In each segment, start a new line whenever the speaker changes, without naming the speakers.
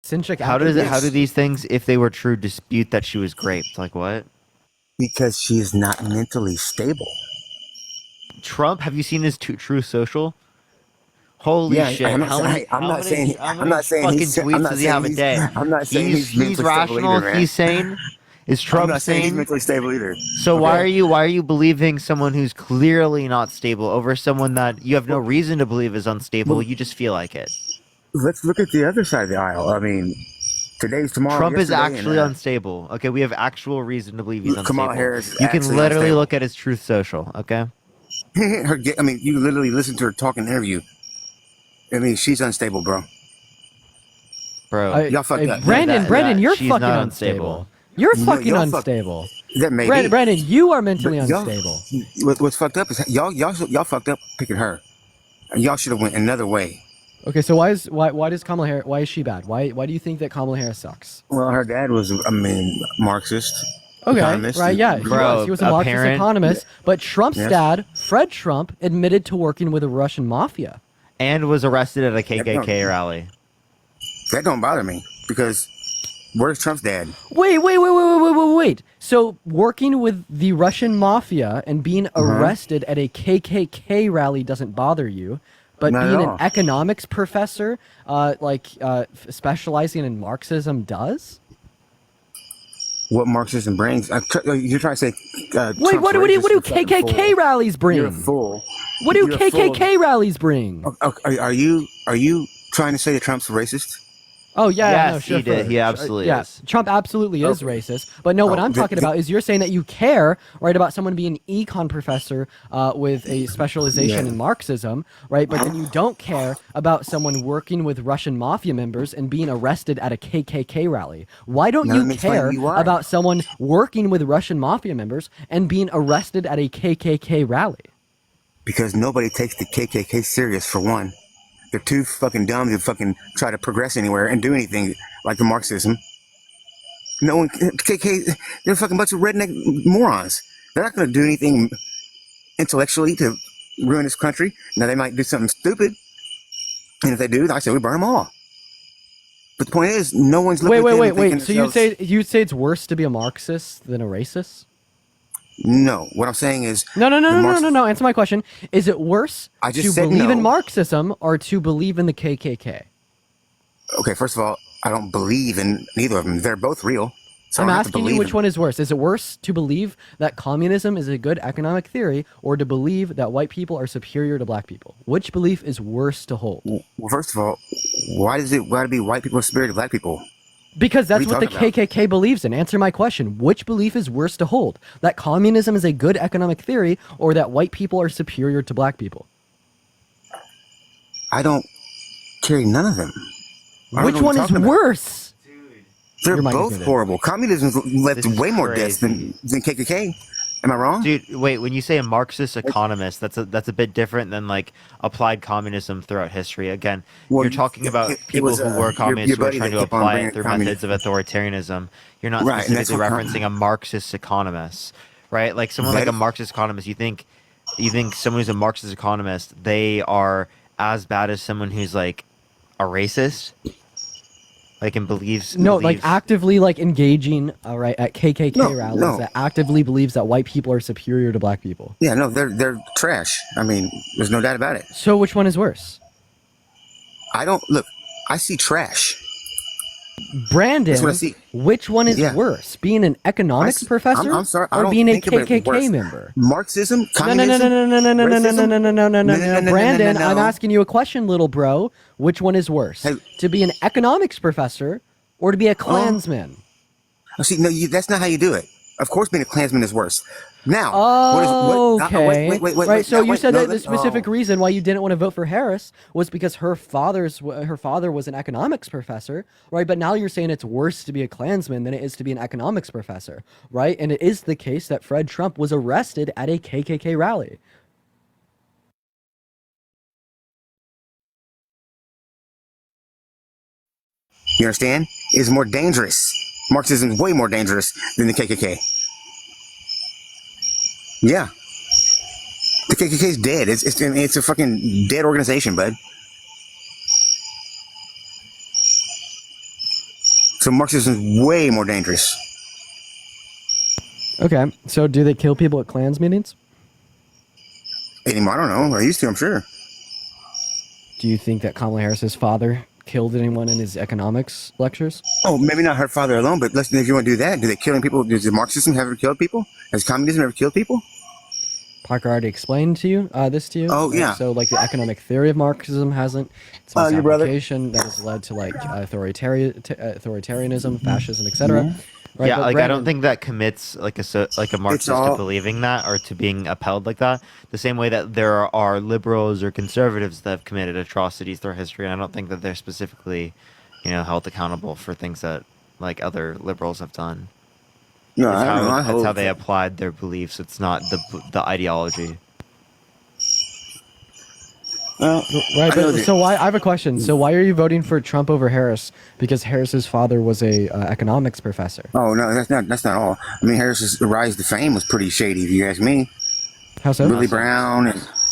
Sinchik
How
acted.
how do these things, if they were true, dispute that she was raped? Like what?
Because she is not mentally stable.
Trump, have you seen his True Social? Holy
Yeah,
shit!
I'm not saying
How
I'm
many
not saying
fucking
he's I'm
tweets
not
does he have
saying
a
he's
day?
I'm not saying he's
He's
mentally stable
rational.
either, man.
He's sane. Is
I'm
Trump
not saying he's
sane?
mentally stable either.
So
Okay.
why are you believing someone who's clearly not stable over someone that you have no reason to believe is unstable?
Well,
You just feel like it.
let's look at the other side of the aisle. I mean, today's tomorrow,
Trump is
yesterday, and
actually unstable. Okay, we have actual reason to believe he's
Kamala
unstable.
Harris is
You can
actually
literally
unstable.
look at his Truth Social. Okay,
I mean, you literally listen to her talk in an interview. I mean, she's unstable, bro.
bro.
Y'all fucked up.
Brandon, you're
she's
fucking
not
unstable. You're
No,
fucking
y'all fuck-
unstable.
That may be.
Brandon, you are mentally
But y'all-
unstable.
What's fucked up is y'all fucked up picking her. And y'all should have went another way.
Okay, so why does Kamala Harris, why is she bad? Why do you think that Kamala Harris sucks?
Well, her dad was, I mean, Marxist.
Okay,
economist.
right, yeah,
Bro,
he was a
a
Marxist
parent-
economist, but Trump's
Yes.
dad, Fred Trump, admitted to working with the Russian mafia.
And was arrested at a KKK rally.
That don't bother me because where's Trump's dad?
Wait. So working with the Russian mafia and being arrested at a KKK rally doesn't bother you, but
Not at
being an
all.
economics professor, specializing in Marxism does?
What Marxism brings? You're trying to say?
Wait,
Trump's
what do
racist, you fucking
KKK
fool.
rallies bring?
You're a fool.
What do
You're a fool.
KKK rallies bring?
Are you trying to say that Trump's racist?
Oh yeah,
Yes,
no, sure,
he did.
for-
He absolutely
yeah.
is.
Trump absolutely is racist. But no, what
Oh,
I'm
the-
talking
the-
about is you're saying that you care, right, about someone being an econ professor with a specialization
Yeah.
in Marxism, right? But then you don't care about someone working with Russian mafia members and being arrested at a KKK rally. Why don't
Now let
you
me explain
care
to you why.
about someone working with Russian mafia members and being arrested at a KKK rally?
Because nobody takes the KKK serious, for one. They're too fucking dumb to fucking try to progress anywhere and do anything like the Marxism. No one, KK, they're a fucking bunch of redneck morons. They're not going to do anything intellectually to ruin this country. Now, they might do something stupid. And if they do, I say we burn them all. But the point is, no one's looking at them and thinking
So
themselves-
you'd say it's worse to be a Marxist than a racist?
No, what I'm saying is...
No.
the Marx-
Answer my question. Is it worse
I just
to
said
believe in
no.
Marxism or to believe in the KKK?
Okay, first of all, I don't believe in neither of them. They're both real. So
I'm
I don't have to
asking you
believe
which
in-
one is worse. Is it worse to believe that communism is a good economic theory or to believe that white people are superior to black people? Which belief is worse to hold?
Well, first of all, why does it got to be white people superior to black people?
Because that's
What
what
are
the
you talking
KKK believes in. Answer my question. Which belief is worse to hold? That communism is a good economic theory or that white people are superior to black people?
I don't carry none of them. I don't
Which
know what
one
you're
is
talking about.
worse?
They're
Your mic is
both
muted.
horrible. Communism's left
This is
way more deaths
crazy.
than KKK. Am I wrong?
Dude, wait. When you say a Marxist economist, that's a bit different than like applied communism throughout history. Again,
Well,
you're talking about
it
people
was,
who were
your
communists who were
buddy
trying
that
to
kept on
apply
bringing
it through methods
communism.
of authoritarianism. You're not
Right, and that's
specifically
what
referencing a Marxist economist, right? Like someone
That
like a
is-
Marxist economist. You think someone who's a Marxist economist, they are as bad as someone who's like a racist, like and believes
No,
believes-
like actively like engaging, right, at KKK
No,
rallies
no.
that actively believes that white people are superior to black people.
Yeah, no, they're trash. I mean, there's no doubt about it.
So which one is worse?
I don't look. I see trash.
Brandon,
That's what I see.
which one is
Yeah.
worse? Being an economics professor
I'm sorry. I
or
don't
being a
think of it as
KKK
worse.
member?
Marxism,
No, no,
communism.
no, no, no, no, no, no, no, no,
racism?
no, no, no, no, no, no, Brandon,
no.
I'm asking you a question, little bro. Which one is worse?
Hey.
To be an economics professor or to be a Klansman?
Oh, see, no, that's not how you do it. Of course, being a Klansman is worse. Now,
Okay.
wait,
right. So
no,
you
wait,
said
no,
that the specific reason why you didn't want to vote for Harris was because her father was an economics professor, right? But now you're saying it's worse to be a Klansman than it is to be an economics professor, right? And it is the case that Fred Trump was arrested at a KKK rally.
You understand? It's more dangerous. Marxism is way more dangerous than the KKK. Yeah. The KKK is dead. It's a fucking dead organization, bud. So Marxism is way more dangerous.
Okay, so do they kill people at Klans meetings?
Anymore, I don't know. I used to, I'm sure.
Do you think that Kamala Harris's father killed anyone in his economics lectures?
Oh, maybe not her father alone, but if you want to do that, do they killing people? Does the Marxism ever killed people? Has communism ever killed people?
Parker already explained to you this to you.
Oh, yeah.
So like the economic theory of Marxism hasn't. It's
Your brother.
misapplication that has led to like authoritarianism, fascism, etc.
Mm-hmm.
Right,
Yeah,
but
like I
Brandon,
don't think that commits like a Marxist
all-
to believing that or to being upheld like that. The same way that there are liberals or conservatives that have committed atrocities through history, and I don't think that they're specifically, held accountable for things that like other liberals have done.
No,
It's
I don't know. I
it's
hope.
how they applied their beliefs. It's not the ideology.
Well,
Right,
I know
but
that-
so why? I have a question. So why are you voting for Trump over Harris? Because Harris's father was a economics professor.
Oh no, that's not all. I mean, Harris's rise to fame was pretty shady, if you ask me.
How so?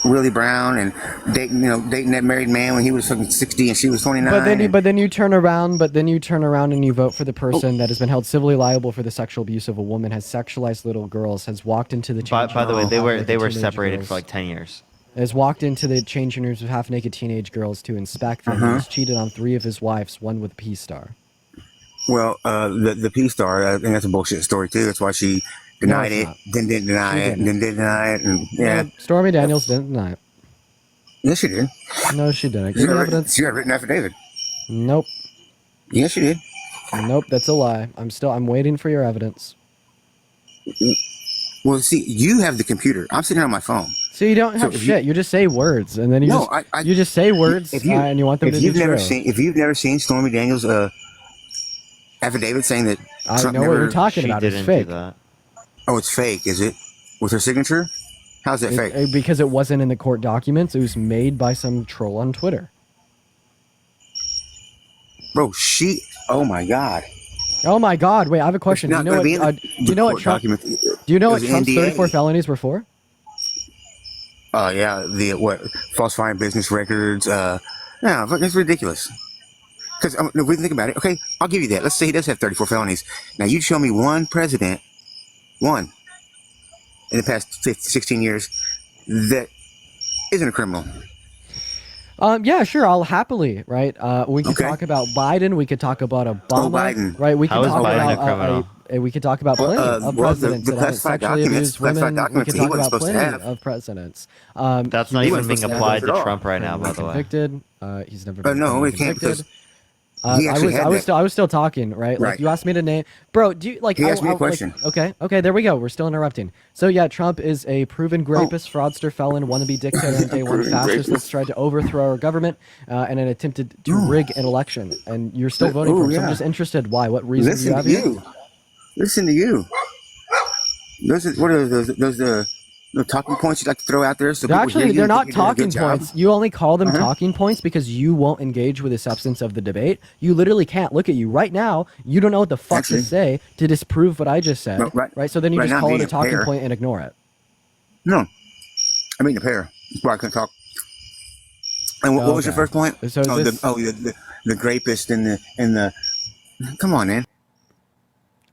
Willie Brown and dating that married man when he was fucking 60 and she was 29.
But then you turn around and you vote for the person that has been held civilly liable for the sexual abuse of a woman, has sexualized little girls, has walked into the
By
changing
the way,
rooms
they
of
were
half-naked teenage
separated
girls,
for like 10 years.
has walked into the changing rooms of half-naked teenage girls to inspect them. He's cheated on 3 of his wives, one with a P-star.
Well, the P star, I think that's a bullshit story too. That's why she denied
it's
it,
not.
then didn't deny
She
it,
didn't.
and then did deny it, and yeah,
Stormy Daniels didn't deny it.
yes she did.
No, she didn't.
She
Give me
got,
evidence.
she got a written affidavit.
Nope.
Yes, she did.
Nope, that's a lie. I'm waiting for your evidence.
Well, see, you have the computer. I'm sitting here on my phone.
So you don't have
if
shit. You just say words, and then you
No,
just you just say words, and you want them to be true.
if you've never seen Stormy Daniels' affidavit saying that
I
Trump
know
never,
what you're talking
She
about. It's
didn't
fake.
do that.
Oh, it's fake, is it? With her signature? How's that fake?
Because it wasn't in the court documents. It was made by some troll on Twitter.
Bro, oh my God.
Oh my God! Wait, I have a question. Do
It's
you
not
know
gonna
what?
be in
Do you know what
court
Trump?
document.
Do you know
It
what
was
Trump's
NDA.
34 felonies were for?
Yeah, falsifying business records. It's ridiculous. Because if we think about it, okay, I'll give you that. Let's say he does have 34 felonies. Now, you show me one president, in the past 16 years, that isn't a criminal.
Yeah, sure. I'll happily. Right. We could
Okay.
talk about Biden. We could talk about Obama.
Biden.
Right. We could
How is
talk
Biden a
about
criminal?
we could talk about plenty of
well,
presidents
the
that haven't
classified
sexually
documents-
abused women.
classified
We
documents
could
he
talk
wasn't
about
supposed to
plenty
have.
of presidents.
That's not
he
even
wasn't
being
supposed to have
applied
those
to
at all.
Trump right now, by the way.
Convicted. He's never
Oh,
been
no,
found
we can't
convicted.
because he actually had that.
I was still talking, right? Like
Right.
you asked me to name, bro. Do you like?
He asked me a
like,
question.
okay, there we go. We're still interrupting. So yeah, Trump is a proven rapist, fraudster, felon, wannabe dictator, and day one
Proven
fascist
rapist.
that's tried to overthrow our government and it attempted to rig an election. And you're still voting for him. So I'm
yeah.
just interested. Why? What reason do
Listen
you
to
have here?
you. Listen to you. What are those the talking points you like to throw out there? So people hear
Actually,
you
they're
and
not
think you're doing a
talking
good job?
points. You only call them talking points because you won't engage with the substance of the debate. You literally can't. Look at you right now. You don't know what the fuck
Actually-
to say to disprove what I just said.
No, right-
So then you
right
just
now,
call it
being
a
a
talking
pair-
point and ignore it.
No, I mean the pair. That's why I couldn't talk. And what was your
Okay.
first point?
So this-
The grapist and the. Come on, man.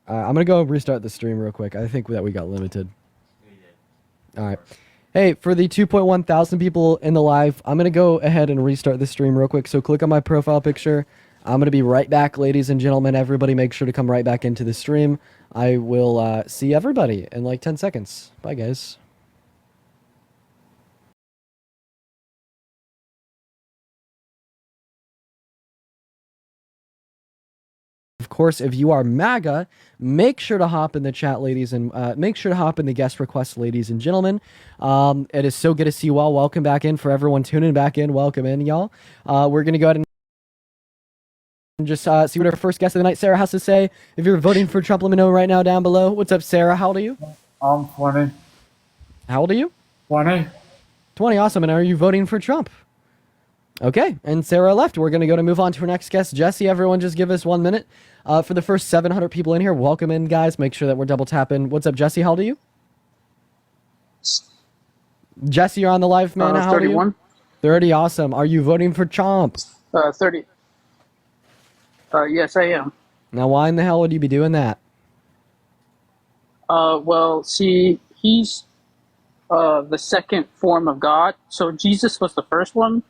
I'm gonna go restart the stream real quick. I think that we got limited. All right. Hey, for the 2.1 thousand people in the live, I'm gonna go ahead and restart the stream real quick. So click on my profile picture. I'm gonna be right back, ladies and gentlemen. Everybody, make sure to come right back into the stream. I will see everybody in like 10 seconds. Bye, guys. Of course, if you are MAGA, make sure to hop in the chat, ladies, and make sure to hop in the guest request, ladies and gentlemen. It is so good to see you all. Welcome back in. For everyone tuning back in, welcome in, y'all. We're going to go ahead and just see what our first guest of the night, Sarah, has to say. If you're voting for Trump, let me know right now down below. What's up, Sarah? How old are you?
I'm 20.
How old are you?
20?
20. Awesome. And are you voting for Trump? Okay. And Sarah left. We're going to move on to our next guest, Jesse. Everyone just give us 1 minute. For the first 700 people in here, welcome in, guys. Make sure that we're double tapping. What's up, Jesse? How old are you? Jesse, you're on the live, man. How old are you?
31.
30. Awesome. Are you voting for Trump?
30. Yes, I am.
Now, why in the hell would you be doing that?
Well, see, he's the second form of God. So Jesus was the first one,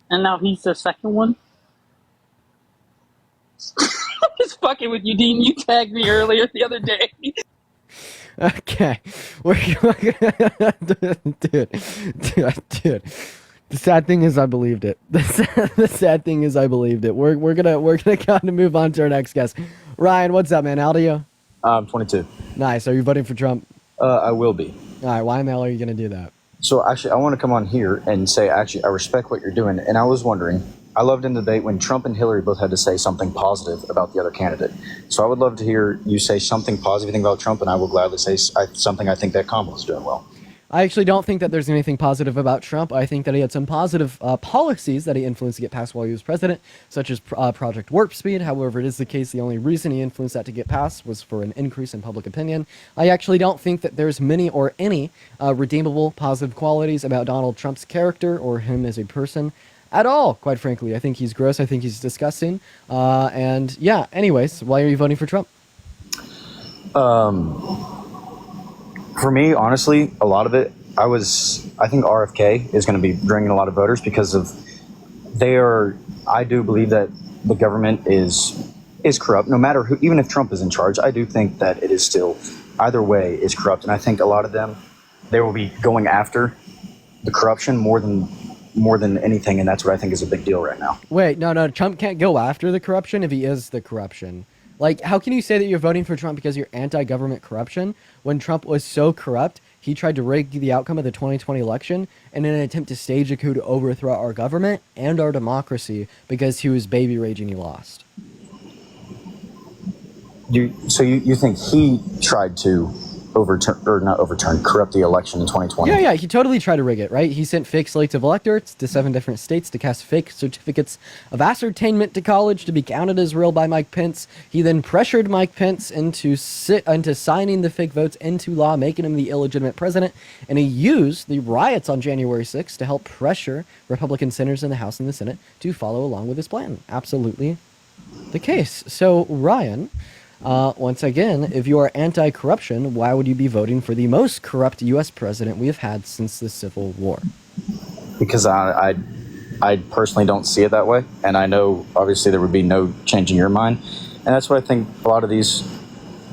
and now he's the second one. Just fucking with you, Dean. You tagged me earlier the other day.
Okay, dude. The sad thing is, I believed it. The sad thing is, I believed it. We're gonna kind of move on to our next guest. Ryan, what's up, man? How old are you?
I'm 22.
Nice. Are you voting for Trump?
I will be.
All right. Why in the hell are you gonna do that?
So actually, I want to come on here and say, actually, I respect what you're doing. And I was wondering, I loved in the debate when Trump and Hillary both had to say something positive about the other candidate. So I would love to hear you say something positive about Trump, and I will gladly say something I think that Kamala's doing well.
I actually don't think that there's anything positive about Trump. I think that he had some positive policies that he influenced to get passed while he was president, such as Project Warp Speed. However, it is the case the only reason he influenced that to get passed was for an increase in public opinion. I actually don't think that there's many or any redeemable positive qualities about Donald Trump's character or him as a person at all, quite frankly. I think he's gross. I think he's disgusting. And yeah, anyways, why are you voting for Trump?
For me, honestly, a lot of it, I think RFK is going to be bringing a lot of voters because I do believe that the government is corrupt. No matter who, even if Trump is in charge, I do think that it is still, either way, is corrupt. And I think a lot of them, they will be going after the corruption more than anything. And that's what I think is a big deal right now.
Wait, no, Trump can't go after the corruption if he is the corruption. Like, how can you say that you're voting for Trump because you're anti-government corruption when Trump was so corrupt, he tried to rig the outcome of the 2020 election in an attempt to stage a coup to overthrow our government and our democracy because he was baby raging he lost?
So you think he tried to corrupt the election in 2020?
Yeah, he totally tried to rig it, right? He sent fake slates of electors to 7 different states to cast fake certificates of ascertainment to college to be counted as real by Mike Pence. He then pressured Mike Pence into signing the fake votes into law, making him the illegitimate president. And he used the riots on January 6th to help pressure Republican senators in the House and the Senate to follow along with his plan. Absolutely the case. So, Ryan, once again, if you are anti-corruption, why would you be voting for the most corrupt U.S. president we have had since the Civil War?
Because I personally don't see it that way, and I know obviously there would be no changing your mind, and that's why I think a lot of these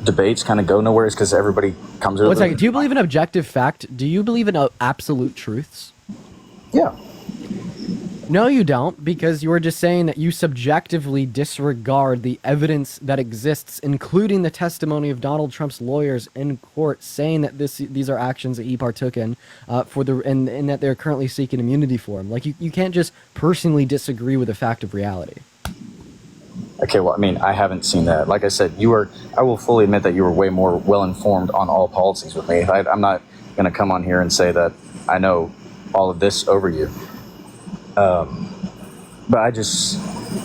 debates kind of go nowhere, is because everybody comes to.
One second. Do you believe in objective fact? Do you believe in absolute truths?
Yeah.
No, you don't, because you were just saying that you subjectively disregard the evidence that exists, including the testimony of Donald Trump's lawyers in court, saying that these are actions that he partook in, and that they're currently seeking immunity for him. Like, you can't just personally disagree with the fact of reality.
Okay, well, I mean, I haven't seen that. Like I said, I will fully admit that you were way more well-informed on all policies with me. I'm not going to come on here and say that I know all of this over you. But I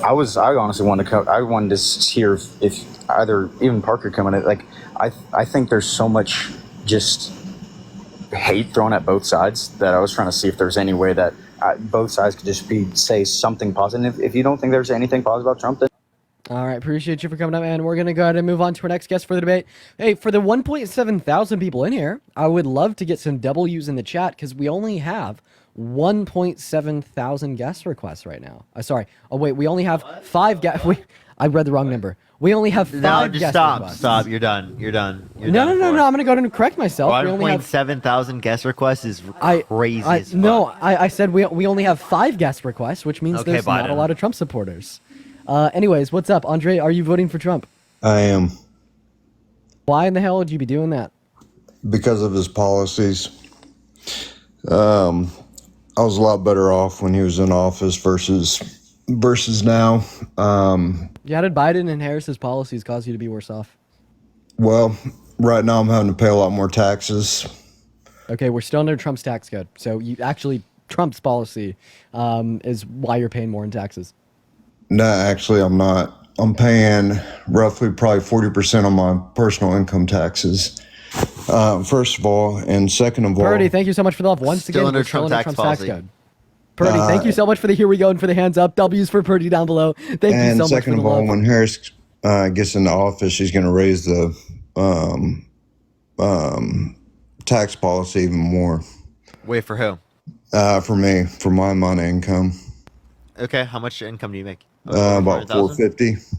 honestly wanted to hear if either even Parker coming in. Like, I think there's so much just hate thrown at both sides that I was trying to see if there's any way that both sides could just say something positive. If you don't think there's anything positive about Trump, then.
All right, appreciate you for coming up, man. We're going to go ahead and move on to our next guest for the debate. Hey, for the 1.7 thousand people in here, I would love to get some W's in the chat because we only have 1.7 thousand guest requests right now. Sorry. Oh, wait, we only have 5 guests. I read the wrong number. We only have 5 guest requests.
Stop. You're done.
No. I'm going to go ahead and correct myself.
1.7 thousand guest requests is crazy as fuck.
No, I said we only have 5 guest requests, which means
Okay,
there's not a
Biden.
lot of Trump supporters. Anyways, what's up? Andre, are you voting for Trump?
I am,
Why in the hell would you be doing that?
because of his policies. I was a lot better off when he was in office versus now.
Yeah, how did Biden and Harris's policies cause you to be worse off?
Well, right now I'm having to pay a lot more taxes.
Okay, we're still under Trump's tax code. So Trump's policy is why you're paying more in taxes.
No, actually, I'm not. I'm paying roughly probably 40% on my personal income taxes. First of all, and second of all,
Purdy, thank you so much for the love. Once
Still
again,
under
we're still
Trump
under
tax
Trump's tax
policy.
code. Purdy, thank you so much for the here we go and for the hands up. W's for Purdy down below. Thank you
And
so much for
second
the
of all,
love.
when Harris gets into office, she's going to raise the tax policy even more.
Wait, for who?
For me, for my amount of income,
Okay, how much income do you make? Over
about
400,000?
450.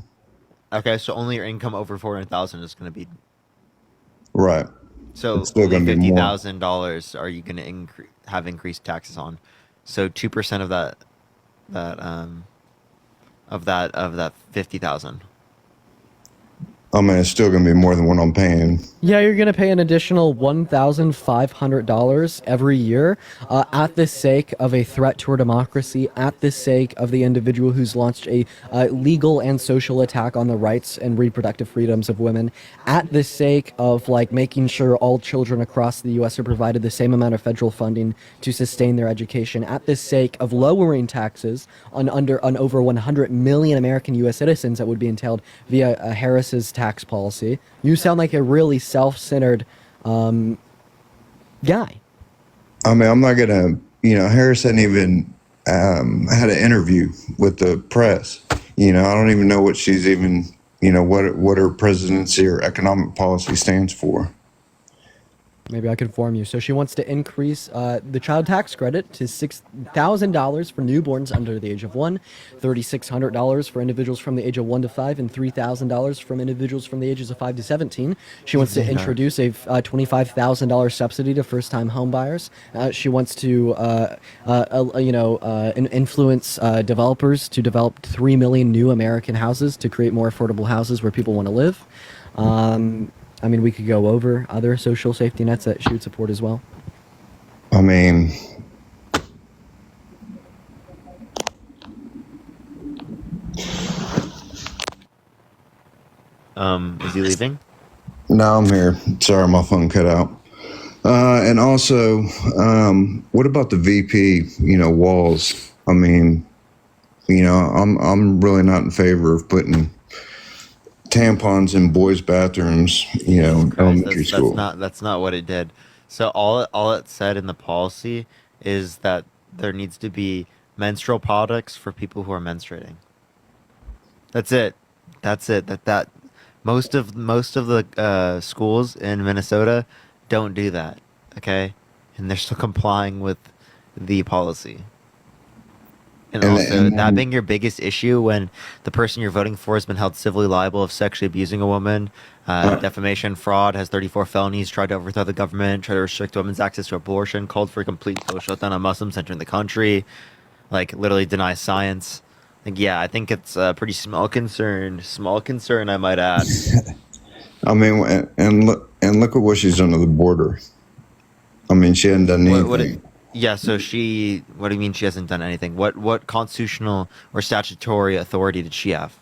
Okay, so only your income over 400,000 is going to be.
Right.
So
It's still
only
gonna be more.
$50,000 are you going to have increased taxes on? So 2% of that 50,000.
I mean, it's still going to be more than what I'm paying.
Yeah, you're going to pay an additional $1,500 every year at the sake of a threat to our democracy, at the sake of the individual who's launched a legal and social attack on the rights and reproductive freedoms of women, at the sake of like making sure all children across the U.S. are provided the same amount of federal funding to sustain their education, at the sake of lowering taxes on over 100 million American U.S. citizens that would be entailed via Harris's tax policy. You sound like a really self-centered guy.
I mean, I'm not going to, Harris hadn't even had an interview with the press. I don't even know what she's even, what her presidency or economic policy stands for.
Maybe I could inform you. So she wants to increase the child tax credit to $6,000 for newborns under the age of 1, $3,600 for individuals from the age of 1 to 5, and $3,000 from individuals from the ages of 5 to 17. She wants to introduce a $25,000 subsidy to first-time home buyers. She wants to, influence developers to develop 3 million new American houses to create more affordable houses where people want to live. I mean, we could go over other social safety nets that she would support as well.
I mean,
Is he leaving?
no, I'm here. Sorry, my phone cut out. And also, what about the VP, walls? I mean, I'm really not in favor of putting tampons in boys' bathrooms, elementary school.
That's not what it did. So all it said in the policy is that there needs to be menstrual products for people who are menstruating. That's it. That most of the schools in Minnesota don't do that. Okay, and they're still complying with the policy. And also, that being your biggest issue when the person you're voting for has been held civilly liable of sexually abusing a woman, defamation, fraud, has 34 felonies, tried to overthrow the government, tried to restrict women's access to abortion, called for a complete total shutdown on Muslims entering the country, like literally denies science. Like, yeah, I think it's a pretty small concern. Small concern, I might add.
I mean, and look at what she's done to the border. I mean, she hadn't done anything.
Yeah, so she. What do you mean she hasn't done anything? What constitutional or statutory authority did she have?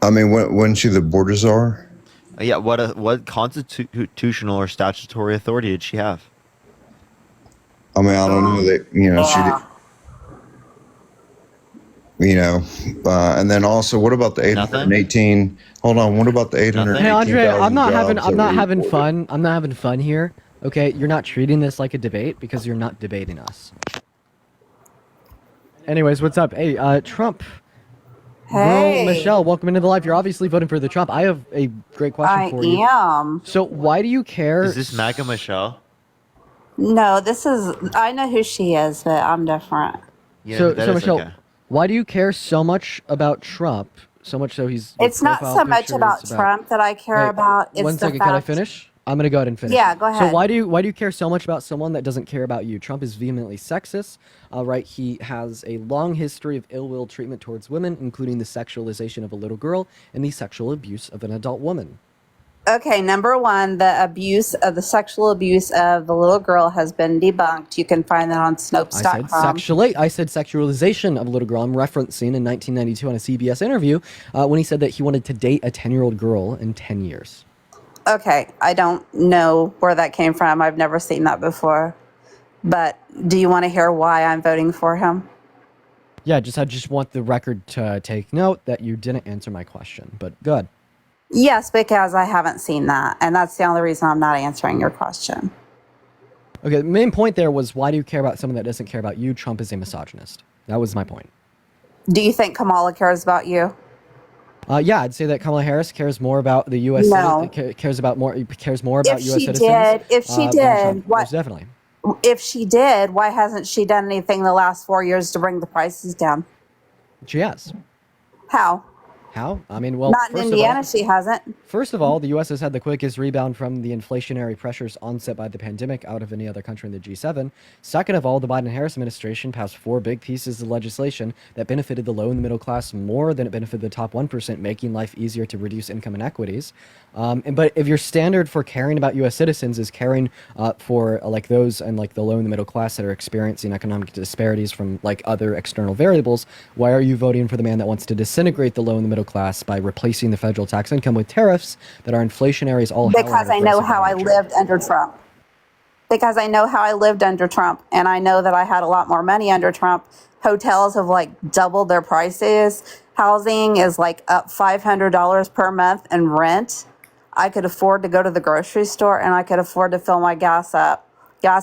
I mean, wasn't she the border czar?
Yeah, what constitutional or statutory authority did she have?
I mean, I don't know that and then also, what about the 818? Hold on, what about the 818?
Hey, Andre, I'm not having
reported?
fun. I'm not having fun here. Okay, you're not treating this like a debate because you're not debating us. Anyways, what's up? Hey, Trump.
Hey.
Girl, Michelle, welcome into the live. You're obviously voting for the Trump. I have a great question for you.
I am.
So why do you care?
Is this MAGA Michelle?
No, I know who she is, but I'm different.
Yeah,
So
that is
Michelle,
okay.
why do you care so much about Trump? So much so he's.
It's not so much about Trump that I care
Hey,
about. It's
one
the
second, can I
fact-
finish? I'm gonna go ahead and finish.
Yeah, go
So
ahead.
why do you care so much about someone that doesn't care about you? Trump is vehemently sexist, right? He has a long history of ill will treatment towards women, including the sexualization of a little girl and the sexual abuse of an adult woman.
Okay, number one, the sexual abuse of the little girl has been debunked. You can find that on
I said
Snopes.com.
I said sexualization of a little girl. I'm referencing in 1992 on a CBS interview when he said that he wanted to date a 10-year-old girl in 10 years.
Okay, I don't know where that came from. I've never seen that before. But do you want to hear why I'm voting for him?
Yeah, I just want the record to take note that you didn't answer my question, but good.
Yes, because I haven't seen that. And that's the only reason I'm not answering your question.
Okay, the main point there was, why do you care about someone that doesn't care about you? Trump is a misogynist. That was my point.
Do you think Kamala cares about you?
Yeah, I'd say that Kamala Harris cares more about the U.S.
No.
cares more about
If
U.S.
she
citizens.
did,
than Trump.
what?
Most definitely.
If she did, why hasn't she done anything the last 4 years to bring the prices down?
She has.
How?
How? I mean, well,
Not in Indiana, she hasn't.
First of all, the U.S. has had the quickest rebound from the inflationary pressures onset by the pandemic out of any other country in the G7. Second of all, the Biden-Harris administration passed 4 big pieces of legislation that benefited the low and the middle class more than it benefited the top 1%, making life easier to reduce income inequities. But if your standard for caring about U.S. citizens is caring for like those and like the low and the middle class that are experiencing economic disparities from like other external variables, why are you voting for the man that wants to disintegrate the low and the middle class by replacing the federal tax income with tariffs that are inflationary as all hell and
Because
are
I know
aggressive
how
by
I
nature?
lived under Trump. Because I know how I lived under Trump, and I know that I had a lot more money under Trump. Hotels have like doubled their prices. Housing is like up $500 per month in rent. I could afford to go to the grocery store, and I could afford to fill my gas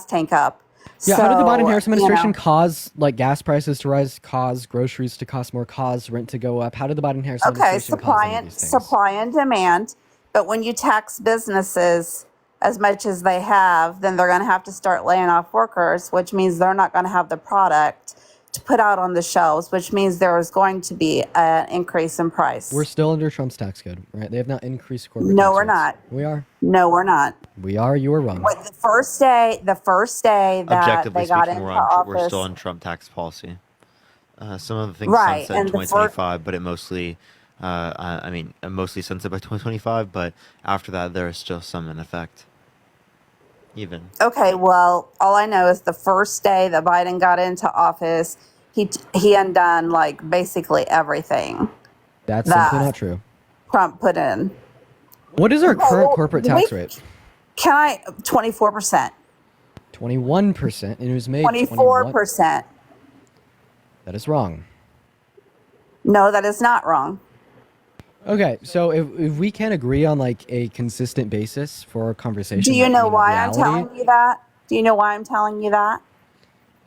tank up.
Yeah, how did the Biden-Harris
So, you
administration
know,
cause like gas prices to rise, cause groceries to cost more, cause rent to go up? How did the Biden-Harris
okay,
administration cause any of these things?
supply and demand. But when you tax businesses as much as they have, then they're going to have to start laying off workers, which means they're not going to have the product to put out on the shelves, which means there is going to be an increase in price.
We're still under Trump's tax code, right? They have not increased corporate
No,
tax
we're
rates.
not.
We are.
No, we're not.
We are. You are wrong.
What, the first day that
Objectively
they got
speaking,
into
we're still
office,
on Trump tax policy. Some of the things
right?
sunset in
And the first,
2025, but it mostly, I mean, mostly sunset by 2025. But after that, there is still some in effect. Even
okay, well, all I know is the first day that Biden got into office, he undone like basically everything
That's simply
that
not true.
Trump put in.
What is our
Okay,
current
well,
corporate tax rate?
Can I 24%?
21%, and it was made
24%.
That is wrong.
No, that is not wrong.
Okay, so if we can't agree on like a consistent basis for our conversation,
Do you
that
know
being
why I'm
reality,
telling you that? Do you know why I'm telling you that?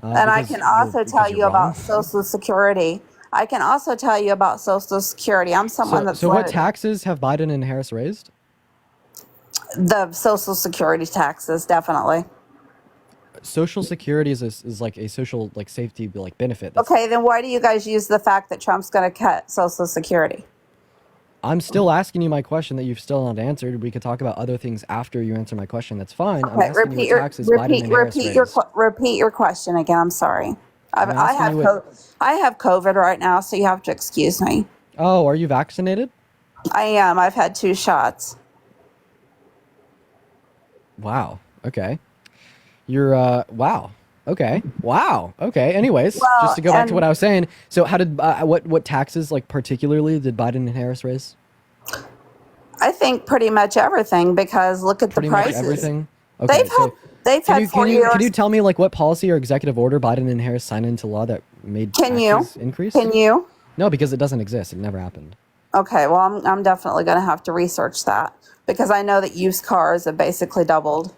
And I can also tell you
wrong.
about Social Security. I can also tell you about Social Security. I'm someone that's
So what
learned
taxes have Biden and Harris raised?
the Social Security taxes, definitely.
Social Security is like a social like safety like benefit.
Okay, then why do you guys use the fact that Trump's going to cut Social Security?
I'm still asking you my question that you've still not answered. We could talk about other things after you answer my question. That's fine. I'm
Okay,
asking you what taxes Biden and Harris raised.
repeat your question again. I'm sorry.
I'm asking you
I have COVID right now, so you have to excuse me.
Oh, are you vaccinated?
I am. I've had 2 shots.
Wow. Okay. You're wow. Okay. Wow. Okay. Anyways,
Well,
just to go back to
and-
what I was saying. So how did what taxes like particularly did Biden and Harris raise?
I think pretty much everything, because look at
Pretty
the
much
prices.
everything. Okay.
They've
Can
had
you
4
can
years.
you tell me like what policy or executive order Biden and Harris signed into law that made
Can you?
taxes increase?
Can you?
No, because it doesn't exist. It never happened.
Okay, well, I'm definitely going to have to research that, because I know that used cars have basically doubled.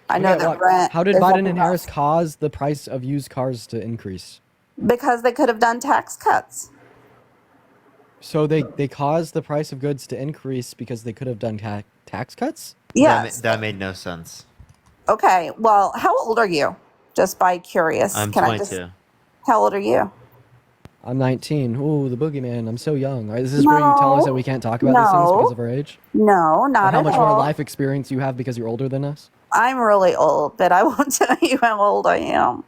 I know
Okay,
that
well,
rent.
how did
is up
Biden and
about-
Harris cause the price of used cars to increase?
Because they could have done tax cuts.
So they caused the price of goods to increase because they could have done tax cuts?
Yes.
that made no sense.
Okay, well, how old are you? Just by curious.
I'm
Can
22.
How old are you?
I'm 19. Ooh, the boogeyman. I'm so young. Is this where you tell us that we can't talk about these things
No.
because of our age?
No,
Or
not
how
at
much
all.
more life experience you have because you're older than us?
I'm really old, but I won't tell you how old I am.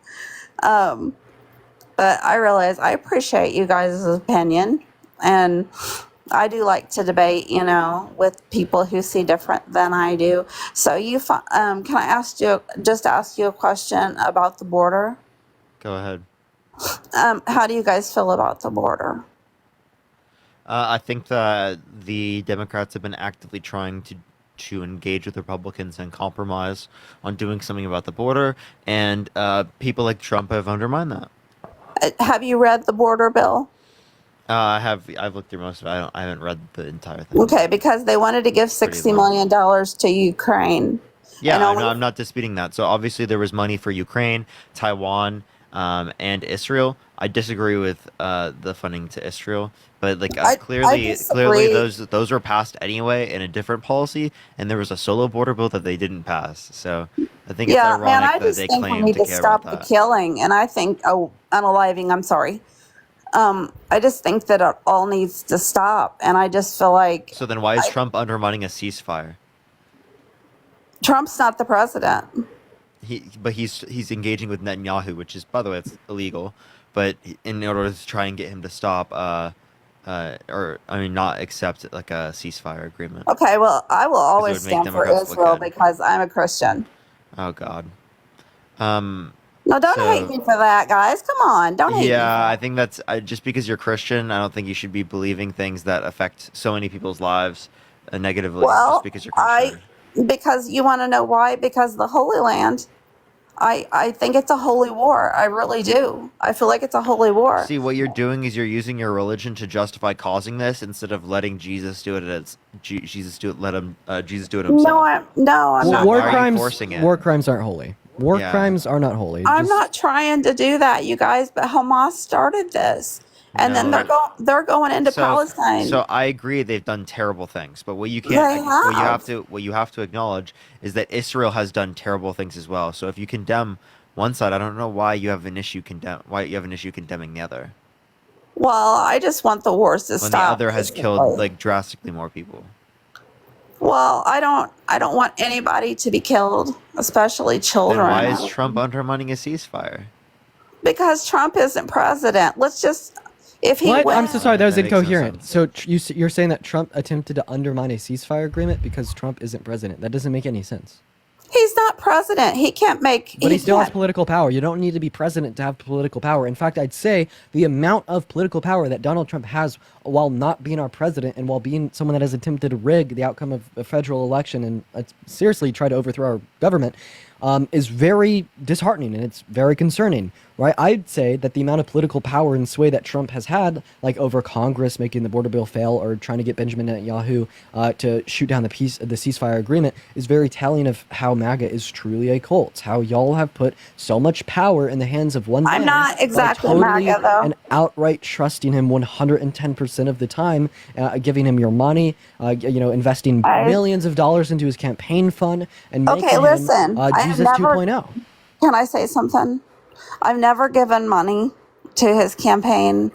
But I realize I appreciate you guys' opinion, and I do like to debate, with people who see different than I do. So can I ask you a question about the border?
Go ahead.
How do you guys feel about the border?
I think that the Democrats have been actively trying to engage with Republicans and compromise on doing something about the border, and people like Trump have undermined that.
Have you read the border bill?
I've looked through most of it. I haven't read the entire thing.
Okay, because they wanted to give
Pretty
$60 million to Ukraine.
Yeah,
and
I'm
only
I'm not disputing that. So obviously there was money for Ukraine, Taiwan, and Israel. I disagree with the funding to Israel, but like
I
clearly
disagree.
those were passed anyway in a different policy, and there was a solo border bill that they didn't pass. So I think it's
Yeah, man,
ironic
I
that
just
they
think we
claim
need
to
to
care about
stop the
that.
killing, and I think, oh, unaliving, I'm sorry. I just think that it all needs to stop, and I just feel like
So then why is Trump undermining a ceasefire?
Trump's not the president.
He's engaging with Netanyahu, which is, by the way, it's illegal. But in order to try and get him to stop, or I mean, not accept like a ceasefire agreement,
Okay, well, I will
because it
always
would make
stand for
Democrats look
Israel
good.
because I'm a Christian.
Oh God. Um.
No, don't hate
So
me for that, guys. Come on, don't hate me for
yeah, I
that.
think that's just because you're Christian. I don't think you should be believing things that affect so many people's lives negatively just
Well,
because you're
I
Christian.
because you want to know why? Because the Holy Land. I think it's a holy war. I really do. I feel like it's a holy war.
See, what you're doing is you're using your religion to justify causing this instead of letting Jesus do it. Jesus do it. Let him. Jesus do it
No,
himself.
I'm
So
not.
why are you forcing it?
War crimes aren't holy. War
Yeah.
crimes are not holy.
I'm
Just
not trying to do that, you guys. But Hamas started this, and then
No.
they're going into Palestine.
So I agree they've done terrible things, but what you
They
can't,
have.
what you have to acknowledge is that Israel has done terrible things as well. So if you condemn one side, I don't know why you have an issue condemning the other
Well, I just want the wars to
when the
stop.
other has killed
basically.
like drastically more people.
Well, I don't want anybody to be killed, especially
Then
children.
why is Trump undermining a ceasefire?
Because Trump isn't president. Let's just if he
what? I'm
wins,
so sorry. That was
That makes no
incoherent.
sense.
So you're saying that Trump attempted to undermine a ceasefire agreement because Trump isn't president. That doesn't make any sense.
he's not president. He can't make.
But he still has
can't.
political power. You don't need to be president to have political power. In fact, I'd say the amount of political power that Donald Trump has while not being our president and while being someone that has attempted to rig the outcome of a federal election and seriously try to overthrow our government is very disheartening and it's very concerning, right? I'd say that the amount of political power and sway that Trump has had, like over Congress making the border bill fail or trying to get Benjamin Netanyahu to shoot down the ceasefire agreement, is very telling of how MAGA is truly a cult. How y'all have put so much power in the hands of one man
I'm not
by
exactly
totally
MAGA though.
and outright trusting him 110% of the time, giving him your money, investing millions of dollars into his campaign fund, and making
Okay,
him
listen. I have
Jesus
never.
2.0.
Can I say something? I've never given money to his campaign.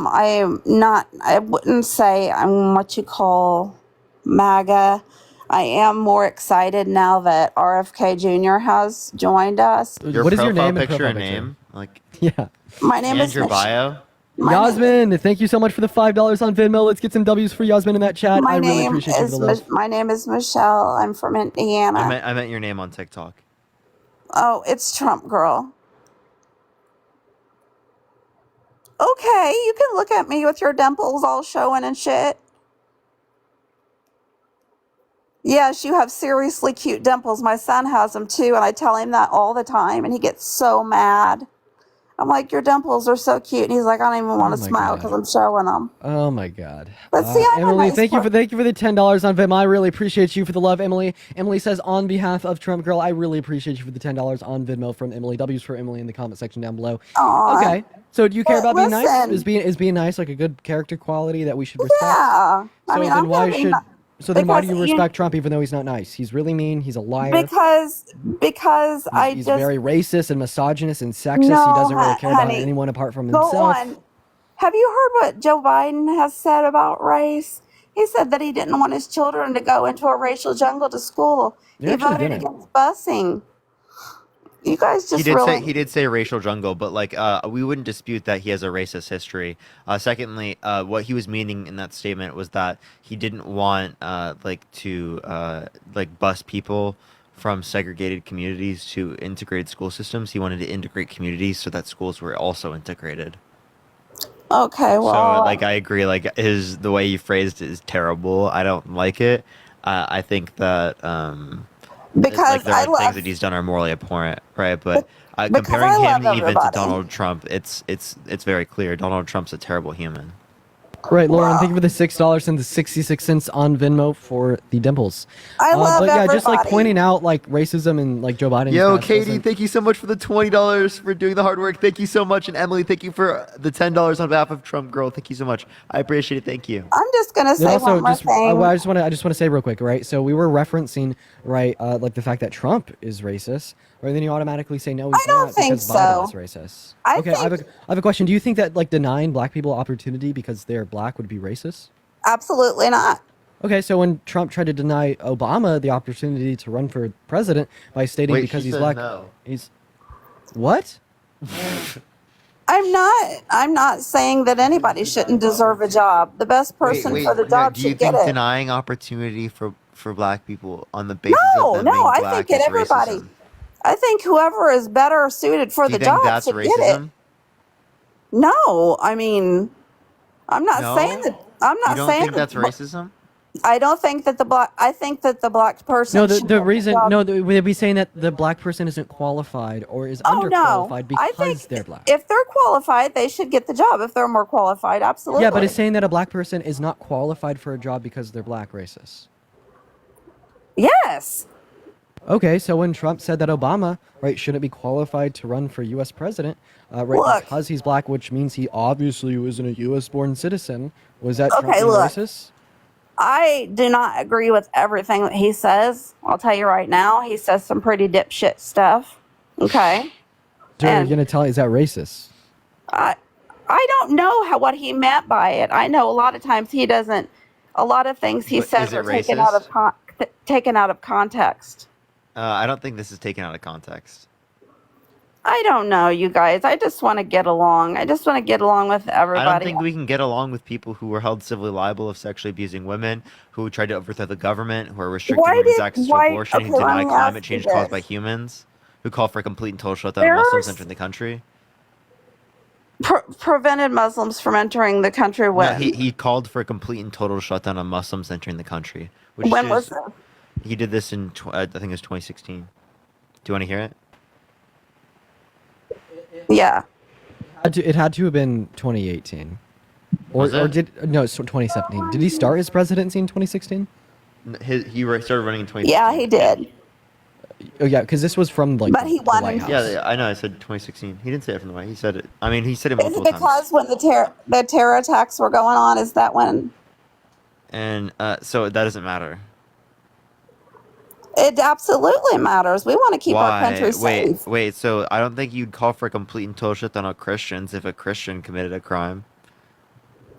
I am not. I wouldn't say I'm what you call MAGA. I am more excited now that RFK Jr. has joined us.
Your
What is your
profile
name and
picture
profile
and
picture?
name, like,
Yeah.
My name
and
is
your
Mich-
bio.
my name,
Yasmin, thank you so much for the $5 on Venmo. Let's get some W's for Yasmin in that chat.
my
I really
name
appreciate you for
is
the love.
My name is Michelle. I'm from Indiana.
I meant your name on TikTok.
Oh, it's Trump girl. Okay, you can look at me with your dimples all showing and shit. Yes, you have seriously cute dimples. My son has them too, and I tell him that all the time, and he gets so mad. I'm like, your dimples are so cute, and he's like, I don't even want to
my
smile
God.
because I'm showing them.
Oh my God.
But see, I'm a
Emily,
nice
thank you for
person.
the $10 on Venmo. I really appreciate you for the love, Emily. Emily says on behalf of Trump Girl, I really appreciate you for the $10 on Venmo from Emily. W's for Emily in the comment section down below.
Aw.
Okay. So do you care
But
about being nice?
listen.
Is being nice like a good character quality that we should respect?
Yeah, I
So
mean,
then
I'm
why
gonna be
should
ni-
so then why do
because
you respect Trump even though he's not nice? He's really mean. He's a liar.
because I
He's
just
very racist and misogynist and sexist.
no,
He doesn't really care about
honey.
anyone apart from
Go
himself.
on. Have you heard what Joe Biden has said about race? He said that he didn't want his children to go into a racial jungle to school.
He
He
actually
voted
didn't.
against busing. You guys just
He did say racial jungle, but like we wouldn't dispute that he has a racist history. Secondly, what he was meaning in that statement was that he didn't want like bus people from segregated communities to integrated school systems. He wanted to integrate communities so that schools were also integrated.
Okay, well,
So like I agree, like the way you phrased it is terrible. I don't like it. I think that
because
there
I
are things
love
that he's done are morally abhorrent, right? But
because
comparing
I
him
love
even to
everybody.
Donald Trump, it's very clear Donald Trump's a terrible human.
Right, Lauren,
Wow.
thank you for the $6 and the 66 cents on Venmo for the dimples.
I love
but yeah, just like
everybody.
pointing out like racism and like Joe Biden.
Yo, Katie, thank you so much for the $20 for doing the hard work. Thank you so much. And Emily, thank you for the $10 on behalf of Trump Girl. Thank you so much. I appreciate it. Thank you.
I'm just gonna
Then
say
also,
one more
just
thing.
I just want to say real quick, right? So we were referencing, right, like the fact that Trump is racist, right? Then you automatically say no, he's
I don't
not
think
because Biden
so.
is racist.
I
Okay, I
think
have a question. Do you think that like denying black people opportunity because they're black would be racist?
absolutely not.
Okay, so when Trump tried to deny Obama the opportunity to run for president by stating
Wait,
because
she
he's
said
black,
no.
he's what?
I'm not saying that anybody shouldn't deserve a job. The best person for the
No,
job
do you
should get
think
it.
denying opportunity for black people on the basis of
No,
them
no,
being
I
black
think get
is
everybody.
racism?
I think whoever is better suited for
Do you
the
think
job
that's
should get it.
racism?
No, I mean, I'm not saying
No?
that. I'm
You
not
don't
saying
think
that.
that's racism?
I don't think that the black. I think that the black person.
No,
should
the
get
reason
job.
no, they'd be saying that the black person isn't qualified or is
Oh no,
underqualified
I
because
think
they're black.
if they're qualified, they should get the job. If they're more qualified, absolutely.
Yeah, but it's saying that a black person is not qualified for a job because they're black racist.
Yes.
Okay, so when Trump said that Obama, right, shouldn't be qualified to run for U.S. president, right,
Look.
because he's black, which means he obviously isn't a U.S. born citizen, was that Trump
Okay,
being
look.
racist?
I do not agree with everything that he says. I'll tell you right now, he says some pretty dipshit stuff. Okay.
So you're
And
gonna tell is that racist?
I don't know what he meant by it. I know a lot of times he doesn't. A lot of things he
But
says
is it
are taken out of
racist?
taken out of context.
I don't think this is taken out of context.
I don't know, you guys. I just want to get along. I just want to get along with
I
everybody.
don't think we can get along with people who were held civilly liable of sexually abusing women, who tried to overthrow the government, who are restricting
Why
women's
did
access to
why?
abortion,
Okay,
who
let
deny
me
climate
ask you
change caused by
this.
humans, who call for a complete and total shutdown of Muslims entering the country.
Prevented Muslims from entering the country
No,
when?
he called for a complete and total shutdown of Muslims entering the country, which
When was
is
this?
he did this in I think it was 2016. Do you want to hear it?
Yeah.
It had to have been 2018,
Was
or
it?
did no? It's 2017. Did he start his presidency in 2016?
Started running in 2016.
Yeah, he did.
Oh yeah, because this was from like
But he
the
won
White
in-
House.
Yeah, I know. I said 2016. He didn't say it from the White. He said it. I mean, he said it
Is
multiple
it because
times.
when the terror attacks were going on? Is that when?
And so that doesn't matter.
It absolutely matters. We want to keep our country safe.
Wait. So I don't think you'd call for a complete and total shutdown of Christians if a Christian committed a crime.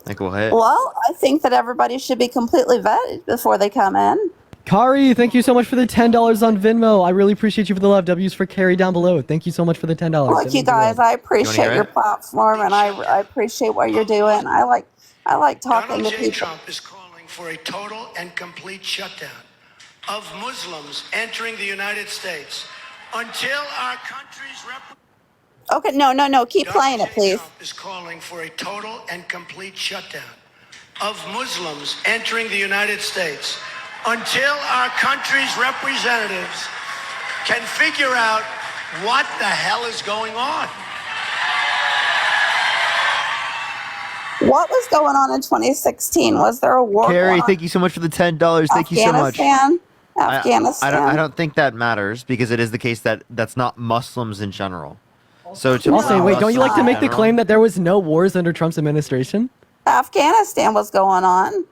Like what?
Well, I think that everybody should be completely vetted before they come in.
Kari, thank you so much for the $10 on Venmo. I really appreciate you for the love. W's for Carrie down below. Thank you so much for the $10.
Look,
That
you
means the
guys,
world.
I appreciate
hear
your
it?
platform, and I appreciate what you're doing. I like talking
Donald
to
J.
people.
Trump is calling for a total and complete shutdown of Muslims entering the United States until our country's
Okay, no, keep playing it,
Donald J.
please.
Trump is calling for a total and complete shutdown of Muslims entering the United States until our country's representatives can figure out what the hell is going on.
What was going on in 2016? Was there a war?
Carrie,
going on?
thank you so much for the $10. Thank you so much.
Afghanistan.
I don't think that matters because it is the case that that's not Muslims in general. So to
Also,
prove
wait, don't you like to
Muslims in
make the
general-
claim that there was no wars under Trump's administration?
Afghanistan was going on,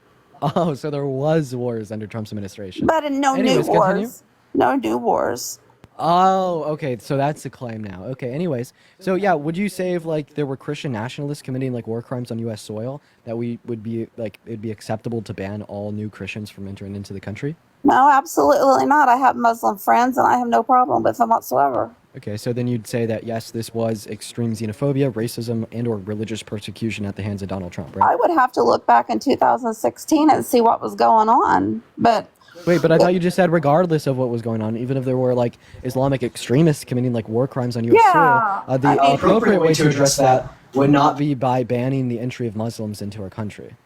Oh, so there was wars under Trump's administration.
but no
Anyways,
new
continue.
wars. No new wars.
Oh, okay. So that's the claim now. Okay. Anyways, so yeah, would you say if like there were Christian nationalists committing like war crimes on U.S. soil, that we would be like it'd be acceptable to ban all new Christians from entering into the country?
No, absolutely not. I have Muslim friends, and I have no problem with them whatsoever.
Okay, so then you'd say that yes, this was extreme xenophobia, racism, and/or religious persecution at the hands of Donald Trump, right?
I would have to look back in 2016 and see what was going on. But
Wait, but I thought you just said regardless of what was going on, even if there were like Islamic extremists committing like war crimes on U.S.
Yeah,
soil, the
I mean-
appropriate way to address that would not be by banning the entry of Muslims into our country.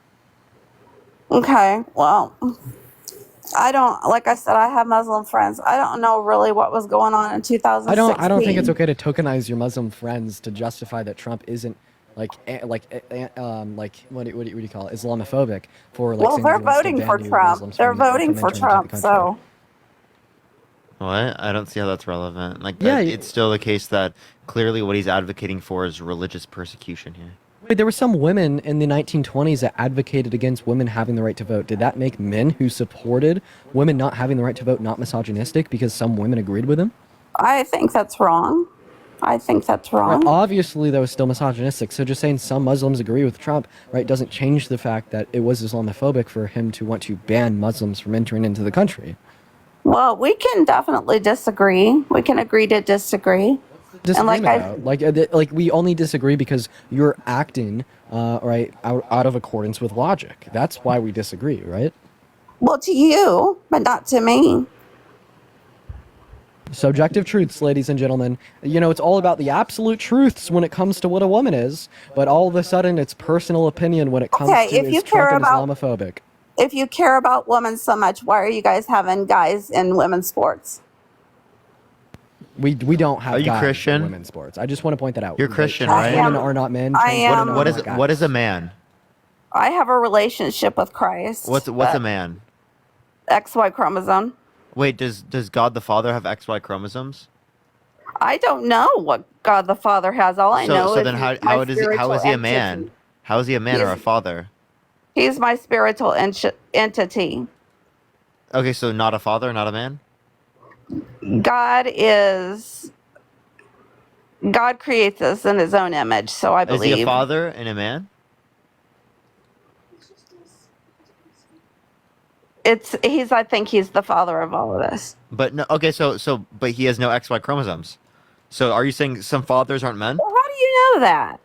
okay, well, I don't. Like I said, I have Muslim friends. I don't know really what was going on in 2016.
I don't think it's okay to tokenize your Muslim friends to justify that Trump isn't what do you call it, Islamophobic for like
Well,
saying that
they're
he wants to
voting for
ban new
Trump.
Muslims
They're
from
voting for
entering into the
Trump.
country.
So
What? I don't see how that's relevant. Like,
Yeah,
it's still the case that clearly what he's advocating for is religious persecution here.
Wait, there were some women in the 1920s that advocated against women having the right to vote. Did that make men who supported women not having the right to vote not misogynistic because some women agreed with him?
I think that's wrong. I think that's
Right,
wrong.
obviously, that was still misogynistic. So just saying some Muslims agree with Trump, right, doesn't change the fact that it was Islamophobic for him to want to ban Muslims from entering into the country.
Well, we can definitely disagree. We can agree to disagree.
Disagreement
I-
about like we only disagree because you're acting right out of accordance with logic. That's why we disagree, right?
Well, to you, but not to me.
Subjective truths, ladies and gentlemen. You know, it's all about the absolute truths when it comes to what a woman is, but all of a sudden it's personal opinion when it comes
Okay,
to
if
is
you
Trump
care
and
about-
Islamophobic.
If you care about women so much, why are you guys having guys in women's sports?
We don't have
Are you
guys in
Christian?
women's sports. I just want to point that out.
You're
Like,
Christian,
trans
right?
Women are not men.
I
trans women
am.
are
What is
not
what is a
guys.
man?
I have a relationship with Christ.
What's a man?
XY chromosome.
Wait, does God the Father have XY chromosomes?
I don't know what God the Father has. All I know
So
is
then
he's my
how is he
spiritual
a man?
entity.
How is he a man or a
He's-
father?
He's my spiritual entity.
Okay, so not a father, not a man?
God creates us in his own image, so I
Is
believe.
he a father and a man?
I think he's the father of all of us.
But no, okay, but he has no XY chromosomes. So are you saying some fathers aren't men?
Well, how do you know that?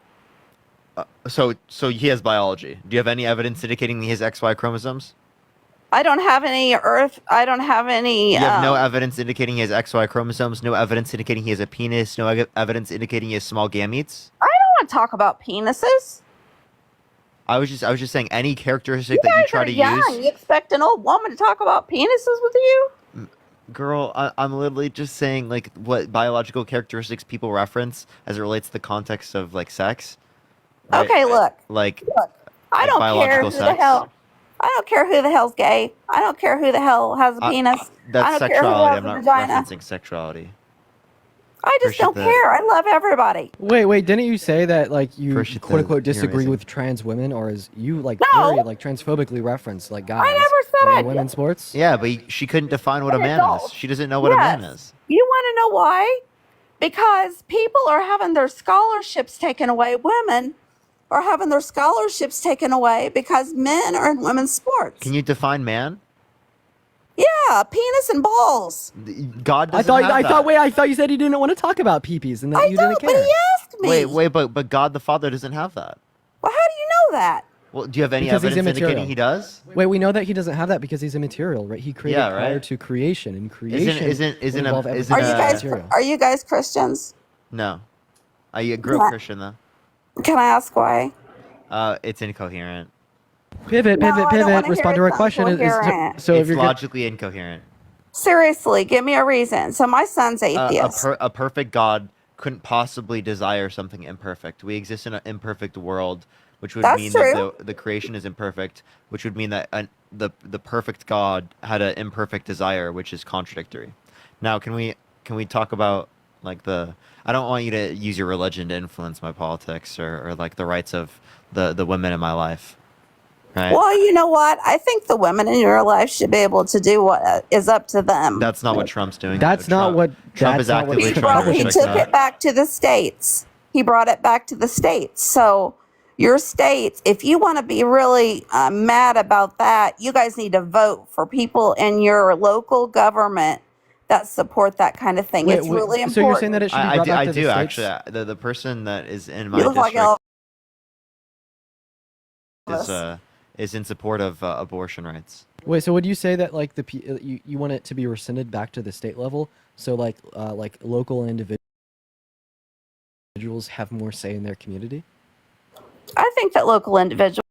So he has biology. Do you have any evidence indicating he has XY chromosomes?
I don't have any I don't have any.
You have no evidence indicating he has XY chromosomes. No evidence indicating he has a penis. No evidence indicating he has small gametes.
I don't want to talk about penises.
I was just saying any characteristic
You
that you
guys
try
are
to
young.
use.
You expect an old woman to talk about penises with you?
Girl, I'm literally just saying like what biological characteristics people reference as it relates to the context of like sex. right?
Okay, look.
Like
I
like
don't care
biological
who the
sex.
hell. I don't care who the hell's gay. I don't care who the hell has a penis. I
That's
don't care who
sexuality.
has
I'm
a
not
vagina.
referencing sexuality.
I just don't
Appreciate that.
care. I love everybody.
Wait, didn't you say that like you
Appreciate
quote unquote
that. You're
disagree
amazing.
with trans women, or is you like
No.
very like transphobically referenced like guys?
never said
in
I
women's sports?
Yeah, but she couldn't define what a
An
man
adult.
is. She doesn't know what a man
Yes.
is.
You want to know why? Because people are having their scholarships taken away. Women are having their scholarships taken away because men are in women's sports.
Can you define man?
Yeah, penis and balls.
God
I
doesn't
thought
have
I
that.
thought you said you didn't want to talk about peepees and that
I
you
don't,
didn't
but
care.
he asked me.
Wait, but God the Father doesn't have that.
Well, how do you know that?
Well, do you have any
Because he's
evidence indicating
immaterial.
he does?
Wait, we know that he doesn't have that because he's immaterial, right? He created
Yeah,
prior
right.
to creation, and creation
isn't
would
a-
involve
isn't
Are
everything
you
a-
that's
guys
material.
are you guys Christians?
No. I grew
Yeah.
up Christian though.
Can I ask why?
It's incoherent.
Pivot,
No, I don't
pivot.
wanna
Respond to
hear
our
it's
question.
incoherent.
So if
It's
you're gonna-
logically incoherent.
Seriously, give me a reason. So my son's atheist.
A perfect God couldn't possibly desire something imperfect. We exist in an imperfect world, which would
That's
mean
true.
that the creation is imperfect, which would mean that the perfect God had an imperfect desire, which is contradictory. Now, can we talk about like I don't want you to use your religion to influence my politics or like the rights of the women in my life, right?
Well, you know what? I think the women in your life should be able to do what is up to them.
That's not what Trump's doing.
That's
though.
not what-
Trump
that's
is
not what
actively
Trump
trying to
is
he
doing.
restrict
took
that.
it back to the states. He brought it back to the states. So your states, if you want to be really mad about that, you guys need to vote for people in your local government that support that kind of thing. It's really important.
So you're saying that it should be brought back
I
to
do
the States?
actually. The person that is in my
you look like
district
Elvis.
is in support of abortion rights.
Wait, so would you say that like you want it to be rescinded back to the state level? So like local individuals have more say in their community?
I think that local individuals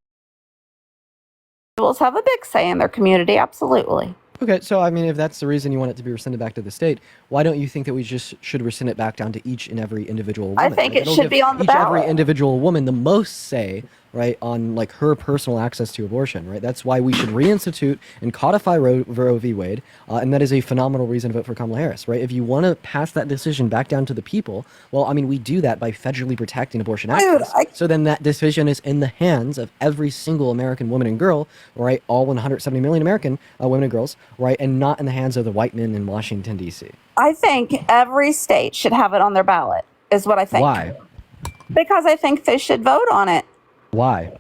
have a big say in their community. Absolutely.
Okay, so I mean, if that's the reason you want it to be rescinded back to the state, why don't you think that we just should rescind it back down to each and every individual woman?
I think
Like,
it
it'll
should
give
be on the
each every
ballot.
individual woman the most say, right, on like her personal access to abortion, right? That's why we should reinstitute and codify Roe v. Wade, and that is a phenomenal reason to vote for Kamala Harris, right? If you want to pass that decision back down to the people, well, I mean, we do that by federally protecting abortion
Dude,
access. So then that decision is in the hands of every single American woman and girl, right? All 170 million American women and girls, right? And not in the hands of the white men in Washington, D.C.
I think every state should have it on their ballot, is what I think.
Why?
Because I think they should vote on it.
Why?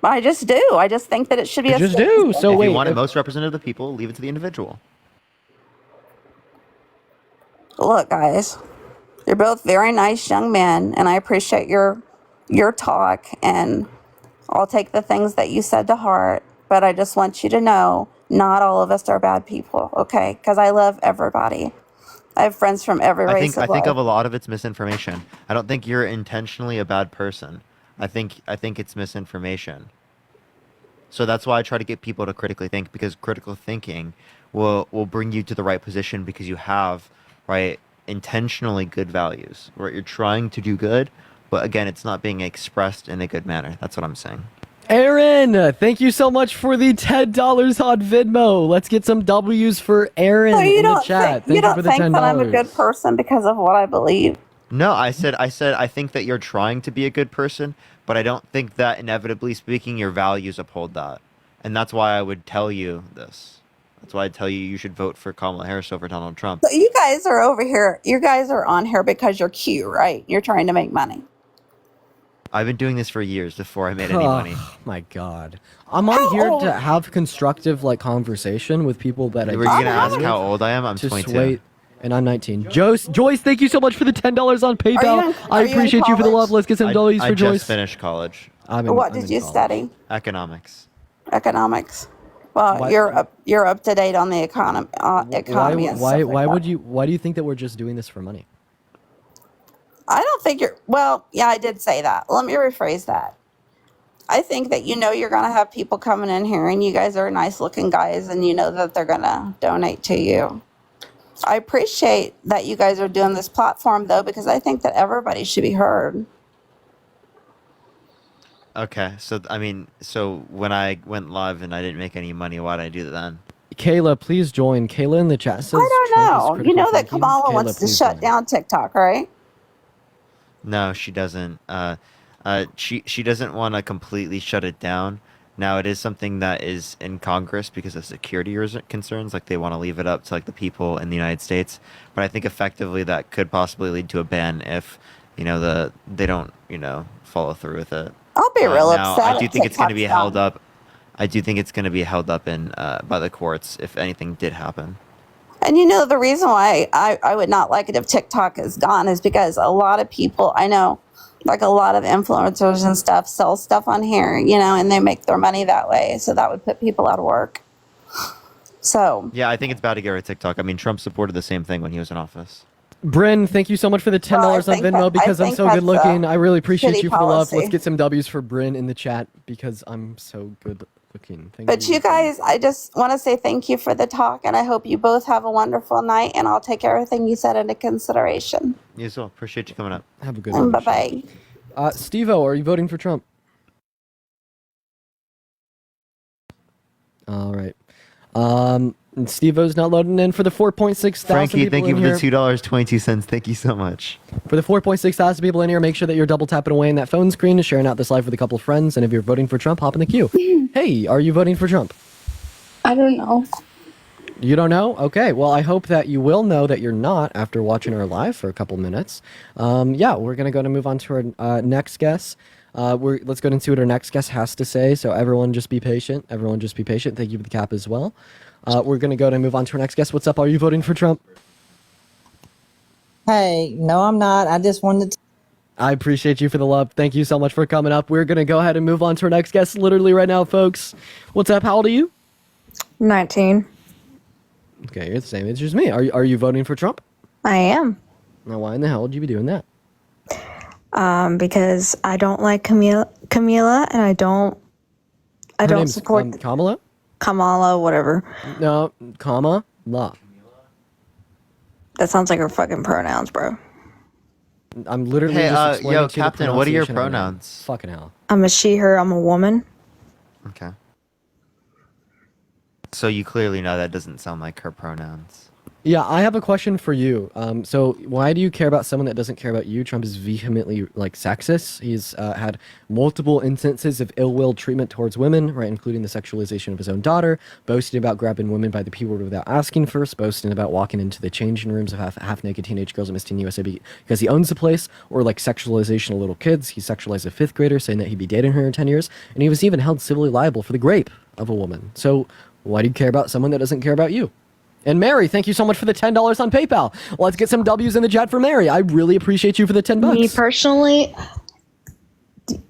I just do. I just think that it should be
You
a
just
state
do.
decision.
So
If
wait,
you want it
if-
most representative of the people, leave it to the individual.
Look, guys, you're both very nice young men, and I appreciate your talk, and I'll take the things that you said to heart. But I just want you to know, not all of us are bad people, okay? Because I love everybody. I have friends from every
I
race
think
of life.
a lot of it's misinformation. I don't think you're intentionally a bad person. I think it's misinformation. So that's why I try to get people to critically think, because critical thinking will bring you to the right position because you have, right, intentionally good values. Right, you're trying to do good, but again, it's not being expressed in a good manner. That's what I'm saying.
Aaron, thank you so much for the $10 on Venmo. Let's get some W's for Aaron
So you
in the
don't
chat.
think, you
Thank you
don't
for the
think
$10.
that I'm a good person because of what I believe?
No, I said I think that you're trying to be a good person, but I don't think that inevitably speaking your values uphold that. And that's why I would tell you this. That's why I tell you you should vote for Kamala Harris over Donald Trump.
So you guys are over here. You guys are on here because you're cute, right? You're trying to make money.
I've been doing this for years before I made any money.
Oh my God. I'm on here
old-
to have constructive like conversation with people that I
Were you gonna
disagree
ask
with.
how old I am? I'm
Just
22.
wait. And I'm 19. Joyce, thank you so much for the $10 on PayPal.
in-
I
are you in
appreciate you for the
college?
love. Let's get some
I
W's for
just
Joyce.
finished college,
I'm
What
I'm
did
in
you
college.
study?
economics.
Economics. Well,
Why-
you're up to date on the economy. Economy and stuff like that.
Why do you think that we're just doing this for money?
I don't think you're. Well, yeah, I did say that. Let me rephrase that. I think that you're going to have people coming in here, and you guys are nice looking guys, and you know that they're going to donate to you. I appreciate that you guys are doing this platform, though, because I think that everybody should be heard.
Okay, so I mean, so when I went live and I didn't make any money, why did I do that then?
Kayla, please join. Kayla in the chat says.
I don't
Trump is
know. You
critical
know that
thinking.
Kamala
Kayla,
wants to
please
shut
join.
down TikTok, right?
No, she doesn't. She doesn't want to completely shut it down. Now it is something that is in Congress because of security concerns. Like they want to leave it up to like the people in the United States. But I think effectively that could possibly lead to a ban if they don't follow through with it.
I'll be real
Now,
upset.
I do
if
think it's going to
TikTok's
be held
done.
up. I do think it's going to be held up in by the courts if anything did happen.
And the reason why I would not like it if TikTok is gone is because a lot of people, I know, like a lot of influencers and stuff sell stuff on here, and they make their money that way. So that would put people out of work. So,
Yeah, I think it's bad to get rid of TikTok. I mean, Trump supported the same thing when he was in office.
Bryn, thank you so much for the $10
Well, I
on
think
Venmo
that- I
because I'm
think
so
that's
good looking.
a
I really appreciate
shitty
you for the love.
policy.
Let's get some W's for Bryn in the chat because I'm so good looking. Thank
but you guys, I just want to say thank you for the talk, and I hope you both have a wonderful night, and I'll take everything you said into consideration.
You as well. Appreciate you coming up.
Have a good
And
one.
bye-bye.
Steve-O, are you voting for Trump? All right. Steve-O's not loading in for the 4.6 thousand
Frankie,
people
thank you
in
for
here.
the $2.22. Thank you so much.
For the 4.6 thousand people in here, make sure that you're double tapping away in that phone screen and sharing out this live with a couple of friends. And if you're voting for Trump, hop in the queue. Hey, are you voting for Trump?
I don't know.
You don't know? Okay. Well, I hope that you will know that you're not after watching our live for a couple minutes. Yeah, we're going to go to move on to our next guest. Let's go and see what our next guest has to say. So everyone just be patient. Everyone just be patient. Thank you for the cap as well. We're going to go and move on to our next guest. What's up? Are you voting for Trump?
Hey, no, I'm not. I just wanted to.
I appreciate you for the love. Thank you so much for coming up. We're going to go ahead and move on to our next guest literally right now, folks. What's up? How old are you?
19.
Okay, you're the same age as me. Are you voting for Trump?
I am.
Now, why in the hell would you be doing that?
Because I don't like Camila, and I don't
Her name's,
support.
Kamala?
Kamala, whatever.
No, comma, la.
That sounds like her fucking pronouns, bro.
I'm literally
Hey,
just explaining
yo,
to you the
Captain, what are your
pronunciation of the name.
pronouns?
Fucking hell.
I'm a she, her, I'm a woman.
Okay. So you clearly know that doesn't sound like her pronouns.
Yeah, I have a question for you. So why do you care about someone that doesn't care about you? Trump is vehemently sexist. He's had multiple instances of ill-will treatment towards women, right, including the sexualization of his own daughter, boasting about grabbing women by the p-word without asking first, boasting about walking into the changing rooms of half-naked teenage girls at Miss Teen USA because he owns the place, or sexualization of little kids. He sexualized a 5th grader, saying that he'd be dating her in 10 years, and he was even held civilly liable for the rape of a woman. So why do you care about someone that doesn't care about you? And Mary, thank you so much for the $10 on PayPal. Let's get some W's in the chat for Mary. I really appreciate you for the $10.
Me personally,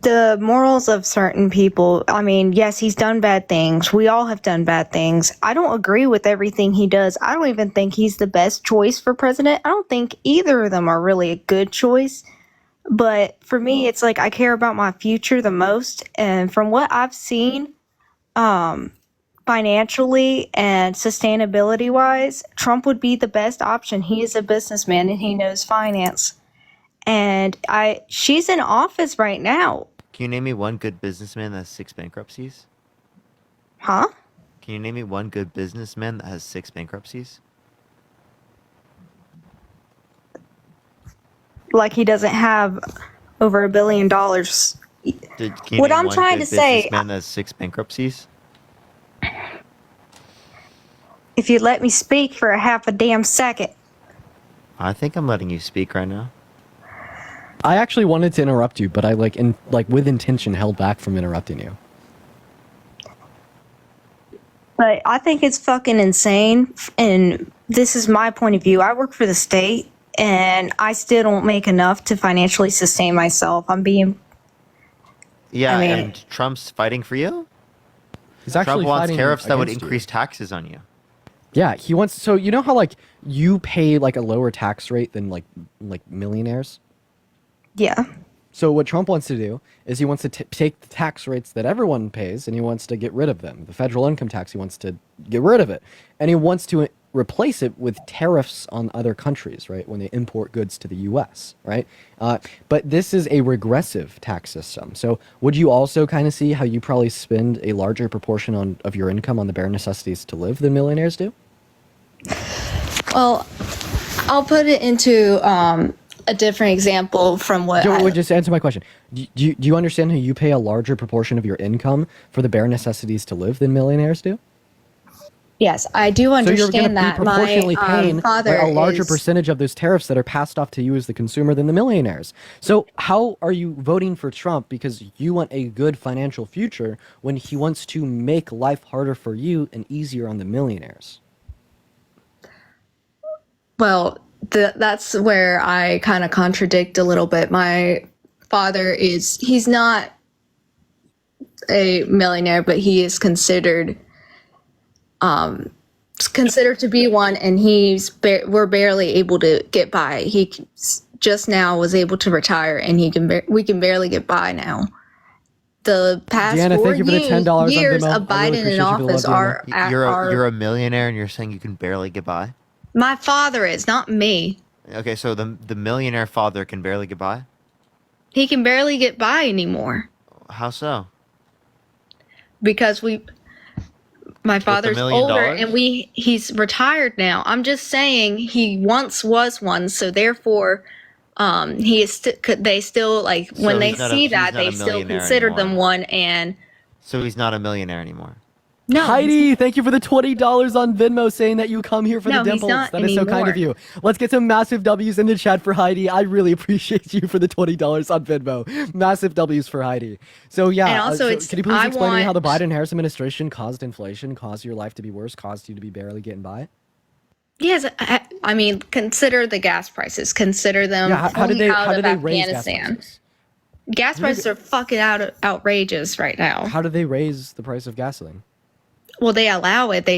the morals of certain people, I mean, yes, he's done bad things. We all have done bad things. I don't agree with everything he does. I don't even think he's the best choice for president. I don't think either of them are really a good choice. But for me, it's like I care about my future the most. And from what I've seen, financially and sustainability wise, Trump would be the best option. He is a businessman and he knows finance. And she's in office right now.
Can you name me one good businessman that has 6 bankruptcies?
Huh?
Can you name me one good businessman that has 6 bankruptcies?
Like he doesn't have over $1 billion.
Can you
What
name
I'm
one
trying
good
to say-
businessman that has 6 bankruptcies?
If you let me speak for a half a damn second.
I think I'm letting you speak right now.
I actually wanted to interrupt you, but I with intention held back from interrupting you.
But I think it's fucking insane. And this is my point of view. I work for the state and I still don't make enough to financially sustain myself.
Yeah,
I mean-
and Trump's fighting for you?
He's actually
Trump wants
fighting
tariffs that would
against you.
increase taxes on you.
Yeah, he wants. So you know how you pay a lower tax rate than millionaires.
Yeah.
So what Trump wants to do is he wants to take the tax rates that everyone pays and he wants to get rid of them. The federal income tax, he wants to get rid of it, and he wants to replace it with tariffs on other countries, right? When they import goods to the U.S., right? But this is a regressive tax system. So would you also kind of see how you probably spend a larger proportion of your income on the bare necessities to live than millionaires do?
Well, I'll put it into a different example from what
Just answer my question. Do you understand how you pay a larger proportion of your income for the bare necessities to live than millionaires do?
Yes, I do
So you're going
understand
to be
that.
proportionally
My
paying
father
a larger
is,
percentage of those tariffs that are passed off to you as the consumer than the millionaires. So how are you voting for Trump because you want a good financial future when he wants to make life harder for you and easier on the millionaires?
well, that's where I kind of contradict a little bit. My father he's not a millionaire, but he is considered to be one, and we're barely able to get by. He just now was able to retire, and we can barely get by now. The past
Deanna,
4
thank you for the $10 on
years
Venmo.
of
I really
Biden
appreciate
in
you for the
office
love, Deanna.
You're a millionaire and you're saying you can barely get by?
my father is, not me.
Okay, so the millionaire father can barely get by?
He can barely get by anymore
How so?
because my father's
million
older
dollars?
and he's retired now. I'm just saying he once was one, so therefore he is they still when
So
they
he's not
see
he's
that
not
they
a
still
millionaire
consider them
anymore.
one. And
So he's not a millionaire anymore.
no,
Heidi, thank you for the $20 on Venmo saying that you come here for
No,
the
he's
dimples.
not
That is so kind of you. Let's get some massive W's in the chat for Heidi. I really appreciate you for the $20 on Venmo. Massive W's for Heidi. So yeah,
And also
can you please
I
explain to me how the
want-
Biden-Harris administration caused inflation, caused your life to be worse, caused you to be barely getting by?
yes, I mean, consider the gas prices. Consider them.
Yeah, how did
pulling
they
out of
raise gas
Afghanistan.
prices?
Gas prices are fucking outrageous right now.
How did they raise the price of gasoline?
Well, they allow it.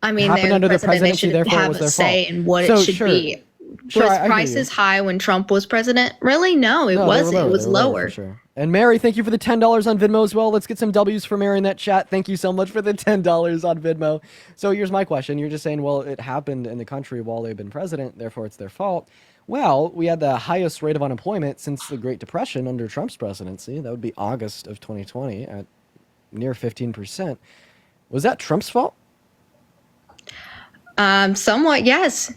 I mean,
happened
they're
under
the
the
president. They
presidency,
should
therefore it
have
was
a
their
say
fault.
in what
So,
it should
sure.
be.
Sure,
Was
I hear you.
prices high when Trump was president? Really? No, it
No, they were
wasn't. It was
they were
lower.
for sure. And Mary, thank you for the $10 on Venmo as well. Let's get some W's for Mary in that chat. Thank you so much for the $10 on Venmo. So here's my question. You're just saying, well, it happened in the country while they've been president, therefore it's their fault. Well, we had the highest rate of unemployment since the Great Depression under Trump's presidency. That would be August of 2020 at near 15%. Was that Trump's fault?
Somewhat, yes.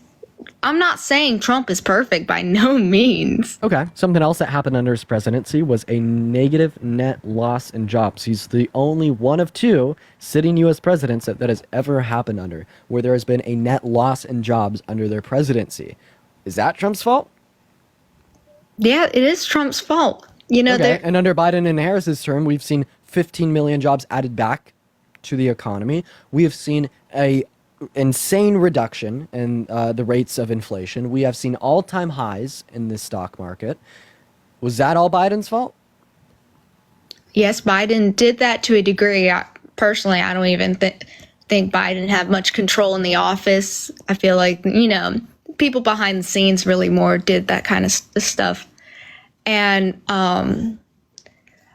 I'm not saying Trump is perfect by no means.
Okay. Something else that happened under his presidency was a negative net loss in jobs. He's the only one of two sitting U.S. presidents that has ever happened under, where there has been a net loss in jobs under their presidency. Is that Trump's fault?
Yeah, it is Trump's fault. You know,
Okay. And under Biden and Harris's term, we've seen 15 million jobs added back to the economy. We have seen a insane reduction in the rates of inflation. We have seen all-time highs in the stock market. Was that all Biden's fault?
yes, Biden did that to a degree. Personally, I don't even think Biden had much control in the office. I feel like, you know, people behind the scenes really more did that kind of stuff. And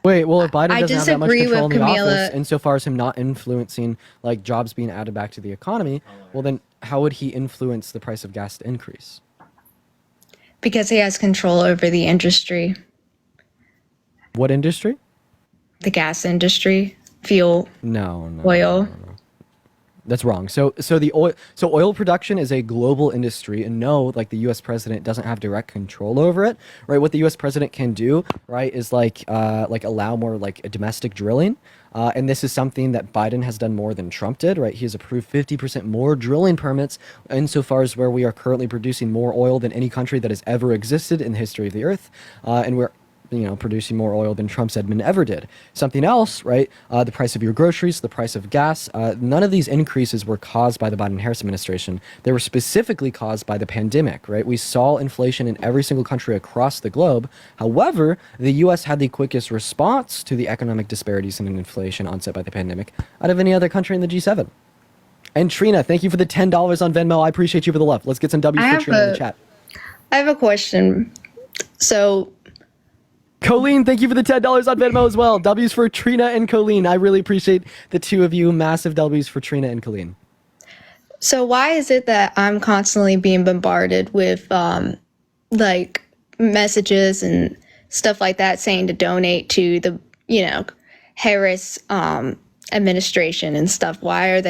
Wait, well, if Biden
I
doesn't have that much
disagree
control in
with
the
Camila.
office, insofar as him not influencing like jobs being added back to the economy, well, then how would he influence the price of gas to increase?
because he has control over the industry,
What industry?
the gas industry, fuel,
No.
oil.
That's wrong. So oil production is a global industry, and no, like the U.S. president doesn't have direct control over it, right? What the U.S. president can do, right, is like allow more like domestic drilling, and this is something that Biden has done more than Trump did, right? He has approved 50% more drilling permits, insofar as where we are currently producing more oil than any country that has ever existed in the history of the earth, and we're producing more oil than Trump's admin ever did. Something else, right? The price of your groceries, the price of gas, none of these increases were caused by the Biden-Harris administration. They were specifically caused by the pandemic, right? We saw inflation in every single country across the globe. However, the U.S. had the quickest response to the economic disparities and inflation onset by the pandemic out of any other country in the G7. And Trina, thank you for the $10 on Venmo. I appreciate you for the love. Let's get some W's for Trina in the chat.
I have a question. So
Colleen, thank you for the $10 on Venmo as well. W's for Trina and Colleen. I really appreciate the two of you. Massive W's for Trina and Colleen.
So why is it that I'm constantly being bombarded with like messages and stuff like that saying to donate to the, Harris administration and stuff? Why is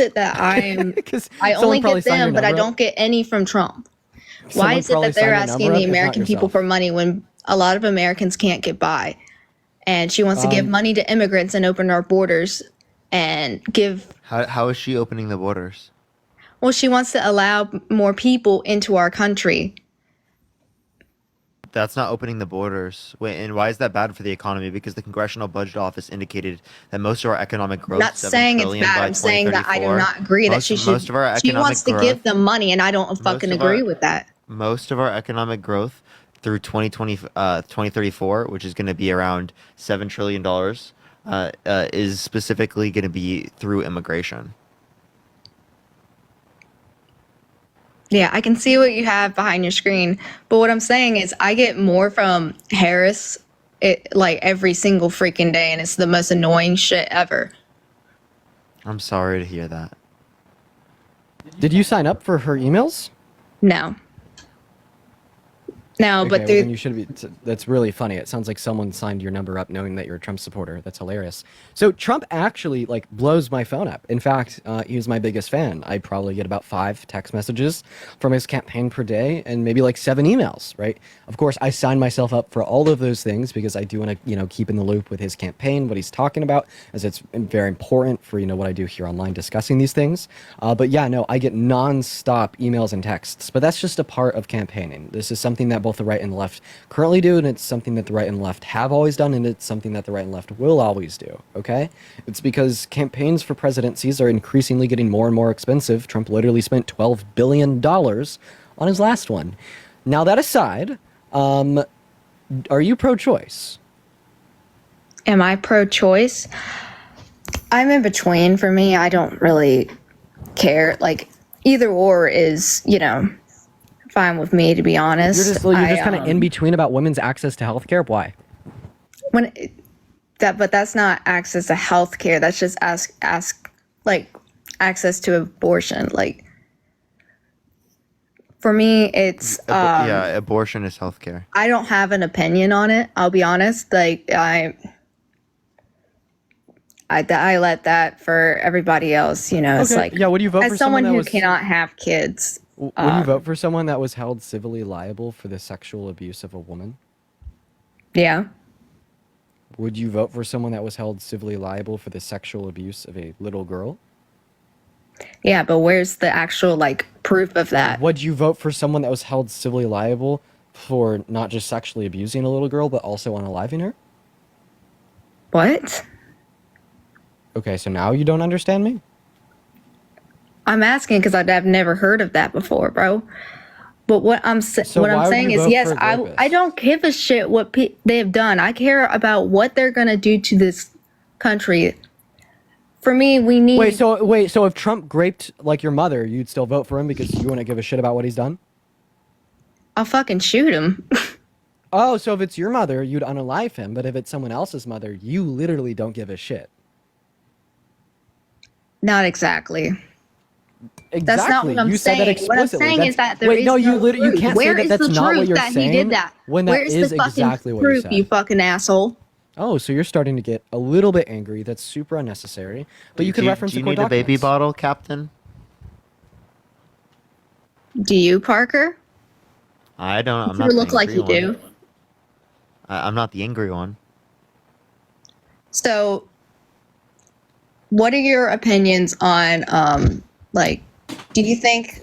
it that I only get them but I don't get any from Trump? Why is it that they're asking the American people for money when a lot of Americans can't get by? And she wants to give money to immigrants and open our borders and give.
How is she opening the borders?
Well, she wants to allow more people into our country.
That's not opening the borders. Wait, and why is that bad for the economy? Because the Congressional Budget Office indicated that most of our economic growth,
I'm not saying it's bad. I'm saying that I do not agree that she should.
Most of our economic
she wants to give them money, and I don't fucking agree with that.
Most of our economic growth through 2034, which is going to be around $7 trillion, is specifically going to be through immigration.
Yeah, I can see what you have behind your screen, but what I'm saying is I get more from Harris like every single freaking day, and it's the most annoying shit ever.
I'm sorry to hear that.
Did you sign up for her emails?
No. No,
Okay,
but
well,
through
then you should be. That's really funny. It sounds like someone signed your number up knowing that you're a Trump supporter. That's hilarious. So Trump actually blows my phone up. In fact, he was my biggest fan. I probably get about 5 text messages from his campaign per day, and maybe 7 emails. Right? Of course, I signed myself up for all of those things because I do want to, keep in the loop with his campaign, what he's talking about, as it's very important for what I do here online discussing these things. But yeah, no, I get nonstop emails and texts. But that's just a part of campaigning. This is something that both the right and the left currently do, and it's something that the right and left have always done, and it's something that the right and left will always do, okay? It's because campaigns for presidencies are increasingly getting more and more expensive. Trump literally spent $12 billion on his last one. Now, that aside, are you pro-choice?
Am I pro-choice? I'm in between. For me, I don't really care. Either or is, fine with me, to be honest.
You're just kind of in between about women's access to healthcare. Why?
But that's not access to healthcare. That's just like access to abortion. Like for me, it's
yeah, abortion is healthcare.
I don't have an opinion on it. I'll be honest. Like I let that for everybody else. You know, it's
Okay,
like
yeah. Would you vote
as
for
someone
that
who
was,
cannot have kids.
Would you vote for someone that was held civilly liable for the sexual abuse of a woman?
Yeah.
Would you vote for someone that was held civilly liable for the sexual abuse of a little girl?
Yeah, but where's the actual like proof of that?
Would you vote for someone that was held civilly liable for not just sexually abusing a little girl, but also unaliving her?
What?
Okay, so now you don't understand me?
I'm asking because I've never heard of that before, bro. But what I'm
So
what
why
I'm
would
saying
you
is,
vote
yes,
for a rapist?
I don't give a shit what they have done. I care about what they're gonna do to this country. For me, we need.
Wait, so if Trump raped like your mother, you'd still vote for him because you wouldn't give a shit about what he's done?
I'll fucking shoot him.
Oh, so if it's your mother, you'd unalive him, but if it's someone else's mother, you literally don't give a shit.
Not exactly.
Exactly.
That's not what I'm
you said that
saying. What I'm
explicitly.
saying is that there
wait,
is
no,
no
you
proof.
can't
Where
say
is
that that's
the
not what
proof
you're
that
saying.
he did that?
When that
Where is
is
the fucking
exactly what
proof,
you said.
you fucking asshole?
Oh, so you're starting to get a little bit angry. That's super unnecessary. But you could reference
Do you
the court
need a baby
documents.
bottle, Captain?
Do you, Parker?
I don't. I'm
You
not the
look like
angry
you
one.
do.
I'm not the angry one.
So, what are your opinions on like? Do you think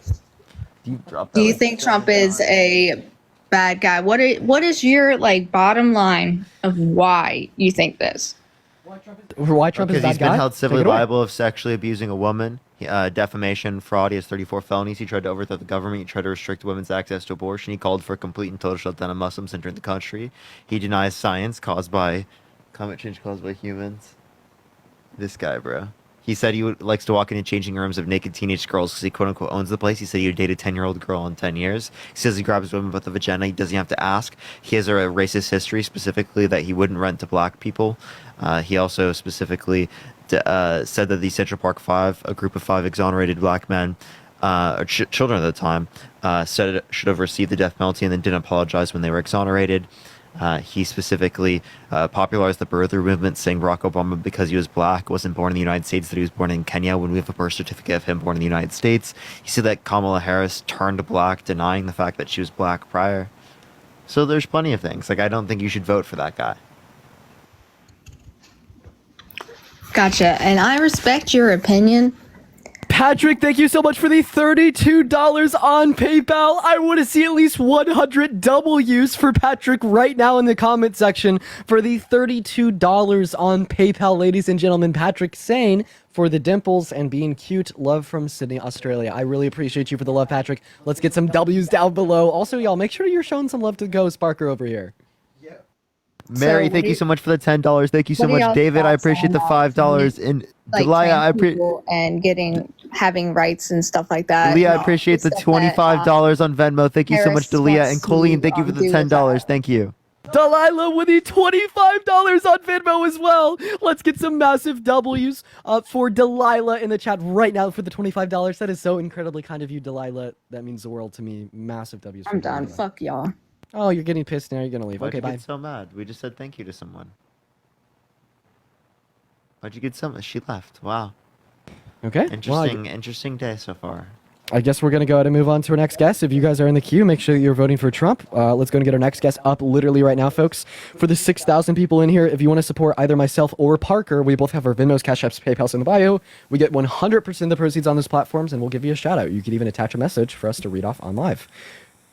Trump is a bad guy? What is your like bottom line of why you think this?
Why Trump is a
Because
bad
he's
guy?
been held
Take
civilly
it away.
liable of sexually abusing a woman, defamation, fraud. He has 34 felonies. He tried to overthrow the government. He tried to restrict women's access to abortion. He called for a complete and total shutdown of Muslims entering the country. He denies science caused by climate change caused by humans. This guy, bro. He said likes to walk into changing rooms of naked teenage girls because he quote unquote owns the place. He said he would date a 10-year-old girl in 10 years. He says he grabs women by the vagina. He doesn't have to ask. He has a racist history, specifically that he wouldn't rent to black people. He also specifically said that the Central Park Five, a group of 5 exonerated black men, or children at the time, said it should have received the death penalty and then didn't apologize when they were exonerated. He specifically popularized the birther movement, saying Barack Obama, because he was black, wasn't born in the United States, that he was born in Kenya, when we have a birth certificate of him born in the United States. He said that Kamala Harris turned black, denying the fact that she was black prior. So there's plenty of things. Like, I don't think you should vote for that guy.
Gotcha, and I respect your opinion.
Patrick, thank you so much for the $32 on PayPal. I want to see at least 100 W's for Patrick right now in the comment section for the $32 on PayPal, ladies and gentlemen. Patrick Sane for the dimples and being cute. Love from Sydney, Australia. I really appreciate you for the love, Patrick. Let's get some W's down below. Also, y'all, make sure you're showing some love to Ghost Parker over here.
Mary,
So
thank you so much for the $10. Thank you so
what are
much,
y'all's
David. I
thoughts
appreciate the
on,
$5. And
like
Delia, I
trans
appreciate.
people and having rights and stuff like that.
Delia, I
and
appreciate the
stuff that,
$25 on Venmo. Thank you so much,
Harris
Delia.
wants
And Colleen,
to,
thank you for the
do with
$10.
that.
Thank you.
Delilah with the $25 on Venmo as well. Let's get some massive W's for Delilah in the chat right now for the $25. That is so incredibly kind of you, Delilah. That means the world to me. Massive W's.
I'm
for
done.
Delilah.
Fuck y'all.
Oh, you're getting pissed now. You're going to leave.
Why'd
Okay,
you
bye.
get so mad? We just said thank you to someone. Why'd you get so mad? She left. Wow.
Okay. Well,
Interesting day so far.
I guess we're going to go ahead and move on to our next guest. If you guys are in the queue, make sure that you're voting for Trump. Let's go and get our next guest up literally right now, folks. For the 6,000 people in here, if you want to support either myself or Parker, we both have our Venmos, Cash Apps, PayPals in the bio. We get 100% of the proceeds on those platforms, and we'll give you a shout out. You could even attach a message for us to read off on live.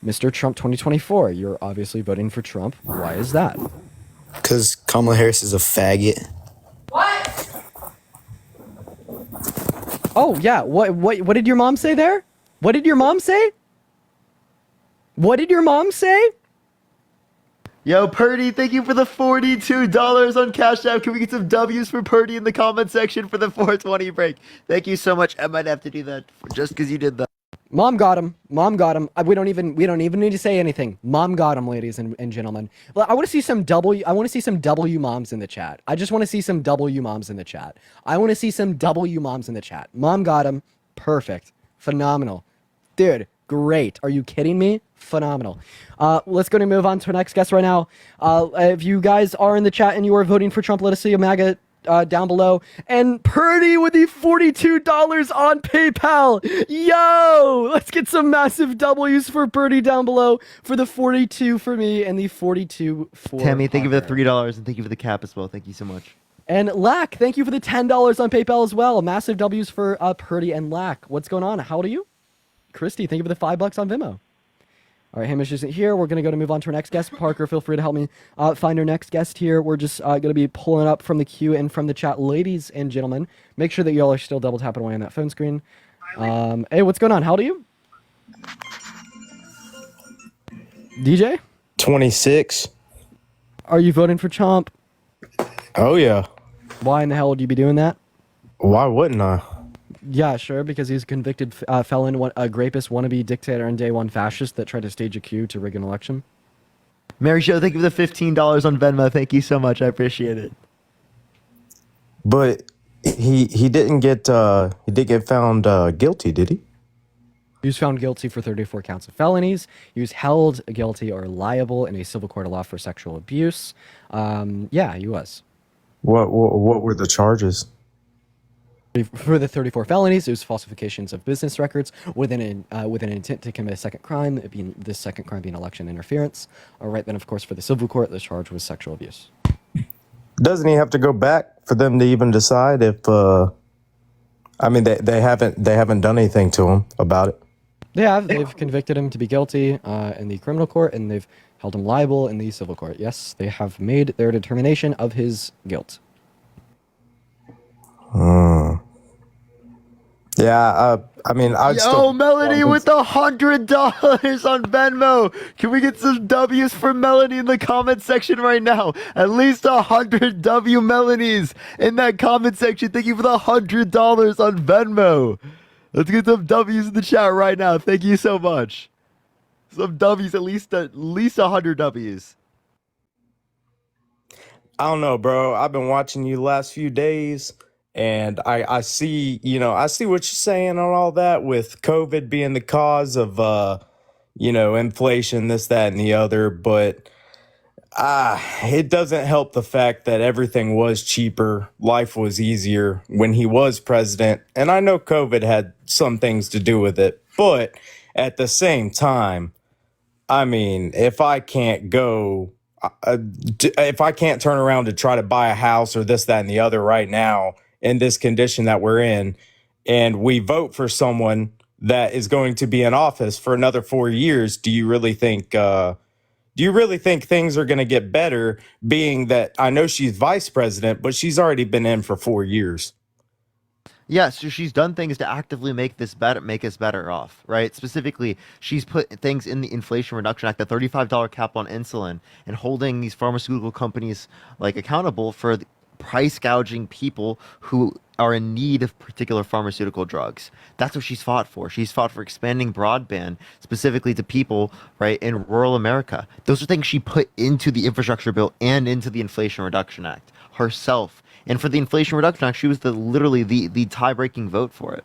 Mr. Trump 2024, you're obviously voting for Trump. Why is that?
Because Kamala Harris is a faggot.
Oh, yeah. What did your mom say there? What did your mom say? What did your mom say?
Yo, Purdy, thank you for the $42 on Cash App. Can we get some W's for Purdy in the comment section for the 420 break? Thank you so much. I might have to do that just because you did that.
Mom got him. Mom got him. We don't even need to say anything. Mom got him, ladies and gentlemen. Well, I want to see some W moms in the chat. I just want to see some W moms in the chat. I want to see some W moms in the chat. Mom got him. Perfect. Phenomenal. Dude, great. Are you kidding me? Phenomenal. Let's go and move on to our next guest right now. If you guys are in the chat and you are voting for Trump, let us see a MAGA down below. And Purdy with the $42 on PayPal. Yo, let's get some massive W's for Purdy down below for the 42 for me and the 42 for
Tammy, thank you for the
Parker.
$3 and thank you for the cap as well. Thank you so much.
And Lack, thank you for the $10 on PayPal as well. Massive W's for Purdy and Lack. What's going on? How old are you? Christy, thank you for the $5 on Venmo. All right, Hamish isn't here. We're going to move on to our next guest. Parker, feel free to help me find our next guest here. We're just going to be pulling up from the queue and from the chat. Ladies and gentlemen, make sure that y'all are still double tapping away on that phone screen. Hey, what's going on? How old are you? DJ?
26.
Are you voting for Trump?
Oh, yeah.
Why in the hell would you be doing that?
Why wouldn't I?
Yeah, sure, because he's a convicted felon, a rapist, wannabe dictator, and day one fascist that tried to stage a coup to rig an election.
Mary Show, thank you for the $15 on Venmo. Thank you so much. I appreciate it.
But he did get found guilty, did he?
He was found guilty for 34 counts of felonies. He was held guilty or liable in a civil court of law for sexual abuse. Yeah, he was.
What were the charges?
For the 34 felonies, it was falsifications of business records with an intent to commit a second crime, this second crime being election interference. All right, then, of course, for the civil court, the charge was sexual abuse.
Doesn't he have to go back for them to even decide if? I mean, they haven't done anything to him about it.
They've convicted him to be guilty in the criminal court, and they've held him liable in the civil court. Yes, they have made their determination of his guilt.
Yeah, I mean,
Melanie with the $100 on Venmo. Can we get some W's for Melanie in the comment section right now? At least 100 W Melanies in that comment section. Thank you for the $100 on Venmo. Let's get some W's in the chat right now. Thank you so much. Some W's, at least 100 W's.
I don't know, bro. I've been watching you the last few days, and I see, I see what you're saying on all that with COVID being the cause of, inflation, this, that, and the other. But it doesn't help the fact that everything was cheaper. Life was easier when he was president. And I know COVID had some things to do with it. But at the same time, I mean, if I can't turn around to try to buy a house or this, that, and the other right now in this condition that we're in, and we vote for someone that is going to be in office for another 4 years, do you really think things are going to get better, being that I know she's vice president, but she's already been in for 4 years?
Yeah, so she's done things to actively make us better off, right? Specifically, she's put things in the Inflation Reduction Act, the $35 cap on insulin, and holding these pharmaceutical companies accountable for price gouging people who are in need of particular pharmaceutical drugs. That's what she's fought for. She's fought for expanding broadband specifically to people, right, in rural America. Those are things she put into the infrastructure bill and into the Inflation Reduction Act herself. And for the Inflation Reduction Act, she was literally the tie-breaking vote for it.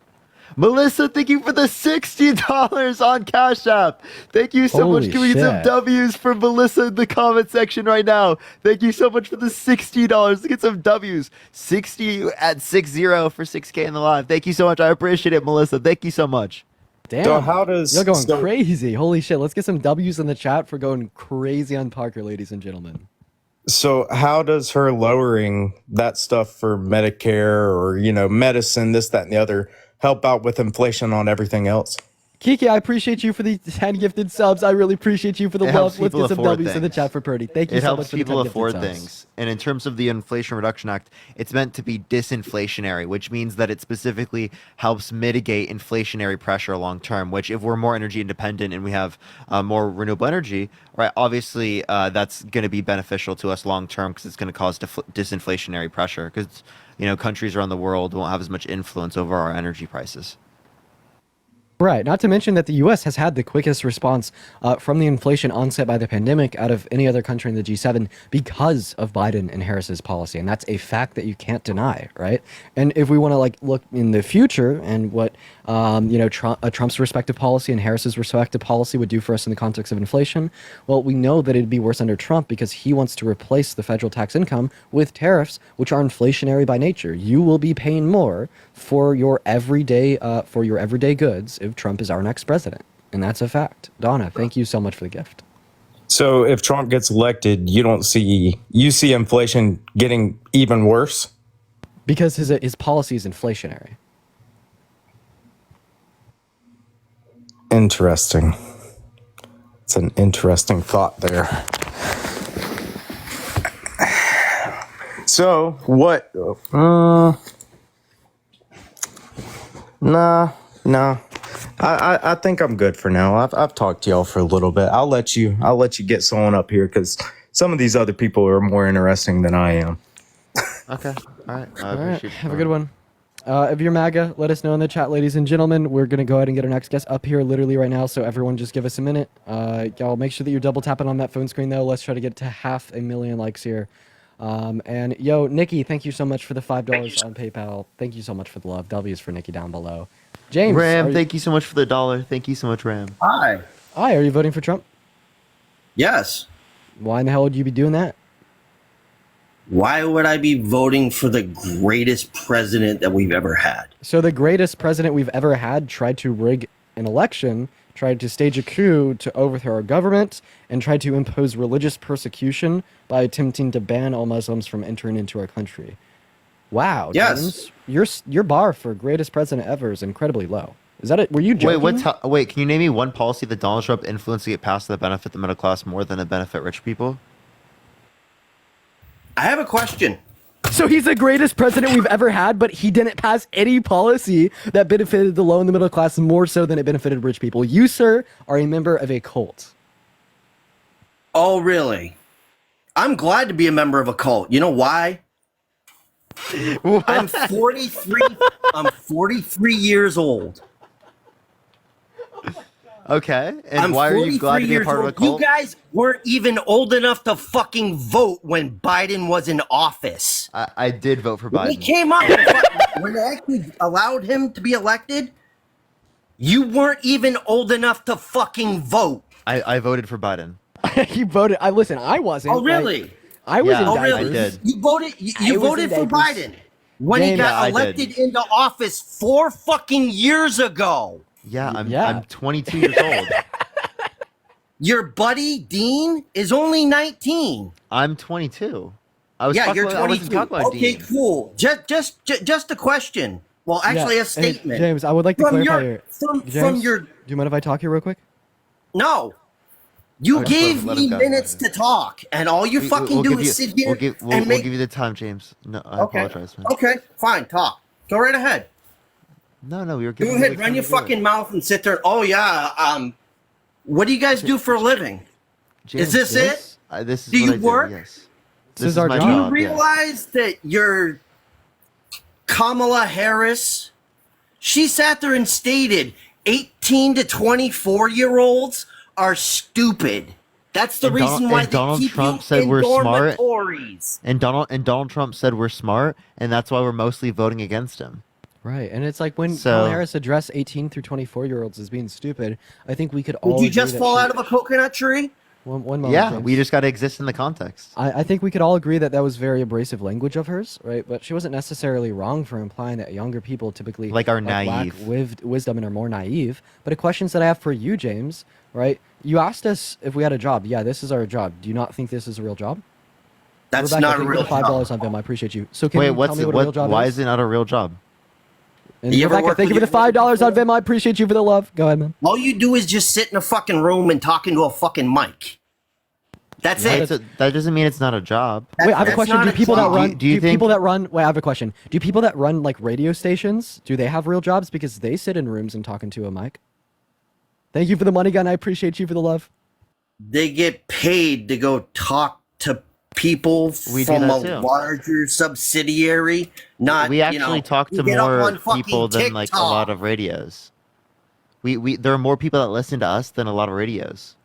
Melissa, thank you for the $60 on Cash App. Thank you so much. Can we get some W's for Melissa in the comment section right now? Thank you so much for the $60. Let's get some W's. 60 at 60 for 6K in the live. Thank you so much. I appreciate it, Melissa. Thank you so much.
Damn.
So how does
You're going crazy. Holy shit. Let's get some W's in the chat for going crazy on Parker, ladies and gentlemen.
So how does her lowering that stuff for Medicare or, medicine, this, that, and the other help out with inflation on everything else?
Kiki, I appreciate you for the 10 gifted subs. I really appreciate you for the love. Let's get some W's in the chat for Purdy. Thank you so much for the 10 gifted subs. It helps people afford things.
And in terms of the Inflation Reduction Act, it's meant to be disinflationary, which means that it specifically helps mitigate inflationary pressure long term, which if we're more energy independent and we have more renewable energy, right, obviously that's going to be beneficial to us long term because it's going to cause disinflationary pressure because, countries around the world won't have as much influence over our energy prices.
Right. Not to mention that the U.S. has had the quickest response from the inflation onset by the pandemic out of any other country in the G7 because of Biden and Harris's policy, and that's a fact that you can't deny, right? And if we want to like look in the future and what Trump's respective policy and Harris's respective policy would do for us in the context of inflation, well, we know that it'd be worse under Trump because he wants to replace the federal tax income with tariffs, which are inflationary by nature. You will be paying more for your everyday goods if Trump is our next president, and that's a fact. Donna, thank you so much for the gift.
So if Trump gets elected, you see inflation getting even worse?
Because his policy is inflationary.
Interesting. It's an interesting thought there. So what? Nah. I think I'm good for now. I've talked to y'all for a little bit. I'll let you get someone up here because some of these other people are more interesting than I am.
Okay. All right. I
All right,
appreciate
have a good one. If you're MAGA, let us know in the chat, ladies and gentlemen. We're going to go ahead and get our next guest up here literally right now, so everyone just give us a minute. Y'all make sure that you're double tapping on that phone screen, though. Let's try to get to 500,000 likes here. And yo, Nikki, thank you so much for the $5 on PayPal. Thank you so much for the love. W is for Nikki down below. James.
Ram, thank you so much for the $1. Thank you so much, Ram.
Hi.
Hi, are you voting for Trump?
Yes.
Why in the hell would you be doing that?
Why would I be voting for the greatest president that we've ever had?
So the greatest president we've ever had tried to rig an election, tried to stage a coup to overthrow our government, and tried to impose religious persecution by attempting to ban all Muslims from entering into our country. Wow,
Yes.
James, your bar for greatest president ever is incredibly low. Is that it? Were you joking?
Wait, can you name me one policy that Donald Trump influenced to get passed that benefit the middle class more than to benefit rich people?
I have a question.
So he's the greatest president we've ever had, but he didn't pass any policy that benefited the low and the middle class more so than it benefited rich people. You, sir, are a member of a cult.
Oh, really? I'm glad to be a member of a cult. You know why? I'm 43. I'm 43 years old.
Okay, and
I'm
why are you glad to be a part of a cult?
You guys weren't even old enough to fucking vote when Biden was in office.
I did vote for
When he
Biden.
came up, when they actually allowed him to be elected, you weren't even old enough to fucking vote.
I voted for Biden.
He voted. I wasn't.
Oh, really?
I was in
Oh,
diapers.
really?
I did.
You voted. You
was
voted
in
for
diapers.
Biden when he
James,
Yeah, I
got
did.
elected into office 4 fucking years ago.
Yeah,
Yeah.
I'm 22 years old.
Your buddy Dean is only 19.
I'm 22. I was
Yeah,
talking
you're
about, I wasn't
22.
talking about
Okay,
Dean.
cool. Just a question. Well, actually,
Yeah,
a statement.
and James, I would like to
From
clarify
your-
here.
from
James,
your-
do you mind if I talk here real quick?
No. You
Okay,
gave
let
me
him go.
minutes to talk, and all you fucking do is sit here
We'll
and make.
give you the time, James. No, I
Okay.
apologize, man.
Okay, fine, talk. Go right ahead.
No, we were
Go
giving you
ahead,
the
run
time
your
to do it.
fucking mouth and sit there. Oh yeah. What do you guys do for a living?
James,
Is this it?
This is
Do
what
you
I
work?
Yes.
This is our
my
job.
Do you
yes.
realize that your Kamala Harris, she sat there and stated 18 to 24-year-olds are stupid. That's the
And
reason why they
Donald
keep
Trump
you
said
in
we're smart.
dormitories.
And Donald Trump said we're smart, and that's why we're mostly voting against him.
Right, and it's like when
So-
Kamala Harris addressed 18 through 24-year-olds as being stupid, I think we could all
Would you
agree
just
that
fall
she-
out of a coconut tree?
One moment,
Yeah,
James.
we just got to exist in the context.
I think we could all agree that that was very abrasive language of hers, right? But she wasn't necessarily wrong for implying that younger people typically
Are
lack
naive.
wisdom and are more naive. But the questions that I have for you, James, right? You asked us if we had a job. Yeah, this is our job. Do you not think this is a real job?
That's
Rebecca,
not a
thank you for
real
the $5
job.
on Venmo. I appreciate you. So can
Wait,
you
what's
tell me
it?
what a real job
Why
is?
is it not a real job?
And
You ever
Rebecca,
work
thank you for
with
the
your
$5 on
before?
Venmo. I appreciate you for the love. Go ahead, man.
All you do is just sit in a fucking room and talk into a fucking mic. That's it.
That doesn't mean it's not a job.
Wait, I have a
That's
question.
not
Do
a
people that
job.
run?
Do you think-
people that run? Wait, I have a question. Do people that run like radio stations? Do they have real jobs because they sit in rooms and talk into a mic? Thank you for the money, gun. I appreciate you for the love.
They get paid to go talk to people
We do
from
that
a
too.
larger subsidiary. Not
We
you
actually
know,
talk
you
to
get up
more
on fucking
people than like a lot
TikTok.
of radios. We there are more people that listen to us than a lot of radios.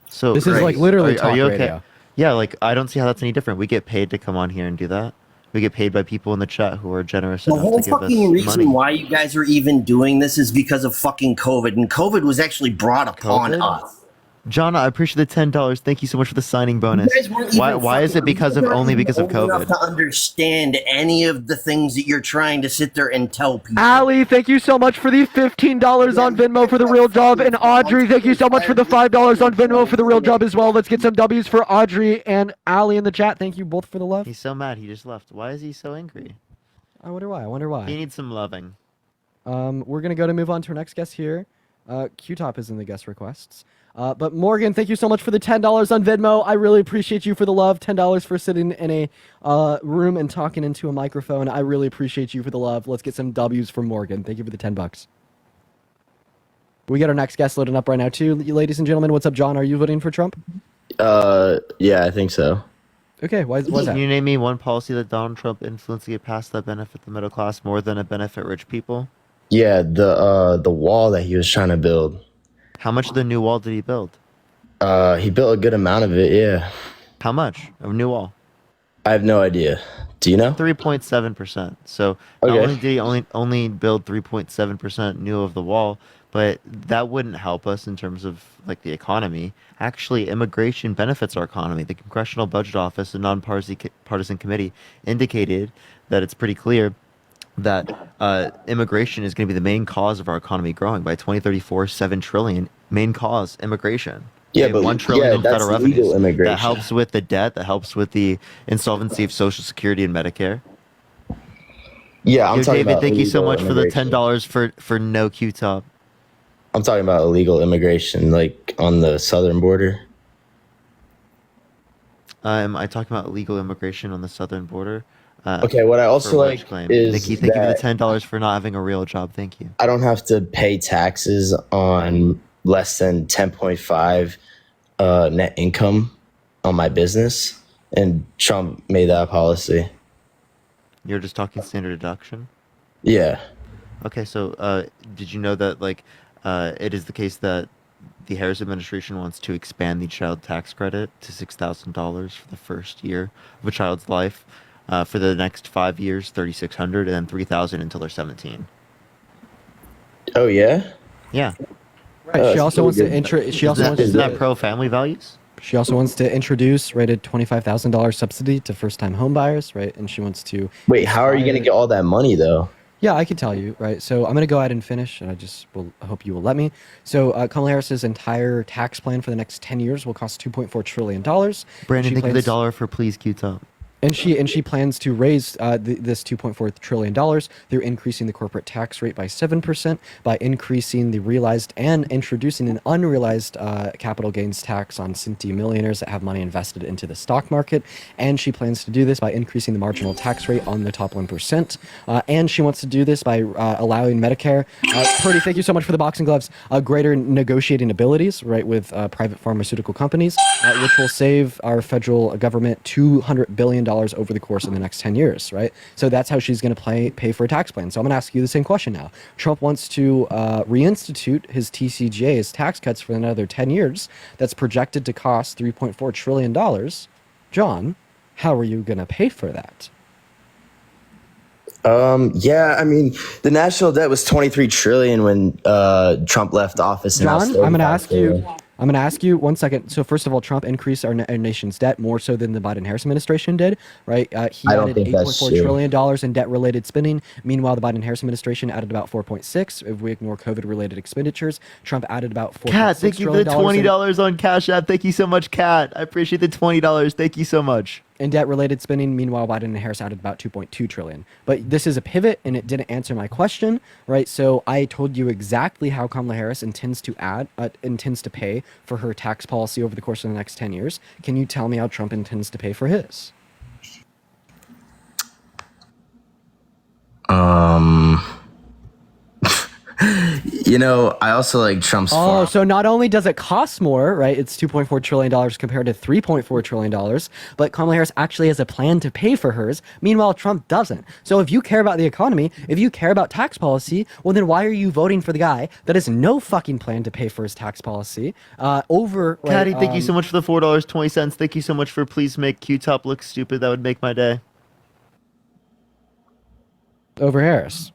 So
This is like literally talk
are you okay?
radio.
Yeah, like I don't see how that's any different. We get paid to come on here and do that. We get paid by people in the chat who are generous
The
enough
whole
to give us
fucking reason
money.
why you guys are even doing this is because of fucking COVID, and COVID was actually brought upon
COVID?
us.
John, I appreciate the $10. Thank you so much for the signing bonus.
You guys weren't
Why is
even
it because of
you weren't
only
even
because of
old enough
COVID?
to understand any of the things that you're trying to sit there and tell people.
Ali, thank you so much for the $15 on Venmo for the real job. And Audrey, thank you so much for the $5 on Venmo for the real job as well. Let's get some W's for Audrey and Ali in the chat. Thank you both for the love.
He's so mad he just left. Why is he so angry?
I wonder why. I wonder
He
why.
needs some loving.
We're going to move on to our next guest here. Q-Top is in the guest requests. But Morgan, thank you so much for the $10 on Venmo. I really appreciate you for the love. $10 for sitting in a room and talking into a microphone. I really appreciate you for the love. Let's get some W's from Morgan. Thank you for the $10. We got our next guest loading up right now too, ladies and gentlemen. What's up, John? Are you voting for Trump?
Yeah, I think so.
Okay, why's
Can
that?
you name me one policy that Donald Trump influenced to get passed that benefit the middle class more than it benefit rich people?
Yeah, the wall that he was trying to build.
How much of the new wall did he build?
He built a good amount of it, yeah.
How much of new wall?
I have no idea. Do you know?
3.7%. So not
Okay.
only did he only build 3.7% new of the wall, but that wouldn't help us in terms of like the economy. Actually, immigration benefits our economy. The Congressional Budget Office, a nonpartisan committee, indicated that it's pretty clear that immigration is going to be the main cause of our economy growing by 2034. 7 trillion, main cause, immigration.
Yeah,
Okay,
but
1 trillion in
that's
federal
legal
revenues.
immigration.
That helps with the debt. That helps with the insolvency of Social Security and Medicare.
Yeah, I'm
Yo,
talking
David,
about
thank you so
illegal
much for the
immigration.
$10 for no Q-top.
I'm talking about illegal immigration, like on the southern border.
I talking about illegal immigration on the southern border.
Okay, what I
for
also
wage
like
claim.
is
Nikki, thank you for the
that
$10 for not having a real job. Thank you.
I don't have to pay taxes on less than 10.5 net income on my business, and Trump made that policy.
You're just talking standard deduction.
Yeah.
Okay, so did you know that it is the case that the Harris administration wants to expand the child tax credit to $6,000 for the first year of a child's life, for the next 5 years, $3,600, and then $3,000 until they're 17.
Oh yeah.
Yeah.
Right. She
that's
also wants to
pretty good.
She also wants
Isn't that
to.
pro family values?
She also wants to introduce rated $25,000 subsidy to first-time home buyers, right? And she wants to.
Wait, how are you going to get all that money though?
Yeah, I can tell you, right? So I'm going to go ahead and finish, and I hope you will let me. So Kamala Harris's entire tax plan for the next 10 years will cost $2.4 trillion.
Brandon,
She
thank you for the
plans-
dollar for please Q-top.
And she plans to raise this $2.4 trillion through increasing the corporate tax rate by 7%, by increasing the realized and introducing an unrealized capital gains tax on Cinti millionaires that have money invested into the stock market. And she plans to do this by increasing the marginal tax rate on the top 1%. And she wants to do this by allowing Medicare. Purdy, thank you so much for the boxing gloves. Greater negotiating abilities, right, with private pharmaceutical companies, which will save our federal government $200 billion over the course of the next 10 years, right? So that's how she's going to pay for a tax plan. So I'm going to ask you the same question now. Trump wants to reinstitute his TCJA, his tax cuts for another 10 years. That's projected to cost $3.4 trillion. John, how are you going to pay for that?
Yeah, I mean, the national debt was 23 trillion when Trump left office. And now
John,
it's
I'm going to
35
ask you.
trillion.
I'm going to ask you 1 second. So first of all, Trump increased our nation's debt more so than the Biden-Harris administration did, right? He
I don't
added
think that's
$8.4
true.
trillion in debt-related spending. Meanwhile, the Biden-Harris administration added about 4.6. If we ignore COVID-related expenditures, Trump added about 4.6
Kat, thank you for the
trillion
$20 on Cash App. Thank you so much, Kat. I appreciate the $20. Thank you so much.
in debt-related spending. Meanwhile, Biden and Harris added about 2.2 trillion. But this is a pivot, and it didn't answer my question, right? So I told you exactly how Kamala Harris intends to pay for her tax policy over the course of the next 10 years. Can you tell me how Trump intends to pay for his?
You know, I also like Trump's
Oh,
farm.
so not only does it cost more, right? It's $2.4 trillion compared to $3.4 trillion, but Kamala Harris actually has a plan to pay for hers. Meanwhile, Trump doesn't. So if you care about the economy, if you care about tax policy, well, then why are you voting for the guy that has no fucking plan to pay for his tax policy over... right,
Caddy, thank you so much for the $4.20. Thank you so much for please make Q-Top look stupid. That would make my day.
over Harris.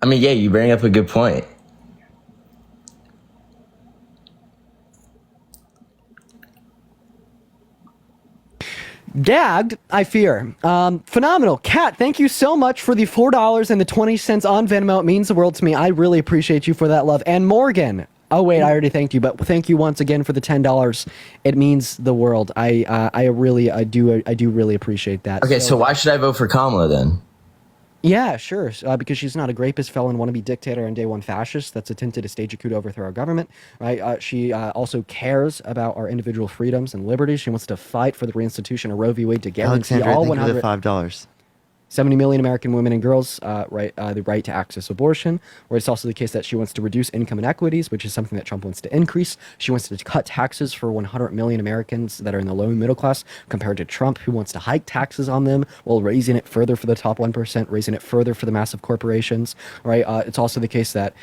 I mean, yeah, you bring up a good point.
Gagged, I fear. Phenomenal. Kat, thank you so much for the $4.20 on Venmo. It means the world to me. I really appreciate you for that love. And Morgan. Oh wait, I already thanked you, but thank you once again for the $10. It means the world. I do really appreciate that.
Okay, so why should I vote for Kamala then?
Yeah, sure. Because she's not a rapist, felon, wannabe dictator, and day one fascist that's attempted to stage a coup to overthrow our government. Right? She also cares about our individual freedoms and liberties. She wants to fight for the reinstitution of Roe v. Wade to guarantee
Alexandra,
all
thank you for the
100.
$5.
70 million American women and girls the right to access abortion, where it's also the case that she wants to reduce income inequities, which is something that Trump wants to increase. She wants to cut taxes for 100 million Americans that are in the low and middle class, compared to Trump, who wants to hike taxes on them while raising it further for the top 1%, raising it further for the massive corporations, right? It's also the case that,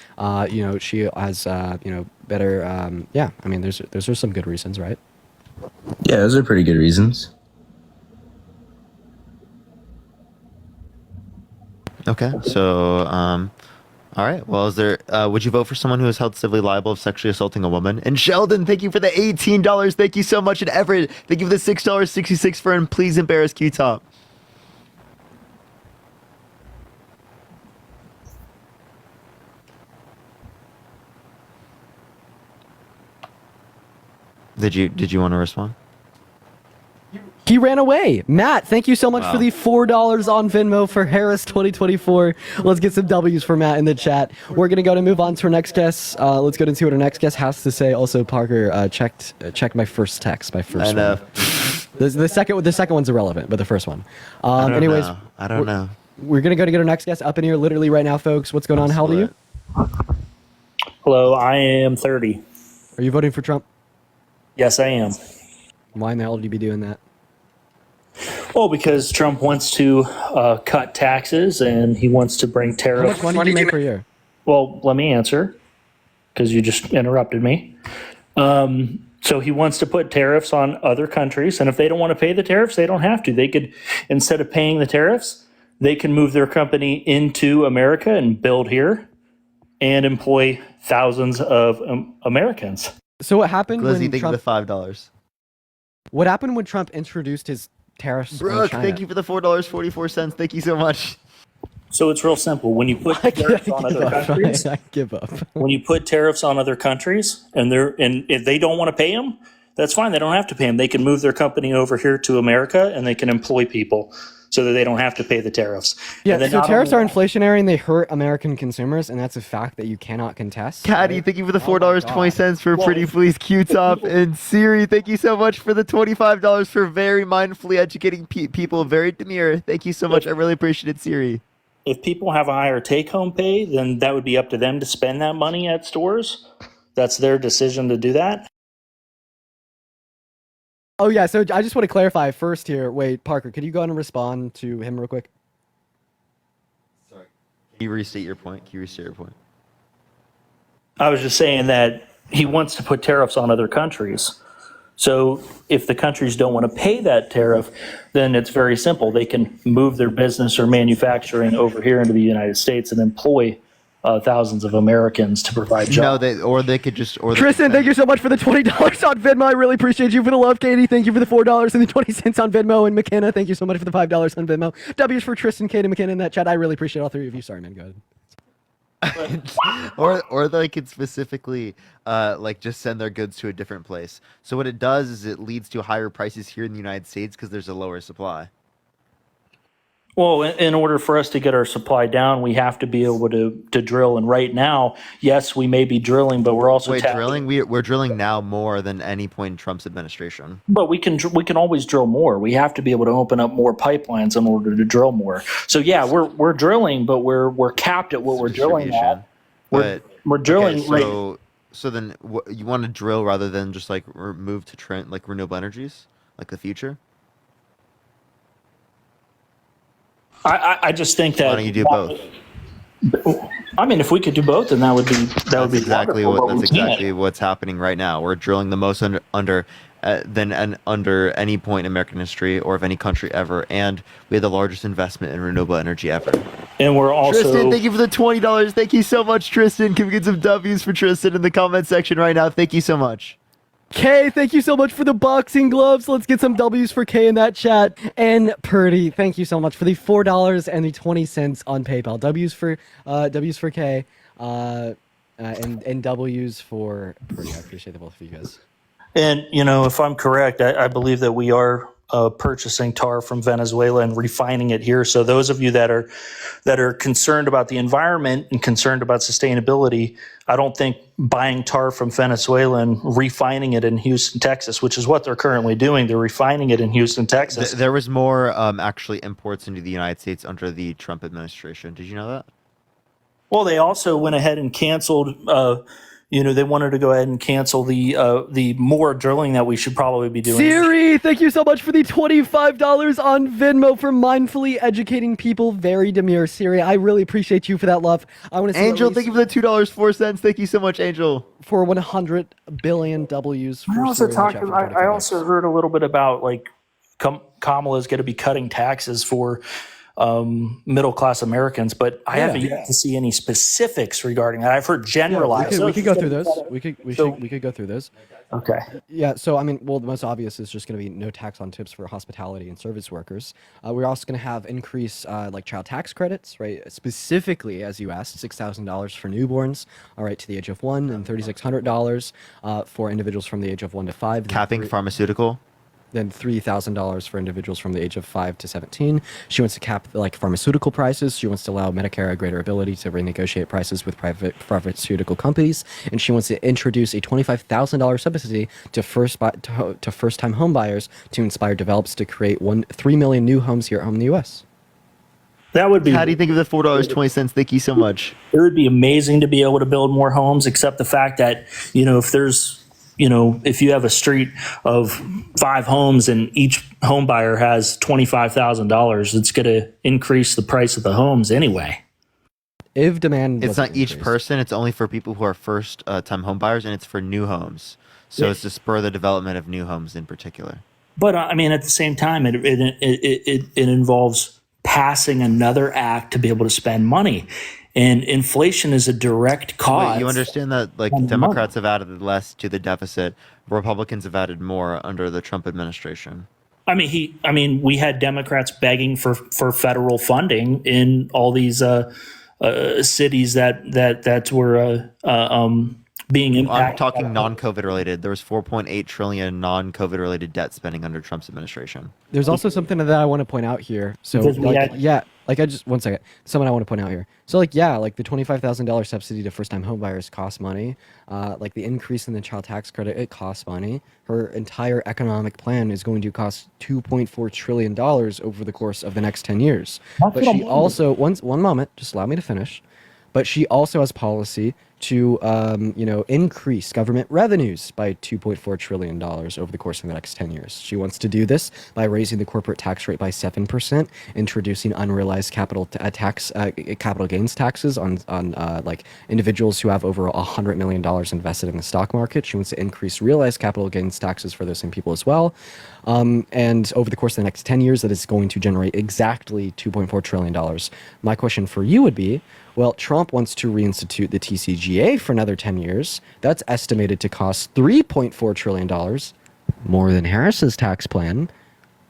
she has, better, yeah, I mean, there's some good reasons, right?
Yeah, those are pretty good reasons.
Okay, so, all right. Well, is there? Would you vote for someone who is held civilly liable of sexually assaulting a woman? And Sheldon, thank you for the $18. Thank you so much. And Everett, thank you for the $6.66 for and please embarrass Q-Top. Did you want to respond?
He ran away. Matt, thank you so much for
Wow.
the $4 on Venmo for Harris 2024. Let's get some W's for Matt in the chat. We're going to move on to our next guest. Let's go and see what our next guest has to say. Also, Parker, checked my first text, my first
I know.
one. The second one's irrelevant, but the first one.
I don't
Anyways,
know. I don't know.
we're going to get our next guest up in here literally right now, folks. What's going on? How old are you?
Hello, I am 30.
Are you voting for Trump?
Yes, I am.
Why in the hell would you be doing that?
Well, because Trump wants to cut taxes and he wants to bring
How
tariffs.
much money do you make per year?
Well, let me answer because you just interrupted me. So he wants to put tariffs on other countries, and if they don't want to pay the tariffs, they don't have to. They could, instead of paying the tariffs, they can move their company into America and build here and employ thousands of Americans.
So what happened
Glizzy,
when
thank you for
Trump?
the $5.
What happened when Trump introduced his tariffs on
Brooke,
China?
thank you for the $4.44. Thank you so much.
So it's real simple. When you put tariffs on other countries,
I give up.
when you put tariffs on other countries and if they don't want to pay them, that's fine. They don't have to pay them. They can move their company over here to America and they can employ people so that they don't have to pay the tariffs.
Yeah,
And then
so
not
tariffs
only
are
that-
inflationary and they hurt American consumers, and that's a fact that you cannot contest.
Caddy,
right?
thank you for the
Oh my God.
$4.20 for Pretty Please Q-Top. And Siri, thank you so much for the $25 for very mindfully educating people. Very demure. Thank you so much. I really appreciate it, Siri.
If people have a higher take-home pay, then that would be up to them to spend that money at stores. That's their decision to do that.
Oh yeah, so I just want to clarify first here. Wait, Parker, could you go ahead and respond to him real quick?
Can you restate your point?
I was just saying that he wants to put tariffs on other countries. So if the countries don't want to pay that tariff, then it's very simple. They can move their business or manufacturing over here into the United States and employ thousands of Americans to provide jobs.
No, they could just.
Tristan, thank you so much for the $20 on Venmo. I really appreciate you for the love, Katie. Thank you for the $4.20 on Venmo, and McKenna, thank you so much for the $5 on Venmo. W's for Tristan, Katie, McKenna in that chat. I really appreciate all three of you. Sorry, man. Go ahead.
or they could specifically just send their goods to a different place. So what it does is it leads to higher prices here in the United States because there's a lower supply.
Well, in order for us to get our supply down, we have to be able to drill. And right now, yes, we may be drilling, but we're also
drilling. We're drilling now more than any point in Trump's administration.
But we can always drill more. We have to be able to open up more pipelines in order to drill more. So yeah, we're drilling, but we're capped at what we're drilling at. We're drilling.
Okay, so then you want to drill rather than just like move to like renewable energies, like the future?
I just think that.
Why don't you do both?
I mean, if we could do both, then that would be
exactly
wonderful,
that's exactly what's happening right now. We're drilling the most under any point in American history or of any country ever, and we had the largest investment in renewable energy ever.
And we're also
Tristan, thank you for the $20. Thank you so much, Tristan. Can we get some W's for Tristan in the comment section right now? Thank you so much.
Kay, thank you so much for the boxing gloves. Let's get some W's for Kay in that chat. And Purdy, thank you so much for the $4.20 on PayPal. W's for Kay, and W's for Purdy. I appreciate the both of you guys.
And, if I'm correct, I believe that we are purchasing tar from Venezuela and refining it here. So those of you that are concerned about the environment and concerned about sustainability, I don't think buying tar from Venezuela and refining it in Houston, Texas, which is what they're currently doing. They're refining it in Houston, Texas.
There was more actually imports into the United States under the Trump administration. Did you know that?
Well, they also went ahead and canceled they wanted to go ahead and cancel the more drilling that we should probably be doing.
Siri, thank you so much for the $25 on Venmo for mindfully educating people. Very demure, Siri. I really appreciate you for that love. I want to see
Angel, thank you for the $2.04. Thank you so much, Angel.
For 100 billion W's. For
I also heard a little bit about Kamala is going to be cutting taxes for middle-class Americans, but I haven't yet to see any specifics regarding that. I've heard generalized.
We could go through those. We could go through those.
Okay.
Yeah. So I mean, well, the most obvious is just going to be no tax on tips for hospitality and service workers. We're also going to have increase like child tax credits, right? Specifically, as you asked, $6,000 for newborns, all right, to the age of 1, and $3,600 for individuals from the age of 1 to 5.
Capping pharmaceutical.
Then $3,000 for individuals from the age of 5 to 17. She wants to cap like pharmaceutical prices. She wants to allow Medicare a greater ability to renegotiate prices with private pharmaceutical companies, and she wants to introduce a $25,000 subsidy to first-time home buyers to inspire developers to create 3 million new homes here at home in the U.S.
That would be.
How do you think of the $4.20? Thank you so much.
It would be amazing to be able to build more homes, except the fact that if there's if you have a street of 5 homes and each home buyer has $25,000, it's going to increase the price of the homes anyway.
If demand,
it's not each person; it's only for people who are first-time home buyers, and it's for new homes. So it's to spur the development of new homes in particular.
But I mean, at the same time, it involves passing another act to be able to spend money. And inflation is a direct cause.
Wait, you understand that Democrats have added less to the deficit, Republicans have added more under the Trump administration.
I mean, we had Democrats begging for federal funding in all these cities that were being impacted.
I'm talking non-COVID related. There was $4.8 trillion non-COVID related debt spending under Trump's administration.
There's also something that I want to point out here. So one second. Something I want to point out here. So the $25,000 subsidy to first-time homebuyers costs money. The increase in the child tax credit, it costs money. Her entire economic plan is going to cost $2.4 trillion over the course of the next 10 years. But she also, one moment, just allow me to finish. But she also has policy to, increase government revenues by $2.4 trillion over the course of the next 10 years. She wants to do this by raising the corporate tax rate by 7%, introducing unrealized capital gains taxes on individuals who have over $100 million invested in the stock market. She wants to increase realized capital gains taxes for those same people as well. And over the course of the next 10 years, that is going to generate exactly $2.4 trillion. My question for you would be, well, Trump wants to reinstitute the TCJA for another 10 years. That's estimated to cost $3.4 trillion, more than Harris's tax plan.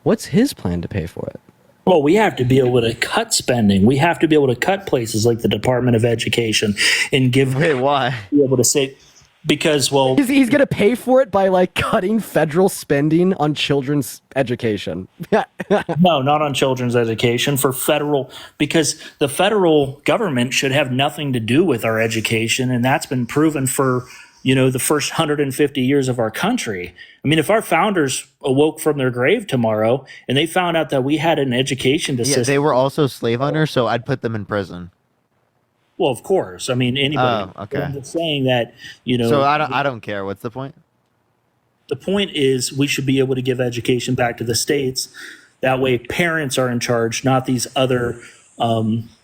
What's his plan to pay for it?
Well, we have to be able to cut spending. We have to be able to cut places like the Department of Education and give.
Wait, why?
Be able to say, Because, well,
He's gonna pay for it by like cutting federal spending on children's education.
no, not on children's education for federal, because the federal government should have nothing to do with our education. And that's been proven for, the first 150 years of our country. I mean, if our founders awoke from their grave tomorrow and they found out that we had an education
Yeah,
system.
they were also slave owners, so I'd put them in prison.
Well, of course. I mean, anybody.
Oh, okay.
I'm just saying that,
So I don't care. What's the point?
the point is we should be able to give education back to the states. That way parents are in charge, not these other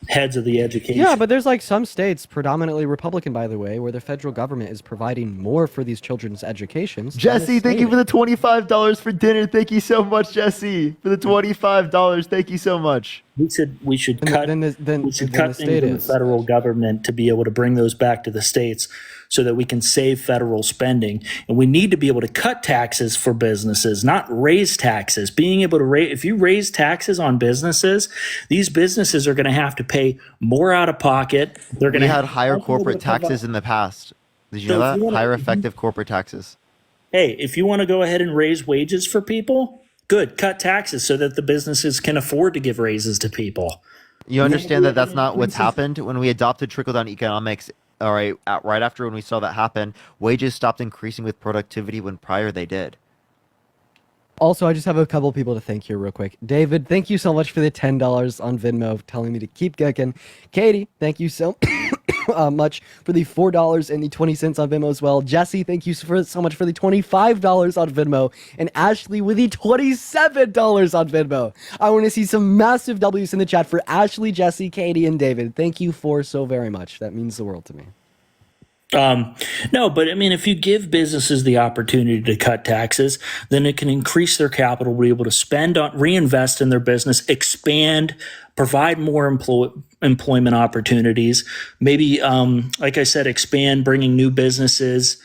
heads of the education.
Yeah, but there's like some states, predominantly Republican, by the way, where the federal government is providing more for these children's educations. than the
Jesse, thank you
state
for the $25 for dinner. Thank you so much, Jesse, for the $25. Thank you so much.
We should
Then-
cut
then the- then-
we should
then
cut
the
things
state
in the
is.
federal government to be able to bring those back to the states so that we can save federal spending. And we need to be able to cut taxes for businesses, not raise taxes. Being able to raise, if you raise taxes on businesses, these businesses are going to have to pay more out of pocket. They're going
We
to
had
have
higher
to be able
corporate
to provide-
taxes in the past. Did you
So
know
if you
that?
wanna-
Higher effective corporate taxes.
Hey, if you want to go ahead and raise wages for people, good. Cut taxes so that the businesses can afford to give raises to people.
You understand that that's not what's happened when we adopted trickle-down economics. All right, right after when we saw that happen, wages stopped increasing with productivity when prior they did.
Also, I just have a couple people to thank here real quick. David, thank you so much for the $10 on Venmo, telling me to keep kicking. Katie, thank you so much for the $4.20 on Venmo as well. Jesse, thank you so much for the $25 on Venmo. And Ashley with the $27 on Venmo. I want to see some massive W's in the chat for Ashley, Jesse, Katie, and David. Thank you for so very much. That means the world to me.
No, but I mean, if you give businesses the opportunity to cut taxes, then it can increase their capital, be able to spend on, reinvest in their business, expand, provide more employment opportunities. Maybe, like I said, expand, bringing new businesses.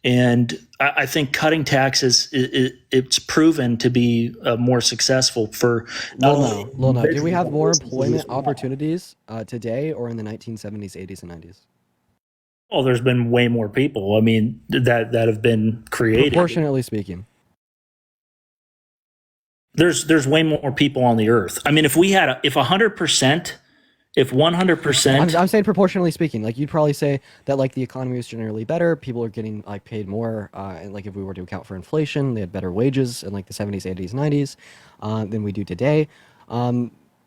And I think cutting taxes, it's proven to be more successful for not only.
Lil, do we have more employment opportunities today or in the 1970s, 80s, and 90s?
Oh, there's been way more people. I mean, that have been created.
Proportionately speaking.
There's way more people on the earth. I mean, if 100%,
I'm saying proportionally speaking, like you'd probably say that like the economy is generally better. People are getting like paid more, and like if we were to account for inflation, they had better wages in like the 70s, 80s, 90s than we do today.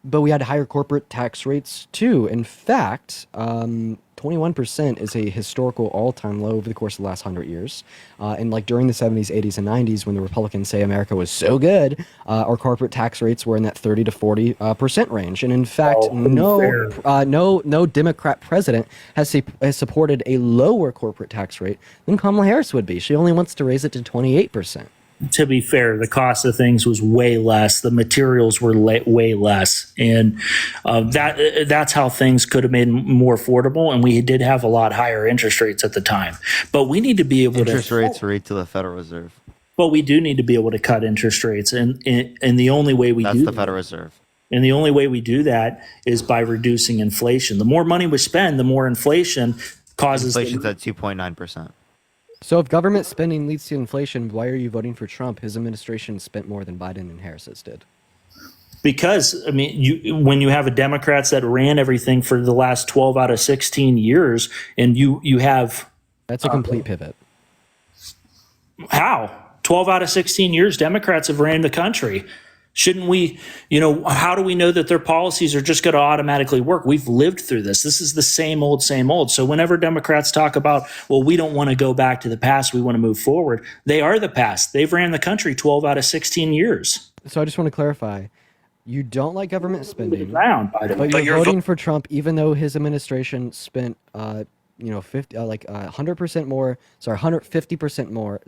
But we had higher corporate tax rates too. In fact, 21% is a historical all-time low over the course of the last 100 years. And like during the 70s, 80s, and 90s, when the Republicans say America was so good, our corporate tax rates were in that 30 to 40% range. And in fact, no Democrat president has supported a lower corporate tax rate than Kamala Harris would be. She only wants to raise it to 28%.
to be fair, the cost of things was way less. The materials were way less, and that's how things could have made more affordable. And we did have a lot higher interest rates at the time. But we need to be able
Interest rates rate to the Federal Reserve.
Well, we do need to be able to cut interest rates, and the only way we
That's
do
the Federal Reserve.
And the only way we do that is by reducing inflation. The more money we spend, the more inflation causes.
Inflation's at 2.9%.
So if government spending leads to inflation, why are you voting for Trump? His administration spent more than Biden and Harris's did.
Because, I mean, when you have Democrats that ran everything for the last 12 out of 16 years, and you have...
That's a complete pivot.
How? 12 out of 16 years, Democrats have ran the country. Shouldn't we, how do we know that their policies are just going to automatically work? We've lived through this. This is the same old, same old. So whenever Democrats talk about, well, we don't want to go back to the past, we want to move forward, they are the past. They've ran the country 12 out of 16 years.
So I just want to clarify. You don't like government spending,
but
you're voting for Trump even though his administration spent 100% more, 150% more.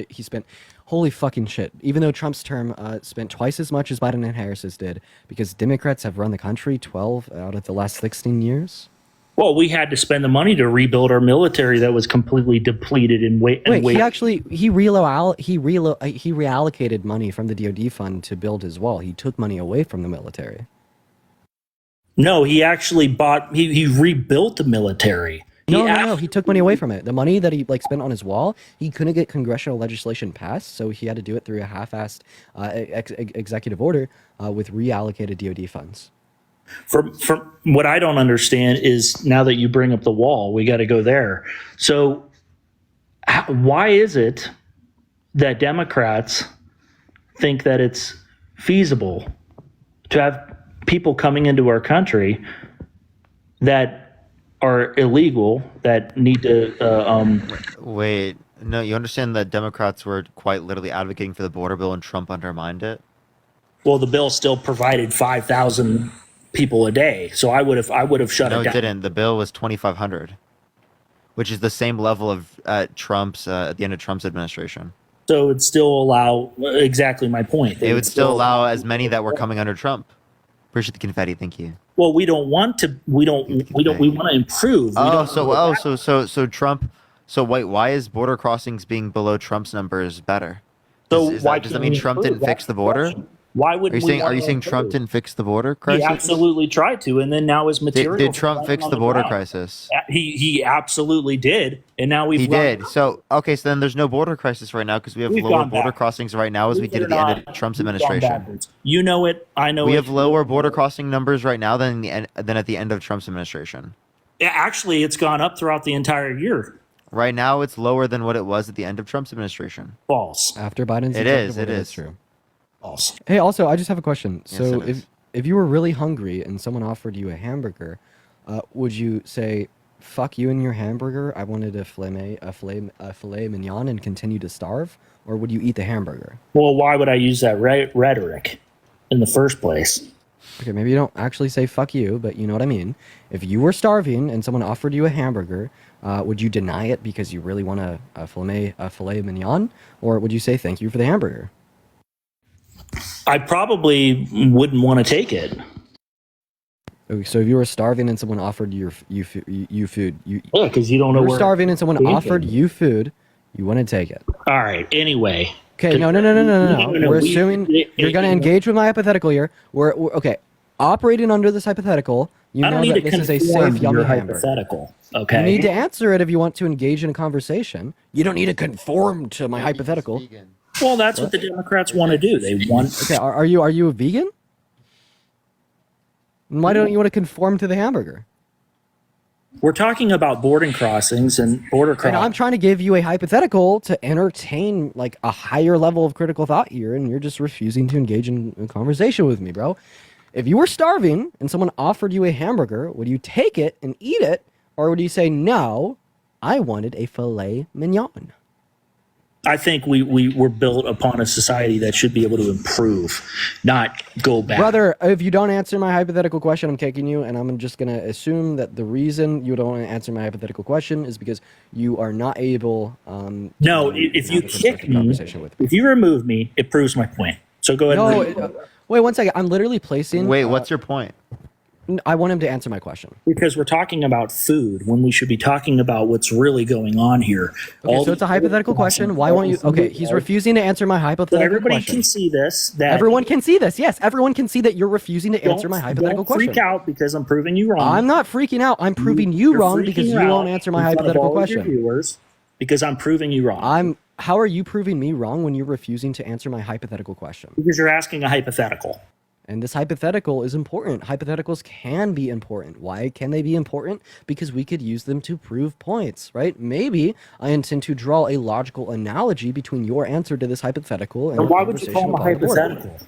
He spent, holy fucking shit. Even though Trump's term spent twice as much as Biden and Harris's did, because Democrats have run the country 12 out of the last 16 years.
Well, we had to spend the money to rebuild our military that was completely depleted and
Wait, he reallocated money from the DoD fund to build his wall. He took money away from the military.
No, he actually he rebuilt the military.
No. He took money away from it. The money that he like spent on his wall, he couldn't get congressional legislation passed, so he had to do it through a half-assed executive order with reallocated DoD funds.
From what I don't understand is, now that you bring up the wall, we got to go there. So why is it that Democrats think that it's feasible to have people coming into our country that are illegal, that need to
Wait, no, you understand that Democrats were quite literally advocating for the border bill and Trump undermined it?
well, the bill still provided 5,000 people a day, so I would have shut
No,
it
it
down.
didn't. The bill was 2,500, which is the same level of Trump's at the end of Trump's administration.
So it'd still allow exactly my point.
It would still allow as many that were coming under Trump. Appreciate the confetti, thank you.
Well, we don't want to. We want to improve.
So Trump. So why is border crossings being below Trump's numbers better?
So
Does
why
that
can't
mean
we
Trump
improve?
didn't fix
That's
the
the
border?
question. Why would
Are you saying Trump didn't fix the border crisis?
He absolutely tried to, and then now his material.
Did Trump fix the border crisis?
He absolutely did, and now we've
He did. So then there's no border crisis right now because we have
We've
lower
gone
border
back.
crossings right now as we did at the end of Trump's administration.
You know it. I know
We
it.
have lower border crossing numbers right now than at the end of Trump's administration.
Actually, it's gone up throughout the entire year.
Right now, it's lower than what it was at the end of Trump's administration.
False.
After Biden's
It
executive
is.
order,
It
that's
is
true.
False.
Hey, also, I just have a question.
Yes,
So
it is.
if you were really hungry and someone offered you a hamburger, would you say, "Fuck you and your hamburger. I wanted a filet mignon and continue to starve," or would you eat the hamburger?
Well, why would I use that rhetoric in the first place?
Okay, maybe you don't actually say "fuck you," but you know what I mean. If you were starving and someone offered you a hamburger, would you deny it because you really want a filet mignon, or would you say thank you for the hamburger?
I probably wouldn't want to take it.
Okay, so if you were starving and someone offered you food,
Yeah, because you don't know
you were
where.
starving and someone
taking.
offered you food, you wouldn't take it.
All right. Anyway.
Okay, no.
No,
We're
we-
assuming you're going to engage with my hypothetical here. We're okay. Operating under this hypothetical, you
I
know
don't need
that
to
this is a
conform
safe,
to your
yummy hamburger.
hypothetical.
You
Okay.
need to answer it if you want to engage in a conversation. You don't need to conform to my hypothetical.
Well, that's what the Democrats want to do. They want.
Okay, are you a vegan? And why don't you want to conform to the hamburger?
We're talking about boarding crossings and border
And I'm
crossings.
trying to give you a hypothetical to entertain like a higher level of critical thought here, and you're just refusing to engage in a conversation with me, bro. If you were starving and someone offered you a hamburger, would you take it and eat it, or would you say no? I wanted a filet mignon.
I think we were built upon a society that should be able to improve, not go back.
Brother, if you don't answer my hypothetical question, I'm kicking you, and I'm just going to assume that the reason you don't answer my hypothetical question is because you are not able
No,
to
if you
have a
kick
constructive
me,
conversation with me.
if you remove me, it proves my point. So go ahead.
No,
and
wait one second. I'm literally placing...
Wait, what's your point?
I want him to answer my question.
because we're talking about food when we should be talking about what's really going on here.
Okay, so it's a hypothetical question. Why won't you... Okay, he's refusing to answer my
So
hypothetical
everybody
question.
can see this. That
Everyone can see this. Yes, everyone can see that you're refusing to answer my hypothetical
don't freak
question.
out because I'm proving you wrong.
I'm not freaking out. I'm proving you
You're
wrong because
freaking
you
out
won't answer my
in front of
hypothetical
all of your
question.
viewers because I'm proving you wrong.
How are you proving me wrong when you're refusing to answer my hypothetical question?
Because you're asking a hypothetical.
And this hypothetical is important. Hypotheticals can be important. Why can they be important? Because we could use them to prove points, right? Maybe I intend to draw a logical analogy between your answer to this hypothetical and
And
the
why would you call
conversation
them a
upon the board.
hypothetical?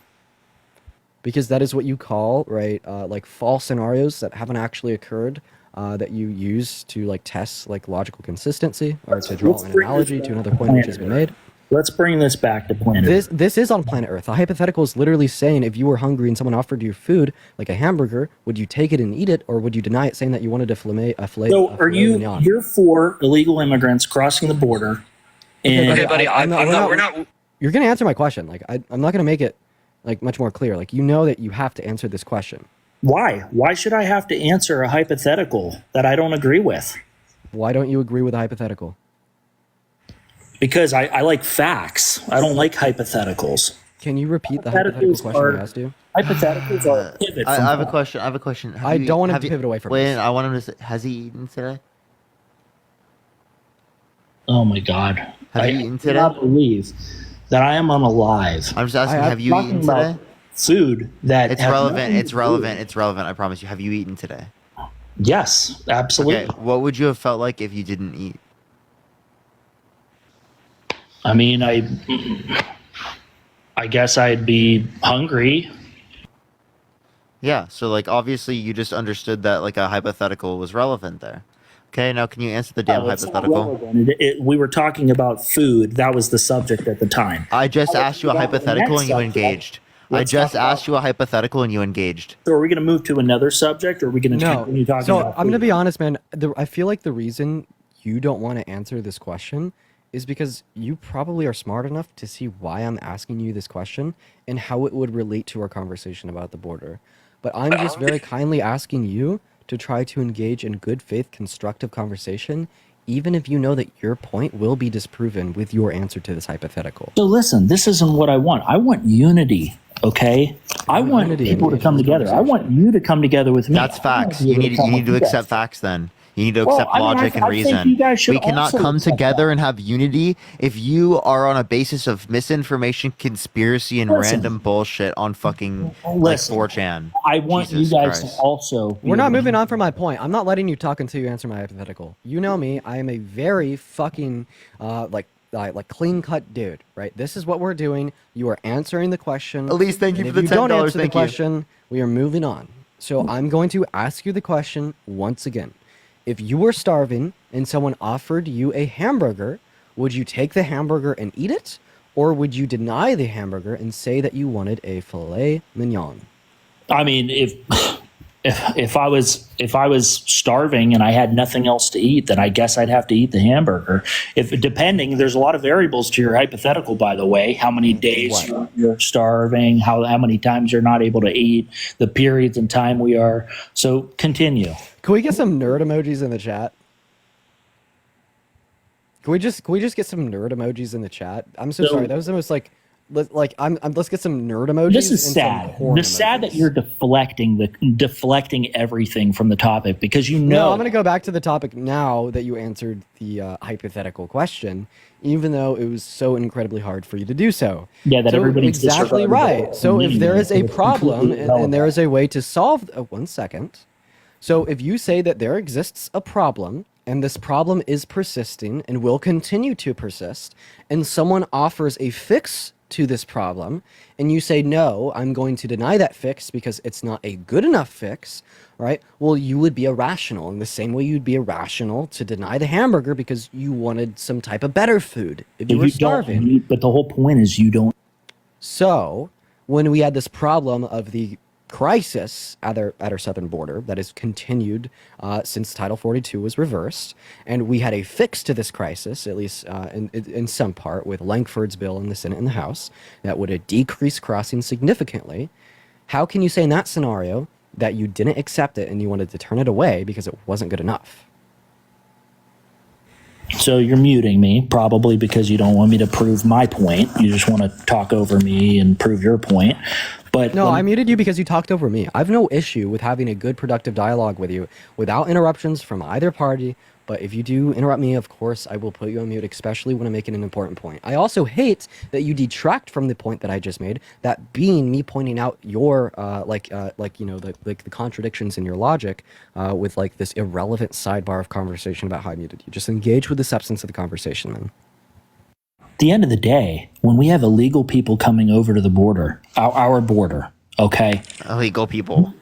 Because that is what you call, right, like false scenarios that haven't actually occurred, that you use to like test like logical consistency or to draw
Let's
an
bring this
analogy to another point which has been made.
Let's bring this back to planet Earth.
This is on planet Earth. A hypothetical is literally saying if you were hungry and someone offered you food, like a hamburger, would you take it and eat it, or would you deny it, saying that you wanted a filet?
So are you
mignon?
you're for illegal immigrants crossing the border? And
Okay, buddy, we're not. You're gonna answer my question. Like I'm not gonna make it like much more clear. Like you know that you have to answer this question.
why? Why should I have to answer a hypothetical that I don't agree with?
Why don't you agree with the hypothetical?
Because I like facts. I don't like hypotheticals.
Can you repeat the hypothetical
Hypotheticals
question
are-
I asked you?
Hypotheticals are a pivot
I
from
have a
fact.
question. I have a question.
I don't want him to pivot away from
Wait,
this.
I want him to. Has he eaten today?
Oh my God.
Have
I
you eaten today?
cannot believe that I am unalive.
I'm just asking, have you
talking
eaten
about
today?
food that
It's
have
relevant.
nothing
It's
to do-
relevant. It's relevant. I promise you. Have you eaten today?
Yes, absolutely.
Okay. What would you have felt like if you didn't eat?
I mean, I guess I'd be hungry.
Yeah. So like, obviously, you just understood that like a hypothetical was relevant there. Okay. Now, can you answer the damn
No, it's not
hypothetical?
relevant. We were talking about food. That was the subject at the time.
I just
Now,
asked you a
let's go to the
hypothetical
next
and you
subject.
engaged. I
Let's
just
talk about-
asked you a hypothetical and you engaged.
So are we going to move to another subject, or are we going to
No.
continue talking
So
about
I'm gonna
food?
be honest, man. I feel like the reason you don't want to answer this question is because you probably are smart enough to see why I'm asking you this question and how it would relate to our conversation about the border. But I'm just very kindly asking you to try to engage in good faith, constructive conversation, even if you know that your point will be disproven with your answer to this hypothetical.
So listen, this isn't what I want. I want unity, okay? I want
unity
people to
in
come
this
together. I want you to come together with me.
That's
I want
facts.
you
You need
come
you need to
with
accept
us.
facts then. You need to
Well,
accept
I mean,
logic and
I think
reason.
you guys should
We cannot
also
come
accept
together
that.
and have unity if you are on a basis of misinformation, conspiracy, and
Listen.
random bullshit on fucking like
Listen.
4chan.
I want
Jesus
you guys
Christ.
to also. be
We're not
able to-
moving on from my point. I'm not letting you talk until you answer my hypothetical. You know me. I am a very fucking like clean cut dude, right? This is what we're doing. You are answering the question.
Elise, thank you
and
for
if
the
you don't
$10.
answer the
Thank you.
question, we are moving on. So I'm going to ask you the question once again. If you were starving and someone offered you a hamburger, would you take the hamburger and eat it? Or would you deny the hamburger and say that you wanted a filet mignon?
I mean, if I was starving and I had nothing else to eat, then I guess I'd have to eat the hamburger. If depending, there's a lot of variables to your hypothetical, by the way. How many days you're starving, how many times you're not able to eat, the periods in time we are. So continue.
Can we get some nerd emojis in the chat? Can we just get some nerd emojis in the chat? I'm so
So-
sorry. That was the most let's get some nerd emojis.
This is
and some
sad.
corn
It's sad that
emojis.
you're deflecting everything from the topic because you
No,
know.
I'm gonna go back to the topic now that you answered the hypothetical question, even though it was so incredibly hard for you to do so.
Yeah, that
so
everybody's
exactly
disregarded
right.
the
So if there
meaning
is
of
a
it, it's
problem
completely
and there is
irrelevant.
a way to solve, 1 second. So if you say that there exists a problem and this problem is persisting and will continue to persist, and someone offers a fix to this problem, and you say, no, I'm going to deny that fix because it's not a good enough fix, right? Well, you would be irrational in the same way you'd be irrational to deny the hamburger because you wanted some type of better food if you were starving.
But the whole point is you don't.
So, when we had this problem of the crisis at our southern border that has continued since Title 42 was reversed, and we had a fix to this crisis, at least in some part, with Lankford's bill in the Senate and the House, that would decrease crossing significantly. How can you say in that scenario that you didn't accept it and you wanted to turn it away because it wasn't good enough?
So you're muting me probably because you don't want me to prove my point. You just want to talk over me and prove your point. But
No, I muted you because you talked over me. I have no issue with having a good, productive dialogue with you without interruptions from either party. But if you do interrupt me, of course, I will put you on mute, especially when I'm making an important point. I also hate that you detract from the point that I just made, that being me pointing out your, the contradictions in your logic with like this irrelevant sidebar of conversation about how I muted you. Just engage with the substance of the conversation, man.
at the end of the day, when we have illegal people coming over to the border, our border, okay?
Illegal people.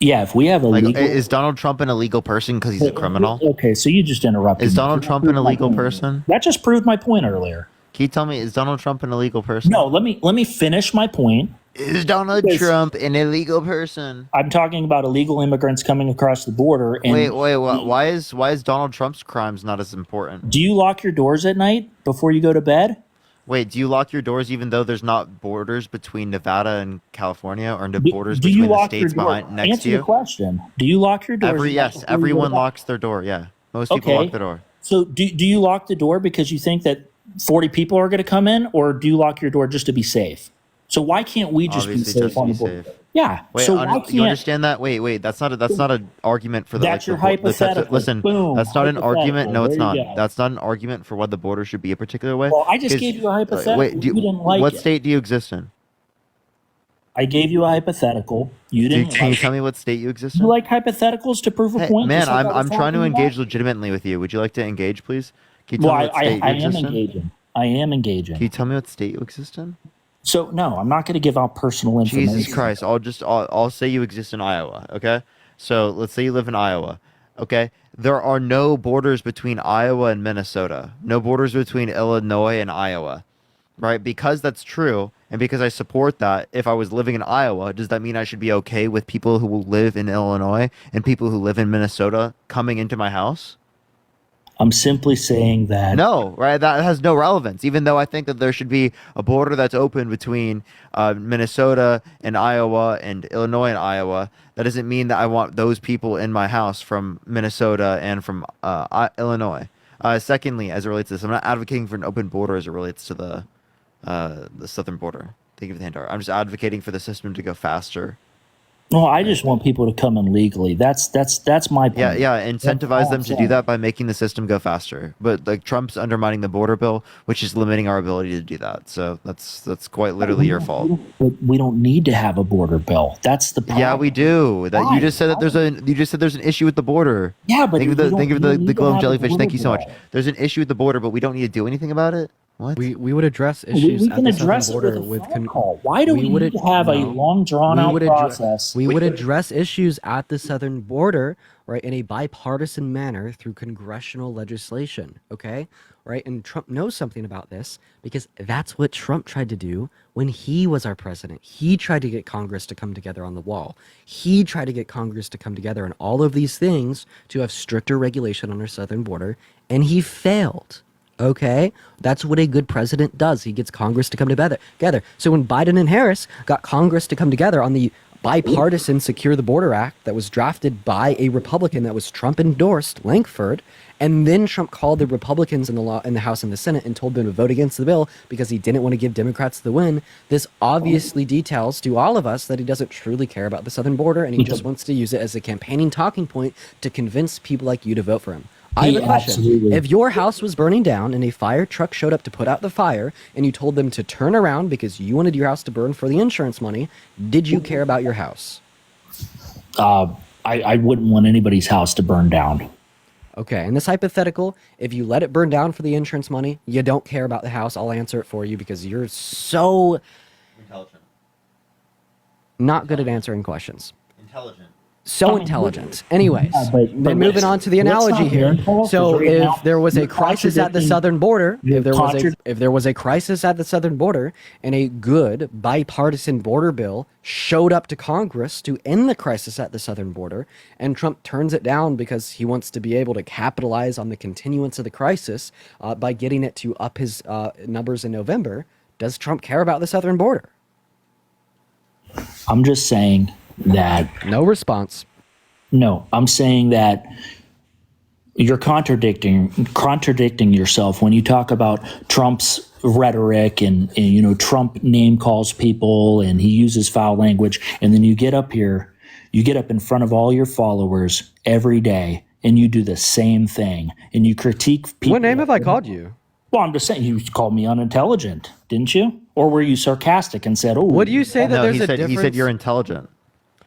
Yeah, if we have illegal...
Like, is Donald Trump an illegal person because he's a criminal?
Okay, so you just interrupted
Is
me.
Donald Trump an illegal person?
That just proved my point earlier.
Can you tell me, is Donald Trump an illegal person?
No, let me finish my point.
Is Donald
Because
Trump an illegal person?
I'm talking about illegal immigrants coming across the border. And
Wait, why is Donald Trump's crimes not as important?
do you lock your doors at night before you go to bed?
Wait, do you lock your doors even though there's not borders between Nevada and California, or no borders
Do you
between the
lock your
states
door?
behind next
Answer
to you?
the question. Do you lock your doors?
Yes, everyone locks their door. Yeah, most people lock their door.
So do you lock the door because you think that 40 people are going to come in, or do you lock your door just to be safe? So why can't we just
Obviously,
be safe
just
on
be
the border?
safe.
Yeah.
Wait,
So why
you
can't
understand that? Wait. That's not an argument for the.
That's your
the types of,
hypothetical.
listen,
Boom.
that's not an argument.
Hypothetical.
No, it's
There you
not.
go.
That's not an argument for why the border should be a particular way.
Well, I just
'Cause,
gave you a hypothetical.
wait,
You didn't like
what
it.
state do you exist in?
I gave you a hypothetical. You didn't
Can you
like
tell
it.
me what state you exist
You
in?
like hypotheticals to prove a
Hey,
point?
man,
just like I was
I'm trying to
talking about?
engage legitimately with you. Would you like to engage, please? Can you
Well,
tell me what state you
I am
exist in?
engaging. I am engaging.
Can you tell me what state you exist in?
So no, I'm not going to give out personal information.
Jesus Christ! I'll say you exist in Iowa. Okay, so let's say you live in Iowa. Okay, there are no borders between Iowa and Minnesota. No borders between Illinois and Iowa, right? Because that's true, and because I support that. If I was living in Iowa, does that mean I should be okay with people who will live in Illinois and people who live in Minnesota coming into my house?
I'm simply saying that.
No, right? That has no relevance. Even though I think that there should be a border that's open between Minnesota and Iowa and Illinois and Iowa, that doesn't mean that I want those people in my house from Minnesota and from Illinois. Secondly, as it relates to this, I'm not advocating for an open border as it relates to the southern border. Thank you for the hand. I'm just advocating for the system to go faster.
No, I just want people to come in legally. That's my point.
Yeah.
That's
Incentivize
all
them
I'm
to do
saying.
that by making the system go faster. But like Trump's undermining the border bill, which is limiting our ability to do that. So that's quite literally your fault.
But we don't need to have a border bill. That's the problem.
Yeah, we do. That
Why?
you just said that there's an issue with the border.
Yeah, but
thank you
we
for the
don't-
thank you for
we don't
the
need to
glowing
have a
jellyfish. Thank you so
border
much. There's an issue with the border, but we don't need to do anything about it. What?
We would address
We
issues
can
at the southern
address it
border
with a phone
con-
call. Why do we
would
need
ad-
to have a
no.
long, drawn-out
would
process?
We would address issues at the southern border, right, in a bipartisan manner through congressional legislation, okay? Right? And Trump knows something about this because that's what Trump tried to do when he was our president. He tried to get Congress to come together on the wall. He tried to get Congress to come together on all of these things to have stricter regulation on our southern border, and he failed. Okay, that's what a good president does. He gets Congress to come together. So when Biden and Harris got Congress to come together on the bipartisan Secure the Border Act that was drafted by a Republican that was Trump endorsed, Lankford, and then Trump called the Republicans in the House and the Senate and told them to vote against the bill because he didn't want to give Democrats the win. This obviously details to all of us that he doesn't truly care about the southern border and he just wants to use it as a campaigning talking point to convince people like you to vote for him. I have a question.
Absolutely.
If your house was burning down and a fire truck showed up to put out the fire and you told them to turn around because you wanted your house to burn for the insurance money, did you care about your house?
I wouldn't want anybody's house to burn down.
Okay, in this hypothetical, if you let it burn down for the insurance money, you don't care about the house. I'll answer it for you because you're so
Intelligent.
not good at answering questions.
Intelligent.
So intelligent. Anyways,
but
then moving on to the
let's
analogy
not
here.
impulse,
So
because right
if
now
there was a
you're
crisis at the
contradicting-
southern border,
you're
if there was a crisis at the southern border and a good bipartisan border bill showed up to Congress to end the crisis at the southern border, and Trump turns it down because he wants to be able to capitalize on the continuance of the crisis by getting it to up his numbers in November, does Trump care about the southern border?
I'm just saying that.
No response.
No, I'm saying that you're contradicting yourself when you talk about Trump's rhetoric and Trump name calls people and he uses foul language, and then you get up in front of all your followers every day and you do the same thing and you critique people.
What name have I called you?
Well, I'm just saying you called me unintelligent, didn't you? Or were you sarcastic and said, "Oh"?
Would you say that
No,
there's
he
a
said
difference?
he said you're intelligent.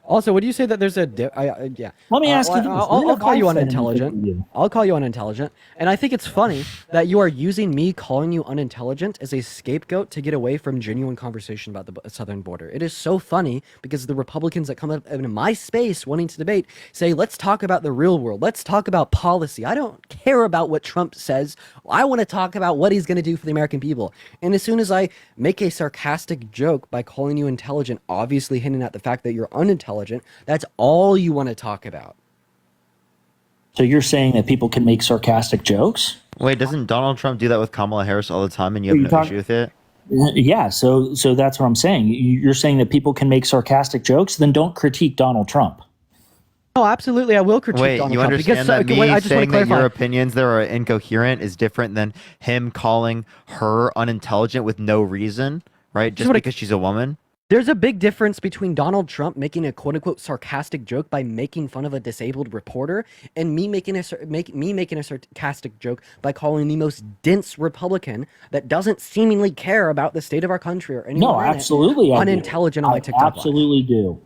Also, would you say that there's a yeah?
Let me ask you this.
I'll
When have
call
I
you
said anything
unintelligent.
to you?
I'll call you unintelligent, and I think it's funny that you are using me calling you unintelligent as a scapegoat to get away from genuine conversation about the southern border. It is so funny because the Republicans that come up in my space wanting to debate say, "Let's talk about the real world. Let's talk about policy. I don't care about what Trump says. I want to talk about what he's going to do for the American people." And as soon as I make a sarcastic joke by calling you intelligent, obviously hinting at the fact that you're unintelligent, that's all you want to talk about.
So you're saying that people can make sarcastic jokes?
Wait, doesn't Donald Trump do that with Kamala Harris all the time, and you have no issue with it?
Yeah, so that's what I'm saying. You're saying that people can make sarcastic jokes, then don't critique Donald Trump.
No, absolutely, I will critique
Wait,
Donald
you
Trump
understand that me
I just want
saying
to
that
clarify.
your opinions that are incoherent is different than him calling her unintelligent with no reason, right? Just
what I-
because she's a woman.
There's a big difference between Donald Trump making a quote-unquote sarcastic joke by making fun of a disabled reporter and me making a sarcastic joke by calling the most dense Republican that doesn't seemingly care about the state of our country or anyone
No,
in it,
absolutely. I do.
unintelligent on my
I
TikTok live.
absolutely do.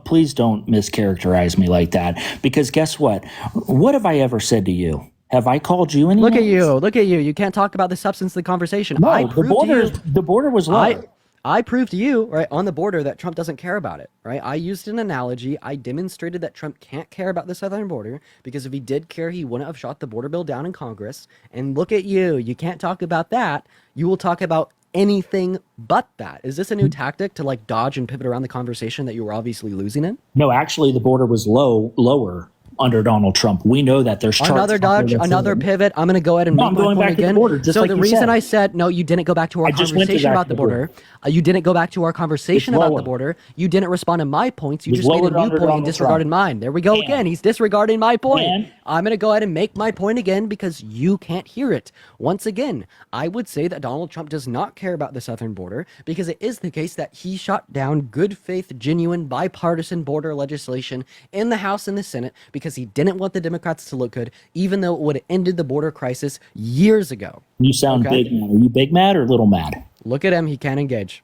Please don't mischaracterize me like that. Because guess what? What have I ever said to you? Have I called you any
Look at
names?
you. Look at you. You can't talk about the substance of the conversation.
No,
I
the
proved to
border.
you-
The border was low.
I proved to you, right, on the border that Trump doesn't care about it, right? I used an analogy. I demonstrated that Trump can't care about the southern border because if he did care, he wouldn't have shot the border bill down in Congress. And look at you. You can't talk about that. You will talk about anything but that. Is this a new tactic to like dodge and pivot around the conversation that you were obviously losing in?
No, actually, the border was lower under Donald Trump. We know that. There's charts
Another
out there
dodge,
that
another
say-
pivot. I'm going to go ahead and
No,
make
I'm
my
going
point
back to the
again.
border, just
so
like
the
you
reason
said.
I said no, you didn't go back to our
I just went to
conversation
back
about
to
the
the
border. You didn't go back to our conversation
It's
about the
lower.
border. You didn't respond to my points. You
It was
just made a
lowered
new
under
point and
Donald
disregarded
Trump.
mine. There we go
And-
again. He's disregarding my point.
And-
I'm going to go ahead and make my point again because you can't hear it. Once again, I would say that Donald Trump does not care about the southern border because it is the case that he shot down good faith, genuine, bipartisan border legislation in the House and the Senate because he didn't want the Democrats to look good, even though it would have ended the border crisis years ago.
You sound
Okay.
big mad. Are you big mad or little mad?
Look at him. He can't engage.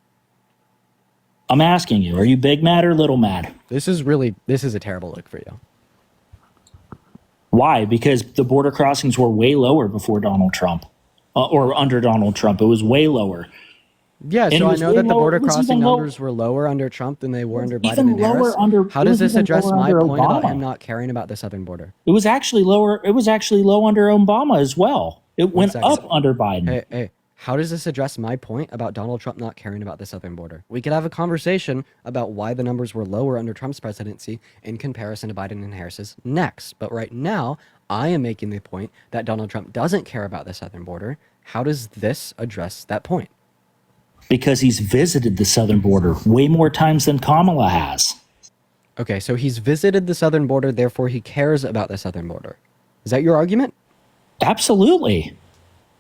I'm asking you. Are you big mad or little mad?
This is a terrible look for you.
Why? Because the border crossings were way lower before Donald Trump, or under Donald Trump. It was way lower.
Yeah,
And it
so I
was
know
way
that the
lower-
border
it was
crossing
even lower-
numbers were lower under Trump than they were under Biden
even
and Harris.
lower under-
How
it
does
was
this
even
address
lower
my
under
point about
Obama.
him not caring about the southern border?
It was actually lower. It was actually low under Obama as well. It went
second.
up under Biden.
Hey, how does this address my point about Donald Trump not caring about the southern border? We could have a conversation about why the numbers were lower under Trump's presidency in comparison to Biden and Harris's next. But right now, I am making the point that Donald Trump doesn't care about the southern border. How does this address that point?
Because he's visited the southern border way more times than Kamala has.
Okay, so he's visited the southern border, therefore he cares about the southern border. Is that your argument?
Absolutely.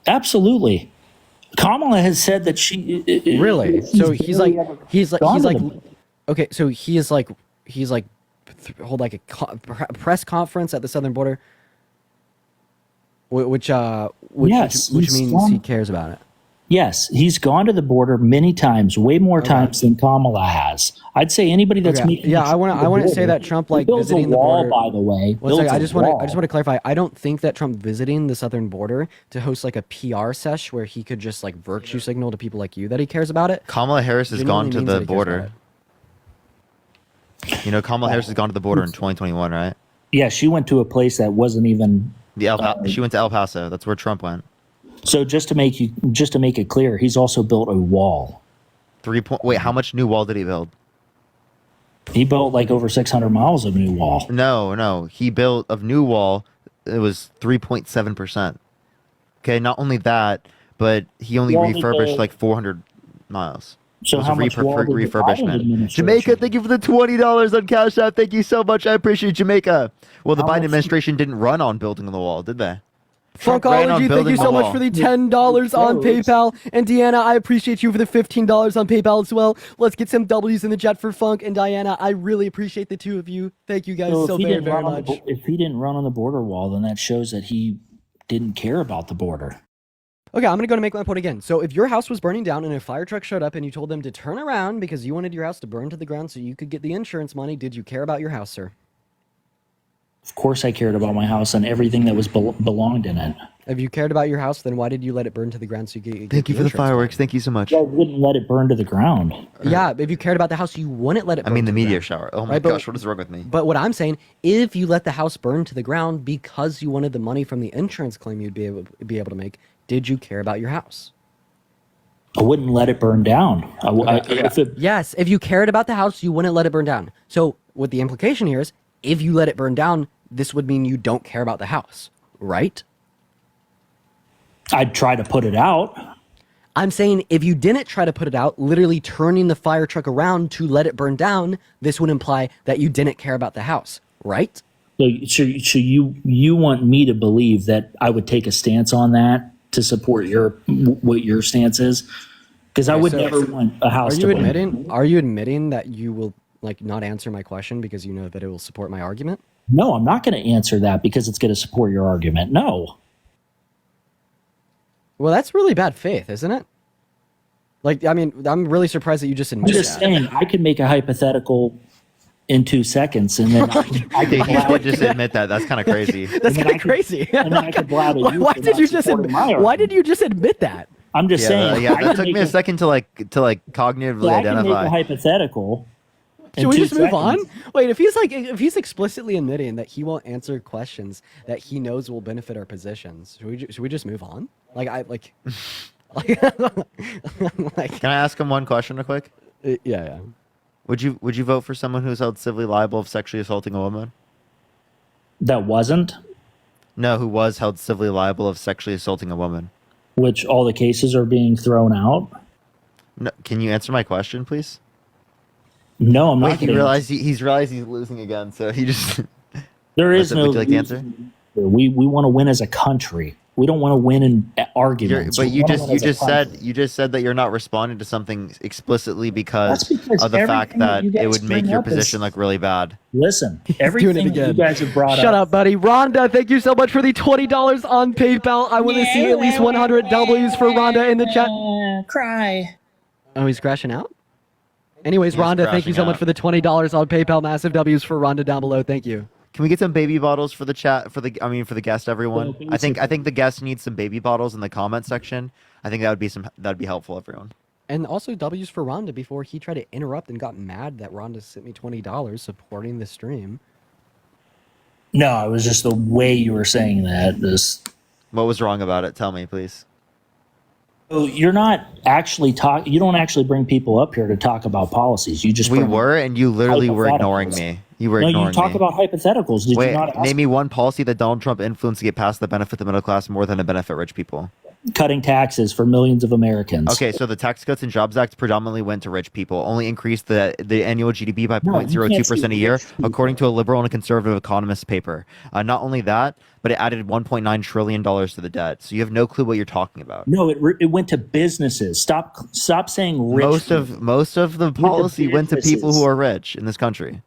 Absolutely. Kamala has said that she
Really? So he's like
gone to the-
okay, so he's like hold like a press conference at the southern border which
Yes,
which
he's
means
gone-
he cares about it.
Yes, he's gone to the border many times, way more times than Kamala has. I'd say anybody that's
Okay,
meeting.
yeah, I want to say that Trump like
builds
visiting
a
the
wall,
border.
by the way.
One second,
Builds
I
a
just want
wall.
to clarify. I don't think that Trump visiting the southern border to host like a PR sesh where he could just like virtue signal to people like you that he cares about it.
Kamala Harris has
genuinely
gone to
means
the
that he cares about
border. You know, Kamala Harris has gone to the border in 2021, right?
Yeah, she went to a place that wasn't even.
She went to El Paso. That's where Trump went.
So just to make it clear, he's also built a wall.
Wait, how much new wall did he build?
He built like over 600 miles of new wall.
No. He built a new wall. It was 3.7%. Okay, not only that, but he only
Wall did
refurbished
the-
like 400 miles.
So
It was
how
a
much wall did the Biden
refurbishment?
administration-
Jamaica, thank you for the $20 on Cash App. Thank you so much. I appreciate Jamaica. Well, the
How
Biden
much-
administration didn't run on building the wall, did they? Trump ran on
Funkology, thank
building
you
the
so much
wall.
for the $10 on PayPal. And Deanna, I appreciate you for the $15 on PayPal as well. Let's get some W's in the chat for Funk. And Diana, I really appreciate the two of you. Thank you guys so
if he
very,
didn't
very
run on
much.
if he didn't run on the border wall, then that shows that he didn't care about the border.
Okay, I'm going to go to make my point again. So if your house was burning down and a fire truck showed up and you told them to turn around because you wanted your house to burn to the ground so you could get the insurance money, did you care about your house, sir?
Of course, I cared about my house and everything that was belonged in it.
If you cared about your house, then why did you let it burn to the ground so you could get
Thank you for the
insurance
fireworks. Thank you so much.
I wouldn't let it burn to the ground.
money? Yeah, if you cared about the house, you wouldn't let it burn
I mean,
to
the meteor
ground.
shower. Oh my
Right, but-
gosh, what is wrong with me?
But what I'm saying, if you let the house burn to the ground because you wanted the money from the insurance claim you'd be able to make, did you care about your house?
I wouldn't let it burn down. If it,
Yes, if you cared about the house, you wouldn't let it burn down. So what the implication here is, if you let it burn down, this would mean you don't care about the house, right?
I'd try to put it out.
I'm saying if you didn't try to put it out, literally turning the fire truck around to let it burn down, this would imply that you didn't care about the house, right?
So you want me to believe that I would take a stance on that to support what your stance is? Because I
Okay,
would
so-
never want a house
Are
to
you
burn.
admitting that you will like not answer my question because you know that it will support my argument?
No, I'm not going to answer that because it's going to support your argument. No.
Well, that's really bad faith, isn't it? Like, I mean, I'm really surprised that you just
I'm
admitted
just
that.
saying I could make a hypothetical in 2 seconds and then I
Dude,
could
you
blab
should just admit that. That's kind of crazy.
That's
and then
kind
I
of
could-
crazy.
and then I could blab at you
Why
for
did
not
you just
supporting my
why
argument.
did you just admit that?
I'm just saying.
Yeah,
I
that
could
took me
make
a second to cognitively
I can make a
identify.
hypothetical. in
Should we
2
just move on?
seconds.
Wait, if he's explicitly admitting that he won't answer questions that he knows will benefit our positions, should we just move on? Like I like, like
Can I ask him one question real quick?
yeah.
Would you vote for someone who's held civilly liable of sexually assaulting a woman?
That wasn't,
No, who was held civilly liable of sexually assaulting a woman?
which all the cases are being thrown out.
No, can you answer my question, please?
No, I'm not.
Wait, he
gonna
realized he's realized he's losing again, so he just.
There is no.
Would you like to answer?
We want to win as a country. We don't want to win in arguments.
But
We
you
wanna
just
win as a country.
you just said that you're not responding to something explicitly because,
That's because
of the fact
everything that
that
you
it
guys
would make
bring
your
up is-
position look really bad.
Listen,
Doing
everything
it
that you
again.
guys have brought
Shut
up.
up, buddy. Rhonda, thank you so much for the $20 on PayPal. I want to see at least 100 W's for Rhonda in the chat.
Cry.
Oh, he's crashing out? Anyways,
He's
Rhonda, thank you
crashing
so much
out.
for the $20 on PayPal. Massive W's for Rhonda down below. Thank you.
Can we get some baby bottles for the chat for the guest, everyone?
Well,
I think the guest needs some baby bottles in the comment section. I think that'd be helpful, everyone.
And also W's for Rhonda before he tried to interrupt and got mad that Rhonda sent me $20 supporting the stream.
No, it was just the way you were saying that.
What was wrong about it? Tell me, please.
So you're not actually You don't actually bring people up here to talk about policies. You just
We
bring
were, and you literally were ignoring
hypotheticals.
me. You were
No,
ignoring
you talk
me.
about hypotheticals. Did
Wait,
you not ask
name me one policy that Donald Trump influenced to get past the benefit the middle class more than to benefit rich people.
cutting taxes for millions of Americans?
Okay, so the Tax Cuts and Jobs Act predominantly went to rich people, only increased the annual GDP by
No, you can't
0.02% a
say
year,
rich people.
according to a liberal and a conservative economist paper. Not only that, but it added $1.9 trillion to the debt. So you have no clue what you're talking about.
No, it went to businesses. Stop saying rich.
Most of the policy went to people
businesses.
who are rich in this country.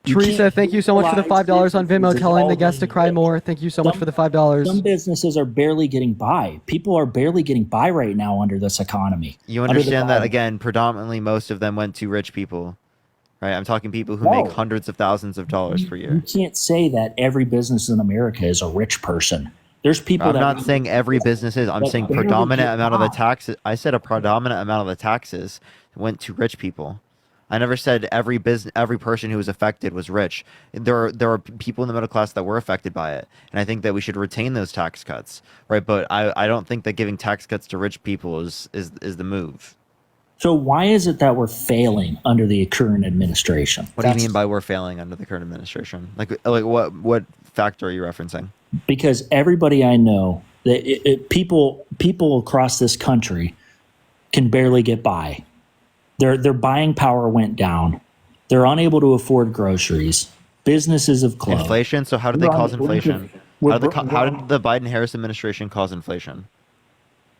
You
Teresa,
can't
thank you so much for the
penalize
$5 on Venmo,
businesses
telling the
all
guest to
being
cry
rich.
more. Thank you so much for the $5.
Some businesses are barely getting by. People are barely getting by right now under this economy.
You
Under the
understand that,
Biden.
again, predominantly most of them went to rich people, right? I'm talking people who
No.
make hundreds of thousands of dollars per
You
year.
can't say that every business in America is a rich person. There's people
I'm
that
not saying every business is. I'm
that
saying
barely
predominant
get
amount of the
by.
taxes. I said a predominant amount of the taxes went to rich people. I never said every person who was affected was rich. There are people in the middle class that were affected by it, and I think that we should retain those tax cuts, right? But I don't think that giving tax cuts to rich people is the move.
So why is it that we're failing under the current administration?
What do you mean by we're failing under the current administration? Like what factor are you referencing?
Because everybody I know, that people across this country can barely get by. Their buying power went down. They're unable to afford groceries. Businesses have closed.
Inflation. So how did they
We're on-
cause
we're-
inflation?
we're-
How did the Biden-Harris administration cause inflation?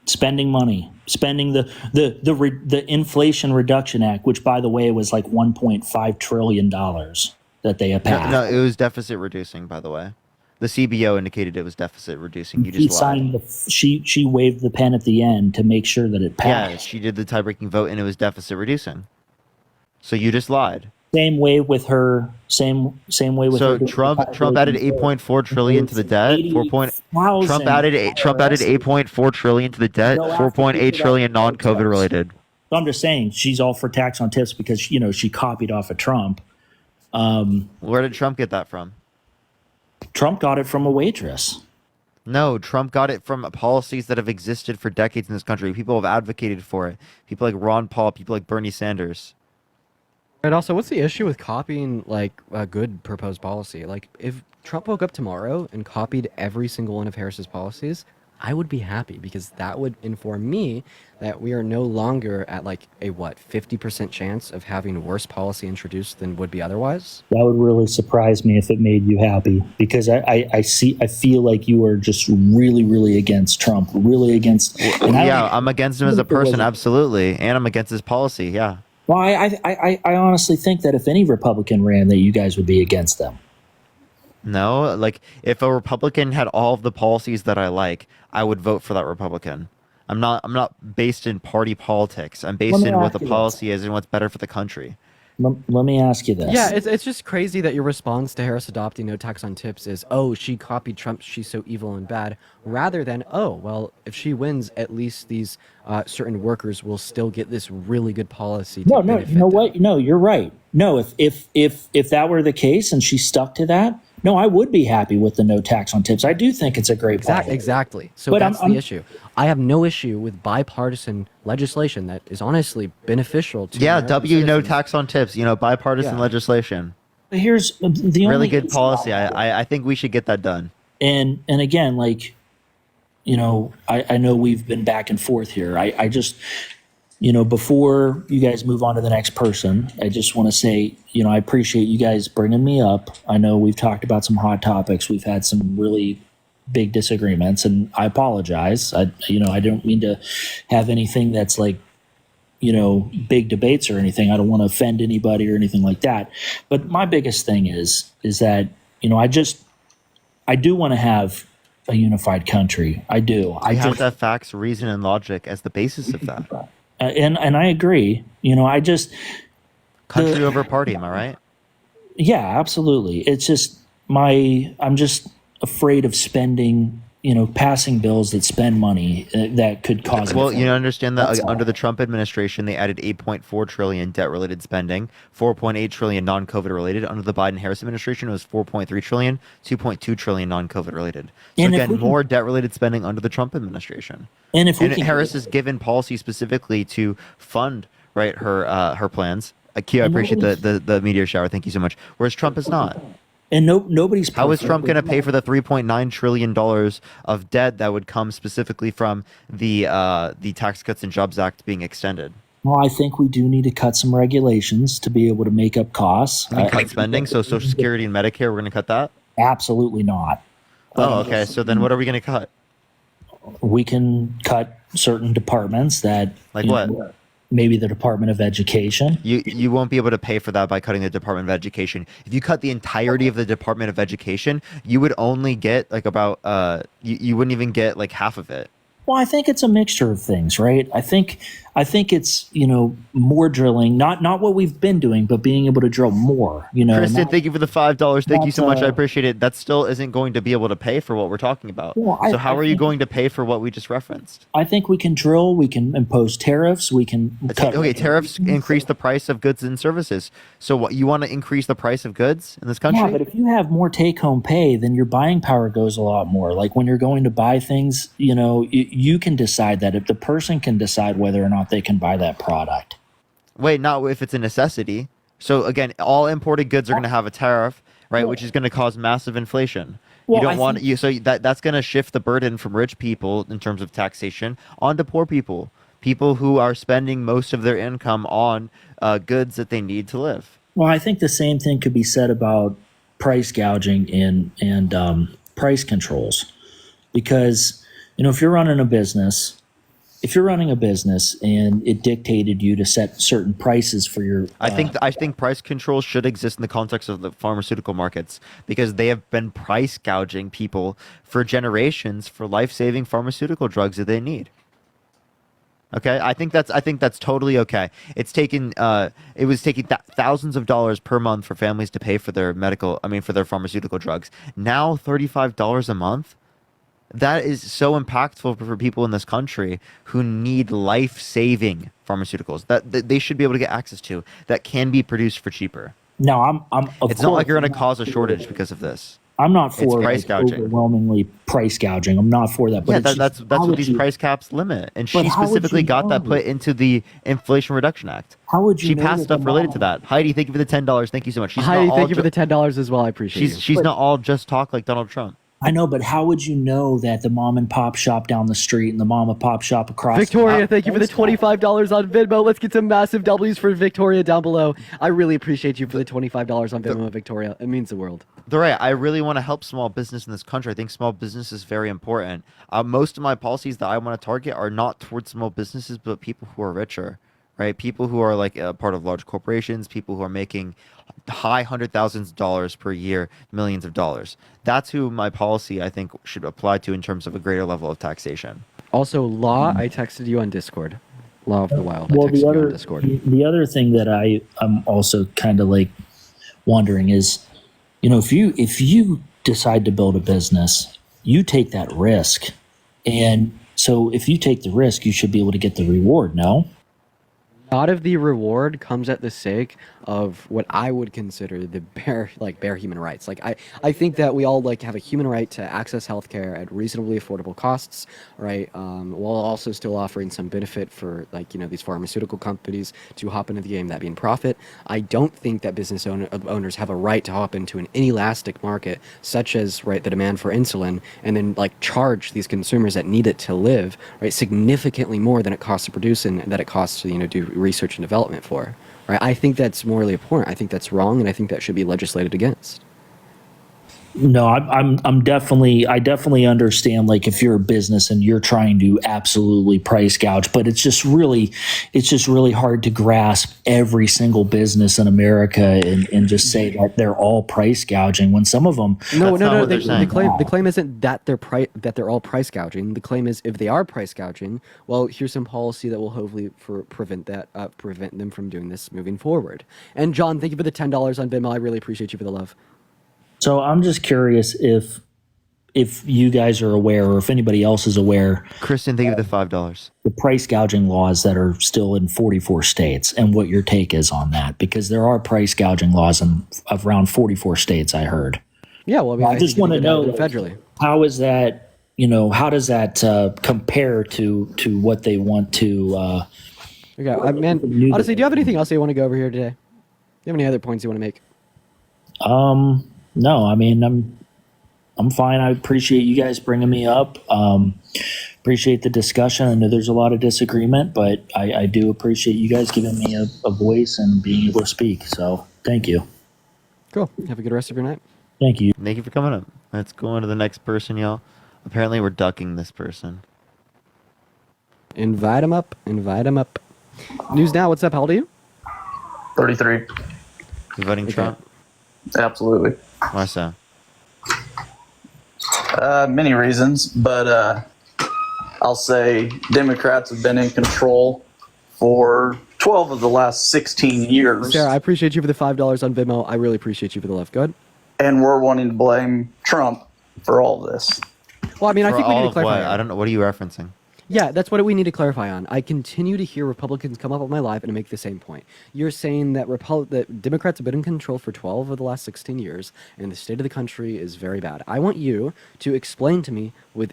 Spending money, spending the Inflation Reduction Act, which by the way was like $1.5 trillion that they have passed.
No, it was deficit reducing. By the way, the CBO indicated it was deficit reducing. You
She
just lied.
signed she waved the pen at the end to make sure that it
Yeah,
passed.
she did the tie-breaking vote, and it was deficit reducing. So you just lied.
Same way with her. Same way with
So
her.
Trump added 8.4 trillion to the debt.
80,000.
Trump added 8.4 trillion to the debt.
No,
4.8 trillion non-COVID related.
I'm just saying she's all for tax on tips because she copied off of Trump.
Where did Trump get that from?
Trump got it from a waitress.
No, Trump got it from policies that have existed for decades in this country. People have advocated for it. People like Ron Paul, people like Bernie Sanders.
And also, what's the issue with copying like a good proposed policy? Like, if Trump woke up tomorrow and copied every single one of Harris's policies, I would be happy because that would inform me that we are no longer at like a 50% chance of having worse policy introduced than would be otherwise.
That would really surprise me if it made you happy, because I feel like you are just really, really against Trump, really against. And
I'm against him as a person, absolutely, and I'm against his policy. Yeah.
Well, I honestly think that if any Republican ran, that you guys would be against them.
No, like if a Republican had all of the policies that I like, I would vote for that Republican. I'm not based in party politics. I'm based in what the policy is and what's better for the country.
Let me ask you this.
Yeah, it's just crazy that your response to Harris adopting no tax on tips is, oh, she copied Trump, she's so evil and bad, rather than, oh, well, if she wins, at least these certain workers will still get this really good policy.
No, you know what? No, you're right. No, if that were the case and she stuck to that, no, I would be happy with the no tax on tips. I do think it's a great policy.
Exactly. So
But
that's
I'm-
the issue. I have no issue with bipartisan legislation that is honestly beneficial to
Yeah,
American
no
citizens.
tax on tips. Bipartisan
Yeah.
legislation.
But here's the
Really
only
good policy. I think we should get that done.
And again, like, I know we've been back and forth here. I just, before you guys move on to the next person, I just want to say, I appreciate you guys bringing me up. I know we've talked about some hot topics. We've had some really big disagreements, and I apologize. I don't mean to have anything that's like, big debates or anything. I don't want to offend anybody or anything like that. But my biggest thing is that, I do want to have a unified country. I do.
I have to have facts, reason, and logic as the basis of that.
And I agree.
Country over party, am I right?
Yeah, absolutely. It's just I'm just afraid of spending, passing bills that spend money that could cause.
Well, understand that
That's all.
under the Trump administration, they added 8.4 trillion debt-related spending, 4.8 trillion non-COVID related. Under the Biden-Harris administration, it was 4.3 trillion, 2.2 trillion non-COVID related. So
And if
again,
we can-
more debt-related spending under the Trump administration.
And if we can-
Harris is given policy specifically to fund her plans. Kia, I appreciate the meteor shower. Thank you so much. Whereas Trump is not.
And nobody's.
How is
perfect.
Trump going to pay for the $3.9 trillion of debt that would come specifically from the Tax Cuts and Jobs Act being extended?
Well, I think we do need to cut some regulations to be able to make up costs.
And cut spending. So Social Security and Medicare, we're going to cut that?
Absolutely not.
Oh, okay. So then what are we going to cut?
We can cut certain departments that.
Like
you
what?
know, maybe the Department of Education.
You won't be able to pay for that by cutting the Department of Education. If you cut the entirety of the Department of Education, you would only get like about you wouldn't even get like half of it.
Well, I think it's a mixture of things, right? I think it's more drilling, not what we've been doing, but being able to drill more.
Kristen, thank you for the $5. Thank you so much. I
That's,
appreciate it. That still isn't going to be able to pay for what we're talking about.
Well,
So how are you
think-
going to pay for what we just referenced?
I think we can drill. We can impose tariffs. We can cut.
Okay, tariffs increase the price of goods and services. So what you want to increase the price of goods in this country?
Yeah, but if you have more take-home pay, then your buying power goes a lot more. Like when you're going to buy things, you can decide that. If the person can decide whether or not they can buy that product.
Wait, not if it's a necessity. So again, all imported goods are going to have a tariff, right? Which is going to cause massive inflation.
Well,
You
I
don't want
think-
you so that's going to shift the burden from rich people in terms of taxation onto poor people, people who are spending most of their income on goods that they need to live.
Well, I think the same thing could be said about price gouging and price controls, because if you're running a business. If you're running a business and it dictated you to set certain prices for your,
I think price controls should exist in the context of the pharmaceutical markets because they have been price gouging people for generations for life-saving pharmaceutical drugs that they need. Okay, I think that's totally okay. It was taking thousands of dollars per month for families to pay for their for their pharmaceutical drugs. Now $35 a month. That is so impactful for people in this country who need life-saving pharmaceuticals that they should be able to get access to that can be produced for cheaper.
No,
It's not like you're going to cause a shortage because of this.
I'm not
It's
for
price gouging.
overwhelmingly price gouging. I'm not for that. But
Yeah,
it's just,
that's
how
what
would
these
you-
price caps limit, and
But
she
how would
specifically
you
got that
know?
put into the Inflation Reduction Act.
How would you
She
know
passed
that
stuff
the
related
law-
to that. Heidi, thank you for the $10. Thank you so much. She's
Heidi,
not all
thank you for
ju-
the $10 as well. I appreciate you.
She's not all just talk like Donald Trump.
I know, but how would you know that the mom and pop shop down the street and the mom and pop shop across
Victoria, thank you for the $25 on Venmo. Let's get some massive W's for Victoria down below. I really appreciate you for the $25 on Venmo, Victoria. It means the world.
They're right. I really want to help small business in this country. I think small business is very important. Most of my policies that I want to target are not towards small businesses, but people who are richer, right? People who are like part of large corporations, people who are making high $100,000s per year, millions of dollars. That's who my policy, I think, should apply to in terms of a greater level of taxation.
Also, Law, I texted you on Discord. Law of the Wild.
Well,
I texted you on Discord.
the other thing that I'm also kind of like wondering is, if you decide to build a business, you take that risk, and so if you take the risk, you should be able to get the reward. No.
A lot of the reward comes at the sake of what I would consider the bare human rights. Like I think that we all have a human right to access healthcare at reasonably affordable costs, right? While also still offering some benefit for these pharmaceutical companies to hop into the game, that being profit. I don't think that business owners have a right to hop into an inelastic market such as the demand for insulin and then charge these consumers that need it to live significantly more than it costs to produce and that it costs to do research and development for. Right? I think that's morally abhorrent. I think that's wrong, and I think that should be legislated against.
No, I definitely understand if you're a business and you're trying to absolutely price gouge, but it's just really hard to grasp every single business in America and just say that they're all price gouging when some of them.
No. The claim isn't that they're all price gouging. The claim is if they are price gouging, well, here's some policy that will hopefully prevent them from doing this moving forward. And John, thank you for the $10 on Venmo. I really appreciate you for the love.
So I'm just curious if you guys are aware, or if anybody else is aware.
Kristen, thank you for the $5.
The price gouging laws that are still in 44 states, and what your take is on that, because there are price gouging laws of around 44 states. I heard.
Yeah, well, I
just want to know
federally.
How is that? How does that compare to what they want to?
Okay, man. Honestly, do you have anything else you want to go over here today? Do you have any other points you want to make?
No, I mean, I'm fine. I appreciate you guys bringing me up. Appreciate the discussion. I know there's a lot of disagreement, but I do appreciate you guys giving me a voice and being able to speak. So thank you.
Cool. Have a good rest of your night.
Thank you.
Thank you for coming up. Let's go on to the next person, y'all. Apparently, we're ducking this person.
Invite him up. News Now, what's up? How old are you?
33.
You voting Trump?
Absolutely.
Why so?
Many reasons, but I'll say Democrats have been in control for 12 of the last 16 years.
Sarah, I appreciate you for the $5 on Venmo. I really appreciate you for the love. Go ahead.
And we're wanting to blame Trump for all this.
Well, I mean, I think we need to clarify.
What? I don't know. What are you referencing?
Yeah, that's what we need to clarify on. I continue to hear Republicans come up on my live and make the same point. You're saying that that Democrats have been in control for 12 of the last 16 years, and the state of the country is very bad. I want you to explain to me with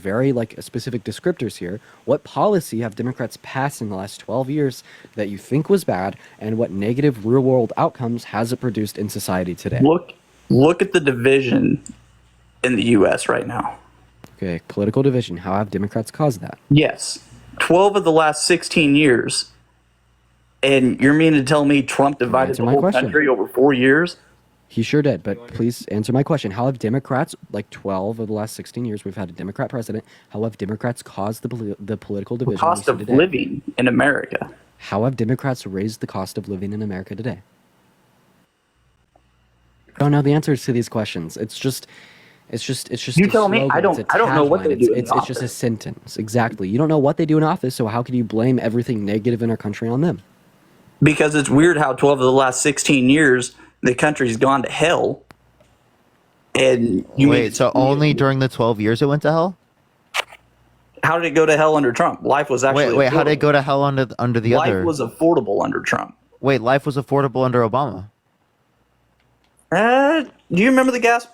very specific descriptors here, what policy have Democrats passed in the last 12 years that you think was bad, and what negative real world outcomes has it produced in society today?
Look at the division in the U.S. right now.
Okay, political division. How have Democrats caused that?
Yes. 12 of the last 16 years. And you're meaning to tell me Trump divided the whole country over 4 years?
He sure did, but please answer my question. How have Democrats, 12 of the last 16 years, we've had a Democrat president, how have Democrats caused the political division?
The cost of living in America.
How have Democrats raised the cost of living in America today? I don't know the answers to these questions. It's just
you tell me. I don't know what they do.
It's just a sentence. Exactly. You don't know what they do in office, so how can you blame everything negative in our country on them?
Because it's weird how 12 of the last 16 years the country's gone to hell. And
so only during the 12 years it went to hell?
How did it go to hell under Trump? Life was actually
wait. How did it go to hell under the other?
Life was affordable under Trump.
Wait, life was affordable under Obama.
Do you remember the gas?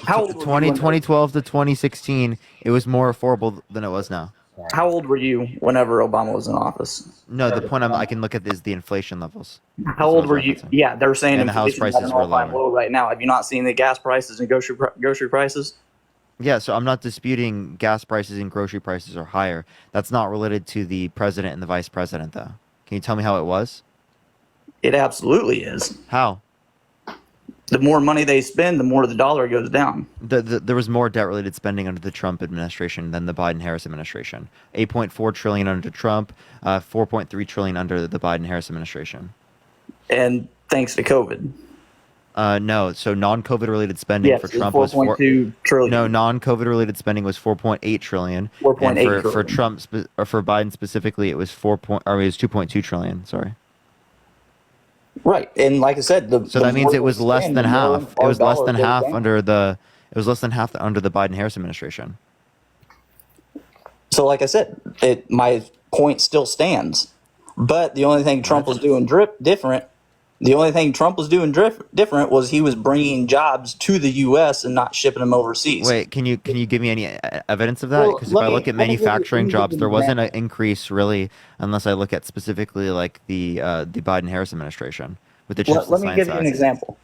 How
2012 to 2016, it was more affordable than it was now.
How old were you whenever Obama was in office?
No, the point I can look at is the inflation levels.
How old were you? Yeah, they're saying
And the house
inflation's at
prices
an
were
all-time
lower.
low right now. Have you not seen the gas prices and grocery prices?
Yeah, so I'm not disputing gas prices and grocery prices are higher. That's not related to the president and the vice president, though. Can you tell me how it was?
It absolutely is.
How?
The more money they spend, the more the dollar goes down.
There was more debt-related spending under the Trump administration than the Biden-Harris administration. 8.4 trillion under Trump, 4.3 trillion under the Biden-Harris administration.
And thanks to COVID.
No, so non-COVID related spending
Yes,
for
it's
Trump was
4.2 trillion.
No, non-COVID related spending was 4.8 trillion.
4.8
And for
trillion.
Trump or for Biden specifically, it was 2.2 trillion. Sorry.
Right, and like I said,
So that means it was less than half. It was less than half under the. It was less than half under the Biden-Harris administration.
So, like I said, my point still stands. But the only thing Trump was doing different. The only thing Trump was doing different was he was bringing jobs to the U.S. and not shipping them overseas.
Wait, can you give me any evidence of that?
Well,
Because if I look at
let me give you-
manufacturing
let me give
jobs,
you
there
an
wasn't an
example.
increase really, unless I look at specifically like the Biden-Harris administration with the
Let
Chips and
me
Science
give you an
Act.
example.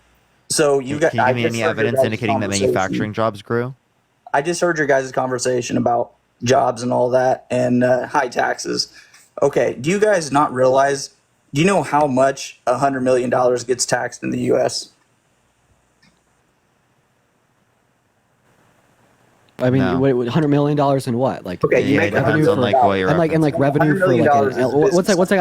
So you got.
Can you
I
give me
just
any
heard your
evidence
guys'
indicating that
conversation.
manufacturing jobs grew?
I just heard your guys' conversation about jobs and all that and high taxes. Okay, do you guys not realize? Do you know how much $100 million gets taxed in the U.S.?
I mean,
No.
wait, $100 million in what? Like,
Okay, you
Yeah,
make
it depends on like what you're
and like revenue
$100
for
million
like
is
what's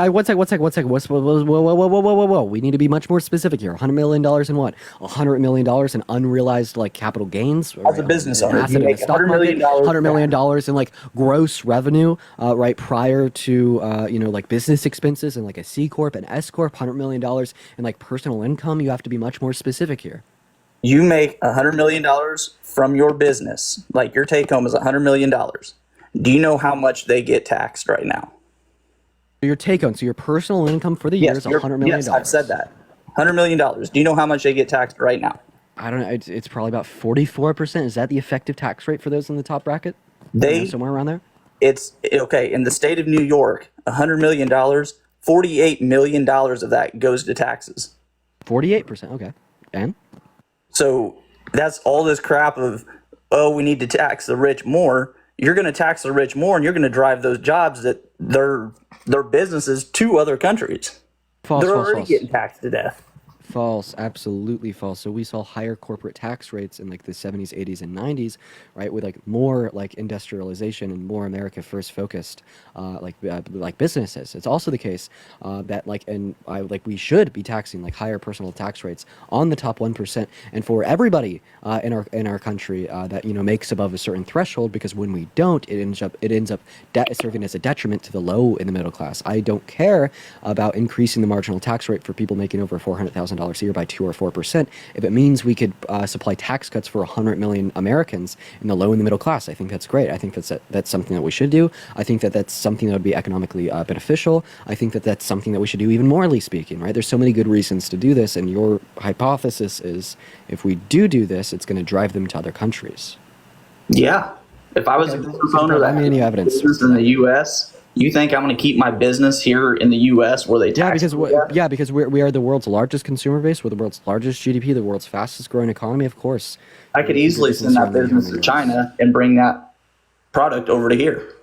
like what's whoa, we need to be much more specific here. $100 million in what? $100 million in unrealized like capital gains.
As a business owner,
asset
you
in
make
the stock
$100
market,
million
$100 million in like gross revenue, right prior to like business expenses and like a C corp and S corp. $100 million in like personal income. You have to be much more specific here.
You make $100 million from your business, like your take home is $100 million. Do you know how much they get taxed right now?
Your take home, so your personal income for the year is $100 million.
Yes, I've said that. $100 million. Do you know how much they get taxed right now?
I don't know. It's probably about 44%. Is that the effective tax rate for those in the top bracket?
They
somewhere around there.
It's okay in the state of New York. $100 million, $48 million of that goes to taxes.
48%. Okay, and
so that's all this crap of, oh, we need to tax the rich more. You're going to tax the rich more, and you're going to drive those jobs that their businesses to other countries.
False,
They're
false,
already
false.
getting taxed to death.
False, absolutely false. So we saw higher corporate tax rates in like the 70s, 80s, and 90s, right? With like more like industrialization and more America first focused, like businesses. It's also the case that like we should be taxing like higher personal tax rates on the top 1%, and for everybody in our country that makes above a certain threshold. Because when we don't, it ends up serving as a detriment to the low and the middle class. I don't care about increasing the marginal tax rate for people making over $400,000 a year by 2 or 4%. If it means we could supply tax cuts for 100 million Americans in the low and the middle class, I think that's great. I think that's something that we should do. I think that's something that would be economically beneficial. I think that's something that we should do even morally speaking, right? There's so many good reasons to do this, and your hypothesis is if we do this, it's going to drive them to other countries.
Yeah. If I was a business owner that
Provide me any evidence.
business in the U.S., you think I'm going to keep my business here in the U.S. where they tax me?
Because we are the world's largest consumer base, we're the world's largest GDP, the world's fastest growing economy. Of course,
I could easily send that business to China and bring that product over to here.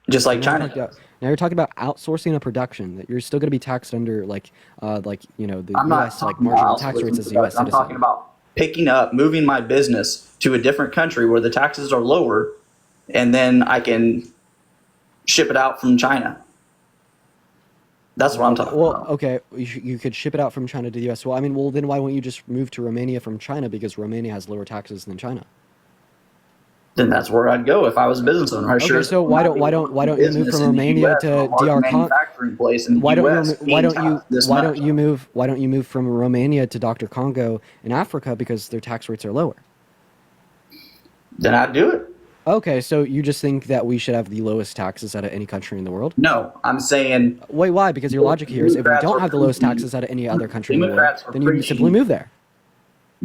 Just like China.
Now you're talking about outsourcing a production that you're still going to be taxed under the
I'm
U.S.
not
like
talking
marginal
about
tax rates as a
outsourcing
U.S.
production. I'm
citizen.
talking about picking up, moving my business to a different country where the taxes are lower, and then I can ship it out from China. That's what I'm talking about.
Okay, you could ship it out from China to the U.S. Well, then why won't you just move to Romania from China, because Romania has lower taxes than China?
Then that's where I'd go if I was a business owner.
Okay, so why don't you move from Romania to DR Congo?
Manufacturing place in the
Why
US
don't you move from Romania to Dr. Congo in Africa, because their tax rates are lower?
Then I'd do it.
Okay, so you just think that we should have the lowest taxes out of any country in the world?
No, I'm saying.
Wait, why? Because your logic here is if we don't have the lowest taxes out of any other country in the world, then you simply move there.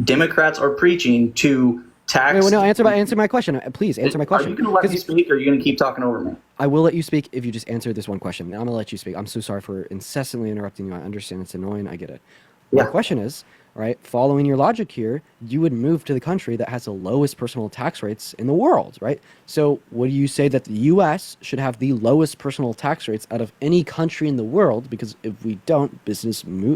Democrats are preaching to tax.
Wait, no, answer my question. Please answer my
Are
question.
you going to let me
'Cause
speak, or are you going to keep talking over me?
I will let you speak if you just answer this one question. I'm gonna let you speak. I'm so sorry for incessantly interrupting you. I understand it's annoying. I get it. My
Yeah.
question is, all right, following your logic here, you would move to the country that has the lowest personal tax rates in the world, right? So would you say that the U.S. should have the lowest personal tax rates out of any country in the world? Because if we don't,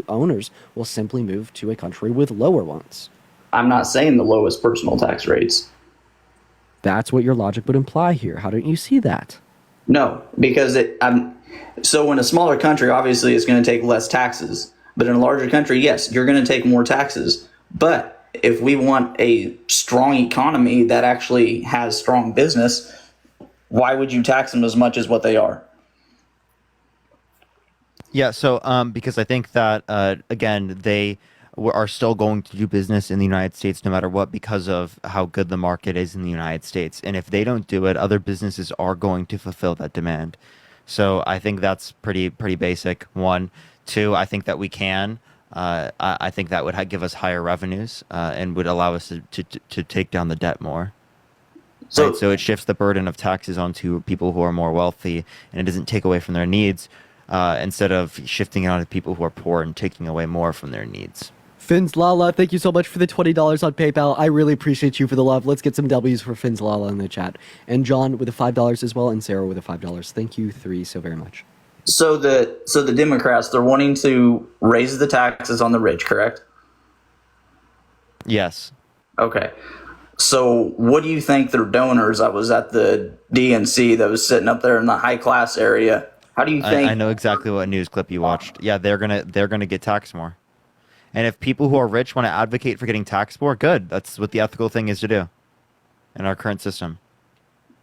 owners will simply move to a country with lower ones.
I'm not saying the lowest personal tax rates.
That's what your logic would imply here. How don't you see that?
No, because so in a smaller country, obviously it's going to take less taxes. But in a larger country, yes, you're going to take more taxes. But if we want a strong economy that actually has strong business, why would you tax them as much as what they are?
Yeah, so because I think that again they are still going to do business in the United States no matter what because of how good the market is in the United States, and if they don't do it, other businesses are going to fulfill that demand. So I think that's pretty basic. One, two, I think that we can. I think that would give us higher revenues and would allow us to take down the debt more.
So,
right? So it shifts the burden of taxes onto people who are more wealthy, and it doesn't take away from their needs. Instead of shifting it onto people who are poor and taking away more from their needs.
Fins Lala, thank you so much for the $20 on PayPal. I really appreciate you for the love. Let's get some W's for Fins Lala in the chat. And John with the $5 as well, and Sarah with the $5. Thank you three so very much.
So the Democrats, they're wanting to raise the taxes on the rich, correct?
Yes.
Okay. So what do you think their donors? I was at the DNC that was sitting up there in the high class area. How do you think?
I know exactly what news clip you watched. Yeah, they're gonna get taxed more. And if people who are rich want to advocate for getting taxed more, good. That's what the ethical thing is to do in our current system.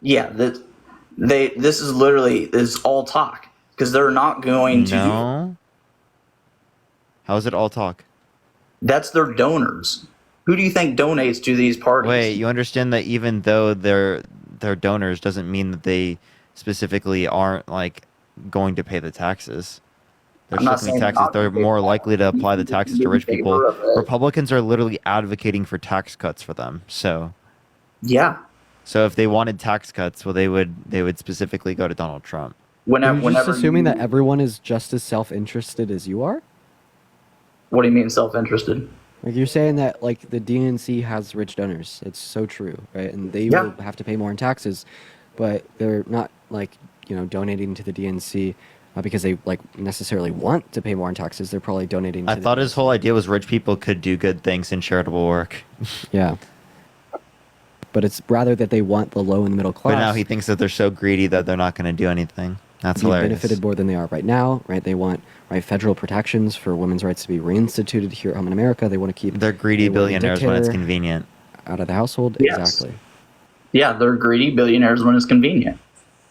Yeah, this is literally is all talk because they're not going to.
No. How is it all talk?
That's their donors. Who do you think donates to these parties?
Wait, you understand that even though they're donors doesn't mean that they specifically aren't like going to pay the taxes. They're
I'm not
shifting
saying
taxes.
not
They're
to pay
more
taxes.
likely to apply the taxes to rich
In
people.
favor of it.
Republicans are literally advocating for tax cuts for them. So
Yeah.
So if they wanted tax cuts, well, they would specifically go to Donald Trump.
Are you just
Whenever
assuming
you-
that everyone is just as self-interested as you are?
What do you mean self-interested?
Like you're saying that like the DNC has rich donors. It's so true, right? And they
Yeah.
will have to pay more in taxes, but they're not like, donating to the DNC because they like necessarily want to pay more in taxes. They're probably donating to
I
the
thought his whole idea was rich people could do good things in charitable work.
Yeah. But it's rather that they want the low and the middle class.
But now he thinks that they're so greedy that they're not going to do anything. That's
to be
hilarious.
benefited more than they are right now, right? They want federal protections for women's rights to be reinstituted here at home in America. They want to keep
They're greedy
they want a
billionaires when it's
dictator
convenient.
out of the household.
Yes.
Exactly.
Yeah, they're greedy billionaires when it's convenient.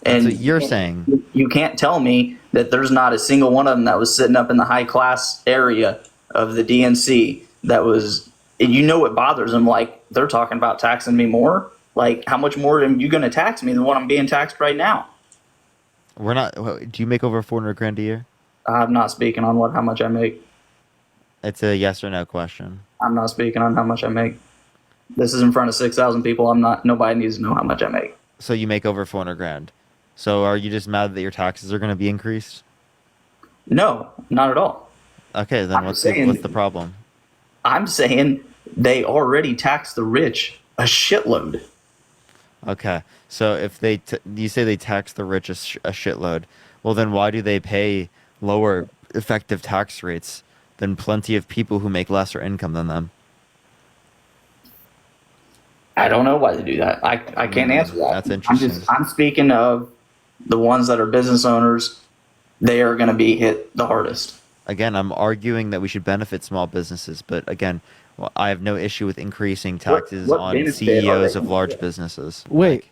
That's
And
what you're saying.
you can't tell me that there's not a single one of them that was sitting up in the high class area of the DNC that was, what bothers them. Like, they're talking about taxing me more. Like, how much more are you going to tax me than what I'm being taxed right now?
We're not. Do you make over 400 grand a year?
I'm not speaking on how much I make.
It's a yes or no question.
I'm not speaking on how much I make. This is in front of 6,000 people. Nobody needs to know how much I make.
So you make over 400 grand. So are you just mad that your taxes are going to be increased?
No, not at all.
Okay, then
I'm
what's
saying-
the problem?
I'm saying they already tax the rich a shitload.
Okay, so if you say they tax the rich a shitload, well then why do they pay lower effective tax rates than plenty of people who make lesser income than them?
I don't know why they do that. I can't answer that.
That's interesting.
I'm speaking of the ones that are business owners. They are going to be hit the hardest.
Again, I'm arguing that we should benefit small businesses, but again, I have no issue with increasing taxes
what
on
benefit are
CEOs
they
of
gonna
large
get?
businesses.
Wait.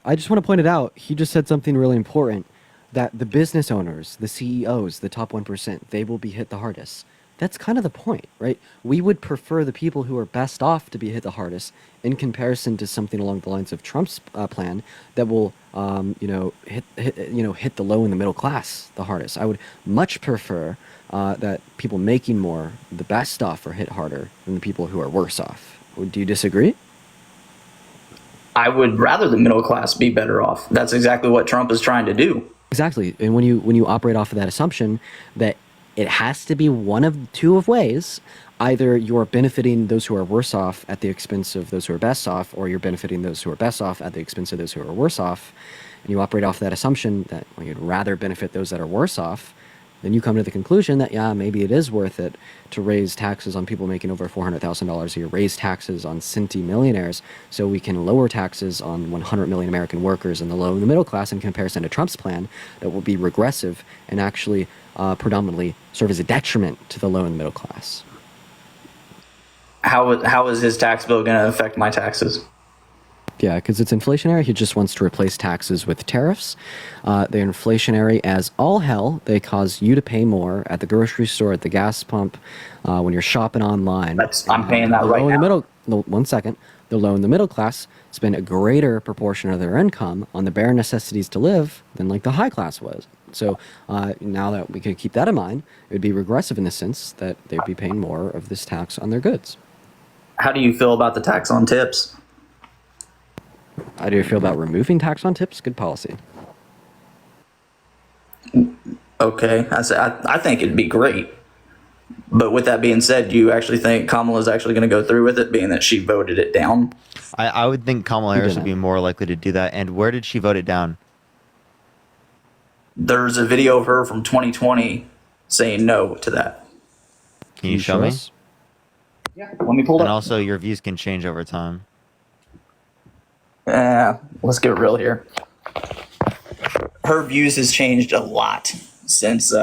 I just want to point it out. He just said something really important that the business owners, the CEOs, the top 1%, they will be hit the hardest. That's kind of the point, right? We would prefer the people who are best off to be hit the hardest in comparison to something along the lines of Trump's plan that will, hit the low and the middle class the hardest. I would much prefer that people making more, the best off, are hit harder than the people who are worse off. Do you disagree?
I would rather the middle class be better off. That's exactly what Trump is trying to do.
Exactly. And when you operate off of that assumption that it has to be one of two of ways, either you're benefiting those who are worse off at the expense of those who are best off, or you're benefiting those who are best off at the expense of those who are worse off, and you operate off that assumption that you'd rather benefit those that are worse off, then you come to the conclusion that, yeah, maybe it is worth it to raise taxes on people making over $400,000 a year, raise taxes on centimillionaires, so we can lower taxes on 100 million American workers and the low and the middle class in comparison to Trump's plan that will be regressive and actually predominantly serve as a detriment to the low and middle class.
How is his tax bill going to affect my taxes?
Yeah, because it's inflationary. He just wants to replace taxes with tariffs. They're inflationary as all hell. They cause you to pay more at the grocery store, at the gas pump, when you're shopping online.
I'm paying that right now.
One second. The low and the middle class spend a greater proportion of their income on the bare necessities to live than like the high class was. So now that we could keep that in mind, it would be regressive in the sense that they'd be paying more of this tax on their goods.
How do you feel about the tax on tips?
How do you feel about removing tax on tips? Good policy.
Okay, I think it'd be great. But with that being said, do you actually think Kamala's actually going to go through with it, being that she voted it down?
I would think Kamala Harris would be more likely to do that. And where did she vote it down?
There's a video of her from 2020 saying no to that.
Can you show me?
Yeah. Let me pull it
And
up.
also, your views can change over time.
Let's get real here. Her views has changed a lot since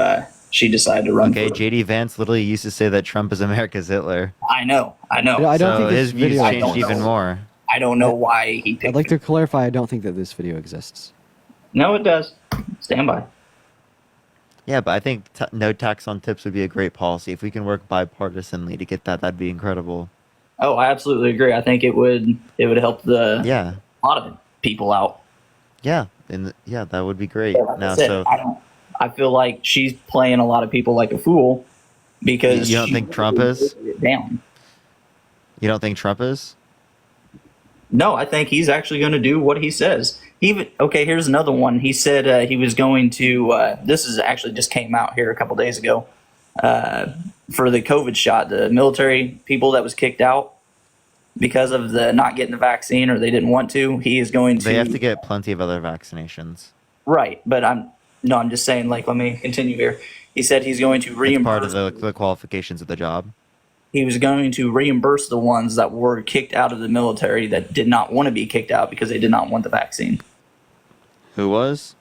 she decided to run.
Okay,
for
JD Vance literally used to say that Trump is America's Hitler.
I know.
Yeah, I don't
So
think this
his views
video
changed even more.
I don't know why he picked
I'd like to clarify, I don't think that this video exists.
No, it does. Stand by.
Yeah, but I think no tax on tips would be a great policy. If we can work bipartisanly to get that, that'd be incredible.
Oh, I absolutely agree. I think it would help a lot of people out.
Yeah, and that would be great.
Like I
Now,
said,
so
I feel like she's playing a lot of people like a fool because
you don't
she
think Trump is?
voted it down.
You don't think Trump is?
No, I think he's actually going to do what he says. Here's another one. He said he was going to. This is actually just came out here a couple days ago. For the COVID shot, the military people that was kicked out because of the not getting the vaccine or they didn't want to. He is going to.
They have to get plenty of other vaccinations.
Right, but I'm just saying. Like, let me continue here. He said he's going to reimburse.
It's part of the qualifications of the job.
He was going to reimburse the ones that were kicked out of the military that did not want to be kicked out because they did not want the vaccine.
Who was?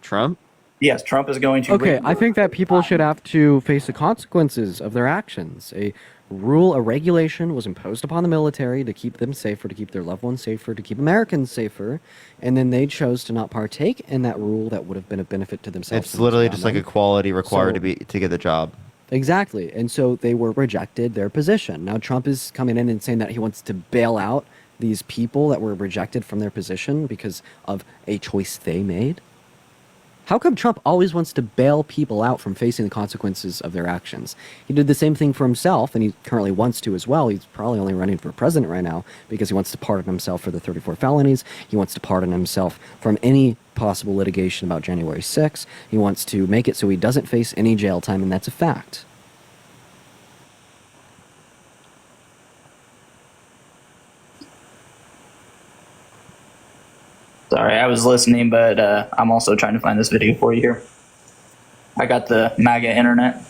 Trump?
Yes, Trump is going to.
Okay, I think that people should have to face the consequences of their actions. A regulation was imposed upon the military to keep them safer, to keep their loved ones safer, to keep Americans safer, and then they chose to not partake in that rule that would have been a benefit to themselves.
It's literally just like equality required to get the job.
Exactly, and so they were rejected their position. Now Trump is coming in and saying that he wants to bail out these people that were rejected from their position because of a choice they made. How come Trump always wants to bail people out from facing the consequences of their actions? He did the same thing for himself, and he currently wants to as well. He's probably only running for president right now because he wants to pardon himself for the 34 felonies. He wants to pardon himself from any possible litigation about January 6th. He wants to make it so he doesn't face any jail time, and that's a fact.
Sorry, I was listening, but I'm also trying to find this video for you here. I got the MAGA internet.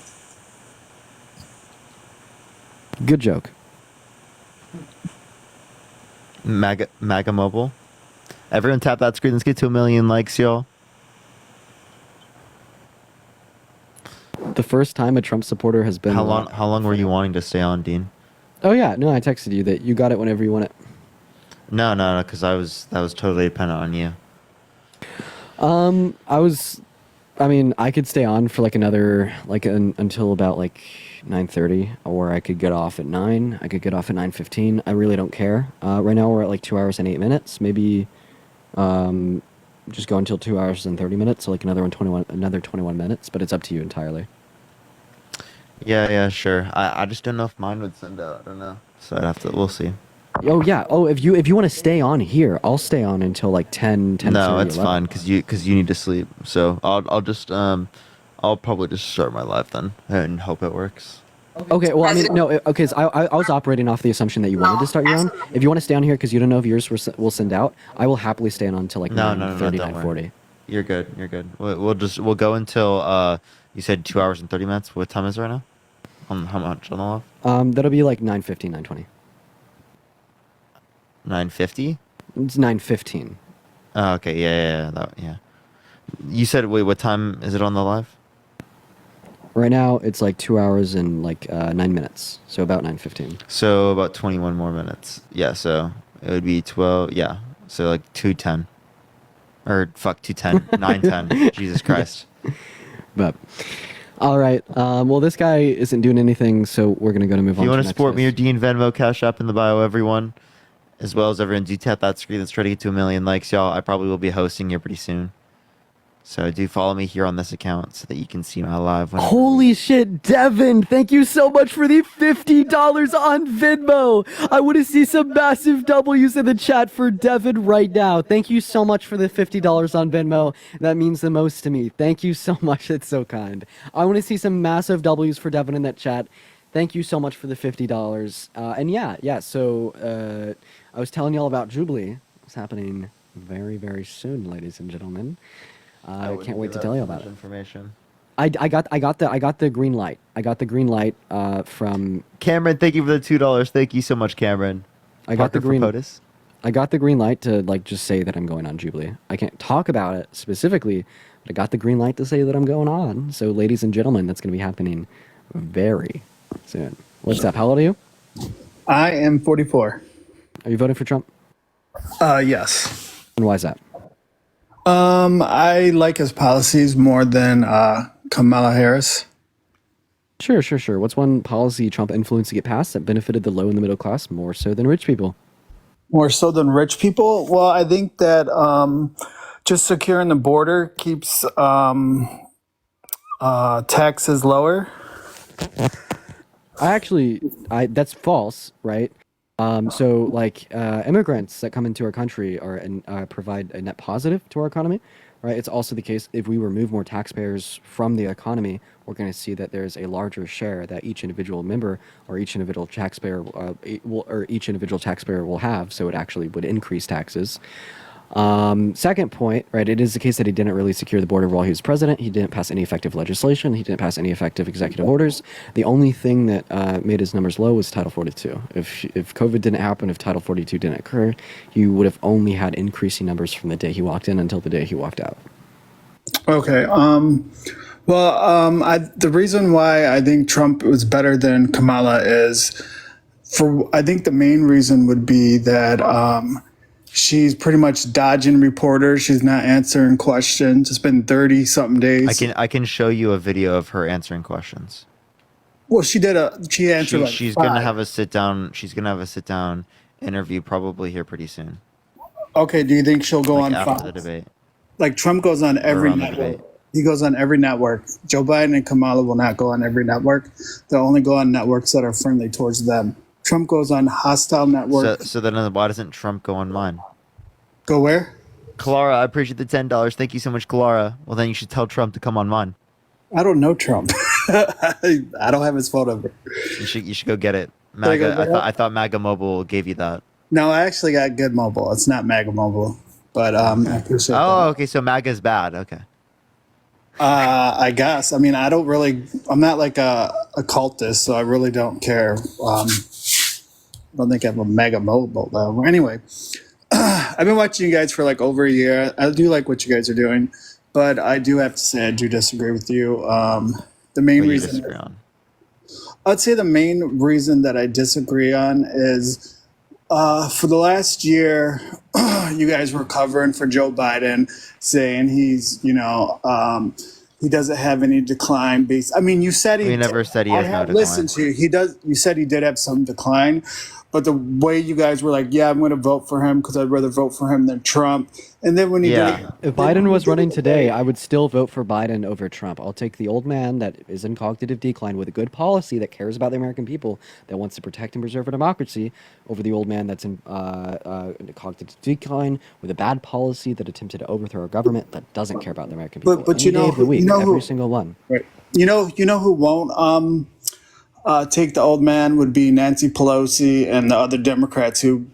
Good joke.
MAGA mobile. Everyone tap that screen. Let's get to 1 million likes, y'all.
The first time a Trump supporter has been...
How long were you wanting to stay on, Dean?
Oh yeah, no, I texted you that you got it whenever you want it.
No, because that was totally dependent on you.
I could stay on for until about 9:30, or I could get off at 9. I could get off at 9:15. I really don't care. Right now we're at 2 hours and 8 minutes. Maybe just go until 2 hours and 30 minutes, so another 21 minutes, but it's up to you entirely.
Yeah, sure. I just don't know if mine would send out. I don't know. So we'll see.
Oh yeah. Oh, if you want to stay on here, I'll stay on until like 10, 10
No,
30,
it's
11.
fine because you need to sleep. So I'll just I'll probably just start my live then and hope it works.
Okay, well, I mean, no, okay, so I was operating off the assumption that you wanted to start your own. If you want to stay on here because you don't know if yours will send out, I will happily stay on until like
No,
9:30,
don't worry.
9:40.
You're good. You're good. We'll go until you said 2 hours and 30 minutes. What time is it right now? How much on the live?
That'll be like 9:15, 9:20.
9:50.
It's 9:15.
Oh, okay. Yeah. You said wait. What time is it on the live?
Right now, it's like 2 hours and like 9 minutes, so about 9:15.
So about 21 more minutes. Yeah. So it would be 12. Yeah. So like 2:10. Or fuck 2:10. 9:10. Jesus Christ.
But all right, well, this guy isn't doing anything, so we're gonna move
If
on.
you want
to
to
the
support
next
me or
list.
Dean, Venmo, Cash App in the bio, everyone. As well as everyone, do tap that screen. Let's try to get to 1 million likes, y'all. I probably will be hosting here pretty soon. So do follow me here on this account so that you can see my live. Whenever.
Holy shit, Devin! Thank you so much for the $50 on Venmo. I want to see some massive W's in the chat for Devin right now. Thank you so much for the $50 on Venmo. That means the most to me. Thank you so much. It's so kind. I want to see some massive W's for Devin in that chat. Thank you so much for the $50. And yeah. So I was telling y'all about Jubilee. It's happening very, very soon, ladies and gentlemen. I can't wait to tell you about it.
Information.
I got the green light. I got the green light from
Cameron. Thank you for the $2. Thank you so much, Cameron.
I got the
Parker for
green.
POTUS.
I got the green light to like just say that I'm going on Jubilee. I can't talk about it specifically, but I got the green light to say that I'm going on. So, ladies and gentlemen, that's going to be happening very soon. What's up? How old are you?
I am 44.
Are you voting for Trump?
Yes.
And why is that?
I like his policies more than Kamala Harris.
Sure. What's one policy Trump influenced to get passed that benefited the low and the middle class more so than rich people?
More so than rich people? Well, I think that just securing the border keeps taxes lower.
That's false, right? So immigrants that come into our country are and provide a net positive to our economy, right? It's also the case if we remove more taxpayers from the economy, we're going to see that there's a larger share that each individual member or each individual taxpayer will have. So it actually would increase taxes. Second point, right? It is the case that he didn't really secure the border while he was president. He didn't pass any effective legislation. He didn't pass any effective executive orders. The only thing that made his numbers low was Title 42. If COVID didn't happen, if Title 42 didn't occur, he would have only had increasing numbers from the day he walked in until the day he walked out.
Okay. The reason why I think Trump was better than Kamala is I think the main reason would be that she's pretty much dodging reporters. She's not answering questions. It's been 30 something days.
I can show you a video of her answering questions.
Well, she answered like
she's
5.
gonna have a sit down. She's gonna have a sit down interview probably here pretty soon.
Okay, do you think she'll go on
after
Fox?
the debate?
Like Trump goes on every
around the
network.
debate.
He goes on every network. Joe Biden and Kamala will not go on every network. They'll only go on networks that are friendly towards them. Trump goes on hostile networks.
So then why doesn't Trump go on mine?
Go where?
Clara, I appreciate the $10. Thank you so much, Clara. Well, then you should tell Trump to come on mine.
I don't know Trump. I don't have his phone number.
You should go get it.
Should I go
MAGA.
get it?
I thought MAGA Mobile gave you that.
No, I actually got good mobile. It's not MAGA mobile, but I appreciate that.
Oh, okay. So MAGA's bad. Okay.
I guess. I mean, I'm not like a cultist, so I really don't care. I don't think I'm a mega mobile though. Anyway, I've been watching you guys for like over a year. I do like what you guys are doing, but I do have to say I do disagree with you. The main
What do you
reason
disagree on?
I'd say the main reason that I disagree on is for the last year, you guys were covering for Joe Biden, saying he's, he doesn't have any decline based. I mean, you said
We never said he has no decline.
Listen to you. He does. You said he did have some decline, but the way you guys were like, yeah, I'm going to vote for him because I'd rather vote for him than Trump. And then when he
Yeah.
did it,
If
then when
Biden
he
was
did
running
it
today,
today,
I would still vote for Biden over Trump. I'll take the old man that is in cognitive decline with a good policy that cares about the American people, that wants to protect and preserve our democracy, over the old man that's in cognitive decline with a bad policy that attempted to overthrow our government that doesn't care about the American people.
but
Any
you
day
know
of the
who,
week, every single one.
right? You know who won't take the old man would be Nancy Pelosi and the other Democrats who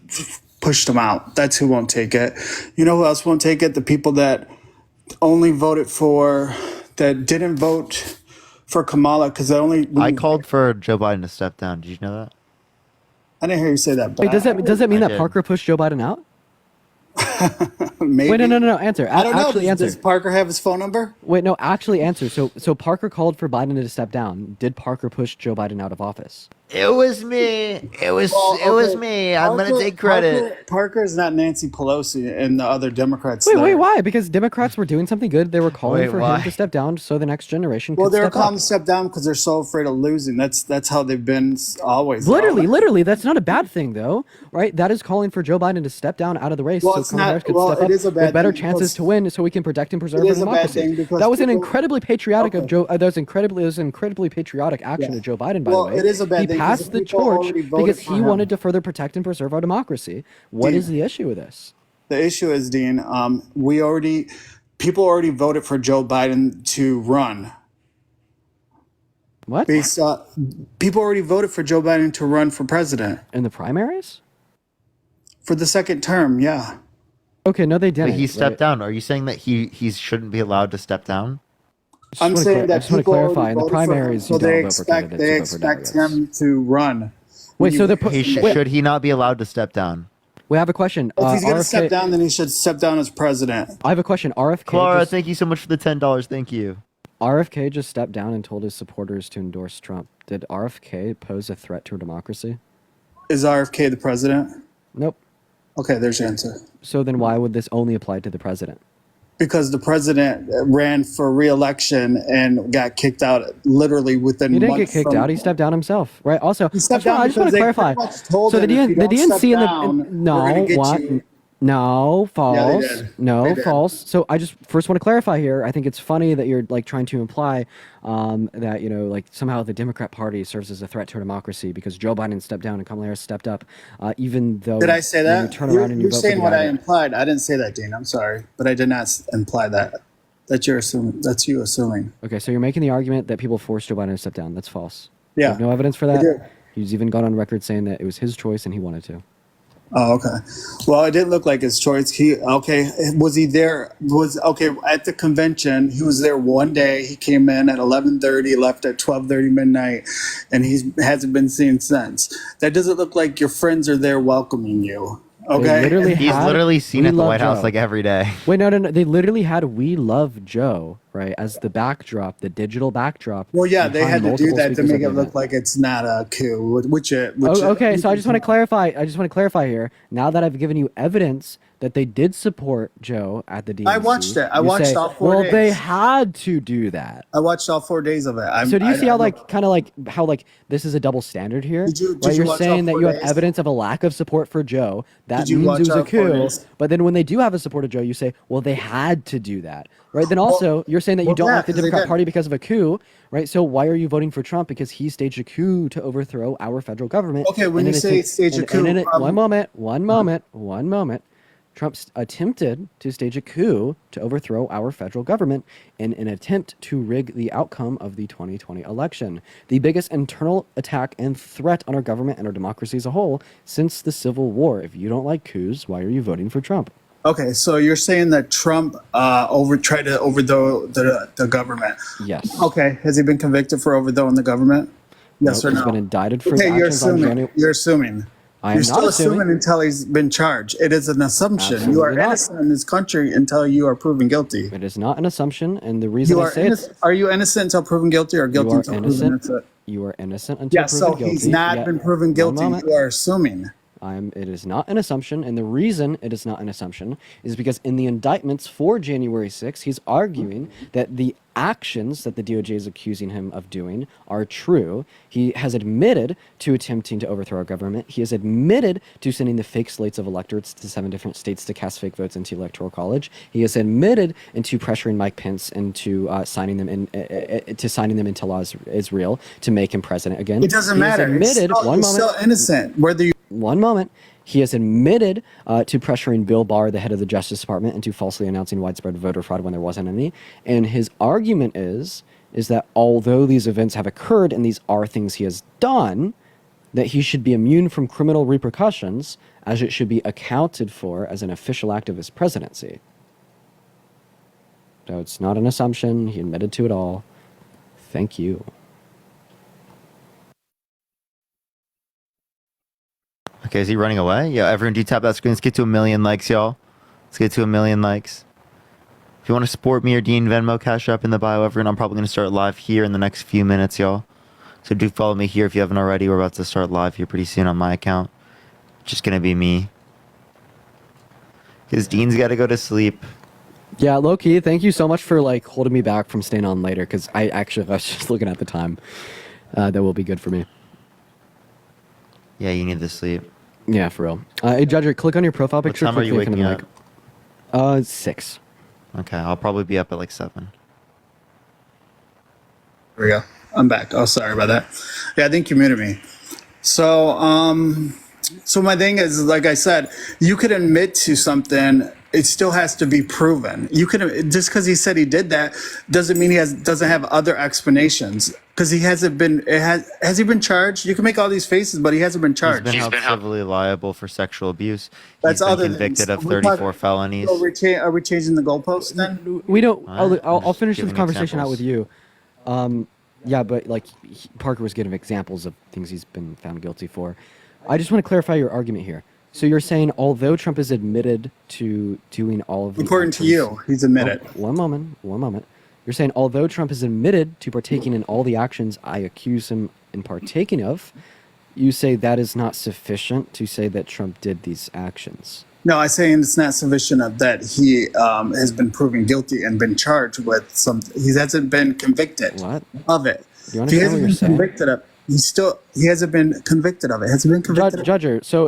pushed him out. That's who won't take it. You know who else won't take it? The people that only voted for, that didn't vote for Kamala because they only.
I called for Joe Biden to step down. Did you know that?
I didn't hear you say that. But
Wait, does that mean
I
that
did.
Parker pushed Joe Biden out?
Maybe.
Wait, no. Answer.
I don't know.
Actually, answer.
Does Parker have his phone number?
Wait, no. Actually, answer. So Parker called for Biden to step down. Did Parker push Joe Biden out of office?
It was me. It was me. I'm gonna take credit.
Parker is not Nancy Pelosi and the other Democrats.
Wait, why? Because Democrats were doing something good. They were calling
Wait,
for
why?
him to step down so the next generation
Well,
could
they're
step
calling
up.
to step down because they're so afraid of losing. That's how they've been always.
Literally, that's not a bad thing, though, right? That is calling for Joe Biden to step down out of the race
Well,
so
it's
Kamala
not-
Harris could
well,
step
it
up
is a bad
with better
thing
chances
because-
to win, so we can protect and preserve
It
our
is a bad
democracy.
thing because
That was an
people-
incredibly patriotic of Joe. That was incredibly patriotic action
Yeah.
of Joe Biden. By
Well,
the way,
it is a bad
he
thing 'cause
passed
the
the
people
torch
already voted
because
for
he
him.
wanted to further protect and preserve our democracy. What
Dean.
is the issue with this?
The issue is, Dean, people already voted for Joe Biden to run.
What?
People already voted for Joe Biden to run for president
In the primaries?
for the second term. Yeah.
Okay, no, they didn't.
But he stepped
right?
down. Are you saying that he shouldn't be allowed to step down?
I'm saying
I
that
just want to
people already
clarify. In the
voted for him,
primaries,
so
you don't
they
vote for
expect
candidates. You vote for
expect
delegates.
him to run.
Wait, so the
Should he not be allowed to step down?
we have a question.
If he's going to
RFK
step down, then he should step down as president.
I have a question. RFK.
Clara,
just,
thank you so much for the $10. Thank you.
RFK just stepped down and told his supporters to endorse Trump. Did RFK pose a threat to our democracy?
Is RFK the president?
Nope.
Okay, there's your answer.
So then why would this only apply to the president?
Because the president ran for re-election and got kicked out literally within
He didn't get
months
kicked
from-
out. He stepped down himself, right? Also,
He stepped
I just want
down
to
because
clarify.
they pretty much told
So the
him, if you don't
DNC
step
and
down, we're
no,
gonna get
what?
you.
No, false.
Yeah, they did.
No,
They did.
false. So I just first want to clarify here. I think it's funny that you're like trying to imply that like somehow the Democrat Party serves as a threat to our democracy because Joe Biden stepped down and Kamala Harris stepped up, even though.
Did I say
when
that?
You turn around and you
You're
vote
saying
for the
what
guy
I
that-
implied. I didn't say that, Dean. I'm sorry, but I did not imply that. That's your assuming. That's you assuming.
Okay, so you're making the argument that people forced Joe Biden to step down. That's false. You
Yeah.
have no evidence for
I do.
that. He's even gone on record saying that it was his choice and he wanted to.
Oh, okay. Well, it didn't look like his choice. Was he there? At the convention? He was there one day. He came in at 11:30, left at 12:30 midnight, and he hasn't been seen since. That doesn't look like your friends are there welcoming you. Okay.
literally
He's
had
literally seen
We
at the
Love
White House
Joe.
like every day.
Wait, no. They literally had "We Love Joe" right as the backdrop, the digital backdrop.
Well, yeah, they had
behind
to do
multiple
that to
speakers
make
at
it
the
look
event.
like it's not a coup.
Okay, so I just want to clarify here. Now that I've given you evidence that they did support Joe at the DNC,
I watched it. I
you
watched
say,
all 4
well,
days.
they had to do that.
I watched all 4 days of it.
So do you see how how this is a double standard here?
Did you
Right, you're
watch all
saying that
4
you have
days?
evidence of a lack of support for Joe. That
Did you
means
watch
it was a
all 4
coup.
days?
But then when they do have a support of Joe, you say, well, they had to do that. Right? Then also, you're saying that you
well,
don't
yeah,
like the
'cause they
Democrat
did.
Party because of a coup, right? So why are you voting for Trump? Because he staged a coup to overthrow our federal government.
Okay, when
And
you
in
say
attempt-
stage a
and-
coup,
and in it- one moment. Trump attempted to stage a coup to overthrow our federal government in an attempt to rig the outcome of the 2020 election. The biggest internal attack and threat on our government and our democracy as a whole since the Civil War. If you don't like coups, why are you voting for Trump?
Okay, so you're saying that Trump tried to overthrow the government.
Yes.
Okay, has he been convicted for overthrowing the government? Yes
Nope,
or
he's
no?
been indicted for his
Okay, you're
actions on
assuming.
January.
You're assuming.
I am
You're
not
still
assuming.
assuming until he's been charged. It is an assumption. You are
Absolutely not.
innocent in this country until you are proven guilty.
It is not an assumption, and the reason
You
I
are
say it's
innocent. Are you innocent until proven guilty, or guilty
you are
until proven
innocent.
innocent?
You are innocent until
Yeah,
proven
so
guilty.
he's not
yet-
been proven
One
guilty.
moment.
You are assuming.
It is not an assumption, and the reason it is not an assumption is because in the indictments for January 6th, he's arguing that the actions that the DOJ is accusing him of doing are true. He has admitted to attempting to overthrow our government. He has admitted to sending the fake slates of electorates to 7 different states to cast fake votes into the Electoral College. He has admitted into pressuring Mike Pence into signing them into law is real to make him president again.
It doesn't
He has
matter.
admitted,
It's still innocent. Whether you
one moment. He has admitted to pressuring Bill Barr, the head of the Justice Department, into falsely announcing widespread voter fraud when there wasn't any. And his argument is that although these events have occurred and these are things he has done, that he should be immune from criminal repercussions, as it should be accounted for as an official act of his presidency. So it's not an assumption. He admitted to it all. Thank you.
Okay, is he running away? Yeah, everyone do tap that screen. Let's get to 1 million likes, y'all. Let's get to 1 million likes. If you want to support me or Dean, Venmo, Cash App in the bio, everyone, I'm probably going to start live here in the next few minutes, y'all. So do follow me here if you haven't already. We're about to start live here pretty soon on my account. Just going to be me. Because Dean's got to go to sleep.
Yeah, low-key, thank you so much for like holding me back from staying on later, because I was just looking at the time. That will be good for me.
Yeah, you need to sleep.
Yeah, for real. Hey, Judger, click on your profile
What
picture.
time are you
quickly in
waking
the
up?
mic. 6.
Okay, I'll probably be up at like 7.
There we go. I'm back. Oh, sorry about that. Yeah, I think you muted me. So, so my thing is, like I said, you could admit to something. It still has to be proven. You could just because he said he did that doesn't mean doesn't have other explanations. Because he hasn't been. Has he been charged? You can make all these faces, but he hasn't been charged.
He's been held civilly liable for sexual abuse.
That's
He's been
other
convicted
things.
of
We're
34
talking-
felonies.
So are we changing the goalposts then?
We don't.
Alright,
I'll
just
finish this
giving
conversation out
examples.
with you. Yeah, but like Parker was giving examples of things he's been found guilty for. I just want to clarify your argument here. So you're saying although Trump is admitted to doing all of the
According to
actions-
you, he's admitted.
Oh, one moment. You're saying although Trump is admitted to partaking in all the actions I accuse him in partaking of, you say that is not sufficient to say that Trump did these actions.
No, I'm saying it's not sufficient of that he has been proven guilty and been charged with something. He hasn't been convicted of it.
Do you
If he
understand what
hasn't
you're
been
saying?
convicted of. He hasn't been convicted of it. Has he been convicted? of it?
Judger, so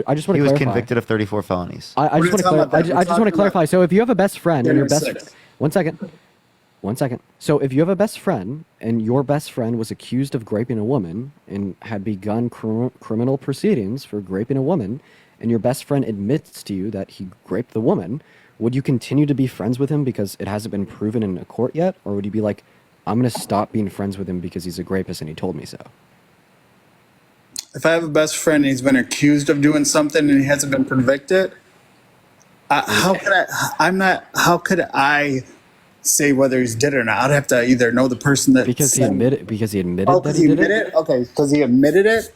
I just want
He
to
was
clarify.
convicted of 34 felonies.
I just want to clarify. I just want to clarify. So if you have a best friend and your best,
January 6th.
one second. So if you have a best friend and your best friend was accused of graping a woman and had begun criminal proceedings for graping a woman, and your best friend admits to you that he raped the woman, would you continue to be friends with him because it hasn't been proven in a court yet, or would you be like, I'm going to stop being friends with him because he's a rapist and he told me so?
If I have a best friend and he's been accused of doing something and he hasn't been convicted, how could I? I'm not. How could I say whether he's did it or not? I'd have to either know the person that
Because he admitted
Oh,
that
because
he
he
did
admitted
it.
it. Okay, because he admitted it.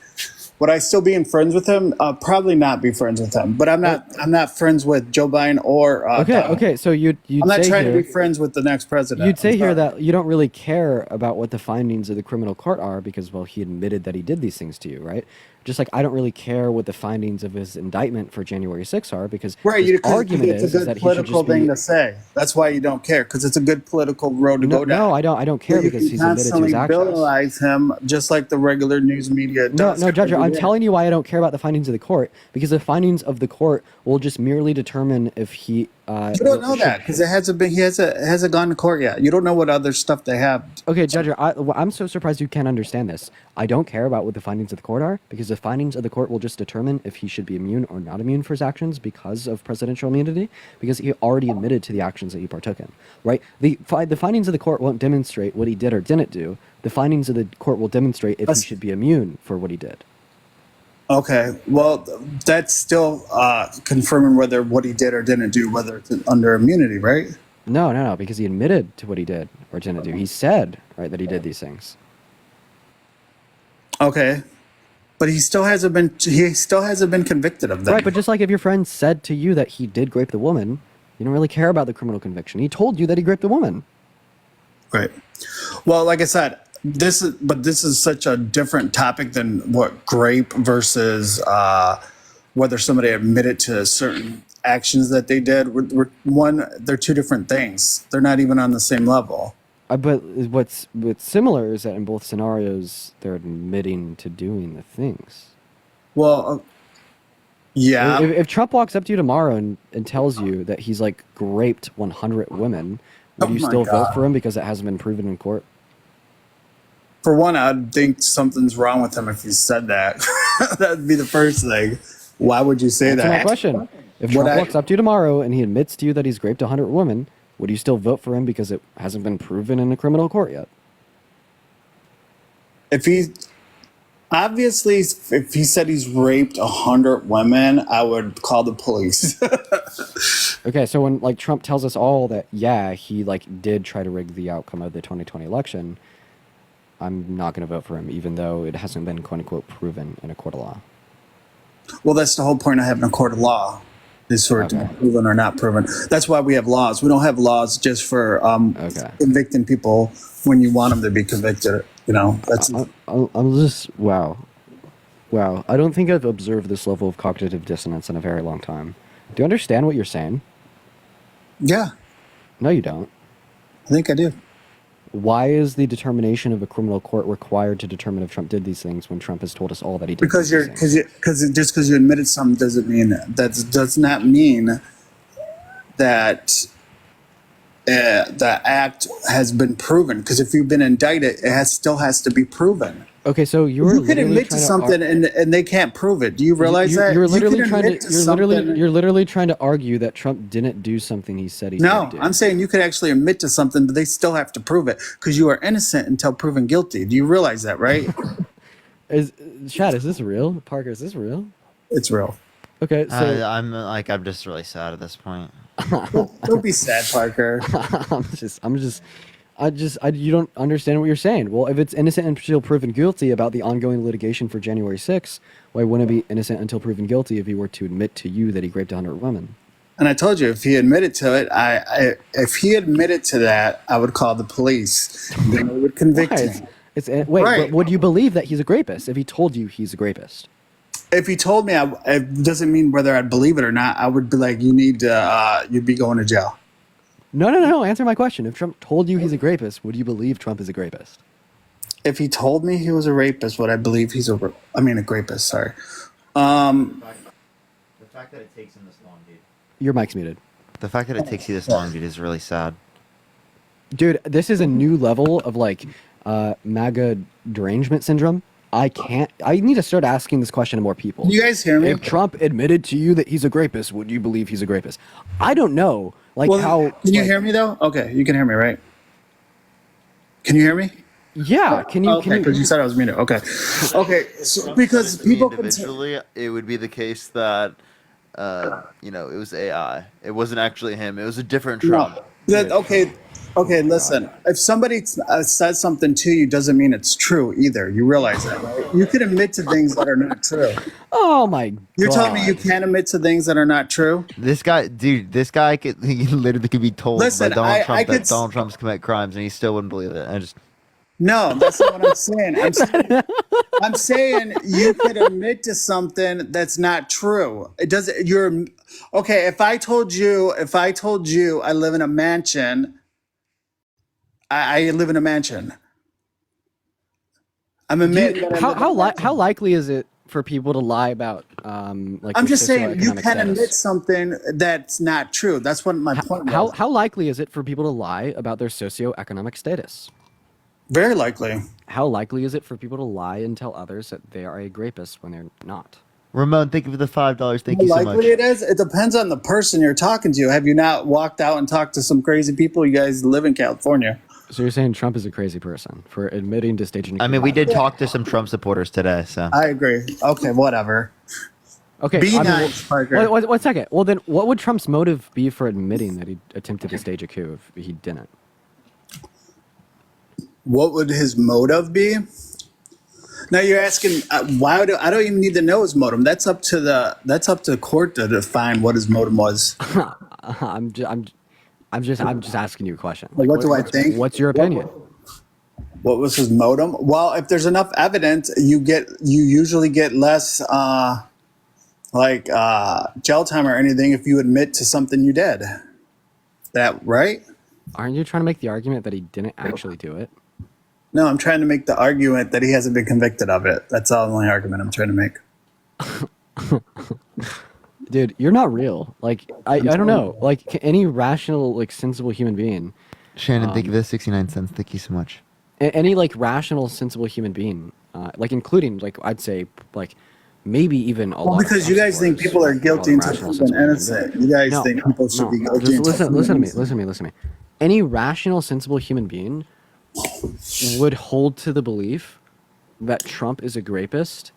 Would I still be friends with him? Probably not be friends with him. But I'm not. I'm not friends with Joe Biden or.
Okay. So you'd
I'm not
say
trying
here,
to be friends with the next president.
You'd say
I'm
here
sorry.
that you don't really care about what the findings of the criminal court are because, well, he admitted that he did these things to you, right? Just like I don't really care what the findings of his indictment for January 6th are because
Right,
his
because
argument
it's a
is
good
that he should
political
just be.
thing to say. That's why you don't care, because it's a good political road to
No,
go down.
no, I don't care
So you
because
can
he's admitted to his
constantly
actions.
villainize him just like the regular news media
No,
does.
no, Judge, I'm
every day.
telling you why I don't care about the findings of the court because the findings of the court will just merely determine if he.
You don't know that because it hasn't been. He hasn't gone to court yet. You don't know what other stuff they have.
Okay, Judge, I'm so surprised you can't understand this. I don't care about what the findings of the court are because the findings of the court will just determine if he should be immune or not immune for his actions because of presidential immunity, because he already admitted to the actions that he partook in, right? The findings of the court won't demonstrate what he did or didn't do. The findings of the court will demonstrate if he should be immune for what he did.
Okay, well, that's still confirming whether what he did or didn't do, whether it's under immunity, right?
No, because he admitted to what he did or didn't do. He said, right, that he did these things.
Okay, but he still hasn't been. He still hasn't been convicted of that.
Right, but just like if your friend said to you that he did grape the woman, you don't really care about the criminal conviction. He told you that he graped the woman.
Right. Well, like I said, this is such a different topic than what grape versus whether somebody admitted to certain actions that they did. They're two different things. They're not even on the same level.
But what's similar is that in both scenarios they're admitting to doing the things.
Well, yeah.
If Trump walks up to you tomorrow and tells you that he's like raped 100 women, would
Oh
you
my
still vote
God.
for him because it hasn't been proven in court?
For one, I'd think something's wrong with him if he said that. That'd be the first thing. Why would you say
Answer
that?
my question. If
Would
Trump
I-
walks up to you tomorrow and he admits to you that he's raped 100 women, would you still vote for him because it hasn't been proven in a criminal court yet?
If he obviously, if he said he's raped 100 women, I would call the police.
Okay, so when like Trump tells us all that, yeah, he like did try to rig the outcome of the 2020 election, I'm not going to vote for him, even though it hasn't been quote unquote proven in a court of law.
Well, that's the whole point of having a court of law, is for it to be proven or not proven. That's why we have laws. We don't have laws just for convicting people when you want them to be convicted. You know, that's
I'm just wow. I don't think I've observed this level of cognitive dissonance in a very long time. Do you understand what you're saying?
Yeah.
No, you don't.
I think I do.
Why is the determination of a criminal court required to determine if Trump did these things when Trump has told us all that he did?
Because just because you admitted something doesn't mean that does not mean that the act has been proven. Because if you've been indicted, it still has to be proven.
Okay, so
You can admit to something and they can't prove it. Do you realize that?
You're
You
literally
can
trying
admit
to.
to
You're literally
something-
trying to argue that Trump didn't do something he said he
No,
did.
I'm saying you could actually admit to something, but they still have to prove it because you are innocent until proven guilty. Do you realize that, right?
Chad, is this real? Parker, is this real?
It's real.
Okay, so
I'm just really sad at this point.
Don't be sad, Parker.
You don't understand what you're saying. Well, if it's innocent until proven guilty about the ongoing litigation for January 6th, why wouldn't it be innocent until proven guilty if he were to admit to you that he raped 100 women?
And I told you, if he admitted to it, if he admitted to that, I would call the police. Then they would convict
Why?
him.
Wait,
Right.
but would you believe that he's a rapist if he told you he's a rapist?
If he told me, it doesn't mean whether I'd believe it or not. I would be like, you need to, you'd be going to jail.
No. Answer my question. If Trump told you he's a rapist, would you believe Trump is a rapist?
If he told me he was a rapist, would I believe he's a rapist? Sorry.
The fact that it takes him this long, dude.
Your mic's muted.
The fact that it takes you this long, dude, is really sad.
Dude, this is a new level of like MAGA derangement syndrome. I need to start asking this question to more people.
You guys hear me?
If Trump admitted to you that he's a rapist, would you believe he's a rapist? I don't know. How
can you hear me though? Okay, you can hear me, right? Can you hear me?
Yeah. Can you?
Okay, because you said I was muted. Okay. So because people can
individually, it would be the case that it was AI. It wasn't actually him. It was a different Trump.
Okay, listen. If somebody says something to you, doesn't mean it's true either. You realize that, right? You can admit to things that are not true.
Oh my God.
You're telling me you can't admit to things that are not true?
This guy he literally could be told
Listen,
by Donald Trump
I
that
could
Donald Trump's commit crimes and he still wouldn't believe it.
No, that's not what I'm saying. I'm saying you could admit to something that's not true. It doesn't. You're okay. If I told you I live in a mansion, I live in a mansion. I'm admitting. that I live in a mansion.
How likely is it for people to lie about like?
I'm
their
just saying you
socioeconomic
can
status?
admit something that's not true. That's what my point was.
How likely is it for people to lie about their socioeconomic status?
Very likely.
How likely is it for people to lie and tell others that they are a rapist when they're not?
Ramon, thank you for the $5. Thank
How
you so
likely
much.
it is? It depends on the person you're talking to. Have you not walked out and talked to some crazy people? You guys live in California.
So you're saying Trump is a crazy person for admitting to staging?
I mean, we did talk to some Trump supporters today, so.
I agree. Okay, whatever.
Okay,
Be
I mean,
nice, Parker.
One second. Well, then, what would Trump's motive be for admitting that he attempted to stage a coup if he didn't?
What would his motive be? Now you're asking why do I don't even need to know his motive. That's up to the court to define what his motive was.
I'm just asking you a question.
Well, what do I think?
What's your opinion?
What was his motive? Well, if there's enough evidence, you usually get less jail time or anything if you admit to something you did. That right?
Aren't you trying to make the argument that he didn't actually do it?
No, I'm trying to make the argument that he hasn't been convicted of it. That's the only argument I'm trying to make.
Dude, you're not real. Like, I don't know. Like, any rational, like, sensible human being,
Shannon, thank you for the 69 cents. Thank you so much.
any, like, rational, sensible human being, like, including, like, I'd say, like, maybe even a lot
Well,
of
because you
Trump
guys think
supporters
people are
would call
guilty
them
until
rational,
proven
sensible human
innocent.
beings.
You guys
No,
think people should be
no,
guilty
just
until
listen,
proven
listen to me,
innocent.
listen to me. Any rational, sensible human being would hold to the belief that Trump is a rapist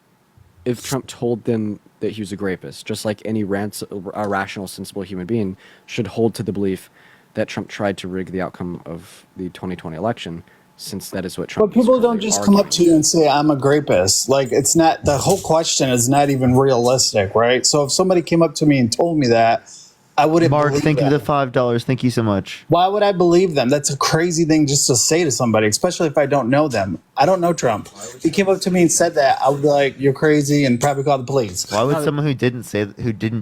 if Trump told them that he was a rapist, just like any a rational, sensible human being should hold to the belief that Trump tried to rig the outcome of the 2020 election, since that is what Trump.
But people
is
don't
currently
just come up
arguing.
to you and say, I'm a rapist. Like, it's not, the whole question is not even realistic, right? So if somebody came up to me and told me that, I wouldn't
Mark,
believe
thank you
them.
for the $5. Thank you so much.
Why would I believe them? That's a crazy thing just to say to somebody, especially if I don't know them. I don't know Trump. If he came up to me and said that, I would be like, you're crazy, and probably call the police.
Why would someone who didn't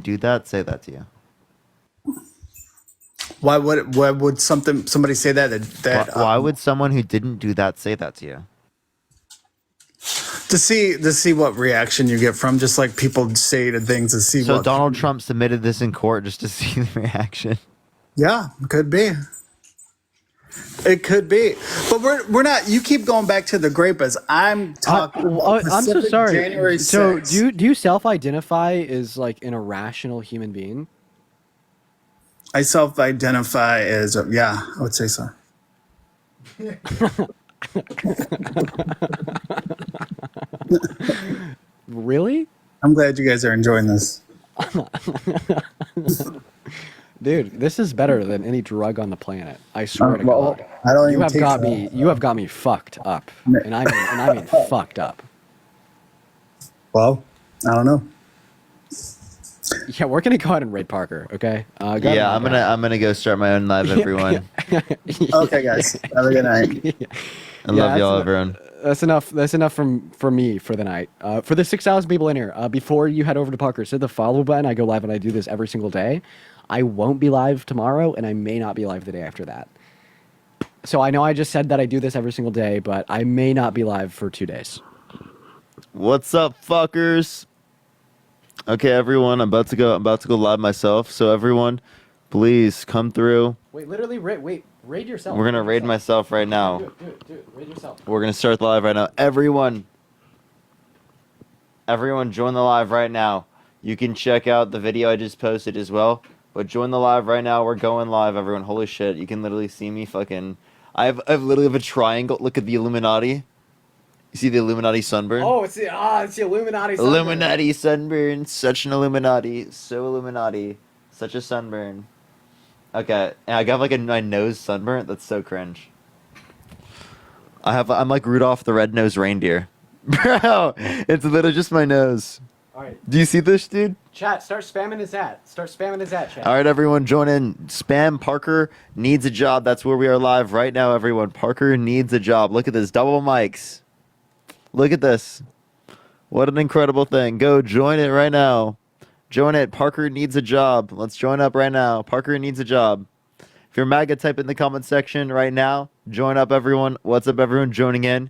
do that say that to you?
Why would somebody say that?
Why would someone who didn't do that say that to you?
To see what reaction you get from just like people say to things and see
So
what.
Donald Trump submitted this in court just to see the reaction.
Yeah, could be. It could be, but we're not. You keep going back to the grapists. I'm talking.
I'm so
Pacific
sorry.
January
So
6th.
do you self-identify as like an irrational human being?
I self-identify as yeah, I would say so.
Really?
I'm glad you guys are enjoying this.
Dude, this is better than any drug on the planet. I swear to
well,
God.
I don't
You
even
have
take
got
that.
me. You have got me fucked up, and I mean fucked up.
Well, I don't know.
Yeah, we're gonna go ahead and raid Parker. Okay. Go
Yeah,
ahead.
I'm gonna go start my own live, everyone.
Okay, guys. Have a good night.
I love y'all, everyone.
That's enough. That's enough for me for the night. For the 6,000 people in here, before you head over to Parker, hit the follow button. I go live and I do this every single day. I won't be live tomorrow, and I may not be live the day after that. So I know I just said that I do this every single day, but I may not be live for 2 days.
What's up, fuckers? Okay, everyone, I'm about to go live myself. So everyone, please come through.
Wait, literally, raid yourself.
We're gonna raid myself right now.
Do it, raid yourself.
We're gonna start the live right now. Everyone, join the live right now. You can check out the video I just posted as well. But join the live right now. We're going live, everyone. Holy shit! You can literally see me fucking. I've literally have a triangle. Look at the Illuminati. You see the Illuminati sunburn?
Oh, it's the Illuminati.
Illuminati sunburn. Such an Illuminati. So Illuminati. Such a sunburn. Okay, and I got like my nose sunburnt. That's so cringe. I'm like Rudolph the Red-Nosed Reindeer. Bro, it's literally just my nose.
All right.
Do you see this, dude?
Chat, start spamming his ad. Chat.
All right, everyone, join in. Spam Parker needs a job. That's where we are live right now, everyone. Parker needs a job. Look at this. Double mics. Look at this. What an incredible thing. Go join it right now. Join it. Parker needs a job. Let's join up right now. Parker needs a job. If you're MAGA, type in the comment section right now. Join up, everyone. What's up, everyone joining in?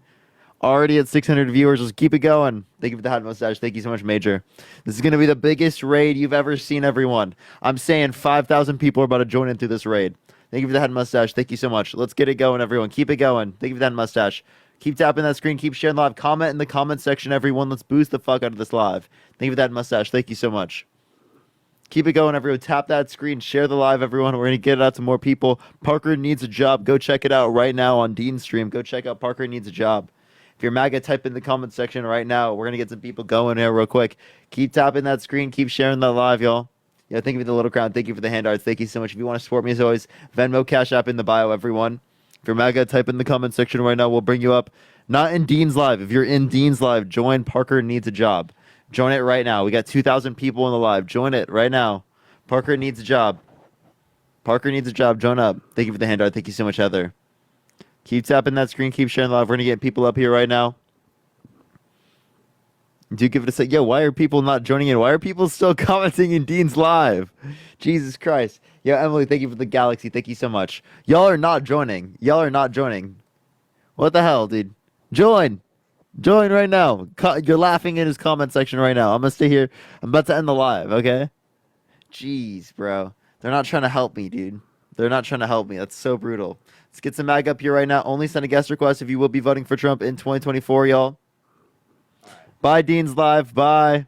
Already at 600 viewers. Let's keep it going. Thank you for the hat mustache. Thank you so much, Major. This is going to be the biggest raid you've ever seen, everyone. I'm saying 5,000 people are about to join in through this raid. Thank you for the hat mustache. Thank you so much. Let's get it going, everyone. Keep it going. Thank you for that mustache. Keep tapping that screen. Keep sharing live. Comment in the comment section, everyone. Let's boost the fuck out of this live. Thank you for that mustache. Thank you so much. Keep it going, everyone. Tap that screen. Share the live, everyone. We're going to get it out to more people. Parker needs a job. Go check it out right now on Dean's stream. Go check out Parker needs a job. If you're MAGA, type in the comment section right now. We're going to get some people going here real quick. Keep tapping that screen. Keep sharing that live, y'all. Yeah, thank you for the little crown. Thank you for the hand arts. Thank you so much. If you want to support me, as always, Venmo, Cash App in the bio, everyone. If you're MAGA, type in the comment section right now. We'll bring you up. Not in Dean's Live. If you're in Dean's Live, join Parker Needs a Job. Join it right now. We got 2,000 people in the live. Join it right now. Parker needs a job. Parker needs a job. Join up. Thank you for the hand art. Thank you so much, Heather. Keep tapping that screen. Keep sharing live. We're going to get people up here right now. Do give it a sec. Yo, why are people not joining in? Why are people still commenting in Dean's live? Jesus Christ. Yo, Emily, thank you for the galaxy. Thank you so much. Y'all are not joining. Y'all are not joining. What the hell, dude? Join. Join right now. You're laughing in his comment section right now. I'm gonna stay here. I'm about to end the live, okay? Jeez, bro. They're not trying to help me, dude. They're not trying to help me. That's so brutal. Let's get some mag up here right now. Only send a guest request if you will be voting for Trump in 2024, y'all. Bye, Dean's Live. Bye.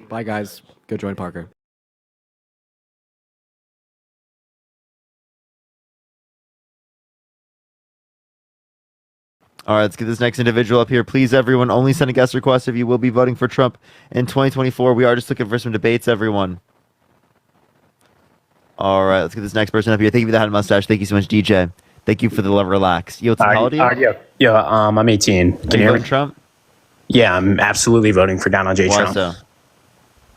Bye, guys. Go join Parker.
All right, let's get this next individual up here. Please, everyone, only send a guest request if you will be voting for Trump in 2024. We are just looking for some debates, everyone. All right, let's get this next person up here. Thank you for the hat and mustache. Thank you so much, DJ. Thank you for the love, relax. Yo, how old are you?
I'm 18. Can you hear me?
Trump?
Yeah, I'm absolutely voting for Donald J.
Why
Trump.
so?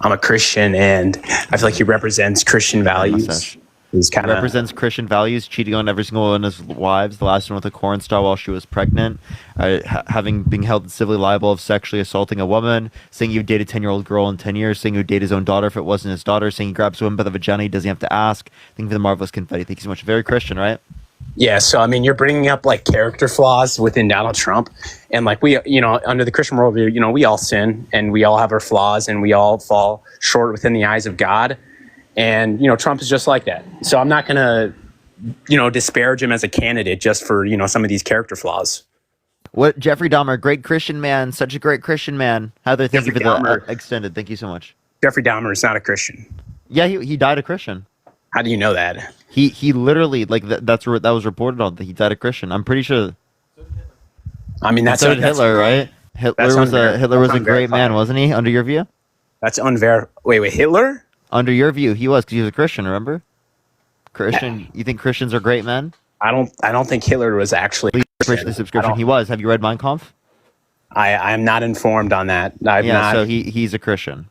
I'm a Christian, and I feel like he represents Christian values. He's kind of
represents Christian values, cheating on every single one of his wives, the last one with a corn star while she was pregnant, having been held civilly liable of sexually assaulting a woman, saying you dated a 10-year-old girl in 10 years, saying you would date his own daughter if it wasn't his daughter, saying he grabs women by the vagina, he doesn't have to ask. Thank you for the marvelous confetti. Thank you so much. Very Christian, right?
Yeah, so I mean, you're bringing up like character flaws within Donald Trump, and like we, under the Christian worldview, we all sin and we all have our flaws and we all fall short within the eyes of God. And, Trump is just like that. So I'm not going to, disparage him as a candidate just for, some of these character flaws.
What Jeffrey Dahmer, great Christian man, such a great Christian man. Heather, thank you for the extended. Thank you so much.
Jeffrey Dahmer is not a Christian.
Yeah, he died a Christian.
How do you know that?
He literally, like, that was reported on, that he died a Christian. I'm pretty sure.
I mean, that's
Hitler, right? Hitler was a great man, wasn't he? Under your view?
That's unverified. Wait, Hitler?
Under your view, he was, because he was a Christian. Remember, Christian. You think Christians are great men?
I don't think Hitler was actually
the subscription. He was. Have you read Mein Kampf?
I'm not informed on that.
So he's a Christian.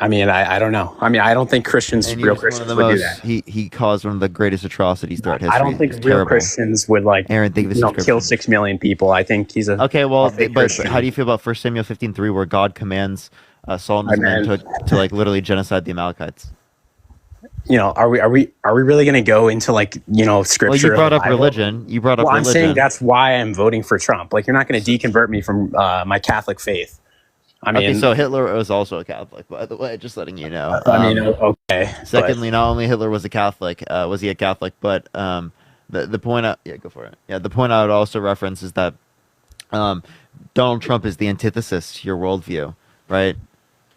I mean, I don't know. I mean, I don't think Christians, real Christians, would do that.
He caused one of the greatest atrocities throughout history.
I don't think real Christians would kill 6 million people. I think he's a
okay. Well, but how do you feel about 1 Samuel 15:3, where God commands Saul and his men to like literally genocide the Amalekites?
Are we really going to go into scripture?
Well, you brought up religion.
I'm saying that's why I'm voting for Trump. Like, you're not going to deconvert me from my Catholic faith. I mean,
okay, so Hitler was also a Catholic, by the way, just letting you know.
Okay.
Secondly, not only Hitler was a Catholic, but the point go for it. Yeah, the point I would also reference is that Donald Trump is the antithesis to your worldview, right?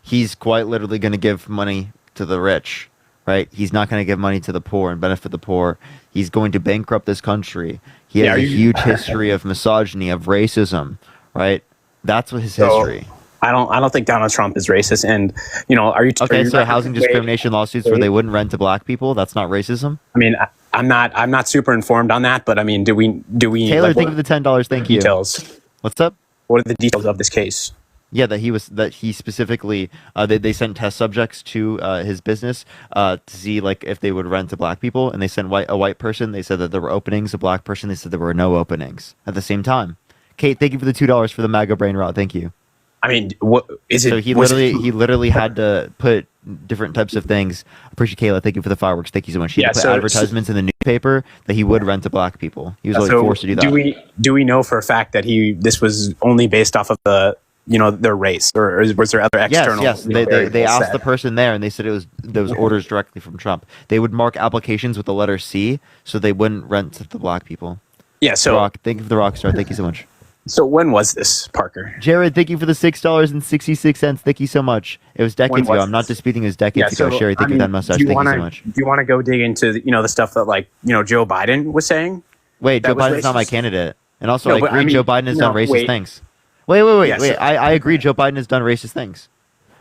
He's quite literally going to give money to the rich, right? He's not going to give money to the poor and benefit the poor. He's going to bankrupt this country. He has a huge history of misogyny, of racism, right? That's what his history.
I don't think Donald Trump is racist. And are you
okay? So housing discrimination lawsuits where they wouldn't rent to black people, that's not racism.
I mean, I'm not super informed on that, but I mean, do we?
Taylor, thank you for the $10. Thank you.
Details.
What's up?
What are the details of this case?
Yeah, that he specifically they sent test subjects to his business to see like if they would rent to black people, and they sent a white person. They said that there were openings. A black person, they said there were no openings at the same time. Kate, thank you for the $2 for the MAGA brain rot. Thank you.
I mean, what is it?
So he literally had to put different types of things. Appreciate Kayla. Thank you for the fireworks. Thank you so much. He had to put advertisements in the newspaper that he would rent to black people. He was forced to do that.
Do we know for a fact that this was only based off of their race, or was there other external?
Yes. They asked the person there, and they said there was orders directly from Trump. They would mark applications with the letter C, so they wouldn't rent to the black people.
Yeah. So
thank you for the rock star. Thank you so much.
So when was this, Parker?
Jared, thank you for the $6.66. Thank you so much. It was decades ago. I'm not disputing it was decades ago. Sherry, thank you for that mustache. Thank you so much.
Do you want to go dig into the stuff that Joe Biden was saying?
Wait, Joe Biden's not my candidate. And also, I agree Joe Biden has done racist things. Wait. I agree Joe Biden has done racist things.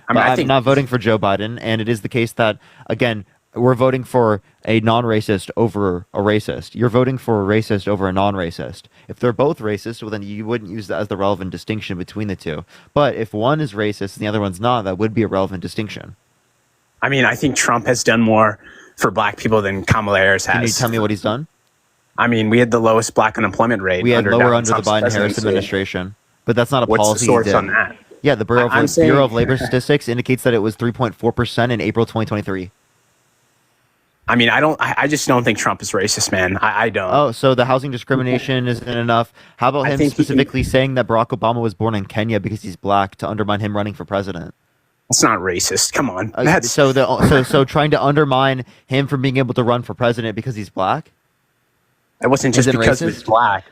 I'm not voting for Joe Biden, and it is the case that, again, we're voting for a non-racist over a racist. You're voting for a racist over a non-racist. If they're both racist, well, then you wouldn't use that as the relevant distinction between the two. But if one is racist and the other one's not, that would be a relevant distinction.
I mean, I think Trump has done more for black people than Kamala Harris has.
Can you tell me what he's done?
I mean, we had the lowest black unemployment rate.
We had lower under the Biden-Harris administration.
But that's not a
What's the
policy he
source
did.
on that?
Yeah, the Bureau
I'm
of,
saying-
Bureau of Labor Statistics indicates that it was 3.4% in April 2023.
I mean, I just don't think Trump is racist, man. I don't.
Oh, so the housing discrimination isn't enough. How about
I
him
think he can-
specifically saying that Barack Obama was born in Kenya because he's black to undermine him running for president?
That's not racist. Come on. That's
So trying to undermine him from being able to run for president because he's black?
It wasn't just
Isn't
because
racist?
he was black.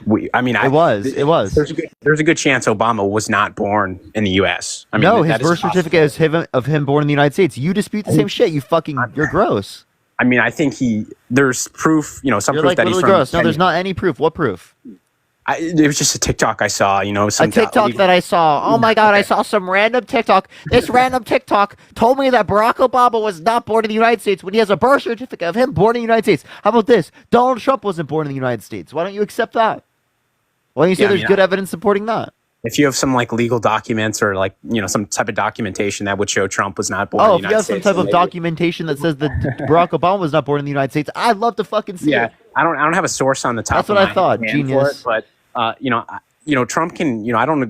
It was.
There's a good chance Obama was not born in the U.S. I mean,
No, his
that is
birth
possible.
certificate is of him born in the United States. You dispute the same shit. You're gross.
I mean, I think there's proof, some
You're
proof
like
that he's
literally
from
gross. No,
Kenya.
there's not any proof. What proof?
It was just a TikTok I saw,
A TikTok that I saw. Oh my god, I saw some random TikTok. This random TikTok told me that Barack Obama was not born in the United States when he has a birth certificate of him born in the United States. How about this? Donald Trump wasn't born in the United States. Why don't you accept that? Why don't you say
Yeah, I
there's
mean,
good evidence supporting that?
If you have some legal documents or some type of documentation that would show Trump was not born in
Oh,
the
if you
United
have some
States,
type
then
of
maybe-
documentation that says that Barack Obama was not born in the United States, I'd love to fucking see
Yeah,
it.
I don't have a source on the top.
That's
of
what I
my
thought.
hand
Genius.
for it, but Trump can. I don't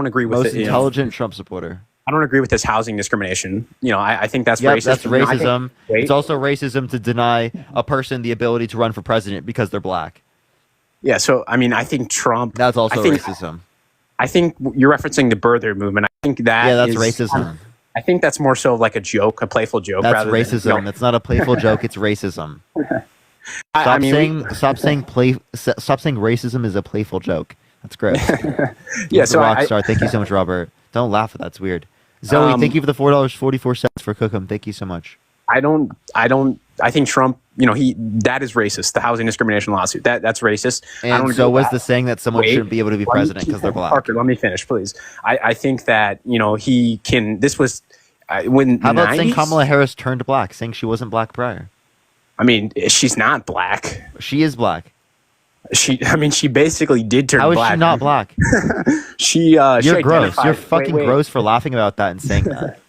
agree with
Most
it.
intelligent Trump supporter.
I don't agree with this housing discrimination. I think that's
Yeah,
racist.
that's
I think-
racism.
wait.
It's also racism to deny a person the ability to run for president because they're black.
Yeah, so I mean, I think Trump.
That's also
I think,
racism.
I think you're referencing the birther movement. I think that.
Yeah, that's
is-
racism.
I think that's more so like a joke, a playful joke.
That's
rather
racism.
Than,
That's not a playful joke. It's racism.
I mean,
Stop saying racism is a playful joke. That's gross.
Yeah,
He's
so
a rock
I-
star. Thank you so much, Robert. Don't laugh at that. It's weird. Zoe, thank you for the $4.44 for Cookum. Thank you so much.
I think Trump. That is racist. The housing discrimination lawsuit. That's racist. I don't
And
agree
so
with
was
that.
the saying that someone
Wait,
shouldn't be able to be
let me
president because they're black.
Parker, let me finish, please. I think that he can. This was when.
How
the
about saying
90s?
Kamala Harris turned black, saying she wasn't black prior?
I mean, she's not black.
She is black.
She basically did turn
How is
black.
she not black?
She
You're gross.
identified-
You're fucking
wait.
gross for laughing about that and saying that.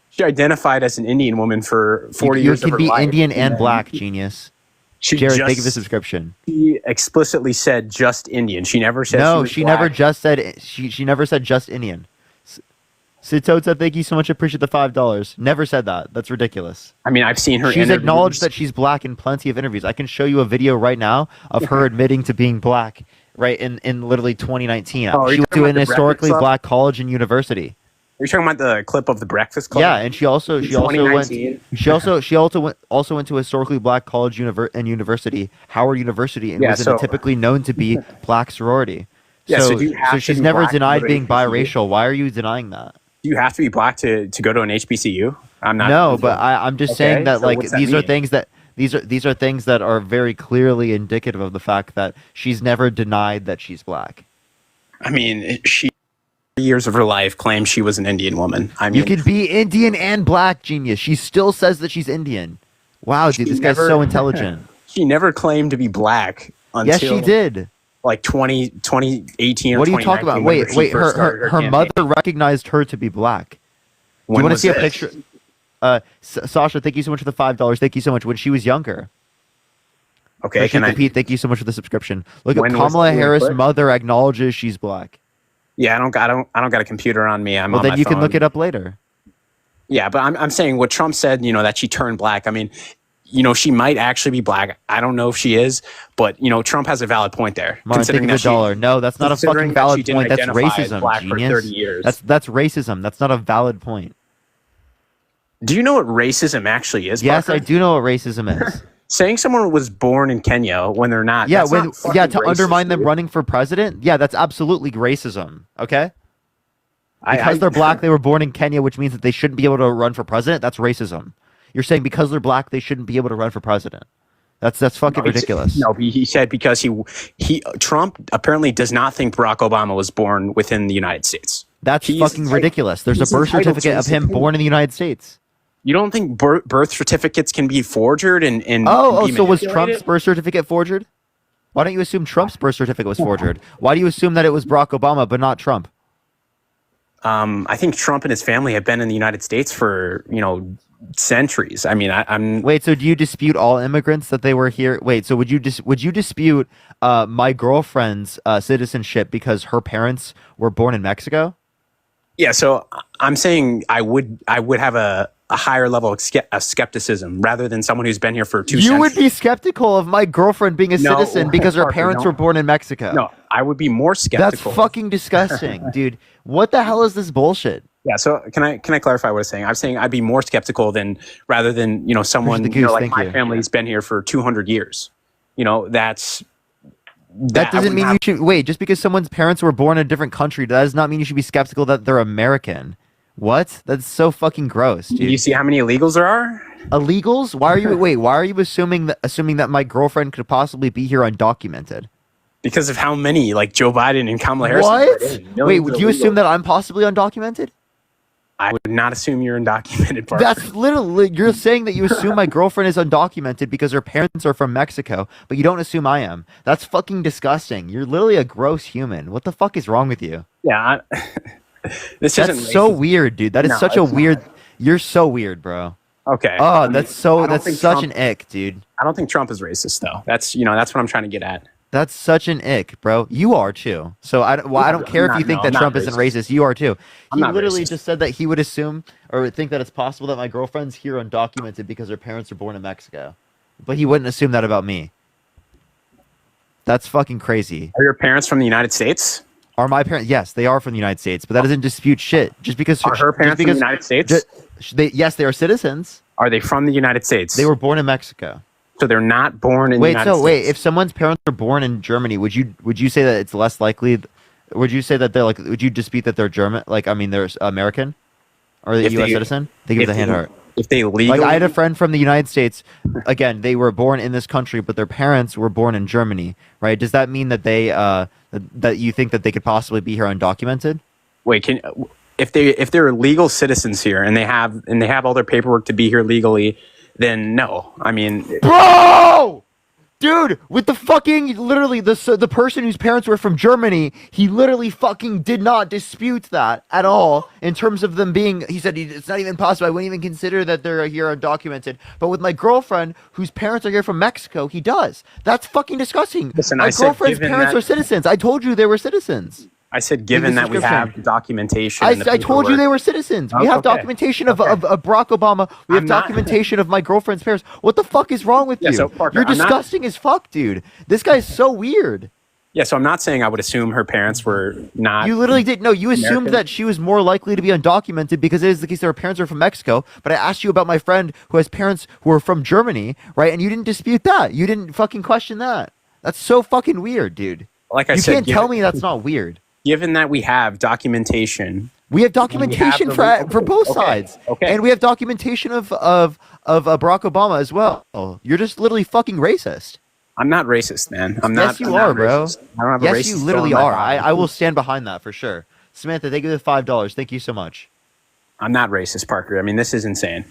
She identified as an Indian woman for 40
You
years of
can
her
be
life.
Indian and black, genius.
She
Jared,
just,
thank you for the subscription.
She explicitly said just Indian. She never said
No,
was
she
black.
never just said she never said just Indian. Sitota, thank you so much. Appreciate the $5. Never said that. That's ridiculous.
I mean, I've seen her.
She's
interviews.
acknowledged that she's black in plenty of interviews. I can show you a video right now of her admitting to being black, right in literally 2019.
Oh, are you
She went
talking
to
about
an
the
historically
Breakfast Club?
black college and university.
Are you talking about the clip of the Breakfast Club?
Yeah, and she also went
2019?
also went to a historically black college and university, Howard University, and
Yeah,
was in
so-
a typically known to be black sorority.
Yeah, so
so
do you have to
she's
be
never
black to
denied
go to
being
HBCU?
biracial. Why are you denying that?
Do you have to be black to go to an HBCU? I'm not.
No, but I'm just
Okay,
saying that
so
like
what's that
these are
mean?
things that these are things that are very clearly indicative of the fact that she's never denied that she's black.
I mean, she years of her life claimed she was an Indian woman. I mean,
You can be Indian and black, genius. She still says that she's Indian. Wow, dude, this guy's
never-
so intelligent.
She never claimed to be black until
Yes, she did.
like 2018 or
What are you talking about?
2019,
Wait,
whenever she
wait.
first started
Her
campaign.
mother recognized her to be black. Do
When
you want to
was
see a
this?
picture? Sasha, thank you so much for the $5. Thank you so much. When she was younger.
Okay,
Christian
can I?
Pete, thank you so much for the subscription. Look at
When was
Kamala
the
Harris'
clip?
mother acknowledges she's black.
Yeah, I don't got a computer on me. I'm
Well,
on
then
my
you can
phone.
look it up later.
Yeah, but I'm saying what Trump said, that she turned black. I mean, she might actually be black. I don't know if she is, but Trump has a valid point there.
Martin, thank you for
that
the dollar. No, that's not a
considering
fucking
that she
valid
didn't
point. That's
identify as
racism,
black for
genius.
30 years.
That's racism. That's not a valid point.
Do you know what racism actually is?
Yes,
Parker?
I do know what racism is.
Saying someone was born in Kenya when they're not.
Yeah,
that's
when
not fucking
to
racist,
undermine them
dude.
running for president. Yeah, that's absolutely racism. Okay. Because
I-
they're black, they were born in Kenya, which means that they shouldn't be able to run for president. That's racism. You're saying because they're black, they shouldn't be able to run for president. That's fucking
No, he said-
ridiculous.
No, he said because he Trump apparently does not think Barack Obama was born within the United States.
That's
He's
fucking
like-
ridiculous. There's
he's
a birth
entitled to
certificate of
his
him
opinion.
born in the United States.
You don't think birth certificates can be forged and
Oh,
be
so was
manipulated?
Trump's birth certificate forged? Why don't you assume Trump's birth certificate was forged? Why do you assume that it was Barack Obama but not Trump?
I think Trump and his family have been in the United States for centuries. I mean, I'm
Wait, so do you dispute all immigrants that they were here? Wait, so would you dispute my girlfriend's citizenship because her parents were born in Mexico?
yeah. So I'm saying I would have a higher level of skepticism rather than someone who's been here for two
You
centuries.
would be skeptical of my girlfriend being a
No,
citizen because her
Parker,
parents
no.
were born in Mexico.
No, I would be more
That's
skeptical.
fucking disgusting, dude. What the hell is this bullshit?
Yeah, so can I clarify what I'm saying? I'm saying I'd be more skeptical rather than someone
the goose,
like
thank
my
you.
family's been here for 200 years. That
That doesn't mean you should wait. Just because someone's parents were born in a different country, that does not mean you should be skeptical that they're American. What? That's so fucking gross, dude.
You see how many illegals there are?
Illegals? Why are you wait? Why are you assuming that my girlfriend could possibly be here undocumented?
Because of how many, like Joe Biden and Kamala Harris.
What?
are in.
Wait,
Millions
would
of
you
illegals.
assume that I'm possibly undocumented?
I would not assume you're undocumented. Parker.
That's literally you're saying that you assume my girlfriend is undocumented because her parents are from Mexico, but you don't assume I am. That's fucking disgusting. You're literally a gross human. What the fuck is wrong with you?
Yeah. This
That's
isn't
so
racist.
weird, dude. That is
No,
such a
it's not.
weird. You're so weird, bro.
Okay.
Oh,
I mean,
that's
I
so.
don't
That's
think
such
Trump-
an ick, dude.
I don't think Trump is racist, though. That's what I'm trying to get at.
That's such an ick, bro. You are too. So I don't care if you think that Trump isn't racist. You are too.
I'm
He
not
literally
racist.
just said that he would assume or would think that it's possible that my girlfriend's here undocumented because her parents are born in Mexico, but he wouldn't assume that about me. That's fucking crazy.
Are your parents from the United States?
Are my parents? Yes, they are from the United States, but that doesn't dispute shit. Just because
Are her parents from the United States?
Yes, they are citizens.
Are they from the United States?
They were born in Mexico.
So they're not born in the United States.
If someone's parents are born in Germany, would you say that it's less likely? Would you say that they're like? Would you dispute that they're German? Like, I mean, they're American, or the
If
U.S.
they-
citizen? They give
if
the hand
they-
heart.
If they legally,
Like, I had a friend from the United States. Again, they were born in this country, but their parents were born in Germany, right? Does that mean that they that you think that they could possibly be here undocumented?
wait, if they're legal citizens here and they have all their paperwork to be here legally, then no. I mean,
Bro! Dude, with the fucking literally the person whose parents were from Germany, he literally fucking did not dispute that at all in terms of them being. He said it's not even possible. I wouldn't even consider that they're here undocumented. But with my girlfriend, whose parents are here from Mexico, he does. That's fucking disgusting.
Listen,
my
I said
girlfriend's
given
parents
that-
are citizens. I told you they were citizens.
I said given
the
that we
description.
have documentation.
I
in the
told you
paperwork-
they were citizens. We
Oh,
have
okay.
documentation of Barack Obama. We have
I'm not-
documentation of my girlfriend's parents. What the fuck is wrong with
Yeah,
you?
so, Parker,
You're
I'm not-
disgusting as fuck, dude. This guy's so weird.
Yeah, so I'm not saying I would assume her parents were not.
You literally did. No, you assumed
American.
that she was more likely to be undocumented because it is the case that her parents are from Mexico. But I asked you about my friend who has parents who are from Germany, right? And you didn't dispute that. You didn't fucking question that. That's so fucking weird, dude.
Like I
you
said,
can't tell me that's not weird.
Given that we have documentation.
We have documentation
the
for
legal-
both
okay,
sides,
okay.
and we have documentation of Barack Obama as well. You're just literally fucking racist.
I'm not racist, man. I'm not.
Yes, you
I'm
are,
not
bro.
racist. I don't have a
Yes,
racist
you
soul
literally
in my
are.
body.
I will stand behind that for sure. Samantha, thank you for the $5. Thank you so much.
I'm not racist, Parker. I mean, this is insane.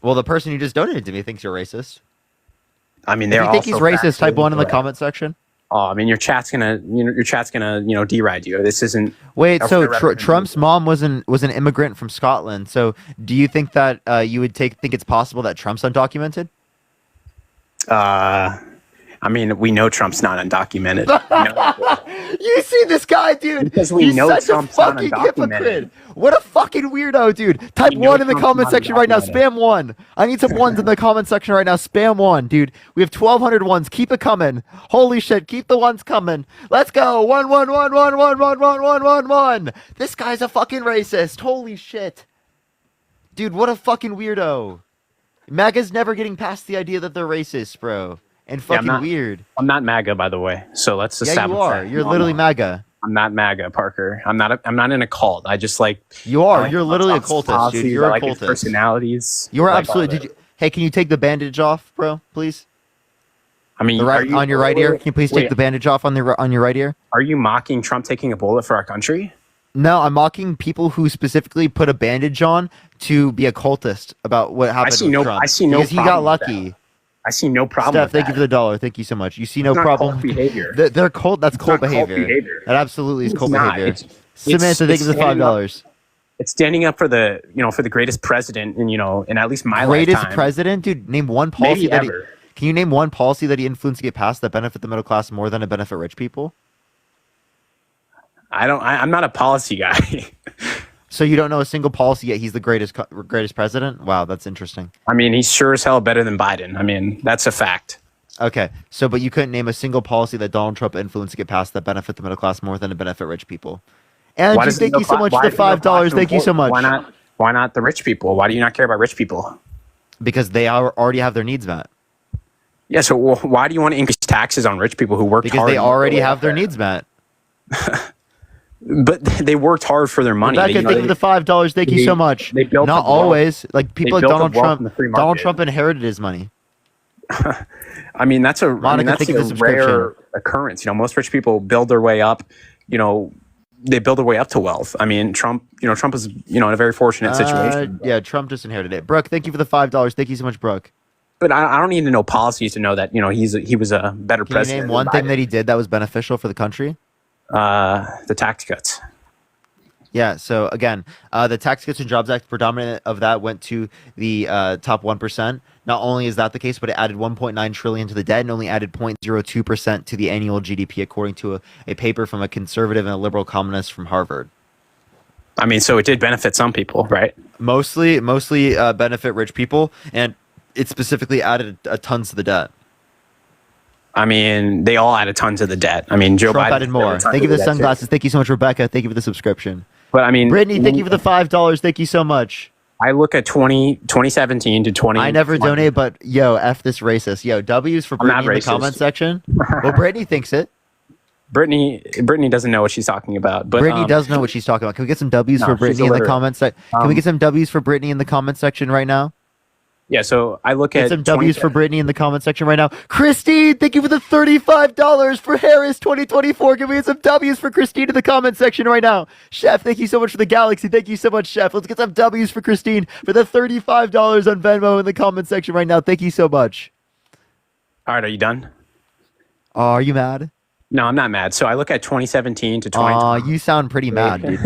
Well, the person who just donated to me thinks you're racist.
I mean,
If
they're
you think he's
also
racist, type
factually
1 in the
correct.
comment section.
Oh, I mean, your chat's gonna deride you. This isn't.
Wait, so
representative.
Trump's mom was an immigrant from Scotland. So, do you think that you would think it's possible that Trump's undocumented?
I mean, we know Trump's not undocumented.
You see this guy, dude?
Because we
He's
know
such
Trump's
a
not
fucking
undocumented.
hypocrite. What a fucking weirdo, dude. Type
We know
1 in the
Trump's
comment
not
section right now.
undocumented.
Spam 1. I need some ones in the comment section right now. Spam 1, dude. We have 1,200 ones. Keep it coming. Holy shit. Keep the ones coming. Let's go. 1, 1, 1, 1, 1, 1, 1, 1, 1, 1. This guy's a fucking racist. Holy shit. Dude, what a fucking weirdo. MAGA's never getting past the idea that they're racist, bro. And
Yeah,
fucking weird.
I'm not MAGA, by the way. So let's
Yeah,
establish
you are.
that.
You're
No,
literally
I'm not.
MAGA.
I'm not MAGA, Parker. I'm not in a cult. I just like.
You are.
I like
You're literally a
Trump's
cultist, dude.
policies.
You're
I
a
like his
cultist.
personalities.
You are
Like,
absolutely. Did you? Hey, can you take the bandage off, bro? Please.
I mean,
The right,
are you-
on your right ear. Can you please
wait,
take the bandage off on your right ear?
Are you mocking Trump taking a bullet for our country?
No, I'm mocking people who specifically put a bandage on to be a cultist about what happened
see
with
no-
Trump.
I see no
because he got
problem with
lucky.
I see no problem.
Steph,
with
thank
that.
you for the $1. Thank you so much. You see no
It's not
problem.
cult behavior.
They're cult. That's
It's
cult
not cult
behavior.
behavior.
That absolutely is
It's
cult
not.
behavior.
It's
Samantha, thank you for the
standing up-
$5.
It's standing up for the greatest president in at least my
Greatest
lifetime.
president, dude. Name one policy
Maybe
that he,
ever.
can you name one policy that he influenced to get passed that benefit the middle class more than to benefit rich people?
I'm not a policy guy.
So you don't know a single policy yet he's the greatest president? Wow, that's interesting.
I mean, he's sure as hell better than Biden. I mean, that's a fact.
Okay, so but you couldn't name a single policy that Donald Trump influenced to get passed that benefit the middle class more than to benefit rich people. And
Why does
thank
the
you so
middle
much for the
cla- why is the middle
$5.
class
Thank you so much.
important? Why not the rich people? Why do you not care about rich people?
Because they already have their needs met.
Yeah, so why do you want to increase taxes on rich people who worked
Because
hard?
they
and worked
already
their way
have
up
their
there?
needs met.
But they worked hard for their money.
Rebecca, thank you for the $5. Thank you so much.
They built
Not
up wealth.
always. Like people
They
like
built up
Donald
wealth
Trump.
in the free
Donald
market.
Trump inherited his money.
I mean, that's a
Monica, thank you for the subscription.
rare occurrence. Most rich people build their way up. They build their way up to wealth. I mean, Trump is in a very fortunate situation.
Yeah, Trump just inherited it. Brooke, thank you for the $5. Thank you so much, Brooke.
But I don't need to know policies to know that he was a better
Can you
president.
name
than
one thing
Biden.
that he did that was beneficial for the country?
The tax cuts.
Yeah, so again, the Tax Cuts and Jobs Act, predominant of that went to the top 1%. Not only is that the case, but it added 1.9 trillion to the debt and only added 0.02% to the annual GDP, according to a paper from a conservative and a liberal communist from Harvard.
I mean, so it did benefit some people, right?
Mostly benefit rich people, and it specifically added tons to the debt.
I mean, they all added tons to the debt. I mean, Joe
Trump
Biden
added more. Thank you for the sunglasses. Thank you so much, Rebecca. Thank you for the subscription.
But I mean,
Brittany, thank you for the $5. Thank you so much.
I look at 2017 to 20.
I never donate, but yo, F this racist. Yo, W's for
I'm not
Brittany in the
racist.
comment section. Well, Brittany thinks it.
Brittany doesn't know what she's talking about. But
Brittany does know what she's talking about. Can we get some W's
No,
for
she's
Brittany in the
illiterate.
comment section? Can we get some W's for Brittany in the comment section right now?
Yeah, so I look
Get
at
some W's for Brittany in the comment section right now. Christine, thank you for the $35 for Harris 2024. Can we get some W's for Christine in the comment section right now? Chef, thank you so much for the Galaxy. Thank you so much, Chef. Let's get some W's for Christine for the $35 on Venmo in the comment section right now. Thank you so much.
All right, are you done?
Are you mad?
No, I'm not mad. So I look at 2017 to 2020.
You sound pretty mad, dude.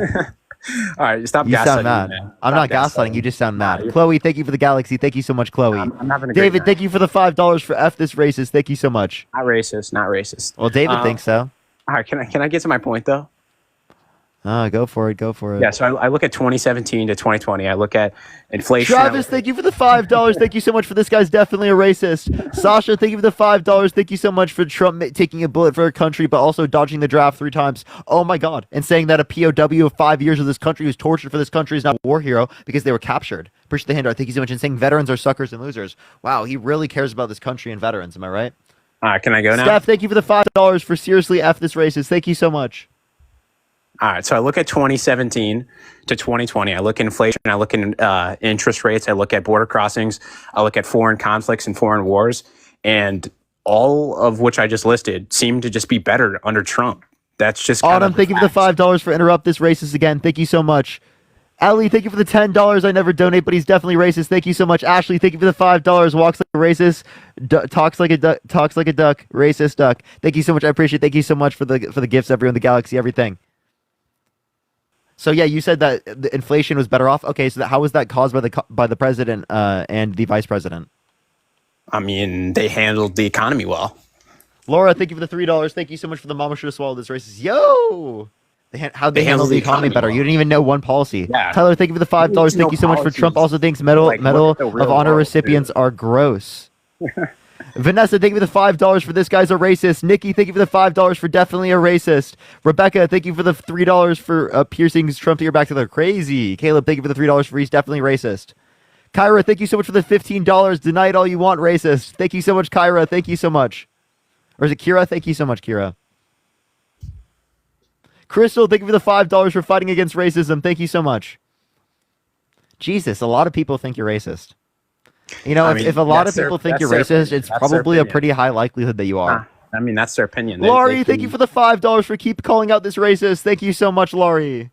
All right, stop
You
gaslighting
sound
me,
mad.
man.
I'm
Stop
not gaslighting. You just sound mad.
you're-
Chloe, thank you for the Galaxy. Thank you so much, Chloe.
I'm having a great
David,
night.
thank you for the $5 for F this racist. Thank you so much.
Not racist, not racist.
Well, David thinks so.
All right, can I get to my point though?
Go for it. Go for it.
Yeah, so I look at 2017 to 2020. I look at inflation.
Travis, thank you for the $5. Thank you so much for this guy's definitely a racist. Sasha, thank you for the $5. Thank you so much for Trump taking a bullet for our country, but also dodging the draft 3 times. Oh my God. And saying that a POW of 5 years of this country who's tortured for this country is not a war hero because they were captured. Appreciate the handout. Thank you so much. And saying veterans are suckers and losers. Wow, he really cares about this country and veterans. Am I right?
All right, can I go now?
Steph, thank you for the $5 for seriously F this racist. Thank you so much.
All right, so I look at 2017 to 2020. I look at inflation. I look at interest rates. I look at border crossings. I look at foreign conflicts and foreign wars, and all of which I just listed seem to just be better under Trump. That's just kind
Autumn,
of
thank you for the $5 for interrupt this racist again. Thank you so much. Ellie, thank you for the $10. I never donate, but he's definitely racist. Thank you so much. Ashley, thank you for the $5. Walks like a racist, talks like a duck, racist duck. Thank you so much. I appreciate it. Thank you so much for the gifts, everyone, the Galaxy, everything. So yeah, you said that the inflation was better off. Okay, so how was that caused by the president and the vice president?
I mean, they handled the economy well.
Laura, thank you for the $3. Thank you so much for the mama should have swallowed this racist. Yo, how'd they handle the economy better?
well.
You didn't even know one policy.
Yeah.
Tyler, thank you for the $5. Thank you so much for Trump. Also thinks Medal
Like, look at the
of
real
Honor
world,
recipients
dude.
are gross. Vanessa, thank you for the $5 for this guy's a racist. Nikki, thank you for the $5 for definitely a racist. Rebecca, thank you for the $3 for piercing Trump ear back to the crazy. Caleb, thank you for the $3 for he's definitely racist. Kyra, thank you so much for the $15. Deny it all you want, racist. Thank you so much, Kyra. Thank you so much. Or is it Kira? Thank you so much, Kira. Crystal, thank you for the $5 for fighting against racism. Thank you so much. Jesus, a lot of people think you're racist. You know,
I
if,
mean,
if a lot of
that's their-
people think
that's
you're
their
racist,
opinion.
it's
That's their
probably a
opinion.
pretty high likelihood that you are.
I mean, that's their opinion.
Laurie, thank you for the $5 for keep calling out this racist. Thank you so much, Laurie.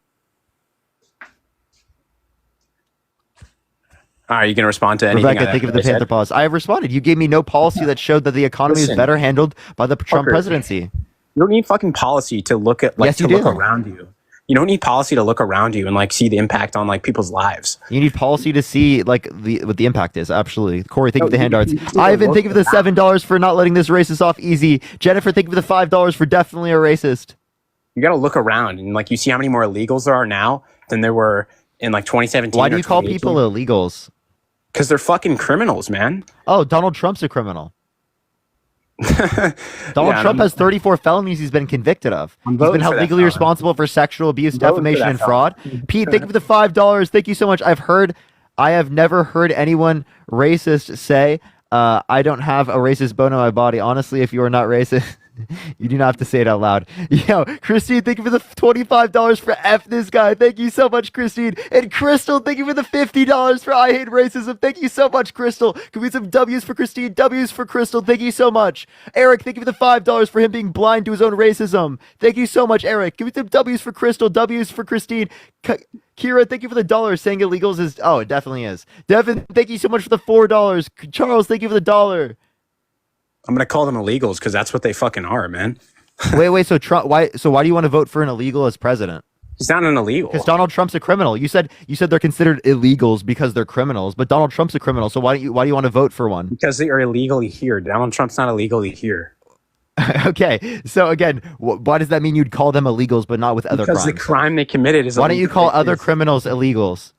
All right, you can respond to anything.
Rebecca, thank you for the Panther pause. I have responded. You gave me no policy that showed that the economy is
Listen,
better handled by the Trump
Parker,
presidency.
You don't need fucking policy to look at
Yes,
to
you
look
do.
around you. You don't need policy to look around you and like see the impact on like people's lives.
You need policy to see like what the impact is. Absolutely. Corey, thank you for the hand
you
darts.
need to
Ivan,
look
thank you for the $7 for not letting this racist off easy. Jennifer, thank you for the $5 for definitely a racist.
You got to look around and like you see how many more illegals there are now than there were in like 2017.
Why do you call people illegals?
Because they're fucking criminals, man.
Oh, Donald Trump's a criminal. Donald Trump has 34 felonies he's been convicted of. He's been held legally responsible for sexual abuse, defamation, and fraud. Pete, thank you for the $5. Thank you so much. I have never heard anyone racist say, I don't have a racist bone in my body. Honestly, if you are not racist, you do not have to say it out loud. Yo, Christine, thank you for the $25 for F this guy. Thank you so much, Christine. And Crystal, thank you for the $50 for I hate racism. Thank you so much, Crystal. Can we get some W's for Christine? W's for Crystal. Thank you so much. Eric, thank you for the $5 for him being blind to his own racism. Thank you so much, Eric. Give me some W's for Crystal. W's for Christine. Kira, thank you for the $1. Saying illegals is, oh, it definitely is. Devin, thank you so much for the $4. Charles, thank you for the $1.
I'm gonna call them illegals because that's what they fucking are, man.
wait. So Trump, why do you want to vote for an illegal as president?
He's not an illegal.
Because Donald Trump's a criminal. You said they're considered illegals because they're criminals, but Donald Trump's a criminal. So why do you want to vote for one?
Because they are illegally here. Donald Trump's not illegally here.
Okay. So again, why does that mean you'd call them illegals but not with other crimes?
Because the crime they committed is.
Why don't you call other criminals illegals?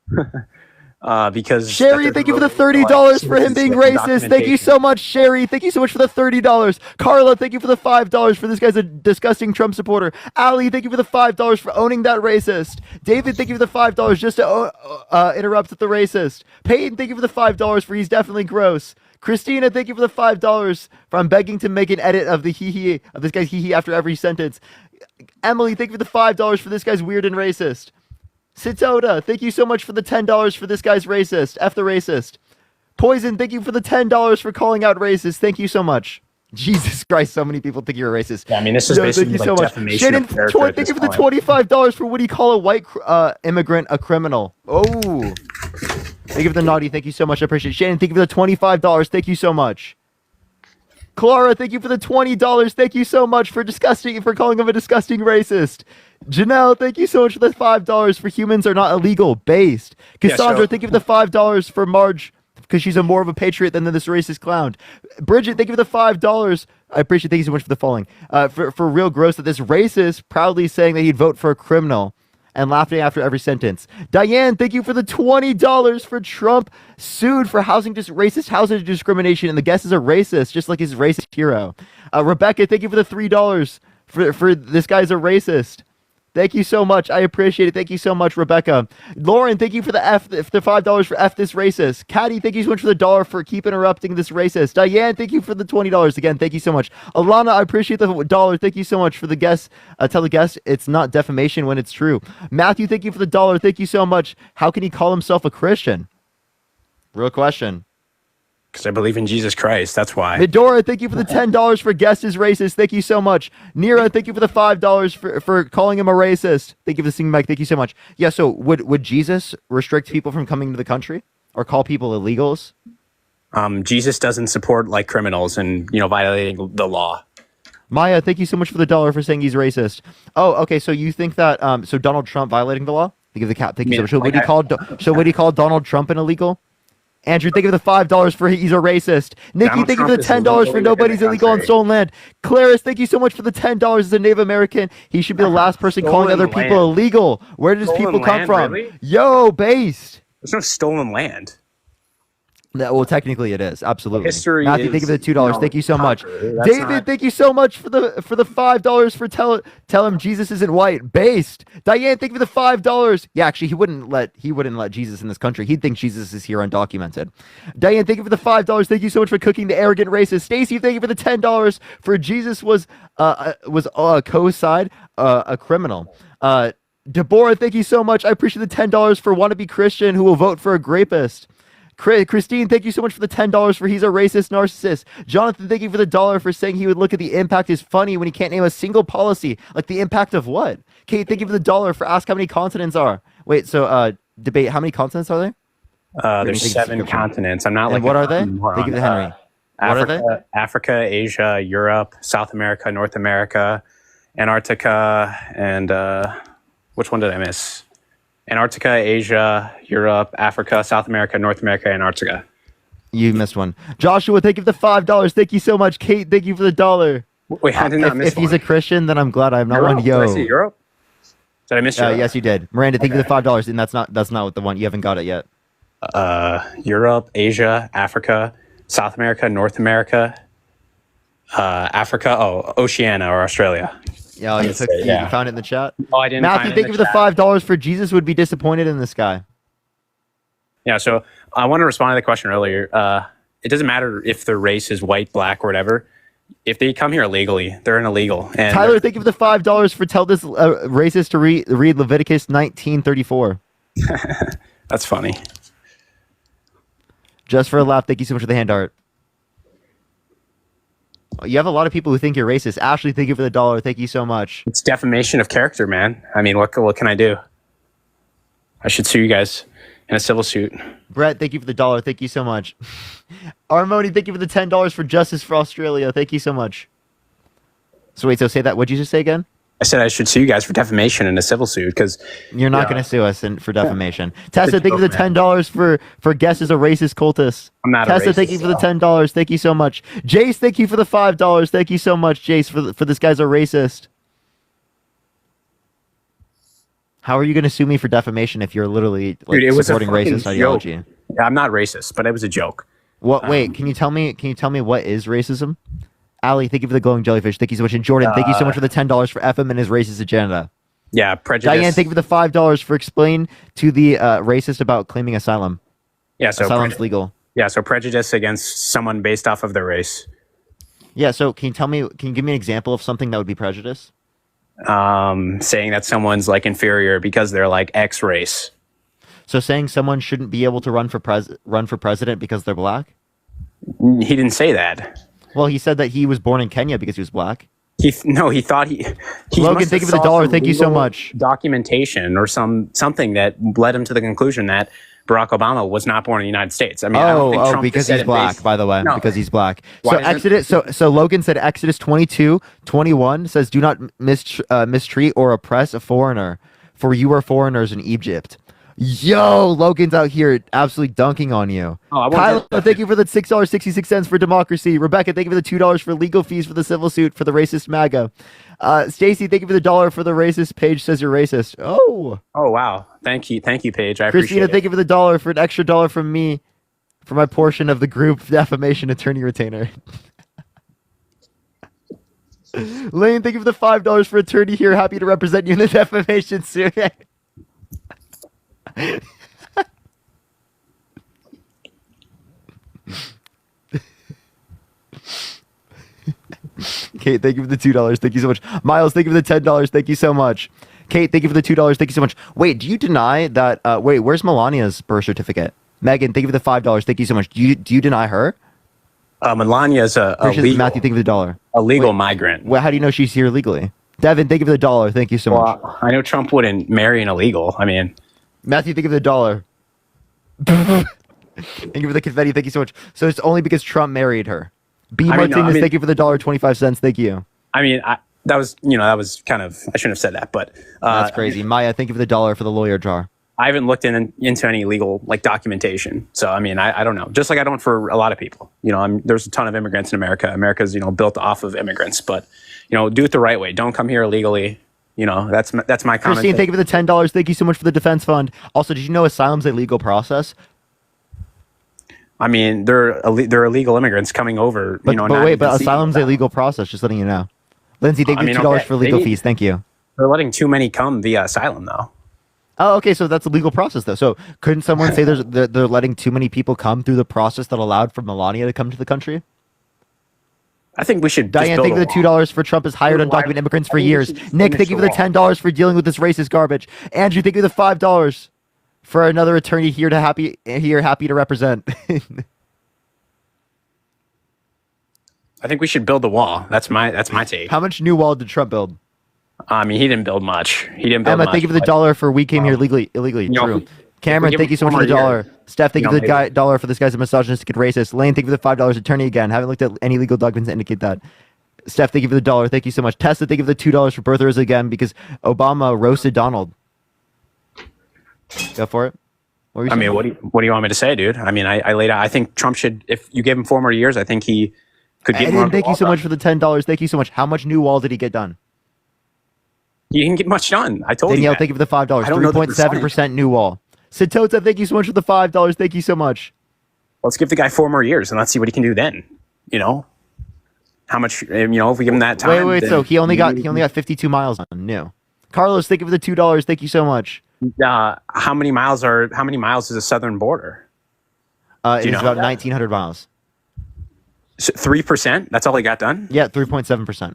Because
Sherry, thank you for the $30 for him being racist. Thank you so much, Sherry. Thank you so much for the $30. Carla, thank you for the $5 for this guy's a disgusting Trump supporter. Ali, thank you for the $5 for owning that racist. David, thank you for the $5 just to interrupt the racist. Peyton, thank you for the $5 for he's definitely gross. Christina, thank you for the $5 for I'm begging to make an edit of the hee of this guy's hee after every sentence. Emily, thank you for the $5 for this guy's weird and racist. Sitoda, thank you so much for the $10 for this guy's racist. F the racist. Poison, thank you for the $10 for calling out racist. Thank you so much. Jesus Christ, so many people think you're a racist.
Yeah, I mean, this is basically like defamation
Shannon,
of character at
thank you
this
for the
point.
$25 for what do you call a white immigrant a criminal? Oh. Thank you for the naughty. Thank you so much. I appreciate it. Shannon, thank you for the $25. Thank you so much. Clara, thank you for the $20. Thank you so much for calling him a disgusting racist. Janelle, thank you so much for the $5 for humans are not illegal. Based. Cassandra, thank you for the $5 for Marge because she's more of a patriot than this racist clown. Bridget, thank you for the $5. I appreciate. Thank you so much for the following. For real gross that this racist proudly saying that he'd vote for a criminal and laughing after every sentence. Diane, thank you for the $20 for Trump sued for racist housing discrimination, and the guest is a racist, just like his racist hero. Rebecca, thank you for the $3 for this guy's a racist. Thank you so much. I appreciate it. Thank you so much, Rebecca. Lauren, thank you for the $5 for F this racist. Caddy, thank you so much for the $1 for keep interrupting this racist. Diane, thank you for the $20. Again, thank you so much. Alana, I appreciate the $1. Thank you so much for the guest. Tell the guest it's not defamation when it's true. Matthew, thank you for the $1. Thank you so much. How can he call himself a Christian? Real question.
Because I believe in Jesus Christ. That's why.
Medora, thank you for the $10 for guest is racist. Thank you so much. Nira, thank you for the $5 for calling him a racist. Thank you for the singing mic. Thank you so much. Yeah, so would Jesus restrict people from coming to the country or call people illegals?
Jesus doesn't support like criminals and violating the law.
Maya, thank you so much for the $1 for saying he's racist. Oh, okay. So you think that so Donald Trump violating the law? Think of the cap. Thank you so much. So would he call Donald Trump an illegal? Andrew, thank you for the $5 for he's a racist. Nikki,
Donald
thank you
Trump
for the
is
$10 for
illegally
nobody's
in the
illegal on
country.
stolen land. Clarice, thank you so much for the $10 as a Native American. He should be the last person calling
Stolen
other people
land.
illegal. Where does
Stolen
people come
land,
from?
really?
Yo, based.
There's no stolen land.
Well, technically it is. Absolutely.
History
Matthew,
is,
thank you for the $2. Thank you so much.
That's
David,
not-
thank you so much for the $5 for tell him Jesus isn't white. Based. Diane, thank you for the $5. Yeah, actually, he wouldn't let Jesus in this country. He'd think Jesus is here undocumented. Diane, thank you for the $5. Thank you so much for cooking the arrogant racist. Stacy, thank you for the $10 for Jesus was co-side a criminal. Deborah, thank you so much. I appreciate the $10 for wannabe Christian who will vote for a rapist. Christine, thank you so much for the $10 for he's a racist narcissist. Jonathan, thank you for the $1 for saying he would look at the impact is funny when he can't name a single policy. Like the impact of what? Kate, thank you for the $1 for ask how many continents are. Wait, so debate, how many continents are there?
There's 7 continents. I'm not
And
like
what
a
are they?
moron.
Thank you for the Henry. What are they?
Africa, Asia, Europe, South America, North America, Antarctica, and Which one did I miss? Antarctica, Asia, Europe, Africa, South America, North America, Antarctica.
You missed one. Joshua, thank you for the $5. Thank you so much. Kate, thank you for the $1.
Wait, I did not miss
If he's a Christian, then I'm glad I'm not
Europe?
one. Yo.
Did I see Europe? Did I miss Europe?
Yes, you did. Miranda, thank you for the $5, and that's not what the one you haven't got it yet.
Europe, Asia, Africa, South America, North America, Africa, Oceania or Australia.
Yeah, you found it in the chat.
Oh, I didn't.
Matthew,
find it
thank
in
you
the
for the
chat.
$5 for Jesus would be disappointed in this guy.
Yeah, so I want to respond to the question earlier. It doesn't matter if their race is white, black, or whatever. If they come here illegally, they're an illegal. And
Tyler, thank you for the $5 for tell this racist to read Leviticus 19:34.
That's funny.
Just for a laugh, thank you so much for the hand art. You have a lot of people who think you're racist. Ashley, thank you for the $1. Thank you so much.
It's defamation of character, man. I mean, what can I do? I should sue you guys in a civil suit.
Brett, thank you for the $1. Thank you so much. Armoni, thank you for the $10 for Justice for Australia. Thank you so much. So wait, so say that. What'd you just say again?
I said I should sue you guys for defamation in a civil suit because
you're not going to sue us for defamation. Tessa, thank you for the $10 for guess as a racist cultist.
I'm not
Tessa,
a racist,
thank you for the $10. Thank you so much. Jace, thank you for the $5. Thank you so much, Jace, for this guy's a racist. How are you going to sue me for defamation if you're literally like,
Dude, it was
supporting
a fucking
racist ideology?
joke. Yeah, I'm not racist, but it was a joke.
What? Wait, can you tell me what is racism? Ali, thank you for the glowing jellyfish. Thank you so much. And Jordan, thank you so much for the $10 for FM and his racist agenda.
Yeah, prejudice.
Diane, thank you for the $5 for explain to the racist about claiming asylum.
Yeah, so
asylum's legal.
Yeah, so prejudice against someone based off of their race.
Yeah, so can you give me an example of something that would be prejudice?
Saying that someone's like inferior because they're like X race.
So saying someone shouldn't be able to run for president because they're black?
He didn't say that.
Well, he said that he was born in Kenya because he was black.
He thought he
Logan, thank you for the $1. Thank you so much.
Documentation or something that led him to the conclusion that Barack Obama was not born in the United States. I mean, I don't think Trump
because
said
he's
it
black,
based-
by the way,
No.
because he's black.
Why
So
isn't-
so Logan said Exodus 22:21 says, "Do not mistreat or oppress a foreigner, for you are foreigners in Egypt." Yo, Logan's out here absolutely dunking on you.
Oh, I won't
Kyle,
get-
thank you for the $6.66 for democracy. Rebecca, thank you for the $2 for legal fees for the civil suit for the racist MAGA. Stacy, thank you for the $1 for the racist. Paige says you're racist. Oh,
wow. Thank you, Paige. I
Christina,
appreciate
thank
it.
you for the $1 for an extra $1 from me for my portion of the group defamation attorney retainer. Lane, thank you for the $5 for attorney here. Happy to represent you in the defamation suit. Kate, thank you for the $2. Thank you so much. Miles, thank you for the $10. Thank you so much. Kate, thank you for the $2. Thank you so much. Wait, do you deny that? Wait, where's Melania's birth certificate? Megan, thank you for the $5. Thank you so much. Do you deny her?
Melania is a legal,
Matthew, thank you for the $1.
a legal migrant.
Well, how do you know she's here legally? Devin, thank you for the $1. Thank you so much.
Well, I know Trump wouldn't marry an illegal. I mean,
Matthew, thank you for the $1. Thank you for the confetti. Thank you so much. So it's only because Trump married her. B.
I mean, no,
Martinez,
I mean-
thank you for the $1.25. Thank you.
I mean, that was kind of, I shouldn't have said that, but
That's crazy. Maya, thank you for the $1 for the lawyer jar.
I haven't looked into any legal like documentation. So, I mean, I don't know. Just like I don't for a lot of people. You know, there's a ton of immigrants in America. America's, built off of immigrants, but, do it the right way. Don't come here illegally. That's my comment.
Christine, thank you for the $10. Thank you so much for the defense fund. Also, did you know asylum's a legal process?
I mean, they're illegal immigrants coming over.
But
not
wait,
even
but
seeking
asylum's a
asylum.
legal process. Just letting you know. Lindsay, thank
I
you
mean,
for $2
okay,
for legal
they need-
fees. Thank you.
They're letting too many come via asylum, though.
Oh, okay. So that's a legal process, though. So couldn't someone say they're letting too many people come through the process that allowed for Melania to come to the country?
I think we should. just
Diane,
build
thank you
a
for the
wall.
$2 for Trump has hired
Build a wall.
undocumented immigrants
I
for
think we
years.
should just
Nick,
finish
thank you for
the
the $10 for dealing with this racist garbage. Andrew, thank you for the $5 for another attorney here happy to represent.
I think we should build the wall. That's my take.
How much new wall did Trump build?
I mean, he didn't build much. He didn't build
Emma,
much.
thank you for the
but-
$1 for we came here illegally.
You know,
True.
if we
Cameron,
give
thank
him
you so much for the
one more
$1. Steph, thank you for the
maybe.
$1 for this guy's a misogynistic and racist. Lane, thank you for the $5 attorney again. Haven't looked at any legal documents that indicate that. Steph, thank you for the $1. Thank you so much. Tessa, thank you for the $2 for birthers again because Obama roasted Donald.
Go for it. What were you
I mean,
saying?
what do you want me to say, dude? I mean, I laid out. I think Trump should, if you gave him 4 more years, I think he could get more.
And thank you so much for the $10. Thank you so much. How much new wall did he get done?
He didn't get much done. I told
Danielle,
you.
thank you for the $5.
I don't know the
3.7% new wall. Sitota, thank you so much for the $5. Thank you so much.
Let's give the guy 4 more years and let's see what he can do then. You know, how much? You know, if we give him that time.
Wait.
then
So he only got 52 miles on new. Carlos, thank you for the $2. Thank you so much.
How many miles is the southern border?
It
you
is
know
about
that?
1,900 miles.
3%. That's all he got done.
Yeah, 3.7%.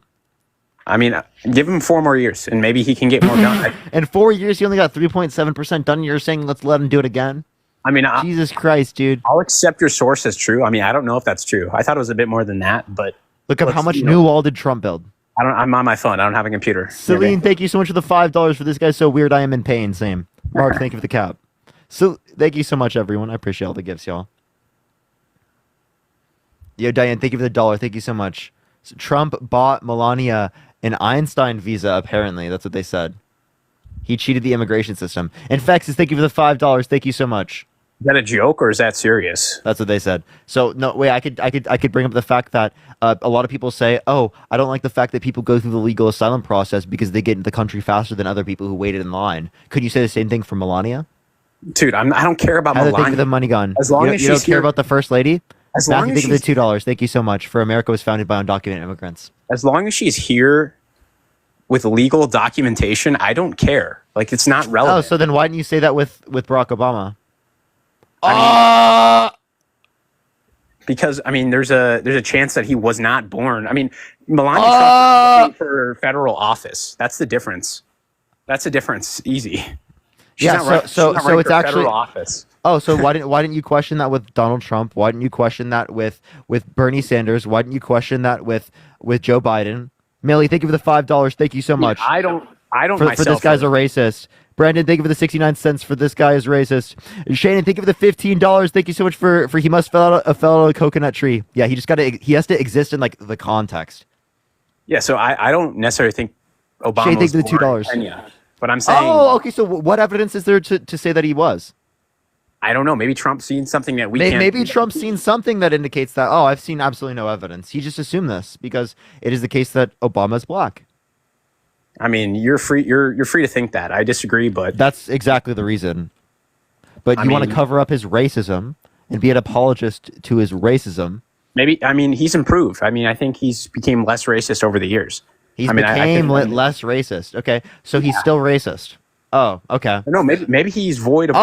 I mean, give him 4 more years and maybe he can get more done.
In 4 years, he only got 3.7% done. You're saying let's let him do it again?
I mean,
Jesus Christ, dude.
I'll accept your source as true. I mean, I don't know if that's true. I thought it was a bit more than that, but
Look up how much new wall did Trump build.
I'm on my phone. I don't have a computer.
Celine, thank you so much for the $5 for this guy's so weird. I am in pain. Same. Mark, thank you for the cap. So thank you so much, everyone. I appreciate all the gifts, y'all. Yo, Diane, thank you for the $1. Thank you so much. So Trump bought Melania an Einstein visa. Apparently, that's what they said. He cheated the immigration system. And Fexes, thank you for the $5. Thank you so much.
Is that a joke or is that serious?
That's what they said. So no, wait, I could bring up the fact that a lot of people say, oh, I don't like the fact that people go through the legal asylum process because they get into the country faster than other people who waited in line. Could you say the same thing for Melania?
Dude, I don't care about
Heather,
Melania.
thank you for the money gun.
As long
you
as
you don't
she's
care
here-
about the first lady.
As
Matthew,
long as
thank you for
she's
the $2. Thank you so much. For America was founded by undocumented immigrants.
As long as she's here with legal documentation, I don't care. Like, it's not
Oh,
relevant.
so then why didn't you say that with Barack Obama?
Because I mean, there's a chance that he was not born. I mean, Melania Trump is running for federal office. That's the difference. That's the difference. Easy. She's
Yeah,
not run- she's
so
not running
it's
for
actually
federal office.
Oh, so why didn't you question that with Donald Trump? Why didn't you question that with Bernie Sanders? Why didn't you question that with Joe Biden? Millie, thank you for the $5. Thank you so much.
I don't
for
myself.
this guy's a racist. Brandon, thank you for the 69 cents for this guy is racist. Shannon, thank you for the $15. Thank you so much for he must fell out of a coconut tree. Yeah, he has to exist in like the context.
Yeah, so I don't necessarily think Obama
Shane,
was
thank you for the
born in
$2.
Kenya, but I'm saying
Oh, okay. So what evidence is there to say that he was?
I don't know. Maybe Trump's seen something that we can't.
Maybe Trump's seen something that indicates that. Oh, I've seen absolutely no evidence. He just assumed this because it is the case that Obama's black.
I mean, you're free. You're free to think that. I disagree, but
That's exactly the reason. But
I
you want to
mean-
cover up his racism and be an apologist to his racism.
maybe. I mean, he's improved. I mean, I think he's became less racist over the years.
He's
I mean,
became
I
less racist. Okay, so he's still racist. Oh, okay.
No, maybe he's void of. all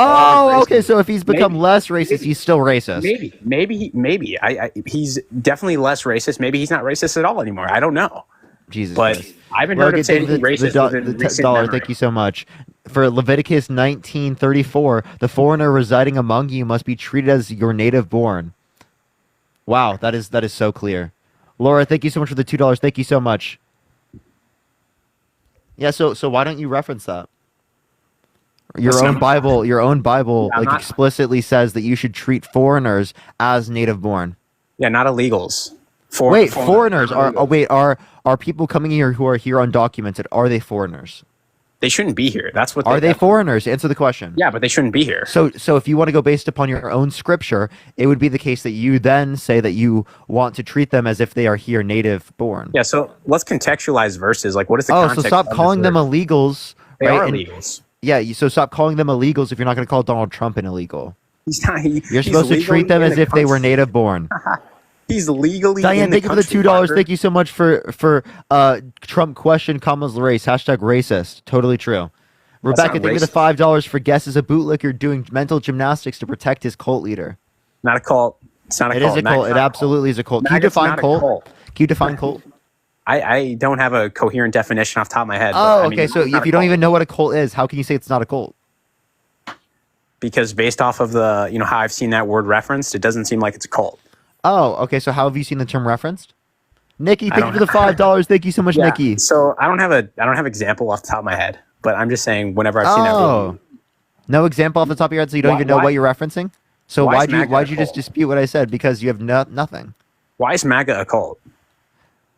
Oh,
racism.
okay. So if he's become
Maybe-
less racist, he's still racist.
Maybe he's definitely less racist. Maybe he's not racist at all anymore. I don't know.
Jesus
But
Christ.
I haven't
Well,
heard him
get
say
the
anything racist within recent
$10.
memory.
Thank you so much. For Leviticus 19:34, the foreigner residing among you must be treated as your native born. Wow, that is so clear. Laura, thank you so much for the $2. Thank you so much. Yeah, so why don't you reference that? Your
Listen,
own Bible
Yeah, I'm not-
explicitly says that you should treat foreigners as native born.
Yeah, not illegals.
Wait, foreigners are people coming here who are here undocumented? Are they foreigners?
They shouldn't be here. That's what.
Are they foreigners? Answer the question.
Yeah, but they shouldn't be here.
So if you want to go based upon your own scripture, it would be the case that you then say that you want to treat them as if they are here native born.
Yeah, so let's contextualize verses. Like, what is the
Oh,
context?
so stop
of
calling
this
them
verse?
illegals.
They
right?
are
And-
illegals.
Yeah, so stop calling them illegals if you're not going to call Donald Trump an illegal.
He's not.
You're
he's
supposed to treat them
legally
as
in
if they were
country.
native born.
He's legally.
Diane,
in
thank you for the
country,
$2.
Parker.
Thank you so much for Trump question commas race hashtag racist. Totally true. Rebecca,
not
thank you for the $5 for guess as a bootlicker doing mental gymnastics to protect his cult leader.
Not a cult. It's not a
It
cult.
is a cult. It absolutely is a cult. Can you
MAGA's
define
not a
cult?
cult.
Can you define cult?
I don't have a coherent definition off the top of my head. but,
Oh,
I mean,
okay. So
it's not
if
a
you don't
cult.
even know what a cult is, how can you say it's not a cult?
Because based off of the how I've seen that word referenced, it doesn't seem like it's a cult.
Oh, okay. So how have you seen the term referenced? Nikki,
I
thank you
don't
for the $5. Thank you so much,
Yeah,
Nikki.
So I don't have example off the top of my head, but I'm just saying whenever I've seen that
Oh,
word,
no example off the top of your head, so you don't
Why-
even know
why-
what you're referencing. So
why is MAGA
why'd
a
you just
cult?
dispute what I said? Because you have nothing.
why is MAGA a cult?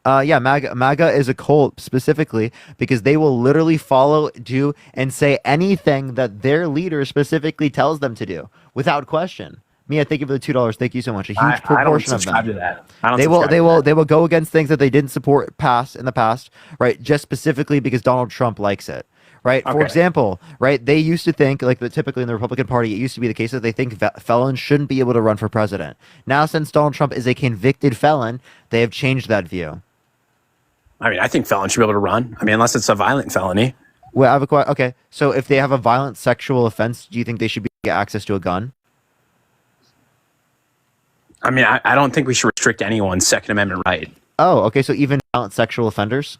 Yeah, MAGA is a cult specifically because they will literally follow, do, and say anything that their leader specifically tells them to do without question. Mia, thank you for the $2. Thank you so much. A huge
I don't
proportion of
subscribe
them.
to that. I don't
They will,
subscribe
they
to
will,
that.
they will go against things that they didn't support in the past, right? Just specifically because Donald Trump likes it. Right. For
Okay.
example, right, they used to think, like, typically in the Republican Party, it used to be the case that they think felons shouldn't be able to run for president. Now, since Donald Trump is a convicted felon, they have changed that view.
I mean, I think felons should be able to run. I mean, unless it's a violent felony.
Well, I have a question. Okay, so if they have a violent sexual offense, do you think they should get access to a gun?
I mean, I don't think we should restrict anyone's Second Amendment right.
Oh, okay, so even violent sexual offenders?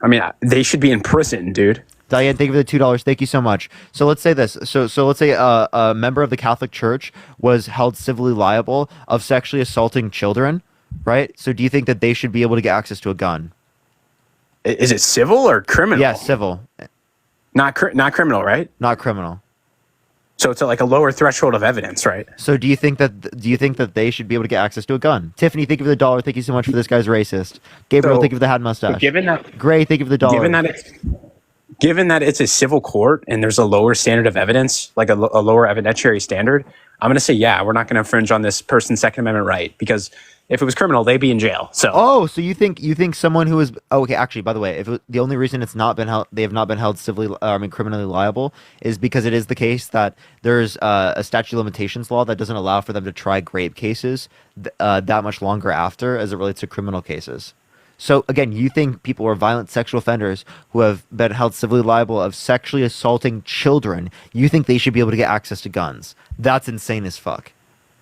I mean, they should be in prison, dude.
Diane, thank you for the $2. Thank you so much. So let's say this. So let's say a member of the Catholic Church was held civilly liable of sexually assaulting children, right? So do you think that they should be able to get access to a gun?
Is it civil or criminal?
Yeah, civil.
Not criminal, right?
Not criminal.
So it's like a lower threshold of evidence, right?
So do you think that they should be able to get access to a gun? Tiffany, thank you for the $1. Thank you so much for this guy's racist. Gabriel,
So-
thank you for the hat mustache.
so given that-
Gray, thank you for the $1.
Given that it's a civil court and there's a lower standard of evidence, like a lower evidentiary standard, I'm going to say, yeah, we're not going to infringe on this person's Second Amendment right, because if it was criminal, they'd be in jail. So,
so you think someone who is okay? Actually, by the way, the only reason it's not been held, they have not been held criminally liable, is because it is the case that there's a statute of limitations law that doesn't allow for them to try rape cases that much longer after, as it relates to criminal cases. So again, you think people who are violent sexual offenders who have been held civilly liable of sexually assaulting children, you think they should be able to get access to guns? That's insane as fuck.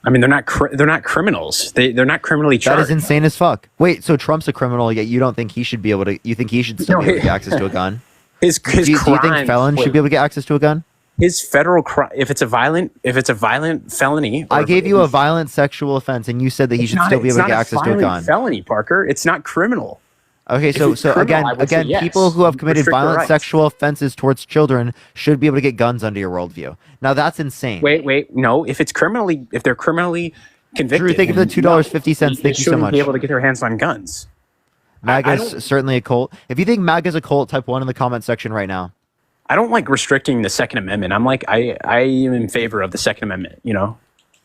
I mean, they're not criminals. They're not criminally charged.
That is insane as fuck. Wait, so Trump's a criminal, yet you don't think he should be able to? You think he should still be able to get access to a gun?
His
do you think
crime-
felons should be able to get access to a gun?
His federal crime, if it's a violent felony.
I gave you a violent sexual offense, and you said that he should still be able to get access to a gun.
Felony, Parker. It's not criminal.
Okay,
If
so
it's criminal, I would say yes.
people who have committed
Restrict their
violent
rights.
sexual offenses towards children should be able to get guns under your worldview. Now that's insane.
Wait, no. If they're criminally convicted,
Drew, thank you for the $2.50.
they
Thank you so
shouldn't
much.
be able to get their hands on guns.
MAGA
I
is certainly a cult. If you think MAGA is a cult, type 1 in the comment section right now.
I don't like restricting the Second Amendment. I'm like, I am in favor of the Second Amendment. You know,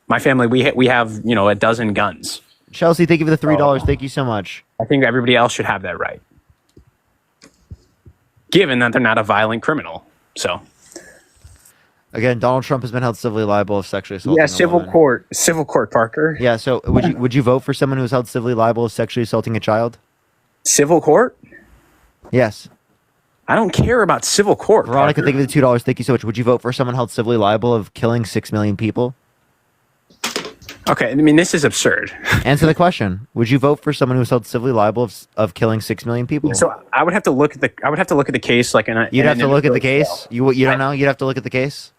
my family, we have, a dozen guns.
Chelsea, thank you for the $3. Thank you so much.
I think everybody else should have that right, given that they're not a violent criminal. So,
Again, Donald Trump has been held civilly liable of sexually assaulting
yeah,
a
civil
woman.
court, Parker.
Yeah, so would you vote for someone who's held civilly liable of sexually assaulting a child?
Civil court?
Yes.
I don't care about civil court.
Veronica,
Parker.
thank you for the $2. Thank you so much. Would you vote for someone held civilly liable of killing 6 million people?
Okay, I mean, this is absurd.
Answer the question. Would you vote for someone who's held civilly liable of killing 6 million people?
So I would have to look at the case like
You'd have to look at the case. You don't know. You'd have to look at the case.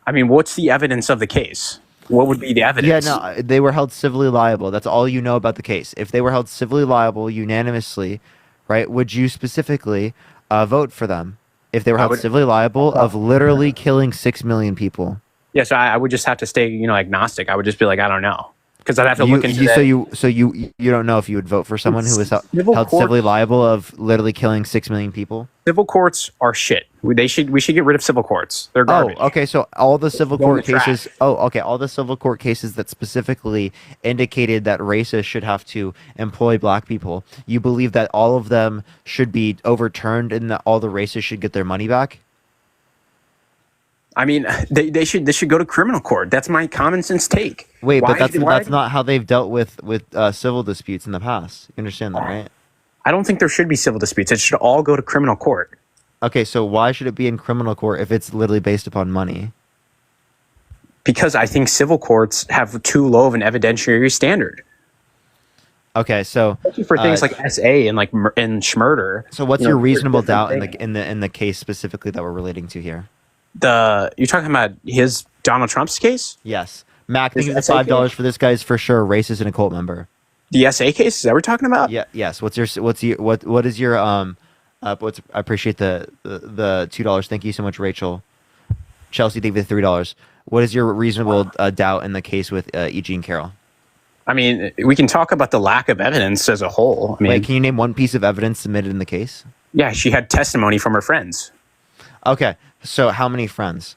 I mean, what's the evidence of the case? What would be the
Yeah,
evidence?
no, they were held civilly liable. That's all you know about the case. If they were held civilly liable unanimously, right, would you specifically vote for them? If they were held civilly liable of literally killing 6 million people.
Yeah, so I would just have to stay, agnostic. I would just be like, I don't know, because I'd have to
You-
look into
you-
that.
so you don't know if you would vote for someone who was
Civil
held
court-
civilly liable of literally killing 6 million people?
Civil courts are shit. We should get rid of civil courts. They're
Oh,
garbage.
okay. So all the civil
Go in
court
the trash.
cases. Oh, okay. All the civil court cases that specifically indicated that racists should have to employ black people. You believe that all of them should be overturned and that all the racists should get their money back?
I mean, they should go to criminal court. That's my common sense take.
Wait,
Why-
but
why-
that's not how they've dealt with civil disputes in the past. You understand that, right?
I don't think there should be civil disputes. It should all go to criminal court.
Okay, so why should it be in criminal court if it's literally based upon money?
Because I think civil courts have too low of an evidentiary standard.
Okay, so
Especially for things like SA and and Schmurder.
So what's
you know,
your
they're
reasonable
different
doubt
things.
in the case specifically that we're relating to here?
You're talking about his Donald Trump's case?
Yes. Mac, thank you for the
His SA
$5
case?
for this guy's for sure racist and a cult member.
The SA case? Is that what we're talking about?
Yeah. Yes. What is your I appreciate the $2. Thank you so much, Rachel. Chelsea, thank you for the $3. What is your reasonable doubt in the case with E. Jean Carroll?
I mean, we can talk about the lack of evidence as a whole. I mean,
Wait, can you name one piece of evidence submitted in the case?
yeah, she had testimony from her friends.
Okay, so how many friends?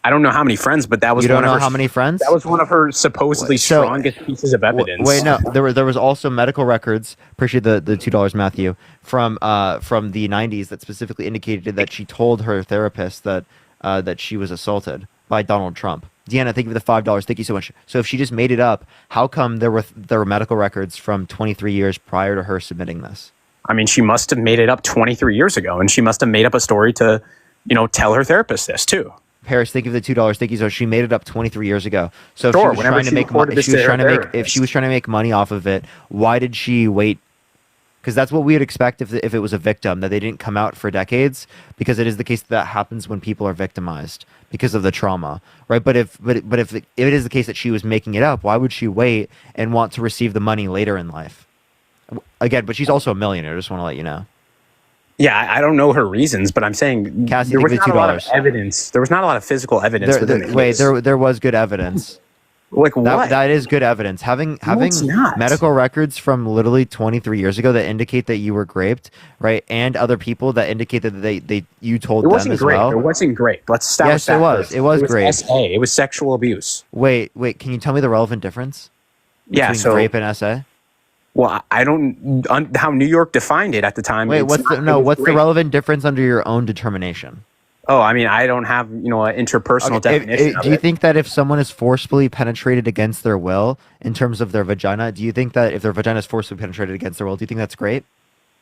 I don't know how many friends, but that was
You don't
one of
know
her,
how many friends?
That was one of her supposedly
So-
strongest pieces of evidence.
Wait, no, there was also medical records. Appreciate the $2, Matthew, from the 90s that specifically indicated that she told her therapist that that she was assaulted by Donald Trump. Deanna, thank you for the $5. Thank you so much. So if she just made it up, how come there were medical records from 23 years prior to her submitting this?
I mean, she must have made it up 23 years ago, and she must have made up a story to, tell her therapist this too.
Paris, thank you for the $2. Thank you. So she made it up 23 years ago. So if
Sure,
she was
whenever
trying to
she
make
reported
money,
this to her
if she was trying to make money off of it, why did she wait? Because that's what we would expect if it was a victim, that they didn't come out for decades, because it is the case that happens when people are victimized because of the trauma, right? But if it is the case that she was making it up, why would she wait and want to receive the money later in life? Again, but she's also a millionaire. I just want to let you know.
Yeah, I don't know her reasons, but I'm saying
Cassie,
there was
think of
not
the
a lot of
$2.
evidence. There was not a lot of physical evidence within the case.
There was good evidence.
Like what?
That is good evidence. Having
it's not.
medical records from literally 23 years ago that indicate that you were raped, right, and other people that indicate that you told
It
them
wasn't
as
great.
well.
It wasn't great. Let's establish
Yes,
that
it was.
first.
It was great.
SA. It was sexual abuse.
Wait. Can you tell me the relevant difference
Yeah,
between
so
rape and SA?
well, I don't how New York defined it at the time.
Wait,
it's
what's
not-
the
it was
what's the
great.
relevant difference under your own determination?
Oh, I mean, I don't have an interpersonal
Okay,
definition.
do you think that if someone is forcefully penetrated against their will in terms of their vagina, do you think that if their vagina is forcefully penetrated against their will, do you think that's great?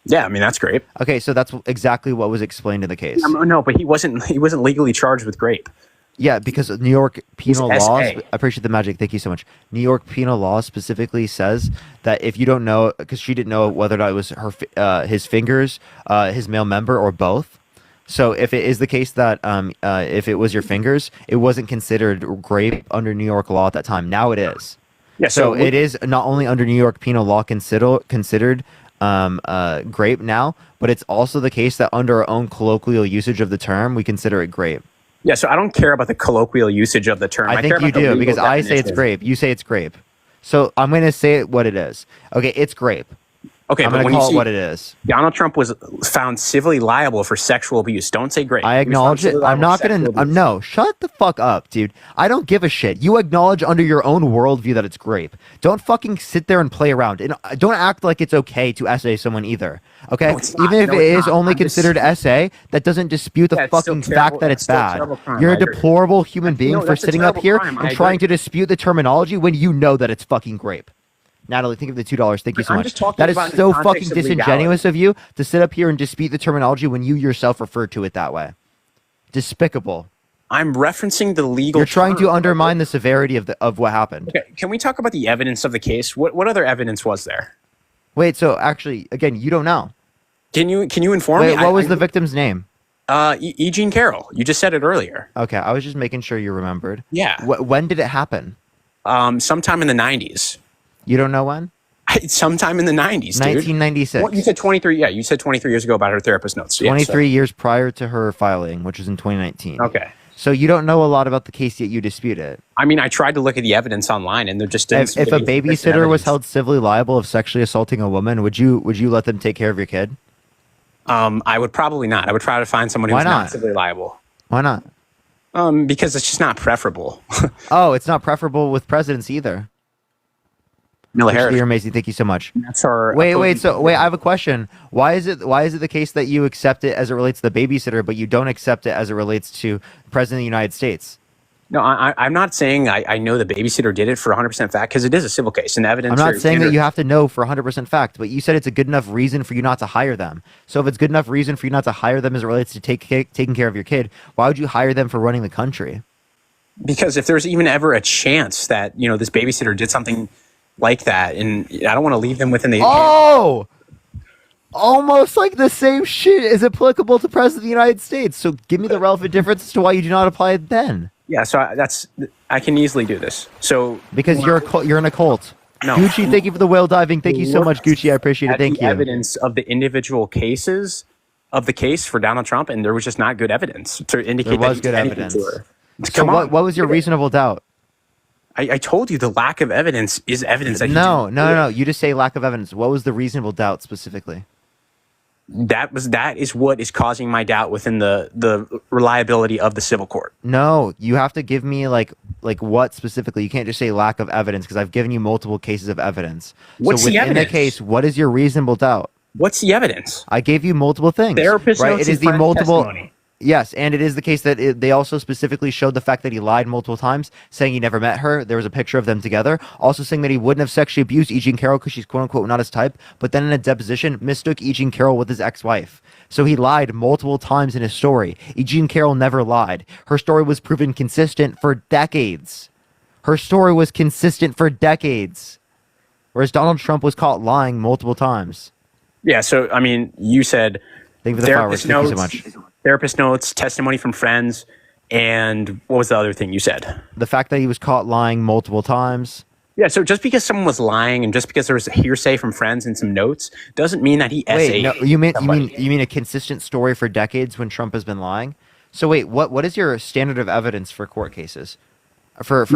Yeah, I mean that's great.
Okay, so that's exactly what was explained in the case.
No, but he wasn't legally charged with grape.
Yeah, because New York penal
He's
law,
SA.
I appreciate the magic. Thank you so much. New York penal law specifically says that if you don't know, because she didn't know whether or not it was his fingers, his male member, or both. So if it is the case that if it was your fingers, it wasn't considered rape under New York law at that time. Now it is.
Yeah,
So it is not only under New York penal law considered grape now, but it's also the case that under our own colloquial usage of the term, we consider it grape.
Yeah, so I don't care about the colloquial usage of the term.
I
care
think you
about the
do
legal
because I say it's
definition.
grape. You say it's grape. So I'm going to say it what it is. Okay, it's grape.
Okay,
I'm
but
going to
when you
call it
see
what it is.
Donald Trump was found civilly liable for sexual abuse. Don't say grape.
I
He was found
acknowledge it.
civilly
I'm
liable
not
for
going
sexual
to.
abuse.
No, shut the fuck up, dude. I don't give a shit. You acknowledge under your own worldview that it's grape. Don't fucking sit there and play around. And don't act like it's okay to essay someone either. Okay?
No, it's not.
Even if
No,
it
it's
is
not.
only
I'm just-
considered essay, that doesn't dispute the
Yeah, it's still
fucking
terrible-
fact that
that's
it's
still a
bad.
terrible crime.
You're a
I agree.
deplorable human being for
that's a
sitting up
terrible
here
crime. I
and trying
agree.
to dispute the terminology when you know that it's fucking grape. Natalie, think of the $2. Thank you so
I'm
much.
just talking
That is
about in
so
the context
fucking
of legality.
disingenuous of you to sit up here and dispute the terminology when you yourself refer to it that way. Despicable.
I'm referencing the legal.
You're trying to
term.
undermine the severity of what happened.
Okay, can we talk about the evidence of the case? What other evidence was there?
Wait, so actually, again, you don't know.
Can you inform
Wait,
me?
what was the victim's name?
E. Jean Carroll? You just said it earlier.
Okay, I was just making sure you remembered.
Yeah.
When did it happen?
Sometime in the 90s.
You don't know when?
Sometime in the 90s, dude.
1996.
What, you said 23. Yeah, you said 23 years ago about her therapist notes. Yeah,
23 years prior to her filing, which was in 2019.
Okay.
So you don't know a lot about the case, yet you dispute it.
I mean, I tried to look at the evidence online, and there just didn't.
If a
seem to be sufficient
babysitter was
evidence.
held civilly liable of sexually assaulting a woman, would you let them take care of your kid?
I would probably not. I would try to find someone who's
Why
not
not?
civilly liable.
Why not?
Because it's just not preferable.
Oh, it's not preferable with presidents either.
Miller
Actually,
Harris.
you're amazing. Thank you so much.
That's our.
Wait. I have a question. Why is it the case that you accept it as it relates to the babysitter, but you don't accept it as it relates to the President of the United States?
No, I'm not saying I know the babysitter did it for 100% fact because it is a civil case and evidence.
I'm not
or
saying that
standard-
you have to know for 100% fact, but you said it's a good enough reason for you not to hire them. So if it's good enough reason for you not to hire them as it relates to taking care of your kid, why would you hire them for running the country?
Because if there's even ever a chance that this babysitter did something like that, and I don't want to leave them within the.
Oh! Almost like the same shit is applicable to President of the United States. So give me the relevant difference as to why you do not apply it then.
Yeah, so I can easily do this. So
Because you're in a cult.
No.
Gucci, thank you for the whale diving. Thank you so much, Gucci. I appreciate it.
at
Thank
the
you.
evidence of the individual cases of the case for Donald Trump, and there was just not good evidence to indicate
There
that
was
he
good
did anything
evidence.
to her.
So
Come on.
what was your reasonable doubt?
I told you the lack of evidence is evidence that he
No,
didn't
no,
do
no,
it.
no. You just say lack of evidence. What was the reasonable doubt specifically?
That is what is causing my doubt within the reliability of the civil court.
No, you have to give me like what specifically. You can't just say lack of evidence because I've given you multiple cases of evidence.
What's
so
the
within the
evidence?
case, what is your reasonable doubt?
What's the evidence?
I gave you multiple things.
Therapist
right?
notes
It is
and
the
friend
multiple.
testimony.
Yes, and it is the case that they also specifically showed the fact that he lied multiple times, saying he never met her. There was a picture of them together. Also saying that he wouldn't have sexually abused E. Jean Carroll because she's quote unquote not his type. But then in a deposition, mistook E. Jean Carroll with his ex-wife. So he lied multiple times in his story. E. Jean Carroll never lied. Her story was proven consistent for decades. Her story was consistent for decades. Whereas Donald Trump was caught lying multiple times.
Yeah, so I mean, you said
Thank you for the fireworks. Thank you so much.
Therapist notes, testimony from friends, and what was the other thing you said?
The fact that he was caught lying multiple times.
Yeah, so just because someone was lying and just because there was a hearsay from friends and some notes doesn't mean that he
Wait,
essayed.
no, you mean a consistent story for decades when Trump has been lying? So wait, what is your standard of evidence for court cases? For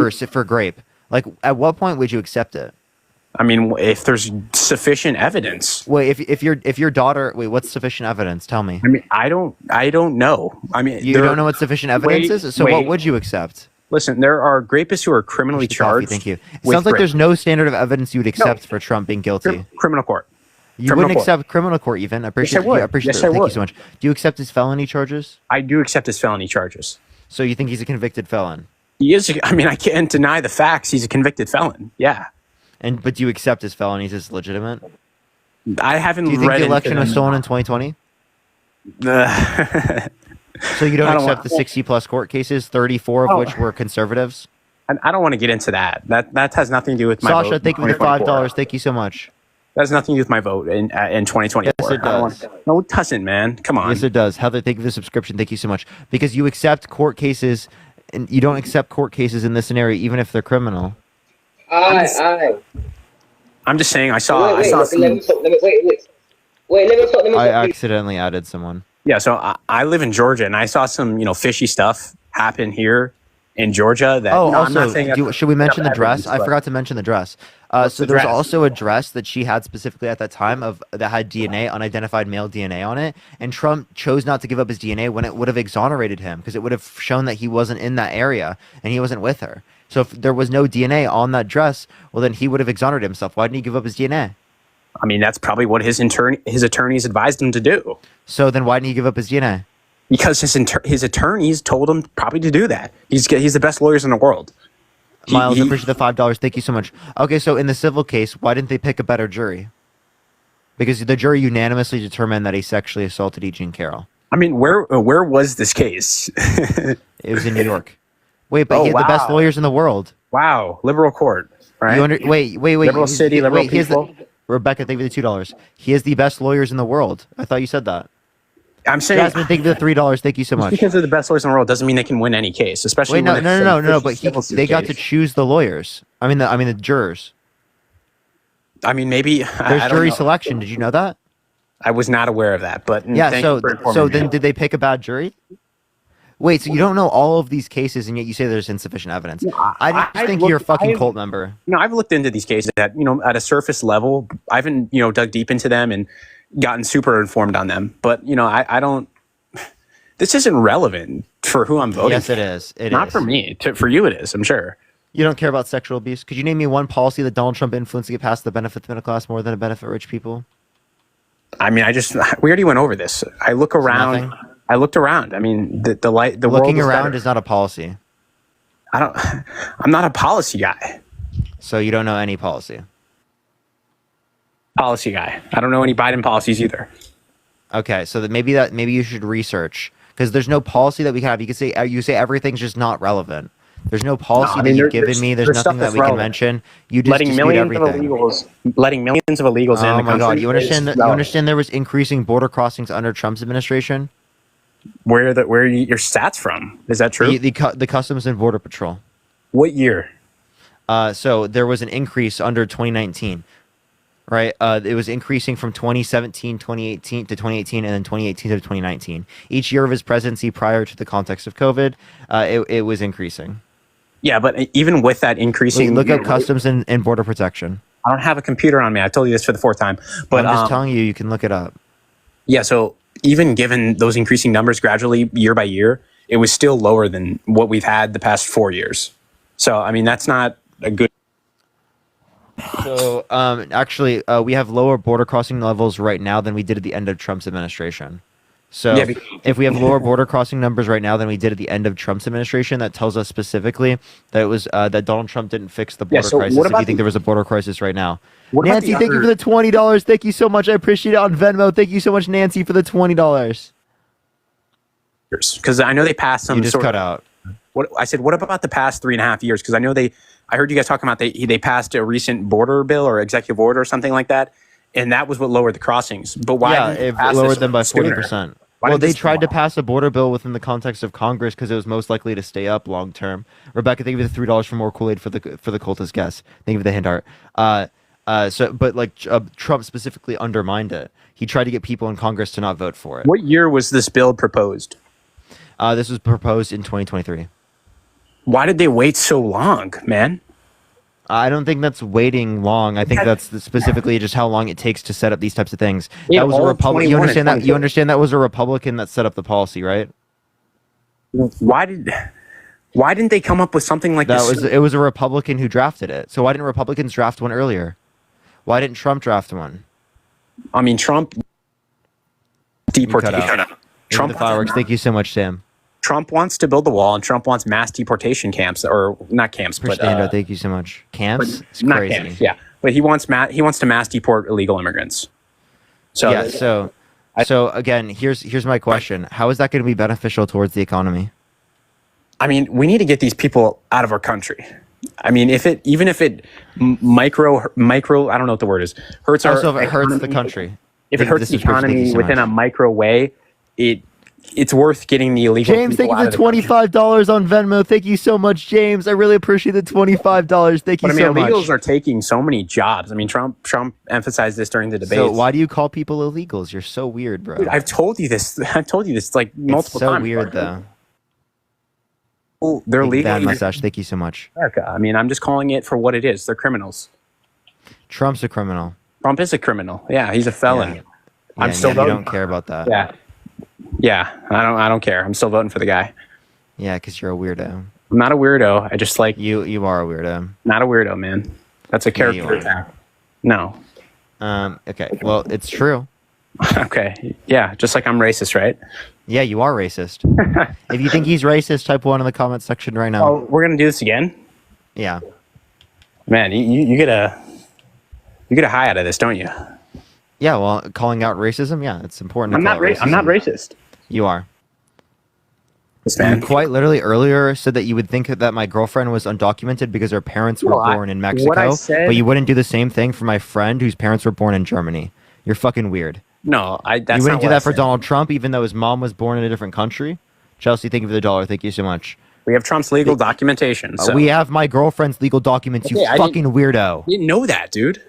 grape? Like at what point would you accept it?
I mean, if there's sufficient evidence.
Wait, if your daughter, wait, what's sufficient evidence? Tell me.
I mean, I don't know. I mean,
You don't know what sufficient evidence is? So what would you accept?
Listen, there are grapists who are criminally charged.
Thank you. It
with
sounds like
rape.
there's no standard of evidence you would accept for Trump being guilty.
Criminal court.
You
Criminal
wouldn't
court.
accept criminal court even. I appreciate
I would.
I appreciate
Yes,
that.
I
Thank you
would.
so much. Do you accept his felony charges?
I do accept his felony charges.
So you think he's a convicted felon?
He is. I mean, I can't deny the facts. He's a convicted felon. Yeah.
But do you accept his felonies as legitimate?
I haven't
Do you think
read
the
into
election was
them.
stolen in 2020? So you don't
I don't
accept
want-
the 60 plus court cases, 34 of
Oh.
which were conservatives?
I don't want to get into that. That has nothing to do with my
Sasha,
vote.
thank you for the $5. Thank you so much.
That has nothing to do with my vote in 2024.
Yes, it
I don't
does.
no, it doesn't, man. Come on.
Yes, it does. Heather, thank you for the subscription. Thank you so much. Because you accept court cases, and you don't accept court cases in this scenario, even if they're criminal.
I'm just saying. I saw.
Wait,
I saw
let
some.
me talk. Let me talk.
I accidentally added someone.
Yeah, so I live in Georgia, and I saw some fishy stuff happen here in Georgia. That
Oh,
I'm
also,
not saying
should we mention the dress?
evidence,
I
but-
forgot to mention the dress.
What's
So
the
there's
dress?
also a dress that she had specifically at that time that had DNA, unidentified male DNA on it, and Trump chose not to give up his DNA when it would have exonerated him because it would have shown that he wasn't in that area and he wasn't with her. So if there was no DNA on that dress, well then he would have exonerated himself. Why didn't he give up his DNA?
I mean, that's probably what his attorneys advised him to do.
So then why didn't he give up his DNA?
Because his attorneys told him probably to do that. He's the best lawyers in the world.
Miles, I appreciate the $5. Thank you so much. Okay, so in the civil case, why didn't they pick a better jury? Because the jury unanimously determined that he sexually assaulted E. Jean Carroll.
I mean, where was this case?
It was in New York. Wait, but
Oh,
he had the best
wow.
lawyers in the world.
Wow, liberal court, right?
Wait.
Liberal
he's-
city, liberal
he has the-
people.
Rebecca, thank you for the $2. He has the best lawyers in the world. I thought you said that.
I'm saying
Jasmine, thank you for the $3. Thank you so
just
much.
because they're the best lawyers in the world doesn't mean they can win any case, especially
Wait, no.
when it's a
But
civil suit
they got to
case.
choose the lawyers. I mean the jurors.
I mean, maybe
There's
I don't
jury
know.
selection. Did you know that?
I was not aware of that, but
Yeah.
thank
So
you for informing
so
me.
then did they pick a bad jury? Wait, so you don't know all of these cases, and yet you say there's insufficient evidence. I just
I've
think you're a
looked-
fucking
I've-
cult member.
I've looked into these cases at a surface level. I haven't dug deep into them and gotten super informed on them. But I don't. This isn't relevant for who I'm voting.
Yes,
for.
it is. It
Not
is.
for me. For you, it is. I'm sure.
You don't care about sexual abuse. Could you name me one policy that Donald Trump influenced to get past the benefit the middle class more than to benefit rich people?
I mean, we already went over this. I look around.
nothing?
I looked around. I mean, the world
Looking
is
around
better.
is not a policy.
I'm not a policy guy.
So you don't know any policy.
Policy guy. I don't know any Biden policies either.
Okay, so maybe you should research because there's no policy that we can have. You say everything's just not relevant. There's no policy
I mean,
that you've
there-
given me. There's
there's
nothing
stuff
that we
that's
can
relevant.
mention. You just
letting
dispute
millions
everything.
of illegals in
Oh
the
my
country.
god! You understand
is
that? You
relevant.
understand there was increasing border crossings under Trump's administration.
Where are your stats from? Is that true?
The Customs and Border Patrol.
What year?
So there was an increase under 2019, right? It was increasing from 2017, 2018 to 2018, and then 2018 to 2019. Each year of his presidency prior to the context of COVID, it was increasing.
Yeah, but even with that increasing,
Look at customs and border protection.
I don't have a computer on me. I told you this for the fourth time, but
I'm just telling you, you can look it up.
Yeah, so even given those increasing numbers gradually year by year, it was still lower than what we've had the past 4 years. So, I mean, that's not a good.
So, actually, we have lower border crossing levels right now than we did at the end of Trump's administration. So,
Yeah,
if we have lower border crossing numbers right now than we did at the end of Trump's administration, that tells us specifically that it was that Donald Trump didn't fix the border
so
crisis.
what
If you
about
think there was a border crisis right now,
What about
Nancy,
the
thank you
other-
for the $20. Thank you so much. I appreciate it on Venmo. Thank you so much, Nancy, for the $20.
Because I know they passed some
You just
sort
cut
of,
out.
What I said, what about the past 3.5 years? Because I know I heard you guys talking about they passed a recent border bill or executive order or something like that, and that was what lowered the crossings. But why?
Yeah,
didn't they
it
pass
lowered
this
them by
sooner?
40%.
Why
Well,
didn't
they
this-
tried to pass a border bill within the context of Congress because it was most likely to stay up long term. Rebecca, thank you for the $3 for more Kool-Aid for the cultist guest. Thank you for the hand art. Trump specifically undermined it. He tried to get people in Congress to not vote for it.
What year was this bill proposed?
This was proposed in 2023.
Why did they wait so long, man?
I don't think that's waiting long. I think that's specifically just how long it takes to set up these types of things.
Yeah,
That was a
all
Republican. You
21 and
understand that?
22.
You understand that was a Republican that set up the policy, right?
Why didn't they come up with something like this?
It was a Republican who drafted it. So why didn't Republicans draft one earlier? Why didn't Trump draft one?
I mean, Trump deportation.
Trump
Trump
the fireworks. Thank you so much, Sam.
Trump wants to build the wall, and Trump wants mass deportation camps, or not camps, but
Thank you so much. Camps? It's
not
crazy.
camps. Yeah, but he wants to mass deport illegal immigrants. So
yeah. So again, here's my question: how is that going to be beneficial towards the economy?
I mean, we need to get these people out of our country. I mean, even if it micro, I don't know what the word is, hurts our.
Also, if it hurts the
economy,
country.
If it
Thank you for
hurts
the
the
subscription. Thank you
economy
so
within
much.
a micro way, it's worth getting the illegal.
James, thank
people
you
out
for the
of the country.
$25 on Venmo. Thank you so much, James. I really appreciate the $25. Thank you
But I mean,
so much.
illegals are taking so many jobs. I mean, Trump emphasized this during the debates.
So why do you call people illegals? You're so weird, bro.
Dude, I've told you this. I've told you this like multiple
It's so
times.
weird, though.
Well, they're
Thank you,
legal.
Bad mustache. Thank you so much.
America. I mean, I'm just calling it for what it is. They're criminals.
Trump's a criminal.
Trump is a criminal. Yeah, he's a felon.
Yeah.
I'm
Yeah,
still
you
voting.
don't care about that.
Yeah. I don't care. I'm still voting for the guy.
Yeah, because you're a weirdo.
I'm not a weirdo. I just like
You are a weirdo.
not a weirdo, man. That's a
Yeah, you
character
are.
attack. No.
Okay. Well, it's true.
Okay. Yeah. Just like I'm racist, right?
Yeah, you are racist. If you think he's racist, type 1 in the comment section right now.
Oh, we're gonna do this again.
Yeah.
Man, you get a high out of this, don't you?
Yeah. Well, calling out racism. Yeah, it's important. To
I'm
call
not.
it
I'm not
racism.
racist.
You are.
This
You
man.
quite literally earlier said that you would think that my girlfriend was undocumented because her parents were
No,
born in
what I
Mexico,
said-
but you wouldn't do the same thing for my friend whose parents were born in Germany. You're fucking weird.
No, that's
You
not
wouldn't do
what I
that for
said.
Donald Trump, even though his mom was born in a different country. Chelsea, thank you for the $1. Thank you so much.
We have Trump's legal documentation. So.
We have my girlfriend's legal documents, you
Okay, I
fucking weirdo.
You didn't know that, dude.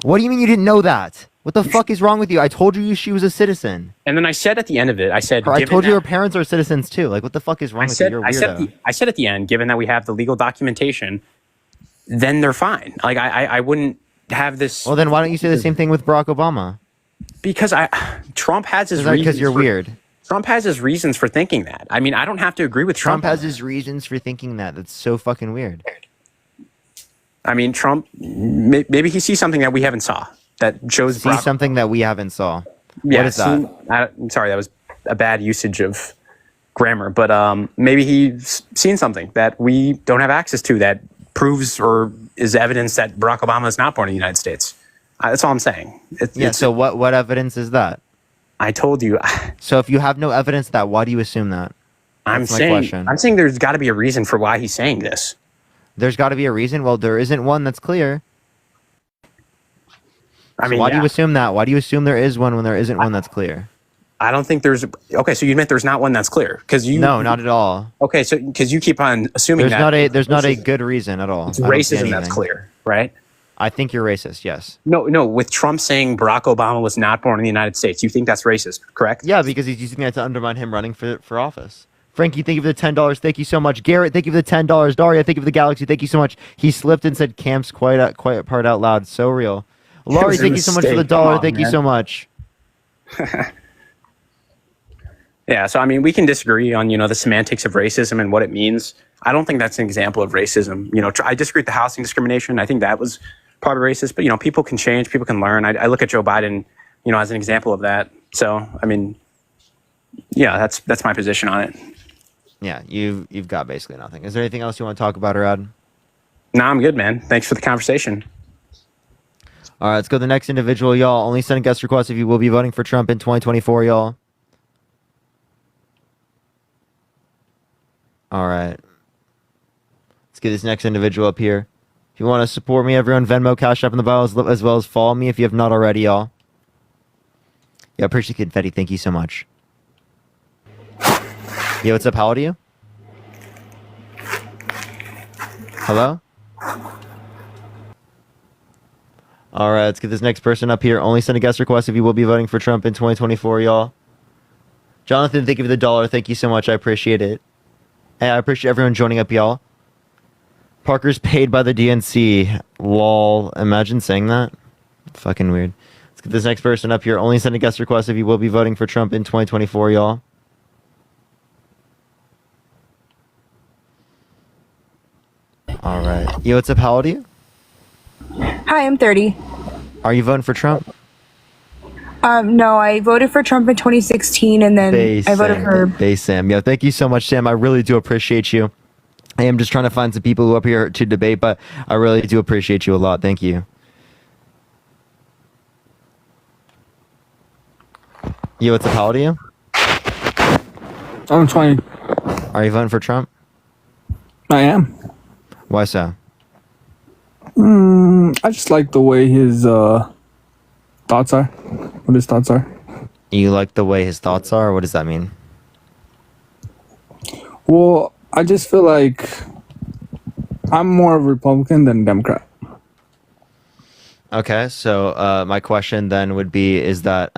What do you mean you didn't know that? What the fuck is wrong with you? I told you she was a citizen.
And then I said at the end of it, I said,
I
given
told you
that-
her parents are citizens too. Like, what the fuck is wrong
I
with
said,
you? You're a
I
weirdo.
said, I said at the end, given that we have the legal documentation, then they're fine. Like I wouldn't have this.
Well, then why don't you say the same thing with Barack Obama?
Because Trump has his
Is that
reasons.
because you're
for-
weird?
Trump has his reasons for thinking that. I mean, I don't have to agree with
Trump
Trump.
has his reasons for thinking that. That's so fucking weird.
I mean, Trump. Maybe he sees something that we haven't saw that shows.
See something that we haven't saw.
Yeah,
what is that?
I'm sorry, that was a bad usage of grammar, but maybe he's seen something that we don't have access to that proves or is evidence that Barack Obama is not born in the United States. That's all I'm saying.
So what evidence is that?
I told you.
So if you have no evidence of that, why do you assume that?
I'm
That's my
saying.
question.
I'm saying there's got to be a reason for why he's saying this.
There's got to be a reason. Well, there isn't one that's clear.
I
So
mean,
why do
yeah.
you assume that? Why do you assume there is one when there isn't one that's clear?
I don't think there's. Okay, so you admit there's not one that's clear because you.
No, not at all.
Okay, so because you keep on assuming
There's
that
not a good reason at all.
it's
I don't see
racism that's
anything.
clear, right?
I think you're racist. Yes.
No. With Trump saying Barack Obama was not born in the United States, you think that's racist, correct?
Yeah, because he's using that to undermine him running for office. Frankie, thank you for the $10. Thank you so much. Garrett, thank you for the $10. Daria, thank you for the Galaxy. Thank you so much. He slipped and said Camp's quiet part out loud. So real. Laurie,
was a
thank you so much for the
mistake.
dollar.
Come on,
Thank you
man.
so much.
Yeah, so I mean, we can disagree on, the semantics of racism and what it means. I don't think that's an example of racism. I disagree with the housing discrimination. I think that was probably racist, but, people can change, people can learn. I look at Joe Biden, as an example of that. So, I mean, yeah, that's my position on it.
Yeah, you've got basically nothing. Is there anything else you want to talk about, Arad?
No, I'm good, man. Thanks for the conversation.
All right, let's go to the next individual, y'all. Only send a guest request if you will be voting for Trump in 2024, y'all. All right. Let's get this next individual up here. If you want to support me, everyone, Venmo, Cash App in the bio, as well as follow me if you have not already, y'all. Yeah, appreciate Confetti. Thank you so much. Yo, what's up? How old are you? Hello? All right, let's get this next person up here. Only send a guest request if you will be voting for Trump in 2024, y'all. Jonathan, thank you for the dollar. Thank you so much. I appreciate it. Hey, I appreciate everyone joining up, y'all. Parker's paid by the DNC. Lol. Imagine saying that. Fucking weird. Let's get this next person up here. Only send a guest request if you will be voting for Trump in 2024, y'all. All right. Yo, what's up? How old are you?
Hi, I'm 30.
Are you voting for Trump?
No, I voted for Trump in 2016, and then I voted for.
Base Sam. Yeah, thank you so much, Sam. I really do appreciate you. I am just trying to find some people who are up here to debate, but I really do appreciate you a lot. Thank you. Yo, what's up? How old are you?
I'm 20.
Are you voting for Trump?
I am.
Why so?
I just like the way his thoughts are. What his thoughts are.
You like the way his thoughts are? What does that mean?
Well, I just feel like I'm more of a Republican than a Democrat.
Okay, so my question then would be, is that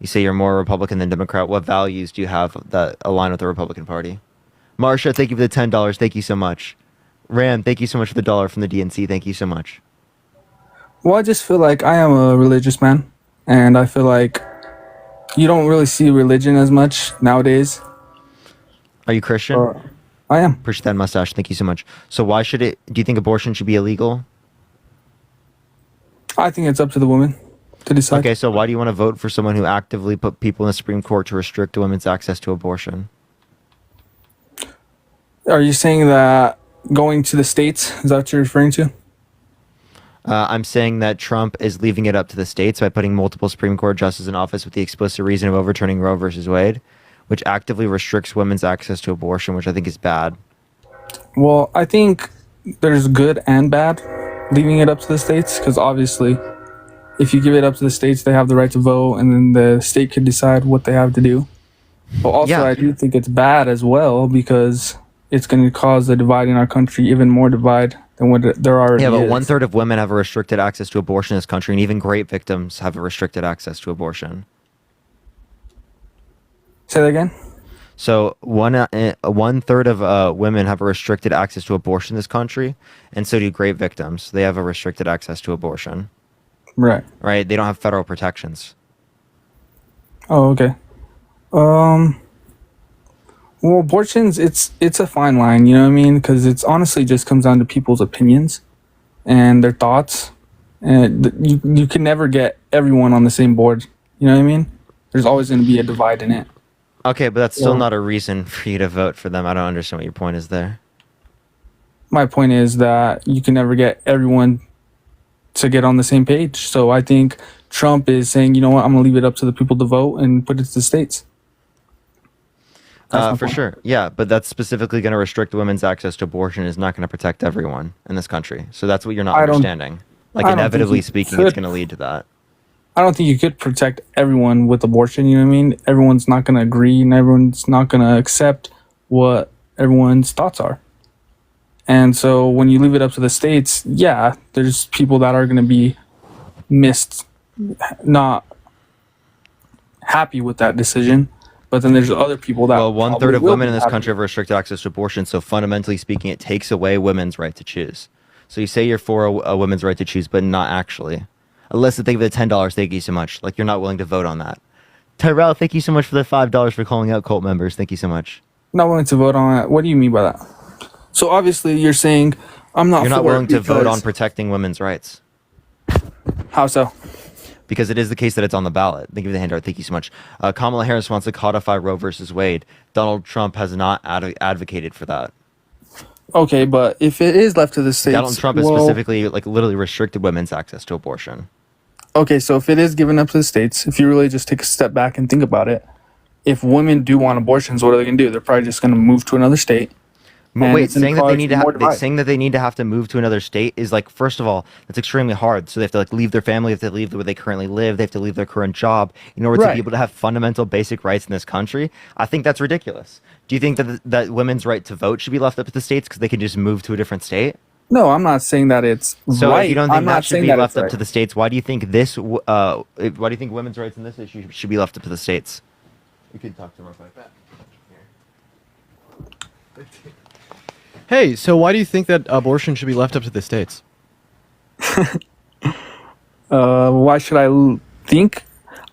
you say you're more Republican than Democrat. What values do you have that align with the Republican Party? Marsha, thank you for the $10. Thank you so much. Ram, thank you so much for the dollar from the DNC. Thank you so much.
Well, I just feel like I am a religious man, and I feel like you don't really see religion as much nowadays.
Are you Christian?
I am.
Appreciate that mustache. Thank you so much. So why should it, do you think abortion should be illegal?
I think it's up to the woman to decide.
Okay, so why do you want to vote for someone who actively put people in the Supreme Court to restrict women's access to abortion?
Are you saying that going to the states, is that what you're referring to?
I'm saying that Trump is leaving it up to the states by putting multiple Supreme Court justices in office with the explicit reason of overturning Roe versus Wade, which actively restricts women's access to abortion, which I think is bad.
Well, I think there's good and bad leaving it up to the states, because obviously if you give it up to the states, they have the right to vote, and then the state could decide what they have to do. But also,
Yeah.
I do think it's bad as well, because it's going to cause a divide in our country, even more divide than what there already
Yeah, but
is.
1/3 of women have a restricted access to abortion in this country, and even great victims have a restricted access to abortion.
Say that again?
So 1/3 of women have a restricted access to abortion in this country, and so do great victims. They have a restricted access to abortion.
Right.
Right? They don't have federal protections.
Oh, okay. Well, abortions, it's a fine line, you know what I mean? Because it's honestly just comes down to people's opinions and their thoughts. And you can never get everyone on the same board, you know what I mean? There's always going to be a divide in it.
Okay, but that's still
Yeah.
not a reason for you to vote for them. I don't understand what your point is there.
My point is that you can never get everyone to get on the same page. So I think Trump is saying, you know what, I'm going to leave it up to the people to vote and put it to the states. That's my
For
point.
sure. Yeah, but that's specifically going to restrict women's access to abortion. Is not going to protect everyone in this country. So that's what you're not
I don't-
understanding. Like
I don't think
inevitably
you
speaking,
could.
it's going to lead to that.
I don't think you could protect everyone with abortion, you know what I mean? Everyone's not going to agree and everyone's not going to accept what everyone's thoughts are. And so when you leave it up to the states, yeah, there's people that are going to be not happy with that decision. But then there's other people that
Well, one third
probably
of
will
women
be
in this
happy.
country have restricted access to abortion. So fundamentally speaking, it takes away women's right to choose. So you say you're for a woman's right to choose, but not actually. Alyssa, thank you for the $10. Thank you so much. Like, you're not willing to vote on that. Tyrell, thank you so much for the $5 for calling out cult members. Thank you so much.
Not willing to vote on it. What do you mean by that? So obviously you're saying I'm not.
You're not
for
willing
it
to vote on
because-
protecting women's rights.
How so?
Because it is the case that it's on the ballot. Thank you for the handout. Thank you so much. Kamala Harris wants to codify Roe versus Wade. Donald Trump has not advocated for that.
Okay, but if it is left to the states,
Donald Trump has
well,
specifically, like, literally restricted women's access to abortion.
okay, so if it is given up to the states, if you really just take a step back and think about it, if women do want abortions, what are they going to do? They're probably just going to move to another state. and
Wait,
it's gonna
saying that they
cause
need to
more
have
divide.
saying that they need to have to move to another state is, like, first of all, that's extremely hard. So they have to, like, leave their family, they have to leave where they currently live, they have to leave their current job in order to
Right.
be able to have fundamental basic rights in this country. I think that's ridiculous. Do you think that women's right to vote should be left up to the states because they can just move to a different state?
No, I'm not saying that it's
So
right.
if you don't
I'm
think
not
that should
saying
be
that
left
it's
up to
right.
the states, why do you think this? Why do you think women's rights in this issue should be left up to the states? You can talk to them real quick.
Hey, so why do you think that abortion should be left up to the states?
Why should I think?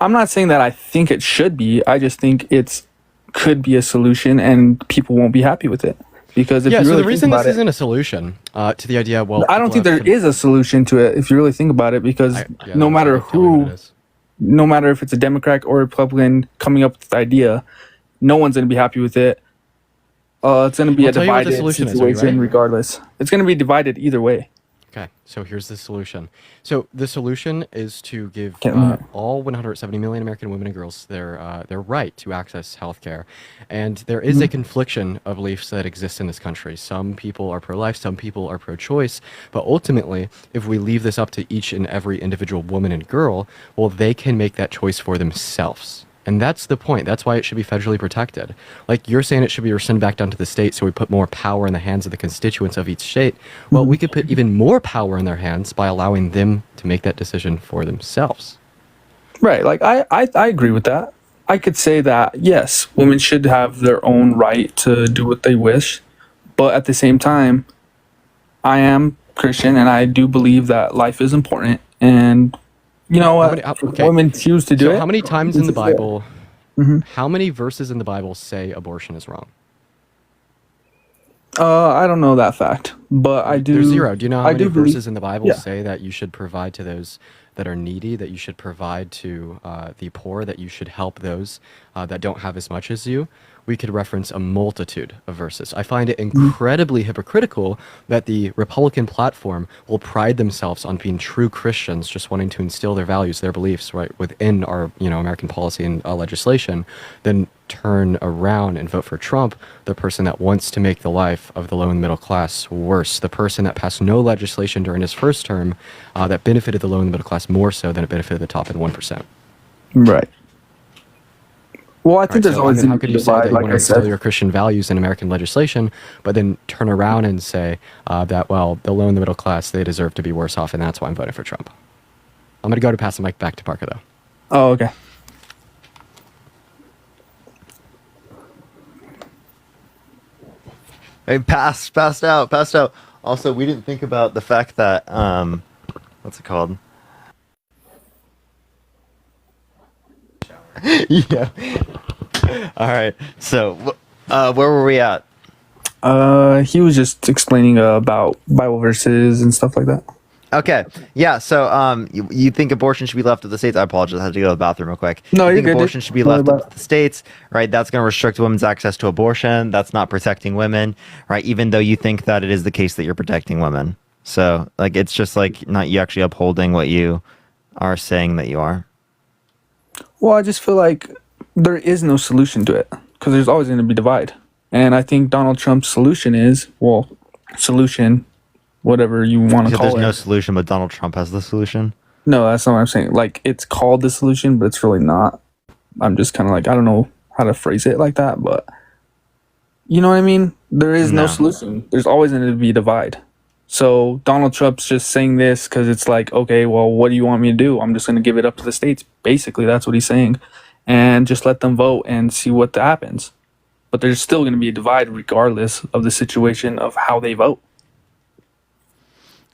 I'm not saying that I think it should be. I just think it's could be a solution, and people won't be happy with it because if
Yeah,
you
so
really
the reason
think
this
about it,
isn't a solution to the idea, well,
I don't think
people
there
have
is a solution to it if you really think about it because
yeah,
no
that's
matter
like telling what
who,
it is.
no matter if it's a Democrat or Republican coming up with the idea, no one's going to be happy with it. It's going to be
I'll
a
tell you what the
divided
solution is. Are you
situation
ready?
regardless. It's going to be divided either way.
Okay, so here's the solution. So the solution is to give
Can't-
all 170 million American women and girls their right to access healthcare, and there is a confliction of beliefs that exists in this country. Some people are pro-life, some people are pro-choice, but ultimately, if we leave this up to each and every individual woman and girl, well, they can make that choice for themselves. And that's the point. That's why it should be federally protected. Like you're saying, it should be rescinded back down to the state, so we put more power in the hands of the constituents of each state. Well, we could put even more power in their hands by allowing them to make that decision for themselves.
Right. Like I agree with that. I could say that yes, women should have their own right to do what they wish, but at the same time, I am Christian and I do believe that life is important. And you know what? If women choose to do
So
it.
how many times in the
this is it.
Bible,
Mhm.
how many verses in the Bible say abortion is wrong?
I don't know that fact, but I do.
There's zero. Do you know how
I
many
do believe-
verses in the Bible
Yeah.
say that you should provide to those that are needy, that you should provide to the poor, that you should help those that don't have as much as you? We could reference a multitude of verses. I find it incredibly hypocritical that the Republican platform will pride themselves on being true Christians, just wanting to instill their values, their beliefs, right, within our, American policy and legislation, then turn around and vote for Trump, the person that wants to make the life of the low and middle class worse, the person that passed no legislation during his first term that benefited the low and middle class more so than it benefited the top and 1%.
Right. Well, I think
Right,
there's
so,
always
how
going to
could
be
you say that
divide,
you
like
want
I
to instill
said.
your Christian values in American legislation, but then turn around and say that, well, the low and the middle class, they deserve to be worse off, and that's why I'm voting for Trump? I'm going to go to pass the mic back to Parker, though.
Oh, okay.
Hey, passed out. Also, we didn't think about the fact that what's it called? Yeah. All right. So, where were we at?
He was just explaining about Bible verses and stuff like that.
Okay. Yeah. So, you think abortion should be left to the states? I apologize. I had to go to the bathroom real quick.
No,
you
you're
think
good,
abortion
dude.
should be
Don't worry
left
about
up to the states, right? That's going to restrict women's access to abortion. That's not protecting women, right? Even though you think that it is the case that you're protecting women. So, like, it's just like not you actually upholding what you are saying that you are.
Well, I just feel like there is no solution to it because there's always going to be divide. And I think Donald Trump's solution is, solution, whatever you want to
Because
call
there's
it.
no solution, but Donald Trump has the solution.
No, that's not what I'm saying. Like, it's called the solution, but it's really not. I'm just kind of like, I don't know how to phrase it like that, but you know what I mean? There is no
No.
solution. There's always going to be divide. So Donald Trump's just saying this because it's like, okay, well, what do you want me to do? I'm just going to give it up to the states. Basically, that's what he's saying. and just let them vote and see what happens. But there's still going to be a divide regardless of the situation of how they vote.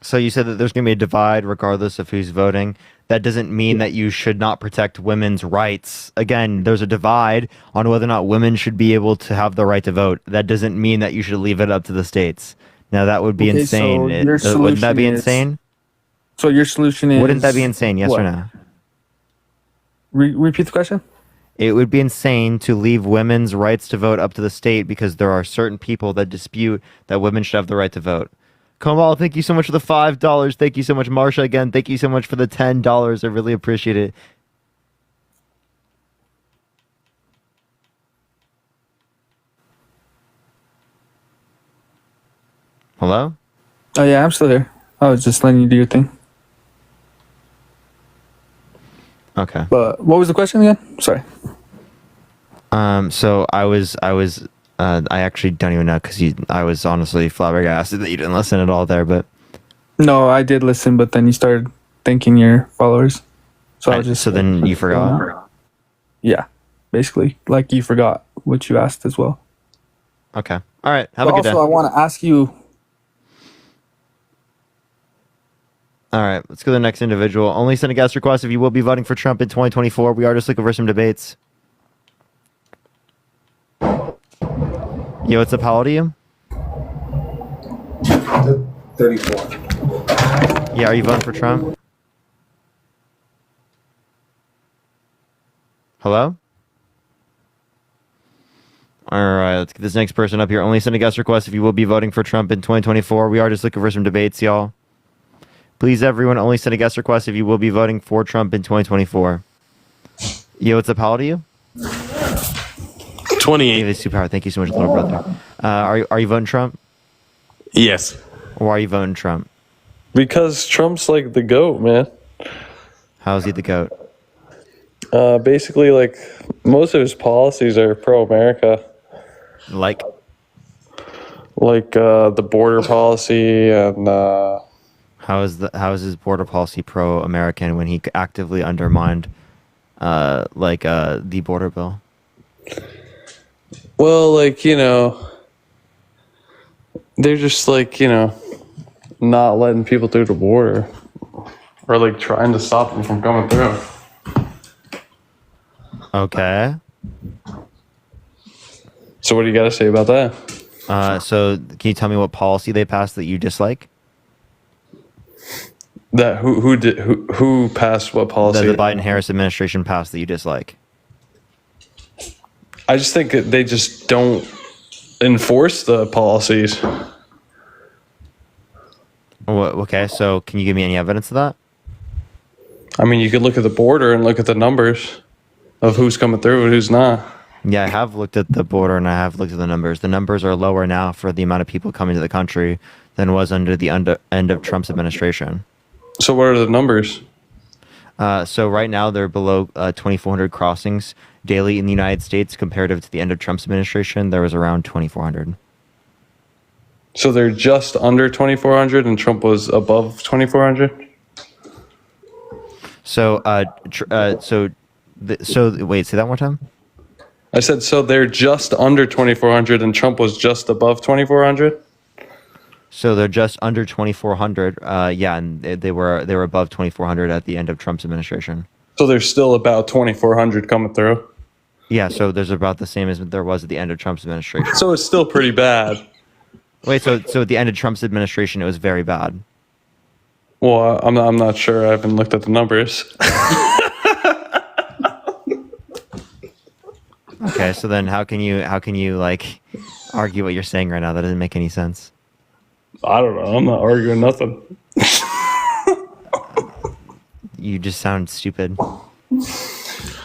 So you said that there's going to be a divide regardless of who's voting. That doesn't mean that you should not protect women's rights. Again, there's a divide on whether or not women should be able to have the right to vote. That doesn't mean that you should leave it up to the states. Now, that would be
Okay,
insane.
so your
Wouldn't that be
solution is-
insane?
So your solution is...
Wouldn't that be insane? Yes
what?
or no?
Repeat the question?
It would be insane to leave women's rights to vote up to the state because there are certain people that dispute that women should have the right to vote. Kamal, thank you so much for the $5. Thank you so much, Marsha. Again, thank you so much for the $10. I really appreciate it. Hello?
Oh, yeah, I'm still here. I was just letting you do your thing.
Okay.
But what was the question again? Sorry.
So I actually don't even know because I was honestly flabbergasted that you didn't listen at all there, but.
No, I did listen, but then you started thanking your followers. So I was just.
So then you forgot?
Yeah, basically. Like you forgot what you asked as well.
Okay. All right. Have
But
a good day.
also, I want to ask you.
All right, let's go to the next individual. Only send a guest request if you will be voting for Trump in 2024. We are just looking for some debates. Yo, what's up? How old are you?
34.
Yeah, are you voting for Trump? Hello? All right, let's get this next person up here. Only send a guest request if you will be voting for Trump in 2024. We are just looking for some debates, y'all. Please, everyone, only send a guest request if you will be voting for Trump in 2024. Yo, what's up? How old are you?
28.
David Superpower, thank you so much, little brother. Are you voting Trump?
Yes.
Or are you voting Trump?
Because Trump's like the GOAT, man.
How is he the GOAT?
Basically, like, most of his policies are pro-America.
Like
the border policy and
how is his border policy pro-American when he actively undermined the border bill?
well, like, they're just like, not letting people through the border or like trying to stop them from coming through.
Okay.
So what do you got to say about that?
So can you tell me what policy they passed that you dislike?
That who passed what policy?
That the Biden-Harris administration passed that you dislike.
I just think that they just don't enforce the policies.
Okay, so can you give me any evidence of that?
I mean, you could look at the border and look at the numbers of who's coming through and who's not.
Yeah, I have looked at the border and I have looked at the numbers. The numbers are lower now for the amount of people coming to the country than was under the end of Trump's administration.
So what are the numbers?
So right now they're below 2,400 crossings daily in the United States. Comparative to the end of Trump's administration, there was around 2,400.
So they're just under 2,400 and Trump was above 2,400?
So, wait, say that one more time?
I said, so they're just under 2,400 and Trump was just above 2,400?
So they're just under 2,400. Yeah, and they were above 2,400 at the end of Trump's administration.
So there's still about 2,400 coming through?
Yeah, so there's about the same as there was at the end of Trump's administration.
So it's still pretty bad.
Wait, so at the end of Trump's administration, it was very bad.
Well, I'm not sure. I haven't looked at the numbers.
Okay, so then how can you like argue what you're saying right now? That doesn't make any sense.
I don't know. I'm not arguing nothing.
You just sound stupid.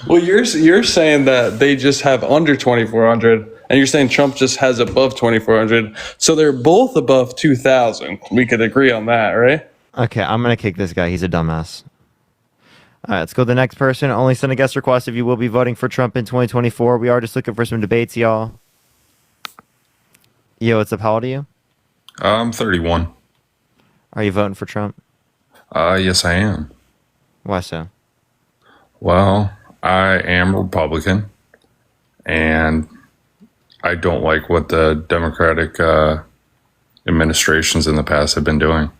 Well, you're saying that they just have under 2,400, and you're saying Trump just has above 2,400. So they're both above 2,000. We could agree on that, right?
Okay, I'm gonna kick this guy. He's a dumbass. All right, let's go to the next person. Only send a guest request if you will be voting for Trump in 2024. We are just looking for some debates, y'all. Yo, what's up? How old are you?
I'm 31.
Are you voting for Trump?
Yes, I am.
Why so?
Well, I am Republican, and I don't like what the Democratic administrations in the past have been doing.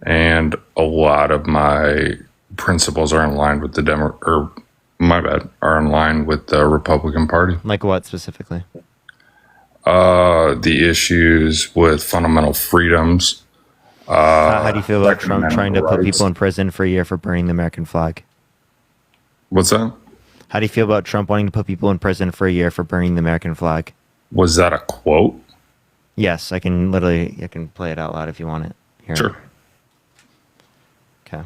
And a lot of my principles are in line with are in line with the Republican Party.
Like what specifically?
The issues with fundamental freedoms.
How do you feel about Trump
Second
trying to
Amendment
put
rights.
people in prison for a year for burning the American flag?
What's that?
How do you feel about Trump wanting to put people in prison for a year for burning the American flag?
Was that a quote?
Yes, I can play it out loud if you want it. Here.
Sure.
Okay.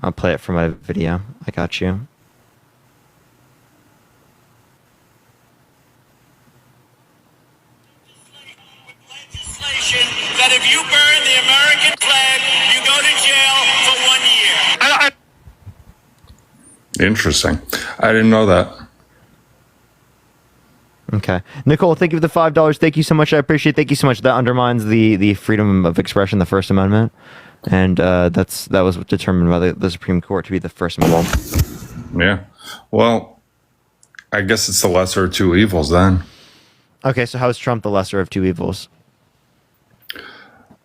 I'll play it from my video. I got you.
That if you burn the American flag, you go to jail for 1 year.
Interesting. I didn't know that.
Okay. Nicole, thank you for the $5. Thank you so much. I appreciate it. Thank you so much. That undermines the freedom of expression, the First Amendment. And that was determined by the Supreme Court to be the First Amendment.
Yeah. Well, I guess it's the lesser of two evils then.
Okay, so how is Trump the lesser of two evils?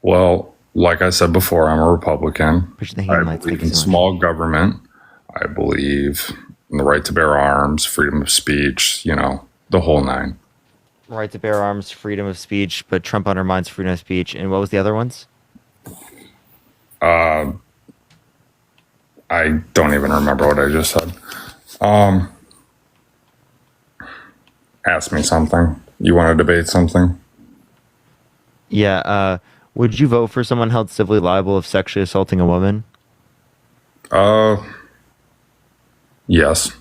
Well, like I said before, I'm a Republican. I believe in small government. I believe in the right to bear arms, freedom of speech, the whole nine.
Right to bear arms, freedom of speech, but Trump undermines freedom of speech. And what was the other ones?
I don't even remember what I just said. Ask me something. You want to debate something?
Yeah. Would you vote for someone held civilly liable of sexually assaulting a woman?
Yes.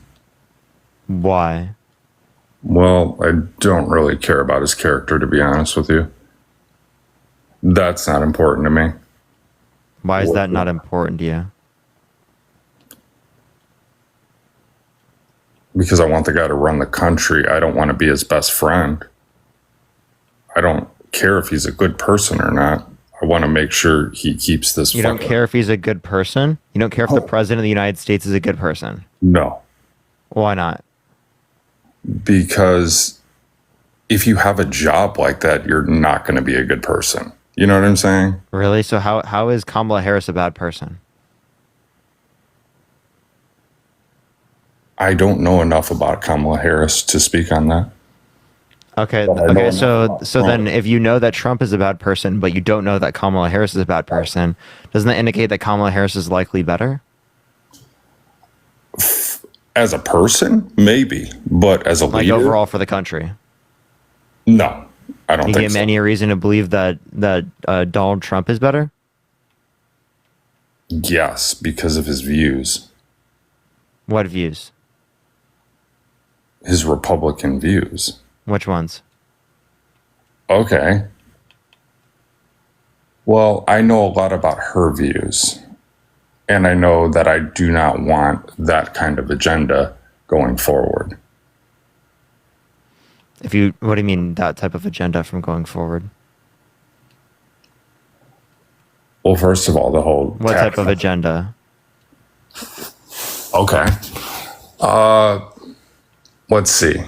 Why?
Well, I don't really care about his character, to be honest with you. That's not important to me.
Why is that not important to you?
Because I want the guy to run the country. I don't want to be his best friend. I don't care if he's a good person or not. I want to make sure he keeps this.
You don't care if he's a good person? You don't care if the president of the United States is a good person?
No.
Why not?
Because if you have a job like that, you're not going to be a good person. You know what I'm saying?
Really? So how is Kamala Harris a bad person?
I don't know enough about Kamala Harris to speak on that.
Okay.
But I
Okay.
know
So
enough about
then, if you know that Trump is a bad person, but you don't know that Kamala Harris is a bad person, doesn't that indicate that Kamala Harris is likely better?
As a person, maybe, but as a
Like
leader,
overall for the country?
no, I don't
You
think
give
so.
any reason to believe that Donald Trump is better?
Yes, because of his views,
What views?
his Republican views.
Which ones?
Okay. Well, I know a lot about her views, and I know that I do not want that kind of agenda going forward.
What do you mean that type of agenda from going forward?
Well, first of all, the whole
What type of agenda?
Okay. Let's see.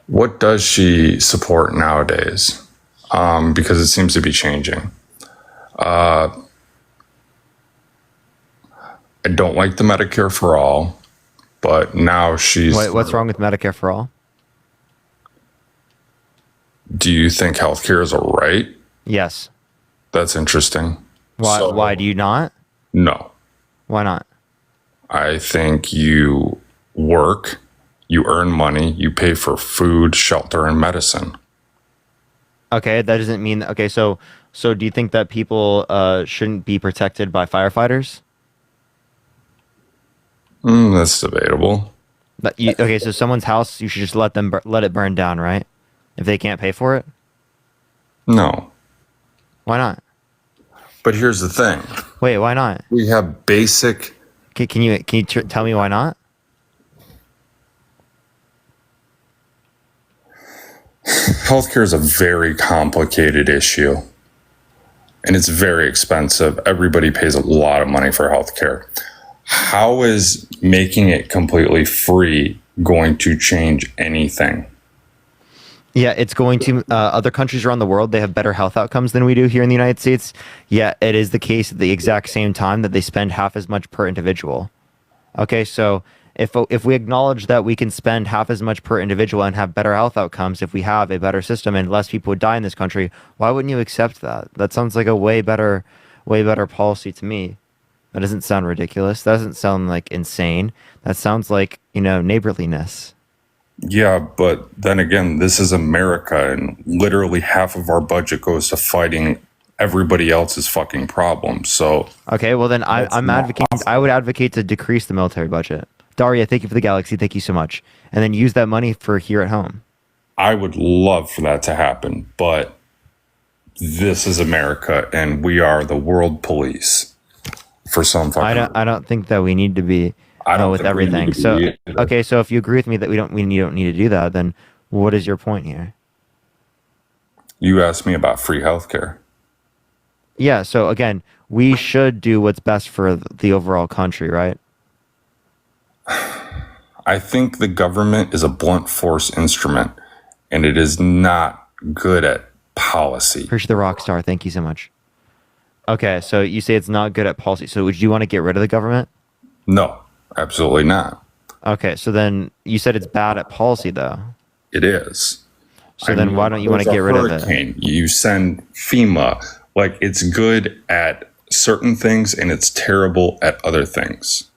What does she support nowadays? Because it seems to be changing. I don't like the Medicare for all, but now she's.
What's wrong with Medicare for all?
Do you think healthcare is a right?
Yes.
That's interesting.
Why?
So,
Why do you not?
no.
Why not?
I think you work, you earn money, you pay for food, shelter, and medicine.
Okay, that doesn't mean. Okay, so do you think that people shouldn't be protected by firefighters?
That's debatable.
Okay, so someone's house, you should just let it burn down, right? If they can't pay for it.
No.
Why not?
But here's the thing.
Wait, why not?
We have basic.
Can you tell me why not?
Healthcare is a very complicated issue. and it's very expensive. Everybody pays a lot of money for healthcare. How is making it completely free going to change anything?
Yeah, it's going to other countries around the world. They have better health outcomes than we do here in the United States. Yeah, it is the case at the exact same time that they spend half as much per individual. Okay, so if we acknowledge that we can spend half as much per individual and have better health outcomes if we have a better system and less people would die in this country, why wouldn't you accept that? That sounds like a way better policy to me. That doesn't sound ridiculous. That doesn't sound like insane. That sounds like, neighborliness.
Yeah, but then again, this is America, and literally half of our budget goes to fighting everybody else's fucking problems. So
okay, well then I'm advocating. I would advocate to decrease the military budget. Daria, thank you for the galaxy. Thank you so much, and then use that money for here at home.
I would love for that to happen, but this is America, and we are the world police for some fucking.
I don't think that we need to be. With everything. So okay, so if you agree with me that we don't need to do that, then what is your point here?
You asked me about free healthcare.
Yeah, so again, we should do what's best for the overall country, right?
I think the government is a blunt force instrument, and it is not good at policy.
Appreciate the rock star. Thank you so much. Okay, so you say it's not good at policy. So would you want to get rid of the government?
No. Absolutely not.
Okay, so then you said it's bad at policy, though.
It is.
So then why don't you want to get rid of it?
You send FEMA. Like, it's good at certain things and it's terrible at other things.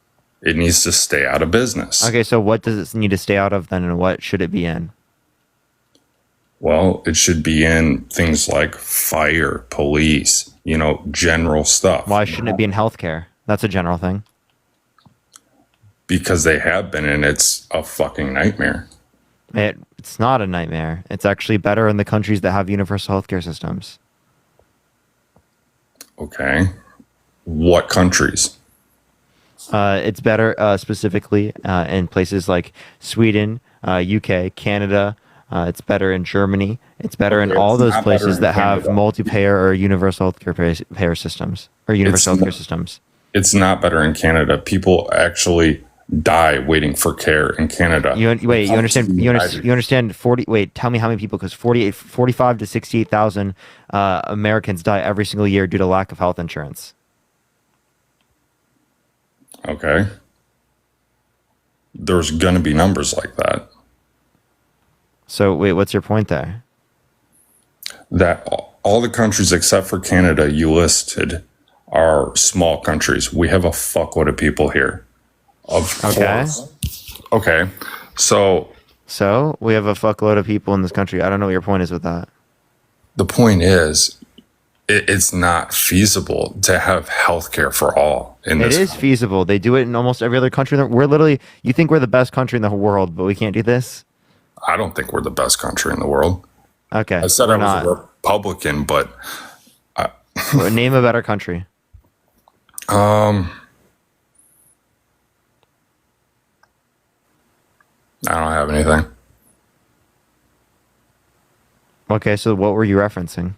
It needs to stay out of business.
Okay, so what does it need to stay out of then, and what should it be in?
Well, it should be in things like fire, police, general stuff.
Why shouldn't it be in healthcare? That's a general thing.
Because they have been, and it's a fucking nightmare.
It's not a nightmare. It's actually better in the countries that have universal healthcare systems.
Okay. What countries?
It's better specifically in places like Sweden, UK, Canada. It's better in Germany. It's better in all those places that have multi-payer or universal healthcare payer systems or universal healthcare systems.
It's not better in Canada. People actually die waiting for care in Canada.
You understand 40, wait, tell me how many people, because 45 to 68,000 Americans die every single year due to lack of health insurance.
Okay. There's going to be numbers like that.
So wait, what's your point there?
That all the countries except for Canada you listed are small countries. We have a fuckload of people here.
Okay.
Okay. So
we have a fuckload of people in this country. I don't know what your point is with that.
The point is, it's not feasible to have healthcare for all.
It is feasible. They do it in almost every other country. You think we're the best country in the whole world, but we can't do this?
I don't think we're the best country in the world.
Okay.
I said I was a Republican, but
name a better country.
I don't have anything.
Okay, so what were you referencing?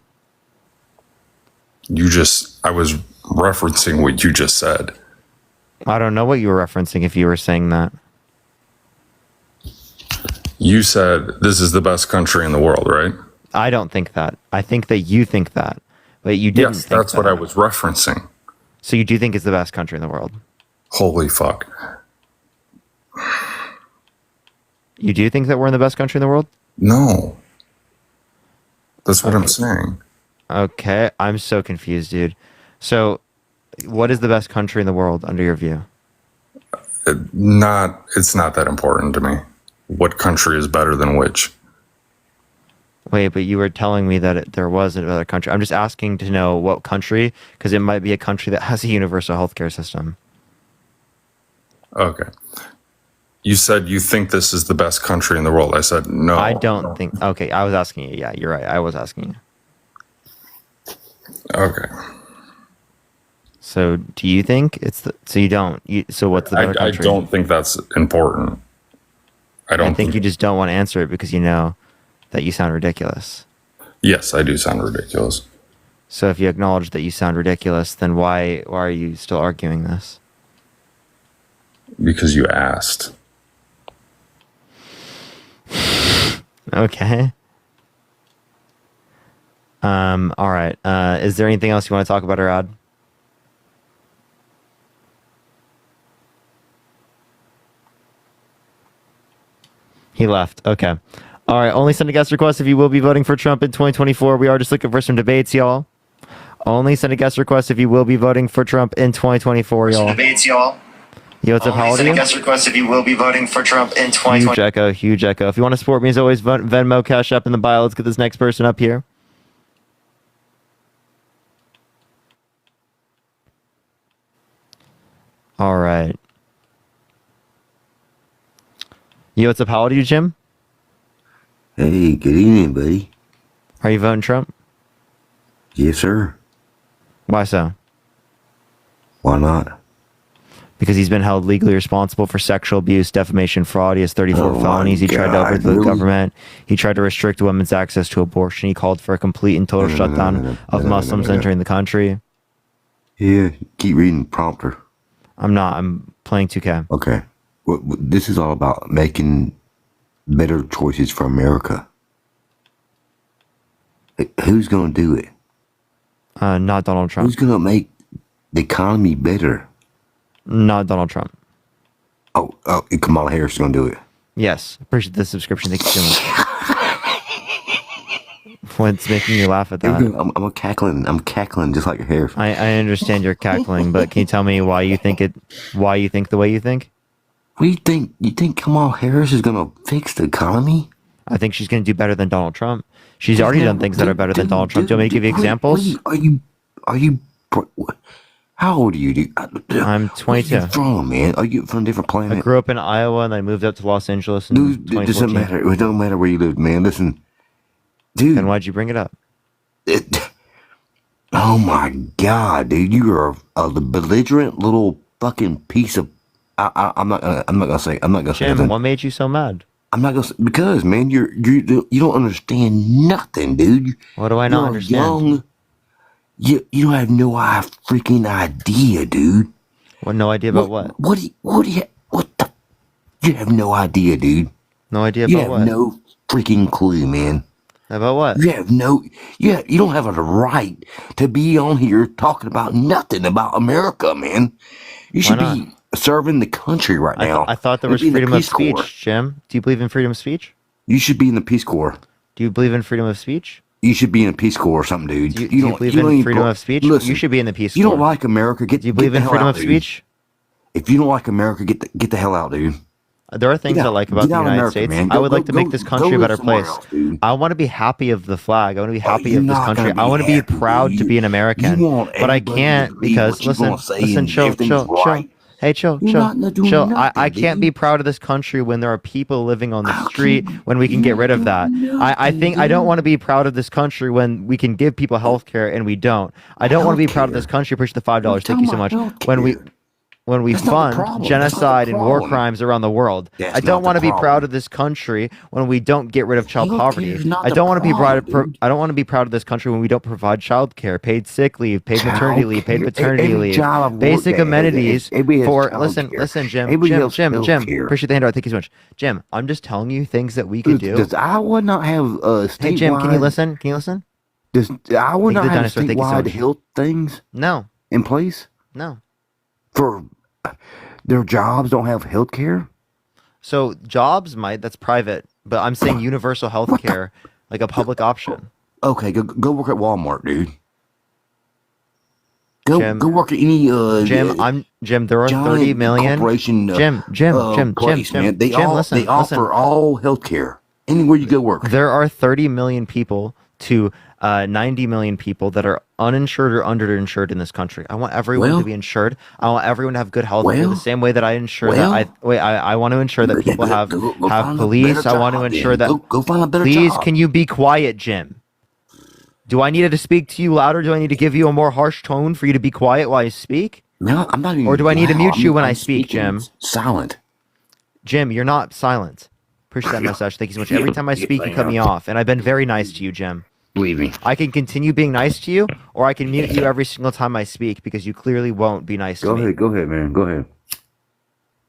I was referencing what you just said.
I don't know what you were referencing if you were saying that.
You said this is the best country in the world, right?
I don't think that. I think that you think that, but you didn't think that.
Yes, that's what I was referencing.
So you do think it's the best country in the world?
Holy fuck.
You do think that we're in the best country in the world?
No. That's what I'm saying.
Okay, I'm so confused, dude. So, what is the best country in the world under your view?
It's not that important to me. What country is better than which?
Wait, but you were telling me that there was another country. I'm just asking to know what country, because it might be a country that has a universal healthcare system.
Okay. You said you think this is the best country in the world. I said no.
I don't think. Okay, I was asking you. Yeah, you're right. I was asking you.
Okay.
So, do you think it's so you don't? So, what's the better country?
I don't think that's important.
I think you just don't want to answer it because you know that you sound ridiculous.
Yes, I do sound ridiculous.
So if you acknowledge that you sound ridiculous, then why are you still arguing this?
Because you asked.
Okay. All right. Is there anything else you want to talk about or add? He left. Okay. All right. Only send a guest request if you will be voting for Trump in 2024. We are just looking for some debates, y'all. Only send a guest request if you will be voting for Trump in 2024, y'all.
Debates, y'all.
Yo, what's up? How old are you?
Guest request if you will be voting for Trump in 2020.
Huge echo, huge echo. If you want to support me, as always, Venmo, Cash App in the bio. Let's get this next person up here. All right. Yo, what's up? How old are you, Jim?
Hey, good evening, buddy.
Are you voting Trump?
Yes, sir.
Why so?
Why not?
Because he's been held legally responsible for sexual abuse, defamation, fraud. He has 34 felonies. He tried to overthrow the government. He tried to restrict women's access to abortion. He called for a complete and total shutdown of Muslims entering the country.
Yeah, keep reading prompter.
I'm not. I'm playing 2K.
Okay. This is all about making better choices for America. Who's going to do it?
Not Donald Trump.
Who's going to make the economy better?
Not Donald Trump.
Oh, Kamala Harris is going to do it.
Yes. Appreciate the subscription. Thank you so much. What's making you laugh at that?
I'm cackling. I'm cackling just like your hair.
I understand you're cackling, but can you tell me why you think the way you think?
What do you think? You think Kamala Harris is going to fix the economy?
I think she's going to do better than Donald Trump. She's already done things that are better than Donald Trump. Do you want me to give you examples?
Are you? How old are you, dude?
I'm 22.
Where are you from, man? Are you from a different planet?
I grew up in Iowa and I moved up to Los Angeles in 2014.
It doesn't matter. It don't matter where you live, man. Listen, dude.
And why'd you bring it up?
Oh my God, dude! You are a belligerent little fucking piece of. I'm not gonna say.
Jim, what made you so mad?
I'm not gonna say, because, man, you don't understand nothing, dude.
What do I not understand?
Young. You don't have no freaking idea, dude.
What? No idea about what?
What do you? You have no idea, dude.
No idea
You
about what?
have no freaking clue, man.
About what?
You have no. You don't have a right to be on here talking about nothing about America, man. You should be serving the country right now.
I thought there was freedom of speech, Jim. Do you believe in freedom of speech?
You should be in the Peace Corps.
Do you believe in freedom of speech?
You should be in the Peace Corps or something, dude.
Do you believe in freedom of speech?
Listen,
you should be in the Peace Corps.
You don't like America? Do
you believe in freedom of speech?
If you don't like America, get the hell out, dude.
There are things I like about the United States. I would like to make this country a better place. I want to be happy of the flag. I want to be happy of this country. I want to be proud to be an American. But I can't because, listen, chill. Hey, chill. I can't be proud of this country when there are people living on the street when we can get rid of that. I think I don't want to be proud of this country when we can give people health care and we don't. I don't want to be proud of this country. Push the $5. Thank you so much. When we fund genocide and war crimes around the world. I don't want to be proud of this country when we don't get rid of child poverty. I don't want to be proud of this country when we don't provide child care, paid sick leave, paid maternity leave, paid paternity leave, basic amenities for listen, Jim. Appreciate the handout. Thank you so much. Jim, I'm just telling you things that we could do.
Does Iowa not have statewide?
Hey Jim, can you listen?
Does Iowa not have statewide health things?
No.
In place?
No.
For their jobs don't have health care?
So jobs might, that's private, but I'm saying universal health care, like a public option.
Okay, go work at Walmart, dude. Go work at any
Jim, there are 30 million
corporation
Jim,
man. They
listen.
offer all health care anywhere you go work.
There are 30 million people to 90 million people that are uninsured or underinsured in this country. I want everyone to be insured. I want everyone to have good health care the same way that I ensure I want to ensure that people have police. I want to ensure that
go find a better
please
job.
Can you be quiet, Jim? Do I need to speak to you louder? Do I need to give you a more harsh tone for you to be quiet while I speak?
No, I'm not even.
Or do I need to mute you when I speak, Jim?
Silent.
Jim, you're not silent. Appreciate that message. Thank you so much. Every time I speak, you cut me off, and I've been very nice to you, Jim.
Believe me.
I can continue being nice to you, or I can mute you every single time I speak because you clearly won't be nice to me.
Go ahead, man. Go ahead.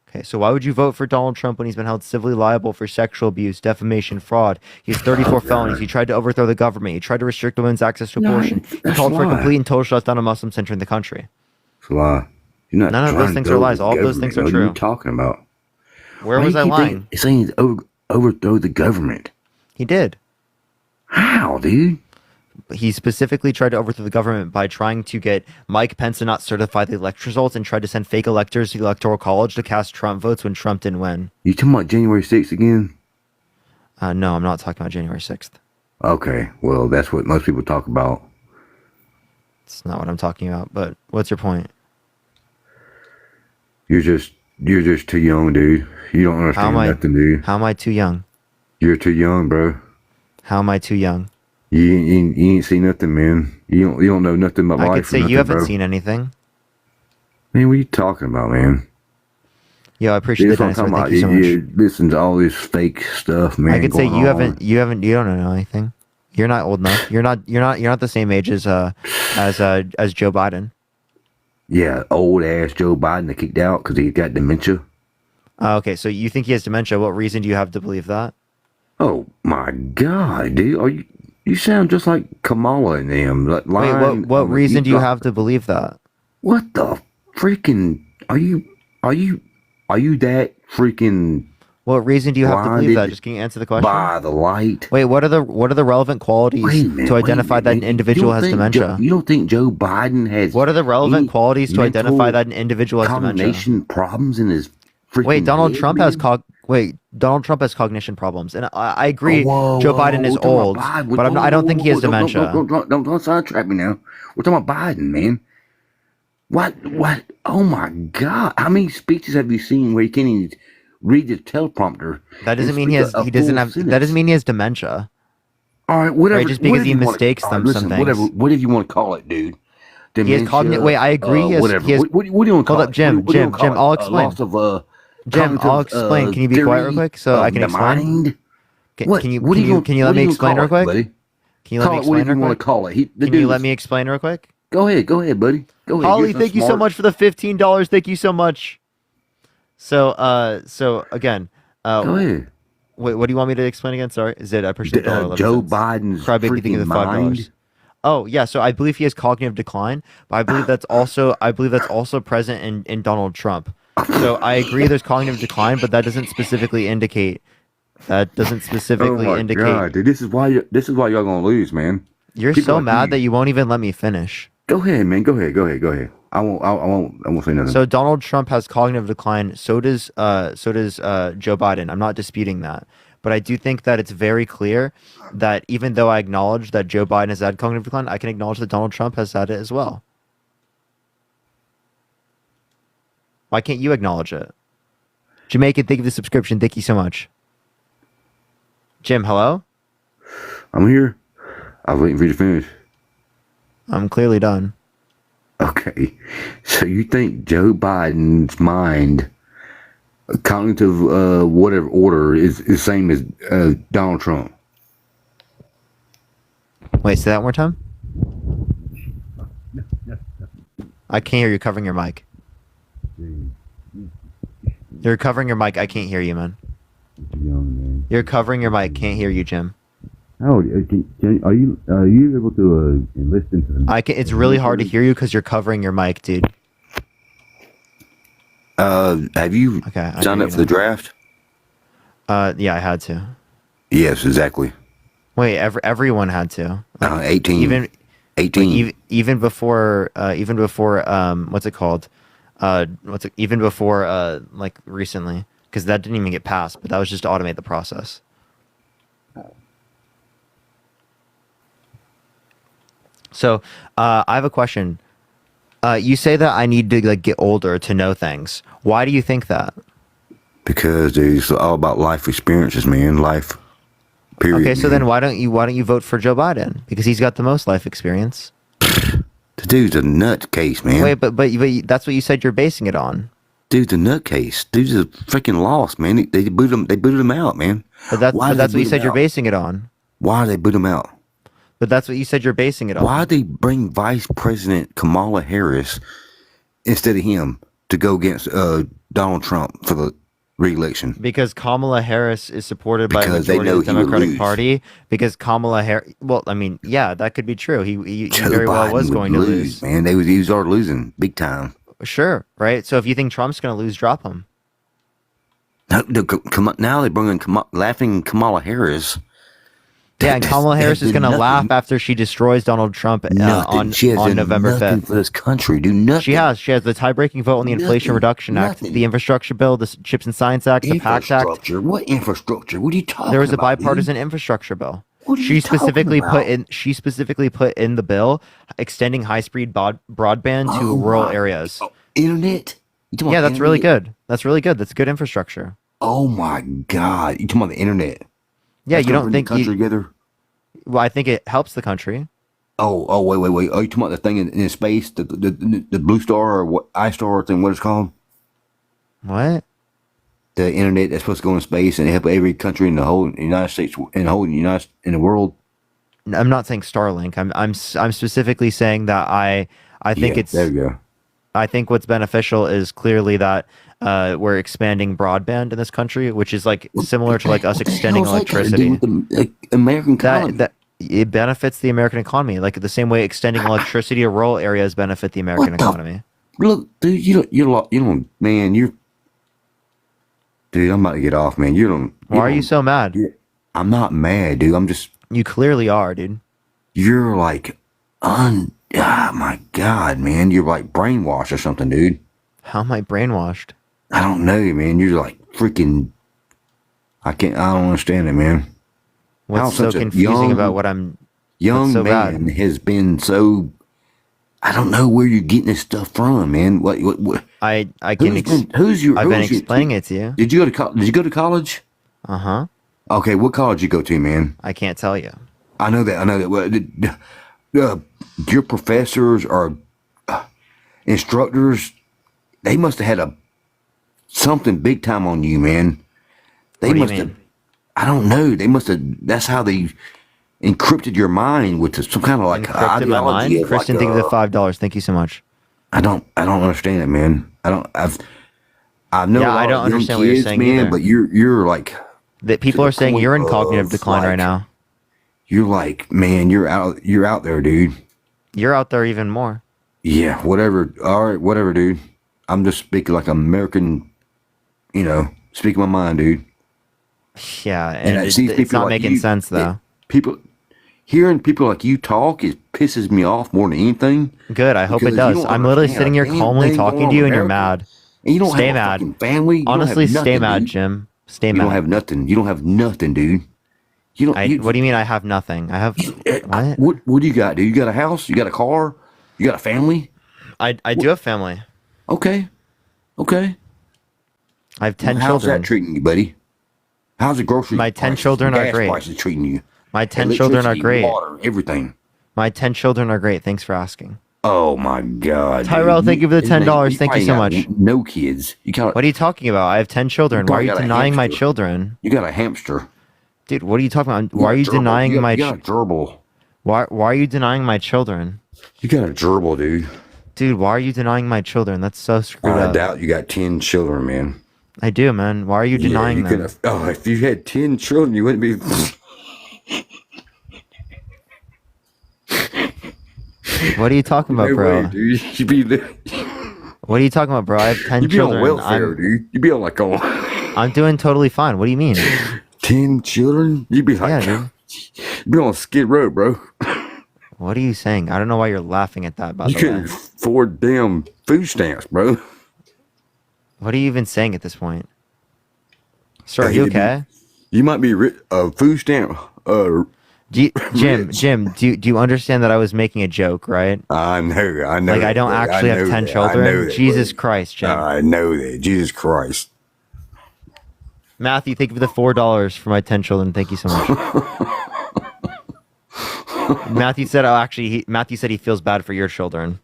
Okay, so why would you vote for Donald Trump when he's been held civilly liable for sexual abuse, defamation, fraud? He has 34 felonies. He tried to overthrow the government. He tried to restrict women's access to abortion. He called for a complete and total shutdown of Muslims entering the country.
It's a lie. You're not
None of those things are lies. All of those things are
What are
true.
you talking about?
Where was I lying?
He's saying he's overthrow the government.
He did.
How, dude?
He specifically tried to overthrow the government by trying to get Mike Pence to not certify the election results and tried to send fake electors to the Electoral College to cast Trump votes when Trump didn't win.
You talking about January 6th again?
No, I'm not talking about January 6th.
Okay, well, that's what most people talk about.
It's not what I'm talking about, but what's your point?
You're just too young, dude. You don't understand nothing, dude.
How am I too young?
You're too young, bro.
How am I too young?
You ain't seen nothing, man. You don't know nothing about life.
I could say you haven't seen anything.
Man, what are you talking about, man?
Yeah, I appreciate the dinosaur. Thank you so much.
You listen to all this fake stuff, man.
I could say you don't know anything. You're not old enough. You're not the same age as Joe Biden.
Yeah, old ass Joe Biden that kicked out because he got dementia.
Okay, so you think he has dementia? What reason do you have to believe that?
Oh my God, dude! You sound just like Kamala and them. Like,
wait, what reason do you have to believe that?
What the freaking are you that freaking?
What reason do you have to believe that? Just can you answer the question?
By the light.
Wait, what are the relevant qualities to identify that an individual has dementia?
You don't think Joe Biden has?
What are the relevant qualities to identify that an individual has dementia?
Cognition problems in his freaking
Wait, Donald
head,
Trump
man?
has Donald Trump has cognition problems, and I agree.
Whoa,
Joe Biden is old, but I don't think he has dementia.
Don't sidetrack me now. We're talking about Biden, man. What? Oh my God! How many speeches have you seen where he can't even read the teleprompter?
That doesn't mean he doesn't have. That doesn't mean he has dementia.
All right, whatever.
Right, just because he mistakes some things.
Whatever you want to call it, dude.
Dementia, he has cognitive. Wait, I agree.
Whatever. What do you want to call it?
Hold up, Jim. I'll explain.
Loss of
Jim, I'll explain. Can you be quiet real quick so I can explain? Can you let me explain real quick? Can you let me explain real quick?
Call it?
Can you let me explain real quick?
Go ahead, buddy. Go ahead.
Holly, thank you so much for the $15. Thank you so much. So again,
go ahead.
Wait, what do you want me to explain again? Sorry, is it? I appreciate
Joe Biden's freaking mind.
Oh yeah, so I believe he has cognitive decline, but I believe that's also present in Donald Trump. So I agree there's cognitive decline, but that doesn't specifically indicate.
Oh my God, dude, this is why y'all gonna lose, man.
You're
People
so
like
mad
you.
that you won't even let me finish.
Go ahead, man. Go ahead. I won't say nothing.
So Donald Trump has cognitive decline. So does Joe Biden. I'm not disputing that, but I do think that it's very clear that even though I acknowledge that Joe Biden has had cognitive decline, I can acknowledge that Donald Trump has had it as well. Why can't you acknowledge it? Jamaican, thank you for the subscription. Thank you so much. Jim, hello?
I'm here. I was waiting for you to finish.
I'm clearly done.
Okay. So you think Joe Biden's mind, cognitive whatever order, is the same as Donald Trump?
Wait, say that one more time? I can't hear you covering your mic. You're covering your mic. I can't hear you, man. You're covering your mic. Can't hear you, Jim.
Oh, are you able to listen to them?
It's really hard to hear you because you're covering your mic, dude.
Have you signed up for the draft?
Yeah, I had to.
Yes, exactly.
Wait, everyone had to.
18. 18.
Even before what's it called? Even before like recently, because that didn't even get passed, but that was just to automate the process. So I have a question. You say that I need to get older to know things. Why do you think that?
Because it's all about life experiences, man. Life. Period.
Okay, so then why don't you vote for Joe Biden? Because he's got the most life experience.
The dude's a nutcase, man.
Wait, but that's what you said you're basing it on.
Dude's a nutcase. Dude's a freaking lost, man. They booted him out, man.
But that's what you said you're basing it on.
Why did they boot him out?
But that's what you said you're basing it on.
Why'd they bring Vice President Kamala Harris instead of him to go against Donald Trump for the re-election?
Because Kamala Harris is supported by the
Because they
majority
know
of the
he would
Democratic
lose.
Party. Because Kamala Harris, well, I mean, yeah, that could be true. He
Joe
very well
Biden
was
would
going to lose.
man. He was already losing big time.
Sure, right? So if you think Trump's going to lose, drop him.
Now they bring in laughing Kamala Harris.
Yeah, and Kamala Harris is going to laugh after she destroys Donald Trump on
She has done
November
nothing
5th.
for this country. Do nothing.
She has the tie-breaking vote on the Inflation Reduction Act, the Infrastructure Bill, the Chips and Science Act, the PACT Act.
Infrastructure? What infrastructure? What are you talking about?
There was a
dude?
bipartisan infrastructure bill.
What are you
She specifically
talking
She specifically put in the bill extending high-speed broadband to rural areas.
Internet? You talking
Yeah,
about
that's really
internet?
good. That's really good. That's good infrastructure.
Oh my God! You talking about the internet?
Yeah,
That's
you
gonna
don't
bring
think
the country together?
Well, I think it helps the country.
Oh, wait. Are you talking about the thing in space, the Blue Star or what iStar thing? What it's called?
What?
The internet that's supposed to go in space and help every country in the whole United States in the world.
I'm not saying Starlink. I'm specifically saying that I think
Yeah, there you go.
I think what's beneficial is clearly that we're expanding broadband in this country, which is like similar to like us extending
hell's that got to do
electricity.
with the American economy?
That it benefits the American economy, like the same way extending electricity to rural areas benefit the American economy.
Look, dude, dude, I'm about to get off, man.
Why are you so mad?
I'm not mad, dude. I'm just.
You clearly are, dude.
You're like, oh my God, man. You're like brainwashed or something, dude.
How am I brainwashed?
I don't know, man. You're like freaking. I don't understand it, man.
What's so confusing about what I'm?
Young
so
man has been so. I don't know where you're getting this stuff from, man. What?
I can. I've been explaining it to you.
Did you go to college?
Uh huh.
Okay, what college you go to, man?
I can't tell you.
I know that. Well, your professors or instructors, they must have had something big time on you, man. They
What do you
must have.
mean?
I don't know. They must have. That's how they encrypted your mind with some kind of like
Encrypted my mind.
ideology.
Kristen, thank you for the $5. Thank you so much.
I don't understand it, man. I know.
Yeah,
a lot
I don't
of young
understand what you're
kids,
saying
man.
either.
But you're like.
That people are saying you're in cognitive decline right now.
You're like, man, you're out there, dude.
You're out there even more.
Yeah, whatever. All right, whatever, dude. I'm just speaking like American, speaking my mind, dude.
Yeah, and
I see
it's
people
not
like
making
you-
sense though.
Hearing people like you talk, it pisses me off more than anything.
Good, I hope it
because you
does.
don't
I'm literally
understand
sitting here
a damn
calmly
thing
talking
going
to you
on
and
in
you're
America.
mad.
And you don't
Stay
have a
mad.
fucking family. You don't have
Honestly, stay
nothing,
mad,
dude.
Jim. Stay
You
mad.
don't have nothing. You don't have nothing, dude. You don't.
What do you mean I have nothing? I have what?
What do you got, dude? You got a house? You got a car? You got a family?
I do have family.
Okay.
I have 10
How's
children.
that treating you, buddy? How's the grocery?
My 10
prices,
children are
gas
great.
prices treating you?
My 10 children are
Electricity,
great.
Water, everything.
My 10 children are great. Thanks for asking.
Oh my God,
Tyrell,
dude.
thank you for the $10. Thank you so
probably
much.
got No kids. You got.
What are you talking about? I have 10 children. Why are
probably
you
got a
denying my
hamster.
children?
You got a hamster.
Dude, what are you talking about?
You
Why
got
are
a
you
gerbil.
denying
You
my
got a gerbil.
Why are you denying my children?
You got a gerbil, dude.
Dude, why are you denying my children? That's so screwed
I
up.
doubt you got 10 children, man.
I do, man. Why are you denying
you
them?
could've- Oh, if you had 10 children, you wouldn't be.
What are you talking about,
No
bro?
way, dude. You'd be,
What are you talking about, bro? I have 10
you'd be on
children.
welfare, dude. You'd be on like on
I'm doing totally fine. What do you mean?
10 children. You'd be like,
Yeah, dude.
you'd be on Skid Row, bro.
What are you saying? I don't know why you're laughing at that, by
You
the
couldn't
way.
afford damn food stamps, bro.
What are you even saying at this point? Sir, are
Hey,
you
it'd be-
okay?
You might be food stamp.
Jim, do you understand that I was making a joke, right?
I know.
Like, I don't
that,
actually
I
have
know
10
that, I
children?
know that,
Jesus
bro.
Christ, Jim.
I know that. Jesus Christ.
Matthew, thank you for the $4 for my 10 children. Thank you so much. Matthew said, Matthew said he feels bad for your children.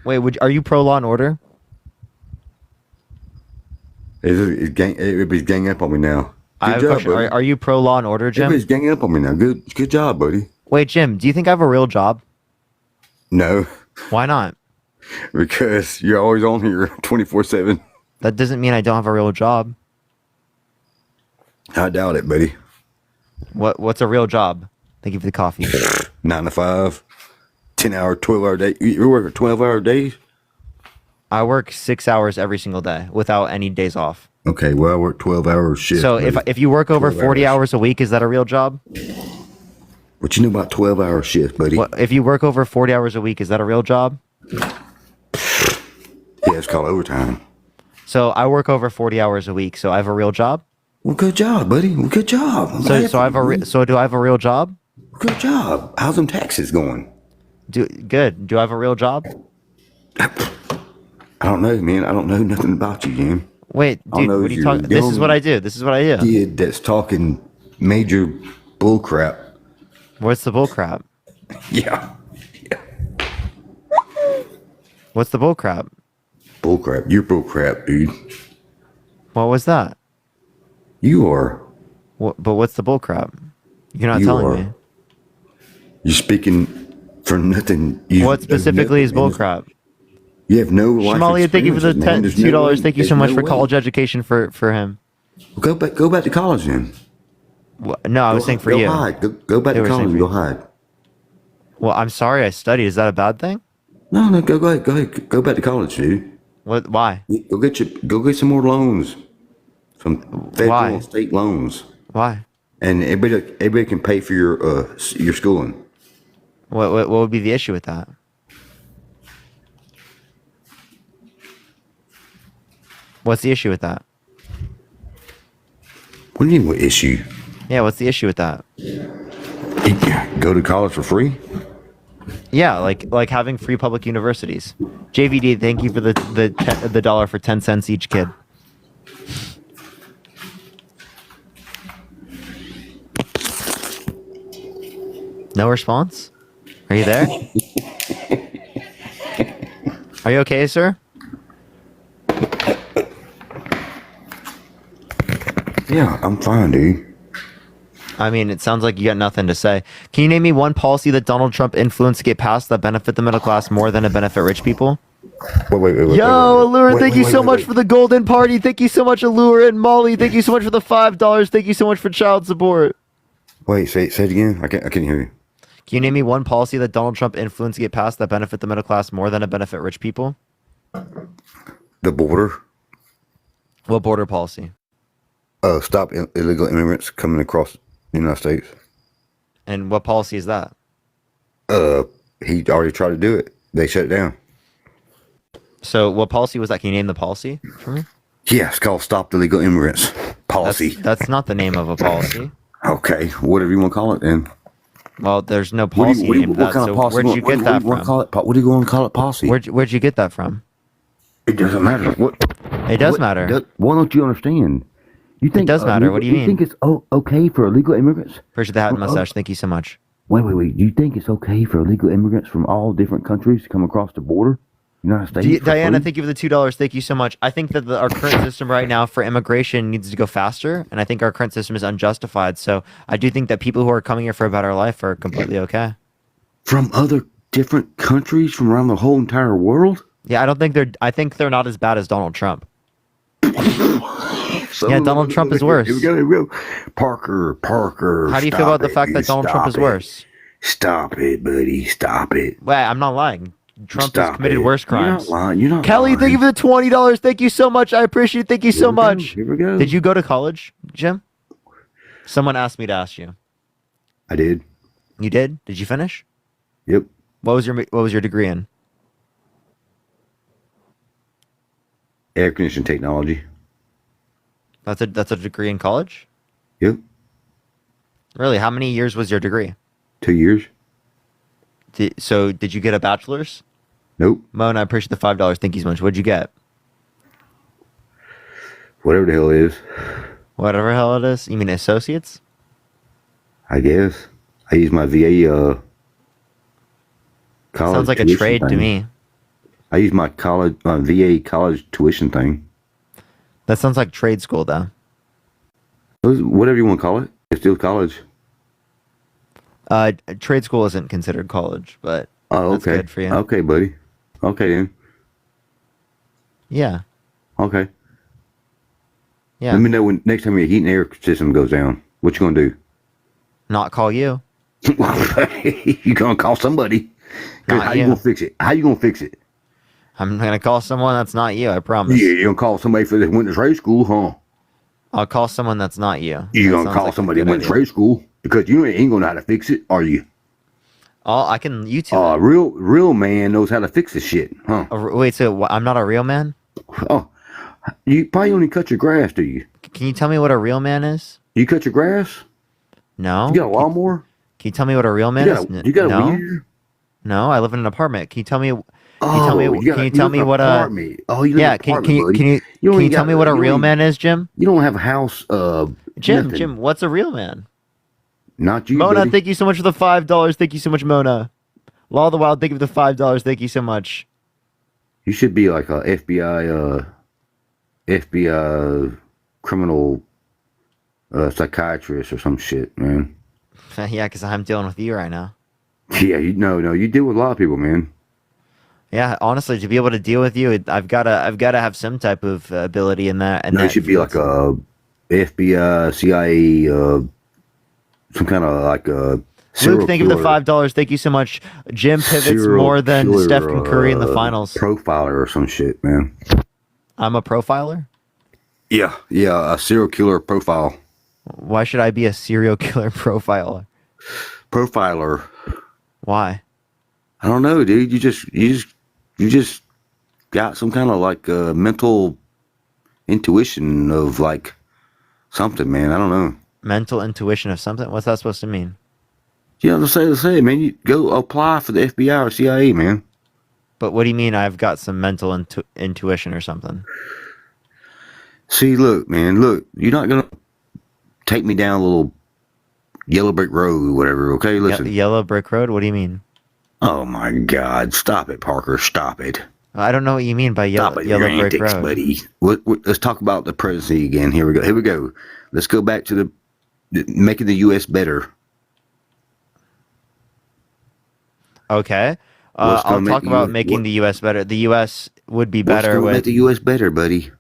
Wait, are you pro Law and Order?
It'd be gang up on me now.
I have a
job,
question.
buddy.
Are you pro Law and Order, Jim?
Everybody's ganging up on me now. Good job, buddy.
Wait, Jim, do you think I have a real job?
No,
Why not?
because you're always on here 24/7.
That doesn't mean I don't have a real job.
I doubt it, buddy.
What's a real job? Thank you for the coffee.
9 to 5, 10-hour, 12-hour day. You work 12-hour days?
I work 6 hours every single day without any days off.
Okay, well, I work 12-hour shifts.
So
buddy.
if you work over
12
40
hours.
hours a week, is that a real job?
What you know about 12-hour shifts, buddy?
If you work over 40 hours a week, is that a real job?
Yeah, it's called overtime.
So I work over 40 hours a week, so I have a real job?
Well, good job, buddy. Well, good job. I'm
So
glad
so I have
for you.
so do I have a real job?
Good job. How's them taxes going?
Good. Do I have a real job?
I don't know, man. I don't know nothing about you, Jim.
Wait,
I don't
dude,
know
what
if
are you
you're
talking? This is
young
what I do. This is what I do.
Kid that's talking major bull crap.
What's the bull crap?
Yeah.
What's the bull crap?
Bull crap. You're bull crap, dude.
What was that?
You are.
But what's the bull crap? You're not
You
telling
are.
me.
You're speaking for nothing. You
What specifically is bull
nothing.
crap?
You have no life
Shamalia, thank you for the
experiences, man. There's no
$2.
way.
Thank you so
There's
much
no
for
way.
college education for him.
Well, go back to college then.
No, I was saying for
go
you.
Hide. Go back
They
to
were saying
college
for
and go
you.
hide.
Well, I'm sorry I studied. Is that a bad thing?
No, go ahead. Go back to college, dude.
What? Why?
Go get some more loans. Some federal
Why?
and state loans.
Why?
And everybody can pay for your schooling.
What would be the issue with that? What's the issue with that?
What do you mean, what issue?
Yeah, what's the issue with that?
Go to college for free?
Yeah, like having free public universities. JVD, thank you for the dollar for 10 cents each kid. No response? Are you there? Are you okay, sir?
Yeah, I'm fine, dude.
I mean, it sounds like you got nothing to say. Can you name me one policy that Donald Trump influenced to get passed that benefit the middle class more than to benefit rich people?
Wait.
Yo, Allure, thank you so much for the golden party. Thank you so much, Allure. And Molly, thank you so much for the $5. Thank you so much for child support.
Wait, say it again. I can't hear you.
Can you name me one policy that Donald Trump influenced to get passed that benefit the middle class more than to benefit rich people?
The border.
What border policy?
Stop illegal immigrants coming across the United States.
And what policy is that?
He already tried to do it. They shut it down.
So what policy was that? Can you name the policy for me?
Yeah, it's called Stop Illegal Immigrants Policy.
That's not the name of a policy.
Okay, whatever you want to call it then.
Well, there's no policy named that. So where'd you get that from?
What do you want to call it policy?
Where'd you get that from?
It doesn't matter.
It does matter.
Why don't you understand? You think
It does matter. What do you mean?
You think it's okay for illegal immigrants?
Appreciate the hat and mustache. Thank you so much.
Wait. Do you think it's okay for illegal immigrants from all different countries to come across the border? United States?
Diana, thank you for the $2. Thank you so much. I think that our current system right now for immigration needs to go faster, and I think our current system is unjustified. So I do think that people who are coming here for a better life are completely okay.
From other different countries from around the whole entire world?
Yeah, I think they're not as bad as Donald Trump. Yeah, Donald Trump is worse.
Here we go. Parker.
How do you feel about the fact that Donald Trump is worse?
Stop it, buddy. Stop it.
Wait, I'm not lying. Trump has committed worse crimes.
You're not lying. You're not
Kelly,
lying.
thank you for the $20. Thank you so much. I appreciate it. Thank you so much.
Here we go.
Did you go to college, Jim? Someone asked me to ask you.
I did.
You did? Did you finish?
Yep.
What was your degree in?
Air conditioning technology.
That's a degree in college?
Yep.
Really? How many years was your degree?
2 years.
So did you get a bachelor's?
Nope.
Moan, I appreciate the $5. Thank you so much. What'd you get?
Whatever the hell it is.
Whatever the hell it is? You mean associates?
I guess. I use my VA college.
Sounds like a
tuition
trade to
thing.
me.
I use my VA college tuition thing.
That sounds like trade school, though.
Whatever you want to call it. It's still college.
Trade school isn't considered college, but
Oh,
that's
okay.
good for you.
Okay, buddy. Okay, then.
Yeah.
Okay.
Yeah.
Let me know when next time your heat and air system goes down. What you gonna do?
Not call you.
You gonna call somebody? 'Cause
Not
how you
you.
gonna fix it? How you gonna fix it?
I'm gonna call someone that's not you. I promise.
Yeah, you gonna call somebody for the winter trade school, huh?
I'll call someone that's not you.
You
That
gonna
sounds
call
like a
somebody
good
that went to
idea.
trade school because you ain't gonna know how to fix it, are you?
I can YouTube. it.
Real man knows how to fix this shit, huh?
Wait, so I'm not a real man?
Oh, you probably only cut your grass, do you?
Can you tell me what a real man is?
You cut your grass?
No.
You got a lawnmower?
Can you tell me what a real man is?
You got a
no.
weed?
No, I live in an apartment. Can you tell me? Can
Oh,
you tell me?
you
Can you tell me what a?
apartment. Oh, you live
Yeah.
in an
Can
apartment,
you
buddy.
can you
You
can
ain't
you tell
got-
me what a
you
real
ain't-
man is, Jim?
You don't have a house.
Jim,
nothing.
Jim, what's a real man?
Not you,
Mona,
buddy.
thank you so much for the $5. Thank you so much, Mona. Law of the Wild, thank you for the $5. Thank you so much.
You should be like a FBI criminal psychiatrist or some shit, man.
Yeah, because I'm dealing with you right now.
Yeah, you deal with a lot of people, man.
Yeah, honestly, to be able to deal with you, I've gotta have some type of ability in that. And
No, you
that
should be like a FBI, CIA, some kind of like a serial
Luke, thank you for the
killer-
$5. Thank you so much. Jim pivots
serial
more than
killer,
Stephen Curry in the finals.
Profiler or some shit, man.
I'm a profiler.
Yeah, a serial killer profile.
Why should I be a serial killer profiler?
Profiler.
Why?
I don't know, dude. You just got some kind of like mental intuition of like something, man. I don't know.
Mental intuition of something? What's that supposed to mean?
Yeah, let's say, man. You go apply for the FBI or CIA, man.
But what do you mean I've got some mental intuition or something?
See, look, man. Look, you're not gonna take me down a little yellow brick road or whatever. Okay, listen.
Yellow brick road? What do you mean?
Oh my God! Stop it, Parker. Stop it.
I don't know what you mean by yellow
Stop it, your
brick
antics,
road.
buddy. Let's talk about the presidency again. Here we go. Let's go back to the making the U.S. better.
Okay.
What's gonna
I'll
make
talk
the
about
US
making the U.S. better. The U.S. would be
What's
better
gonna
with
make the U.S. better, buddy?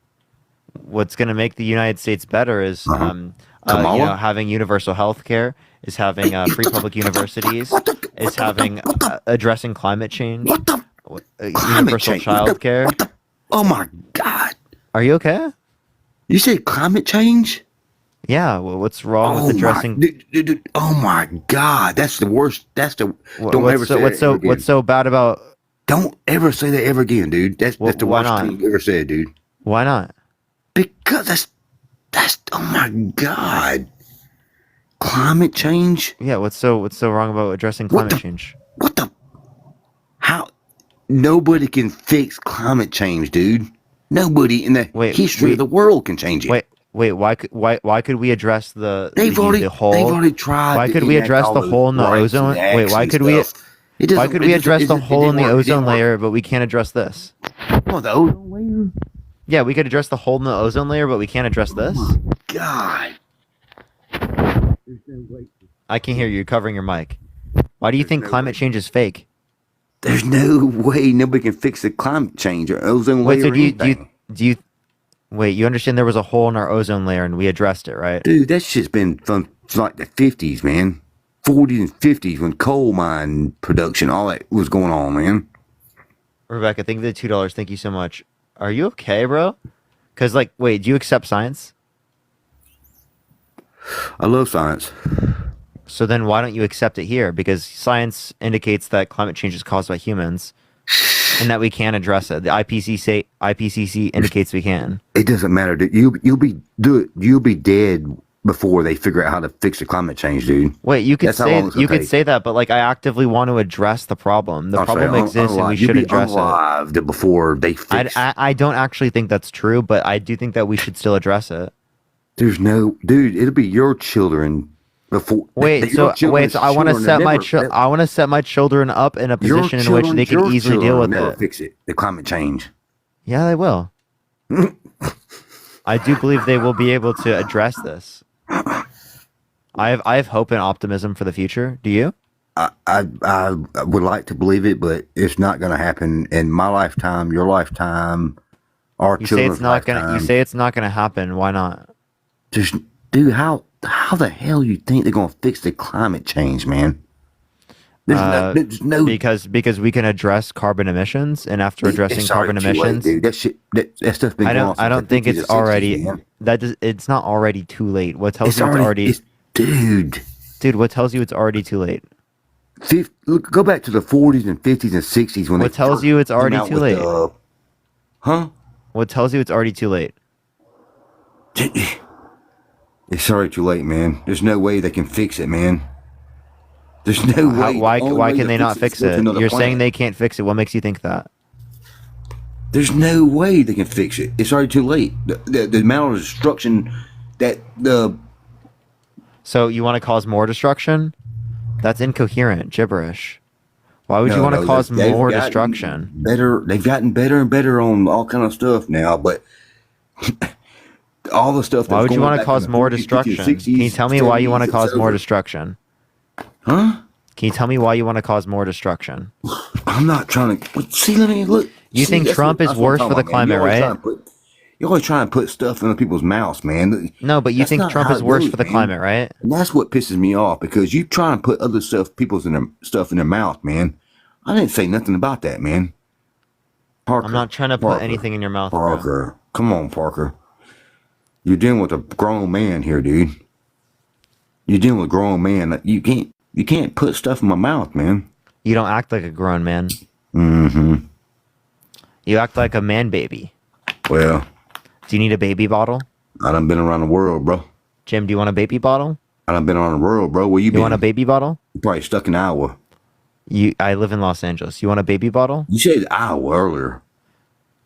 what's going to make the United States better is
Kamala?
having universal health care, is having free public universities, is having addressing climate change, universal
change?
child care.
Oh my God!
Are you okay?
You said climate change?
Yeah. Well, what's wrong with addressing?
Oh my God! That's the worst. That's the. Don't ever say that ever again.
What's so bad about?
Don't ever say that ever again, dude. That's the
why
worst
not?
thing you ever said, dude.
Why not?
Because that's oh my God. Climate change?
Yeah. What's so wrong about addressing climate change?
How? Nobody can fix climate change, dude. Nobody in the history of the world can change it.
Wait. Why could we address the hole?
They've already tried.
Why
to
could we
enact
address
all
the
those
hole in the
rights
ozone?
and
Wait,
acts
why
and
could we?
stuff. It doesn't-
Why could
it
we
doesn't-
address
it
the
didn't
hole in the
work. It didn't
ozone
work.
layer, but we can't address this?
Oh, the ozone layer?
Yeah, we could address the hole in the ozone layer, but we can't address this.
God.
I can hear you covering your mic. Why do you think climate change is fake?
There's no way nobody can fix the climate change or ozone
Wait,
layer.
so
or
do you wait? You understand there was a hole in our ozone layer and we addressed it, right?
Dude, that shit's been from like the 50s, man. 40s and 50s when coal mine production, all that was going on, man.
Rebecca, thank you for the $2. Thank you so much. Are you okay, bro? Because wait, do you accept science?
I love science.
So then why don't you accept it here? Because science indicates that climate change is caused by humans and that we can address it. The IPCC indicates we can.
It doesn't matter, dude. You'll be dead before they figure out how to fix the climate change, dude.
Wait, you could
That's how long it's gonna
could
take.
say that, but I actively want to address the problem. The
I'll say,
problem exists and we
you'll
should
be
address it.
unalived before they fix.
I don't actually think that's true, but I do think that we should still address it.
There's no, dude. It'll be your children before.
So I want to set I want to set my children up in a position in which they can easily deal with
never
it.
Fix it. The climate change.
Yeah, they will. I do believe they will be able to address this. I have hope and optimism for the future. Do you?
I would like to believe it, but it's not going to happen in my lifetime, your lifetime, our
You say
children's
it's not gonna. You
lifetime.
say it's not gonna happen. Why not?
Just, dude, how the hell you think they're going to fix the climate change, man? There's no
because we can address carbon emissions, and after addressing
it's already
carbon
too late,
emissions,
dude. That stuff's been
I
going on
don't.
since
I
the
don't think
50s
it's
and 60s,
already.
man.
It's not already too late. What tells
It's
you it's already?
dude.
Dude, what tells you it's already too late?
Look, go back to the 40s and 50s and 60s when
What tells you it's already too late?
Huh?
What tells you it's already too late?
It's already too late, man. There's no way they can fix it, man. There's no way.
Why
The only
why
way
can
to
they not
is
fix
to go to
it?
another
You're saying
planet.
they can't fix it. What makes you think that?
There's no way they can fix it. It's already too late. The amount of destruction that the
So you want to cause more destruction? That's incoherent gibberish. Why would you want to cause
they've
more
gotten
destruction?
better. They've gotten better and better on all kind of stuff now, but all the stuff.
Why would you
want
to cause more destruction? Can you tell me why you want to cause more destruction?
Huh?
Can you tell me why you want to cause more destruction?
I'm not trying to see. Let me look.
You
See,
think
that's
Trump
what-
is
that's what I'm
worse
talking
for the
about, man.
climate,
You're always
right?
trying to put- You're always trying to put stuff in people's mouths, man.
No, but you
That's
think
not
Trump
how
is
it
worse
goes,
for the
man.
climate, right?
And that's what pisses me off because you try and put other people's in their stuff in their mouth, man. I didn't say nothing about that, man. Parker,
I'm not trying to put anything in your mouth, bro.
Parker, come on, Parker. You're dealing with a grown man here, dude. You're dealing with a grown man. You can't put stuff in my mouth, man.
You don't act like a grown man.
Mm-hmm.
You act like a man baby.
Well,
do you need a baby bottle?
I done been around the world, bro.
Jim, do you want a baby bottle?
I done been around the world, bro. Where you been?
You want a baby bottle?
You're probably stuck in Iowa.
I live in Los Angeles. You want a baby bottle?
You said Iowa earlier.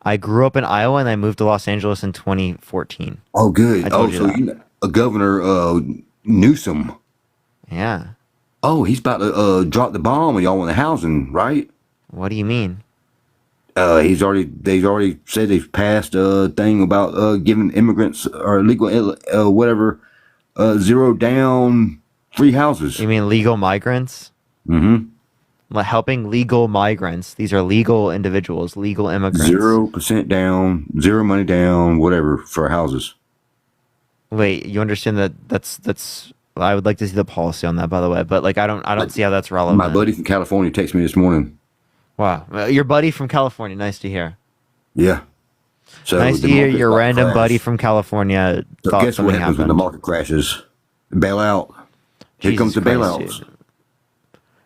I grew up in Iowa and I moved to Los Angeles in 2014.
Oh, good.
I told you
So
that.
you know, Governor Newsom.
Yeah.
Oh, he's about to drop the bomb on y'all in the housing, right?
What do you mean?
They've already said they've passed a thing about giving immigrants or illegal whatever zero down free houses.
You mean legal migrants?
Mm-hmm.
Like helping legal migrants. These are legal individuals, legal immigrants.
0% down, zero money down, whatever for houses.
Wait, you understand that's I would like to see the policy on that, by the way, but like I don't see how that's relevant.
My buddy from California texted me this morning.
Wow, your buddy from California. Nice to hear.
Yeah. So
nice to
the
hear
market's
your
about to
random
crash.
buddy from California
So
thought
guess what
something
happens when the
happened.
market crashes? Bailout. Here
Jesus
comes the
Christ,
bailouts.
dude.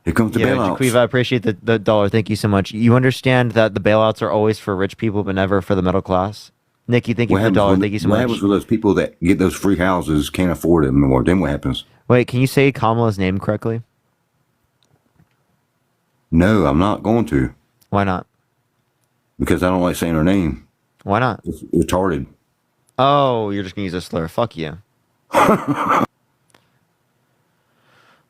Here comes the
Yeah,
bailouts.
Jaquiva, I appreciate the dollar. Thank you so much. You understand that the bailouts are always for rich people, but never for the middle class. Nikki, thank you for the dollar. Thank you so
what
much.
happens with those people that get those free houses, can't afford it anymore? Then what happens?
Wait, can you say Kamala's name correctly?
No, I'm not going to.
Why not?
Because I don't like saying her name.
Why not?
It's retarded.
Oh, you're just gonna use a slur. Fuck you. Let's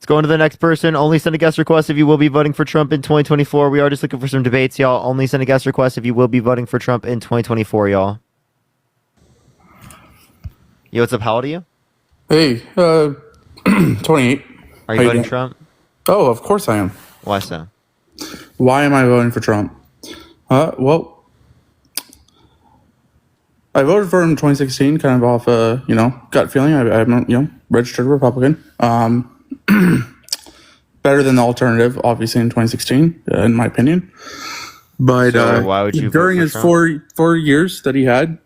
go on to the next person. Only send a guest request if you will be voting for Trump in 2024. We are just looking for some debates, y'all. Only send a guest request if you will be voting for Trump in 2024, y'all. Yo, what's up? How old are you?
Hey, 28.
Are you voting Trump?
Oh, of course I am.
Why so?
Why am I voting for Trump? Well, I voted for him in 2016, kind of off gut feeling. I'm registered Republican. Better than the alternative, obviously, in 2016, in my opinion. But
So why would you vote
during
for
his
Trump?
four years that he had,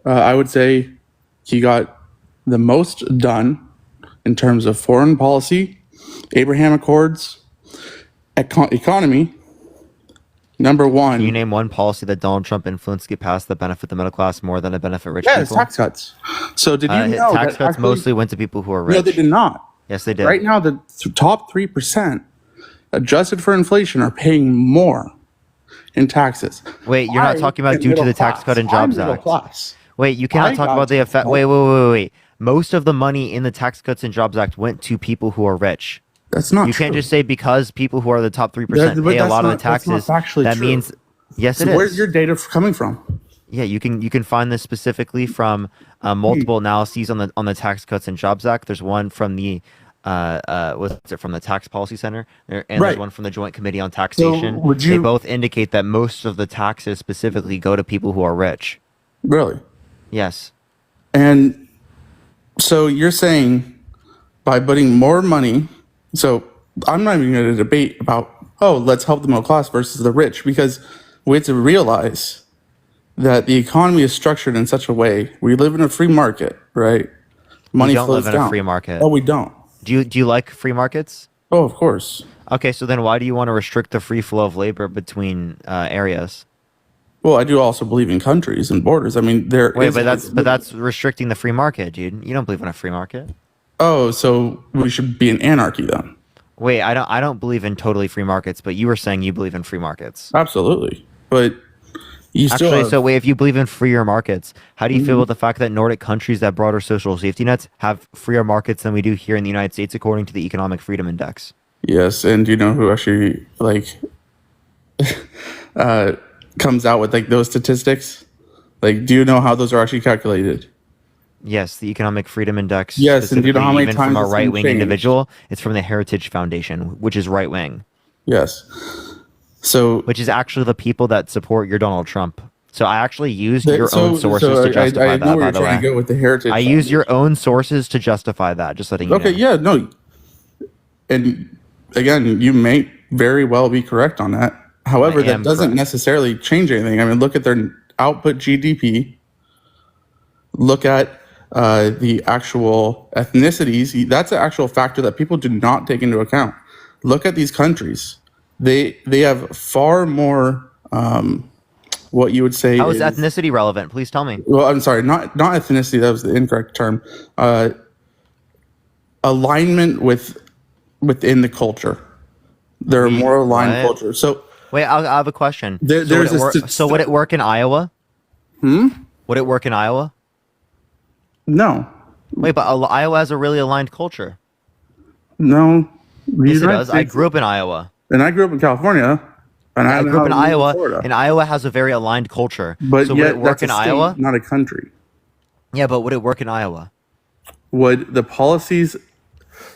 I would say he got the most done in terms of foreign policy, Abraham Accords, economy. Number one.
Can you name one policy that Donald Trump influenced to get passed that benefit the middle class more than it benefit rich
Yeah, it's
people?
tax cuts. So did you know
tax
that
cuts
actually-
mostly went to people who are rich?
No, they did not.
Yes, they did.
Right now, the top 3%, adjusted for inflation, are paying more in taxes.
Wait, you're not
I
talking about
am
due to
middle
the Tax
class.
Cut and
I'm
Jobs
middle
Act.
class.
Wait, you cannot
I
talk
got
about the effect.
help.
Wait. Most of the money in the Tax Cuts and Jobs Act went to people who are rich.
That's not
You can't
true.
just say because people who are the top 3%
But
pay a
that's
lot of the
not- that's not
taxes.
factually
That
true.
means yes,
So
it is.
where's your data coming from?
Yeah, you can find this specifically from multiple analyses on the Tax Cuts and Jobs Act. There's one from the from the Tax Policy Center, and there's
Right.
one from the Joint Committee on Taxation.
would
They
you-
both indicate that most of the taxes specifically go to people who are rich.
Really?
Yes.
And so you're saying by putting more money, so I'm not even going to debate about, oh, let's help the middle class versus the rich, because we have to realize that the economy is structured in such a way. We live in a free market, right? Money
We don't
flows
live in
down.
a free market.
Oh, we don't.
Do you like free markets?
Oh, of course.
Okay, so then why do you want to restrict the free flow of labor between areas?
Well, I do also believe in countries and borders. I mean, there
Wait,
is
but that's restricting the free market, dude. You don't believe in a free market.
Oh, so we should be in anarchy then?
Wait, I don't believe in totally free markets, but you were saying you believe in free markets.
Absolutely, but you still
Actually,
have-
so wait, if you believe in freer markets, how do you feel about the fact that Nordic countries that have broader social safety nets have freer markets than we do here in the United States, according to the Economic Freedom Index?
Yes, and do you know who actually comes out with those statistics? Do you know how those are actually calculated?
Yes, the Economic Freedom Index.
Yes, and do you know how
specifically,
many
even
times
from a
it's been
right-wing
changed?
individual? It's from the Heritage Foundation, which is right-wing.
Yes. So,
which is actually the people that support your Donald Trump. So I actually used
That-
your
so-
own sources
so
to justify
I know
that.
where
By
you're
the
trying
way,
to go with the Heritage
I used your own sources to justify that. Just letting you
Okay,
know.
yeah, no. And again, you may very well be correct on that. However,
I
that
am
doesn't
correct.
necessarily change anything. I mean, look at their output GDP. Look at the actual ethnicities. That's an actual factor that people do not take into account. Look at these countries. They have far more what you would say
How is ethnicity relevant? Please tell me.
well, I'm sorry, not ethnicity. That was the incorrect term. Alignment within the culture. They're a more aligned
what?
culture. So
Wait, I have a question.
there's
So would it work in Iowa? Would it work in Iowa?
No.
Wait, but Iowa has a really aligned culture.
No. The
Yes, it
United
does. I
States-
grew up in Iowa.
and I grew up in California. And
I
know
grew up in
how to live
Iowa,
Florida.
and Iowa has a very aligned culture.
But
so would
yet,
it work
that's a
in
state,
Iowa?
not a country.
Yeah, but would it work in Iowa?
Would the policies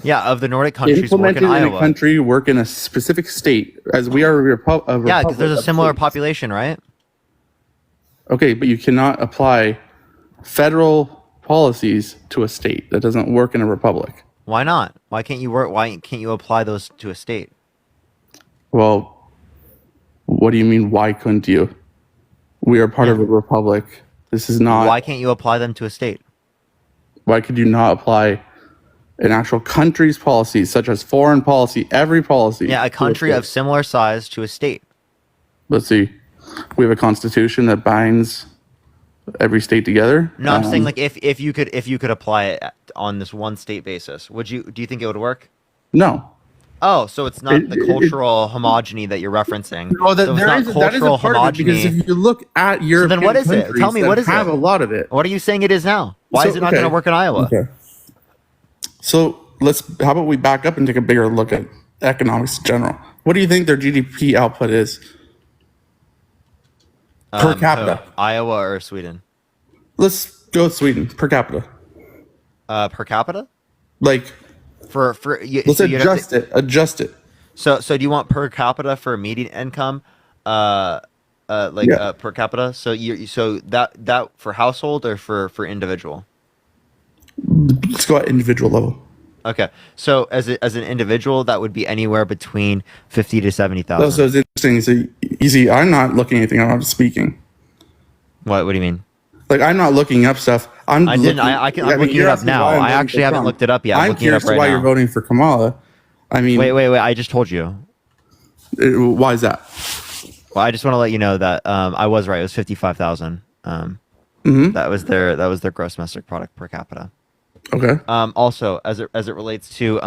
Yeah, of the Nordic countries work
implemented
in
in
Iowa.
a country work in a specific state, as we are a republic?
Yeah, because there's a similar population, right?
Okay, but you cannot apply federal policies to a state. That doesn't work in a republic.
Why not? Why can't you work? Why can't you apply those to a state?
Well, what do you mean? Why couldn't you? We are part of a republic. This is not.
Why can't you apply them to a state?
Why could you not apply an actual country's policies, such as foreign policy, every policy?
Yeah, a
to
country
state?
of similar size to a state.
Let's see. We have a constitution that binds every state together.
No, I'm saying
Um,
like if you could apply it on this one state basis, do you think it would work?
No.
Oh, so it's not the
It-
cultural homogeny that you're referencing.
Well,
so it's not
that is a part of it, because if you look at
So
European
then what is it?
countries
Tell me,
that
what is
have
it?
a lot of it.
What are you saying it is now? Why
So,
is it not
okay.
going to work in Iowa?
Okay. So how about we back up and take a bigger look at economics in general? What do you think their GDP output is per capita?
Iowa or Sweden?
Let's go with Sweden per capita.
Per capita?
Like
For
let's
so you'd have
adjust it. Adjust it.
So do you want per capita for median income? Per capita. So that for household or for individual?
Let's go at individual level.
Okay. So as an individual, that would be anywhere between 50 to
Oh,
70,000.
so it's interesting. So you see, I'm not looking at anything. I'm speaking.
What do you mean?
Like I'm not looking up stuff. I'm
I didn't.
looking-
I'm
mean,
looking
you're
it up
asking
now.
why I'm
I
voting
actually
for
haven't
Trump.
looked it up yet. I'm
I'm
looking it up
curious
right
why
now.
you're voting for Kamala. I mean,
Wait. I just told you.
Why is that?
Well, I just want to let you know that I was right. It was 55,000.
Mhm.
That was their gross domestic product per capita.
Okay.
Also, as it relates to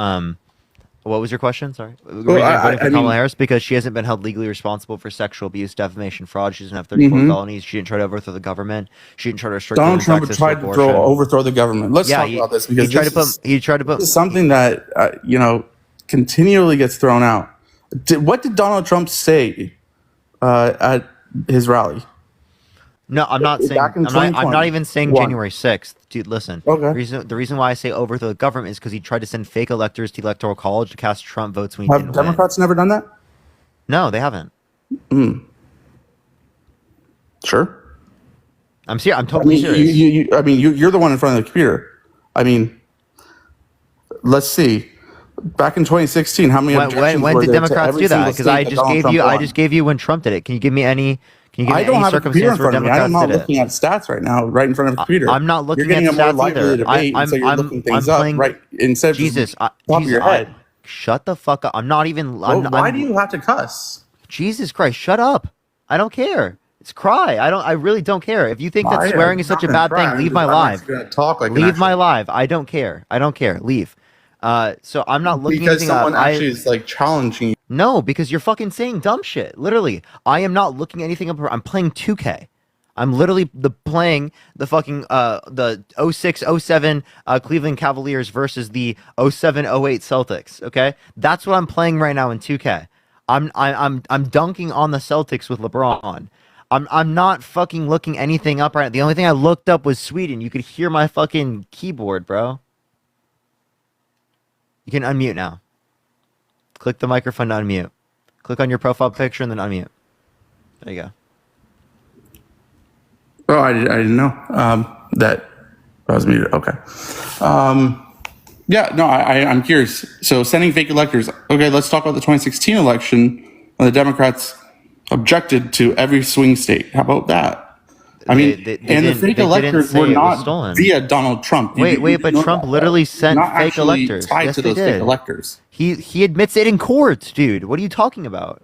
what was your question? Sorry. Were
Well,
you
I
voting for Kamala
mean-
Harris because she hasn't been held legally responsible for sexual abuse, defamation, fraud. She doesn't have 34
Mhm.
felonies. She didn't try to overthrow the government. She didn't try to restrict
Donald
women's
Trump
access
tried to
abortion.
overthrow the government. Let's
Yeah,
talk
he-
about this
he
because
tried
this
to put
this is something that continually gets thrown out. What did Donald Trump say at his rally?
No, I'm not saying.
Back in
I'm not
2020.
even saying
One.
January 6th, dude. Listen.
Okay.
The reason why I say overthrow the government is because he tried to send fake electors to the electoral college to cast Trump votes when he
Have
didn't win.
Democrats never done that?
No, they haven't.
Sure.
I'm serious. I'm
I
totally
mean,
serious.
you're the one in front of the computer. I mean, let's see. Back in 2016, how many objections
When
were
did
there to
Democrats
every
do that?
single
Because
state
I
that
just
Donald
gave
Trump
you. I
won?
just gave you when Trump did it. Can you give me any? Can you give
I
me
don't
any
have a computer in
circumstance where
front of me. I'm
Democrats
not
did it?
looking at stats right now, right in front of the computer.
I'm not looking
You're getting
at
a more
stats
lively
either.
debate, and so you're looking things
I'm
up
playing,
right instead of
Jesus,
just top of your head.
shut the fuck up. I'm not even.
Why do you have to cuss?
Jesus Christ, shut up. I don't care. It's cry. I really don't care. If you think that swearing is such a bad thing, leave my live. Leave my live. I don't care. I don't care. Leave. So I'm not looking
Because
anything
someone
up.
actually is like challenging you.
No, because you're fucking saying dumb shit. Literally, I am not looking anything up. I'm playing 2K. I'm literally playing the fucking the 06-07 Cleveland Cavaliers versus the 07-08 Celtics. Okay, that's what I'm playing right now in 2K. I'm dunking on the Celtics with LeBron. I'm not fucking looking anything up right now. The only thing I looked up was Sweden. You could hear my fucking keyboard, bro. You can unmute now. Click the microphone to unmute. Click on your profile picture and then unmute. There you go.
Oh, I didn't know that I was muted. Okay. Yeah, no, I'm curious. So sending fake electors. Okay, let's talk about the 2016 election. The Democrats objected to every swing state. How about that? I mean, and the fake electors were not via Donald Trump.
Wait, but Trump literally sent fake electors.
Tied
Yes,
to
they
those
did.
fake electors.
He admits it in court, dude. What are you talking about?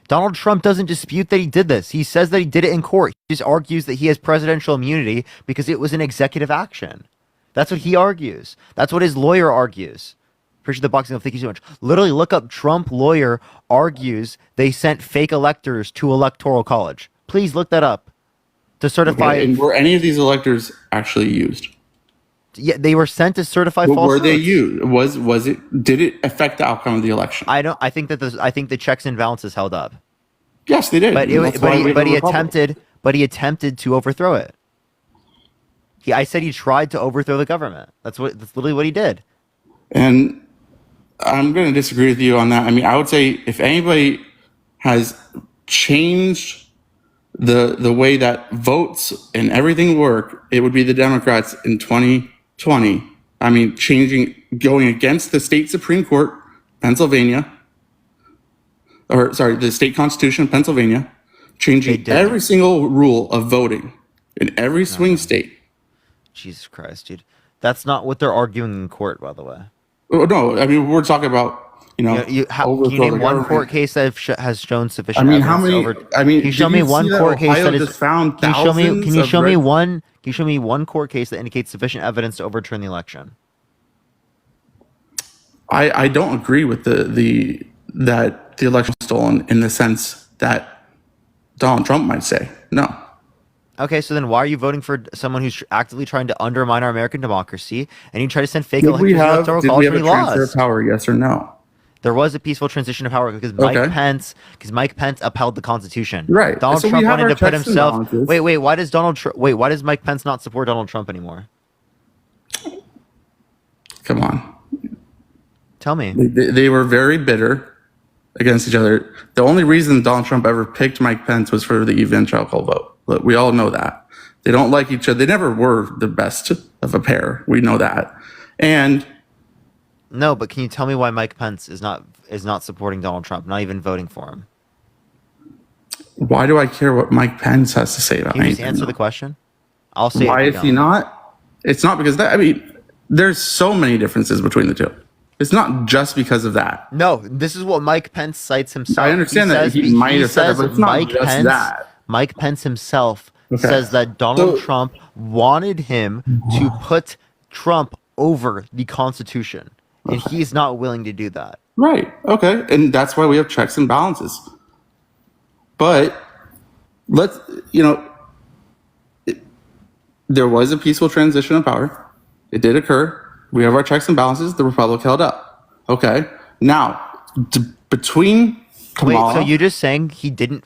Donald Trump doesn't dispute that he did this. He says that he did it in court. He just argues that he has presidential immunity because it was an executive action. That's what he argues. That's what his lawyer argues. Appreciate the boxing. Thank you so much. Literally, look up Trump lawyer argues they sent fake electors to electoral college. Please look that up to certify.
Okay, and were any of these electors actually used?
Yeah, they were sent to certify
Well,
false
were they
votes.
used? Was it? Did it affect the outcome of the election?
I think that the checks and balances held up.
Yes, they did.
But
And that's why we have a republic.
he attempted to overthrow it. I said he tried to overthrow the government. That's literally what he did.
And I'm going to disagree with you on that. I mean, I would say if anybody has changed the way that votes and everything work, it would be the Democrats in 2020. I mean, going against the state Supreme Court, Pennsylvania, the state constitution of Pennsylvania, changing every single rule of voting in every swing state.
Jesus Christ, dude. That's not what they're arguing in court, by the way.
Oh, no, I mean, we're talking about,
Can you name one court case that has shown sufficient?
I mean, how
evidence
many?
to
I mean,
can you show me one court case that is
found
Can you show me?
thousands
Can you
of
show me
red-
one? Can you show me one court case that indicates sufficient evidence to overturn the election?
I don't agree with that the election was stolen in the sense that Donald Trump might say. No.
Okay, so then why are you voting for someone who's actively trying to undermine our American democracy, and you try to send fake
Did
electors
we
to
have,
electoral
did we
college
have a
when he
transfer of
lost?
power? Yes or no?
There was a peaceful transition of power because Mike Pence upheld the Constitution.
Right.
Donald
So we
Trump
have
wanted
our
to put
checks and
himself.
balances.
Wait. Why does Mike Pence not support Donald Trump anymore?
Come on.
Tell me.
They were very bitter against each other. The only reason Donald Trump ever picked Mike Pence was for the evangelical vote. Look, we all know that. They don't like each other. They never were the best of a pair. We know that. And
No, but can you tell me why Mike Pence is not supporting Donald Trump, not even voting for him?
why do I care what Mike Pence has to say about
Can you just
anything?
answer the question? I'll say.
Why
it if
is
you
he
don't.
not? It's not because that. I mean, there's so many differences between the two. It's not just because of that.
No, this is what Mike Pence cites himself.
I understand that
says-
he might have said
says
that, but it's not just that.
Mike Pence himself
Okay.
says that Donald Trump wanted him to put Trump over the Constitution, and he's not willing to do that.
Right. Okay. And that's why we have checks and balances. But let's, there was a peaceful transition of power. It did occur. We have our checks and balances. The Republic held up. Okay. Now, between
Wait,
Kamala.
so you just saying he didn't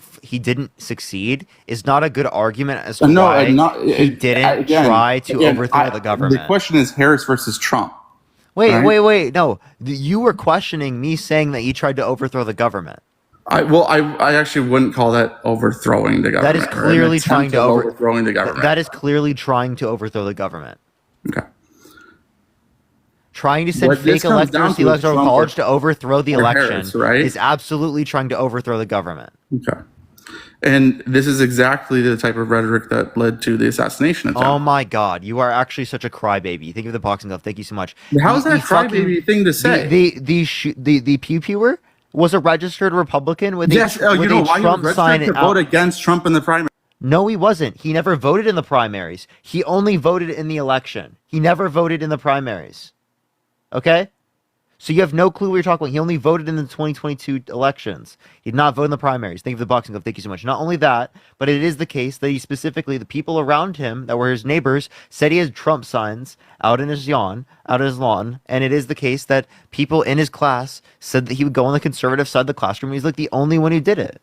succeed is not a good argument as to
No,
why
not
he didn't try to overthrow the government.
The question is Harris versus Trump.
Wait,
right?
wait. No, you were questioning me saying that he tried to overthrow the government.
I actually wouldn't call that overthrowing the government.
That is clearly trying to
overthrowing the government.
That is clearly trying to overthrow the government.
Okay.
Trying to send
What this
fake
comes down
electors to the
to is
electoral
Trump
college to overthrow the
or
election
Harris, right?
is absolutely trying to overthrow the government.
Okay. And this is exactly the type of rhetoric that led to the assassination attempt.
Oh my God, you are actually such a crybaby. Thank you for the boxing glove. Thank you so much.
How is that a crybaby thing to say?
The pew pewer was a registered Republican with
Yes,
a,
you
with
know
a
why
Trump
he was
sign
registered to
out.
vote against Trump in the primary.
No, he wasn't. He never voted in the primaries. He only voted in the election. He never voted in the primaries. Okay? So you have no clue what you're talking about. He only voted in the 2022 elections. He did not vote in the primaries. Thank you for the boxing glove. Thank you so much. Not only that, but it is the case that he specifically, the people around him that were his neighbors, said he had Trump signs out in his lawn, and it is the case that people in his class said that he would go on the conservative side of the classroom. He's like the only one who did it.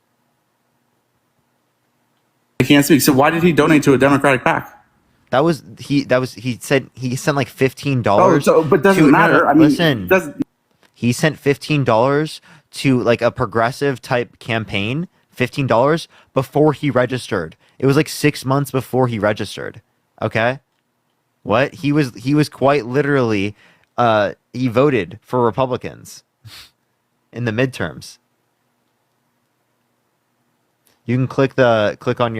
I can't speak. So why did he donate to a Democratic PAC?
He said he sent like $15.
Oh, so but doesn't matter. I mean,
listen, he sent $15 to like a progressive type campaign, $15 before he registered. It was like 6 months before he registered. Okay, what he was quite literally he voted for Republicans in the midterms. You can click on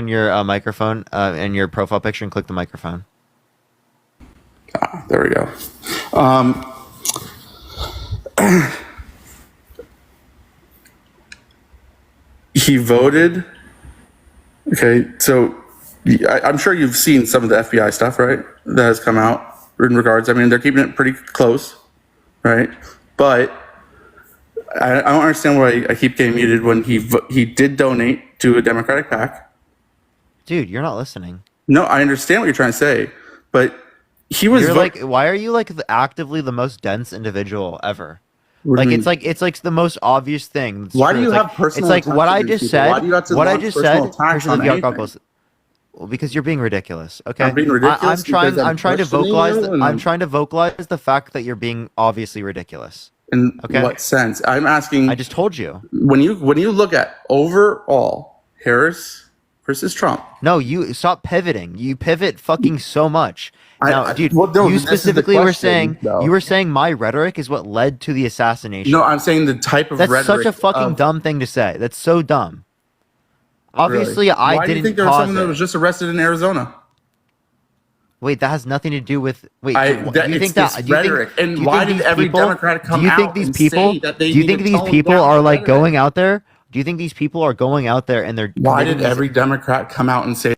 your microphone and your profile picture and click the microphone.
There we go. He voted. Okay, so I'm sure you've seen some of the FBI stuff, right? That has come out in regards. I mean, they're keeping it pretty close, right? But I don't understand why I keep getting muted when he did donate to a Democratic PAC.
Dude, you're not listening.
No, I understand what you're trying to say, but he was.
You're why are you like actively the most dense individual ever?
What do you
Like
mean?
it's like the most obvious thing. That's
Why
true.
do you
It's
have
like,
personal
It's like what
attacks
I
against
just
people?
said.
Why do you have to
What I
launch
just
personal
said.
attacks on anything?
Well, because you're being ridiculous. Okay,
I'm being ridiculous because I'm
I'm trying to
questioning
vocalize.
you and
I'm trying to vocalize the fact that you're being obviously ridiculous.
In
Okay.
what sense? I'm asking.
I just told you.
When you look at overall Harris versus Trump.
No, you stop pivoting. You pivot fucking so much. Now, dude,
well, no,
you
this is the
specifically were
question,
saying
though.
you were saying my rhetoric is what led to the assassination.
No, I'm saying the type of
That's
rhetoric.
such a fucking dumb thing to say. That's so dumb. Obviously,
Really.
I
Why do you
didn't
think there was
cause
someone that
it.
was just arrested in Arizona?
Wait, that has nothing to do with. Wait,
I-
do
that-
you
it's
think that?
this
do you think-
rhetoric. And
do you
why
think
did
these
every
people-
Democrat come
do you think
out
these
and
people?
say that they
do you
need
think
to
these
tone
people
down
are
the
like
rhetoric?
going out there? Do you think these people are going out there and they're?
Why
committing
did
these-
every Democrat come out and say?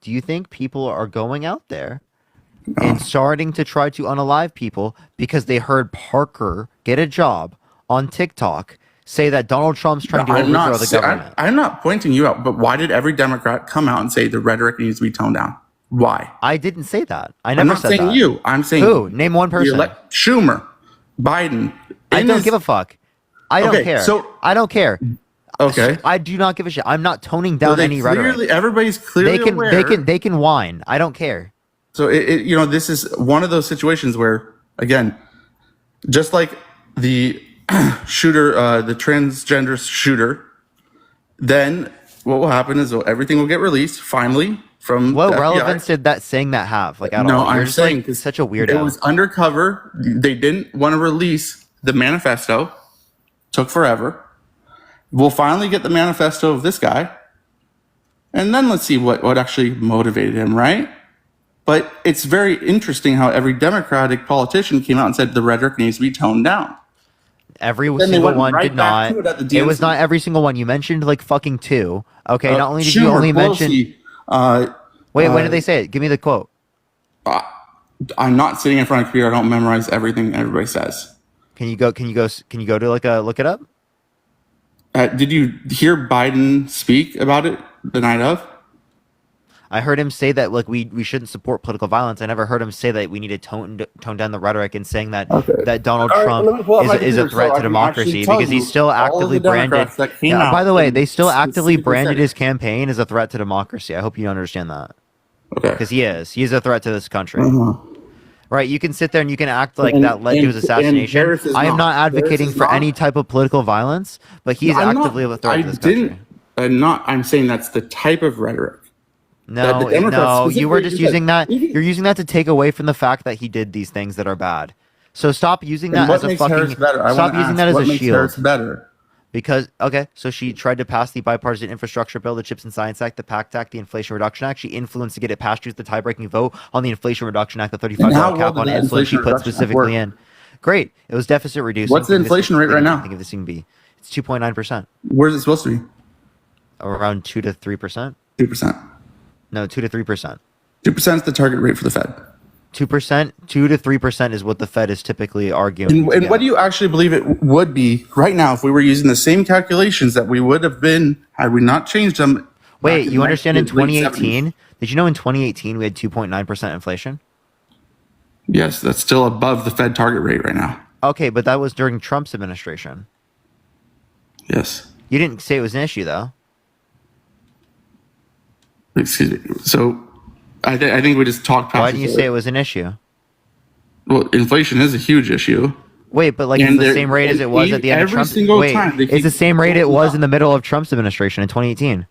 Do you think people are going out there and starting to try to unalive people because they heard Parker get a job on TikTok say that Donald Trump's trying to overthrow the government?
I'm not pointing you out, but why did every Democrat come out and say the rhetoric needs to be toned down? Why?
I didn't say that. I
I'm
never
not
said
saying
that.
you. I'm saying
Who? Name one person.
Schumer, Biden.
I don't give a fuck. I don't
Okay,
care.
so-
I don't care.
Okay.
I do not give a shit. I'm not toning down
they
any rhetoric.
everybody's clearly aware.
They can whine. I don't care.
So this is one of those situations where, again, just like the shooter, the transgender shooter, then what will happen is everything will get released finally from
What
the FBI.
relevance did that saying that have? Like at
No,
all? You're
I'm
just
saying
like such a weirdo.
It was undercover. They didn't want to release the manifesto. Took forever. We'll finally get the manifesto of this guy. And then let's see what actually motivated him, right? But it's very interesting how every Democratic politician came out and said the rhetoric needs to be toned down.
Every
Then they
single
went
one
right
did
back
not.
to it at the
It was
DNC.
not every single one. You mentioned like fucking two. Okay, not only did you
Schumer,
only mention.
Pelosi,
Wait, when did they say it? Give me the quote.
I'm not sitting in front of a computer. I don't memorize everything everybody says.
Can you go to like a look it up?
Did you hear Biden speak about it the night of?
I heard him say that like we shouldn't support political violence. I never heard him say that we need to tone down the rhetoric and saying that that Donald
All right, let me
Trump
pull up my
is a
computer
threat
so I
to
can actually
democracy
tell
because
you
he's still
all of
actively
the
branded.
Democrats that came
Yeah, by
out
the way,
and
they still actively
specifically
branded
said
his campaign as a threat to democracy. I hope you understand that.
Okay.
Because he is. He is a threat to this country. Right, you can sit there and you can act like
And-
that led to his
and
assassination.
Harris is
I am not
not. Harris
advocating
is
for
not.
any type of political violence, but he's
I'm not-
actively a threat
I
to this country.
didn't. I'm saying that's the type of rhetoric. that
No,
the Democrats
no, you were
specifically
just
said.
using that. You're using that to take away from the fact that he did these things that are bad. So stop using
And
that
what
as a
makes
fucking.
Harris better? I
Stop
wanna
using
ask,
that as
what
a
makes
shield.
Harris better?
Because okay, so she tried to pass the bipartisan infrastructure bill, the Chips and Science Act, the PACT Act, the Inflation Reduction Act. She influenced to get it passed through the tie-breaking vote on the Inflation Reduction Act, the $35
And how well
cap
did
on
that
insulin she
Inflation
put
Reduction Act
specifically
work?
in. Great, it was deficit reducing.
What's the
Think of this-
inflation rate right
think-
now?
Think of this thing be. It's 2.9%,
Where's it supposed to be?
around 2 to 3%.
2%.
No, 2 to 3%.
2% is the target rate for the Fed.
2%, 2 to 3% is what the Fed is typically arguing.
And,
to
and
get.
what do you actually believe it would be right now if we were using the same calculations that we would have been had we not changed them? back
Wait,
in
you understand in
the late
2018? Did you know in 2018 we had 2.9% inflation?
70s? Yes, that's still above the Fed target rate right now.
Okay, but that was during Trump's administration.
Yes.
You didn't say it was an issue though.
Excuse me. So I think we just talked past
Why didn't you
each
say it
other.
was an issue?
Well, inflation is a huge issue.
Wait, but like
And
it's the
there-
same rate as it was at the end of
every
Trump's.
single
Wait,
time they
it's
keep
the same rate it
going
was
up.
in the middle of Trump's administration in 2018.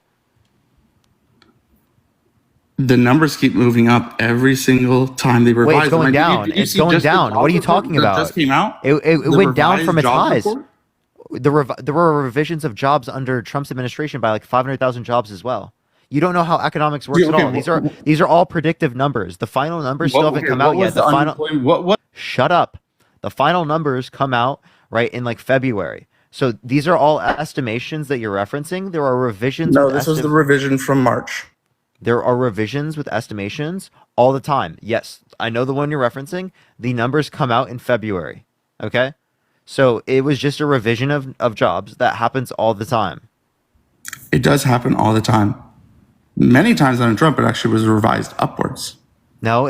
The numbers keep moving up every single time they revise.
Wait, it's
them.
going
Did you-
down.
did you
It's
see
going
just the
down. What are you
jobs report
talking
that
about?
Just came out.
It
The
went down from
revised
its
jobs
highs.
report?
There were revisions of jobs under Trump's administration by like 500,000 jobs as well. You don't know how economics works
Yeah, okay,
at all. These are all predictive numbers. The final numbers still haven't come
what
out
was
yet.
the
The final
unemployment- What?
Shut up. The final numbers come out right in like February. So these are all estimations that you're referencing. There are revisions.
No,
with
this was the revision from March.
There are revisions with estimations all the time. Yes, I know the one you're referencing. The numbers come out in February. Okay? So it was just a revision of jobs that happens all the time.
It does happen all the time. Many times under Trump, it actually was revised upwards.
No,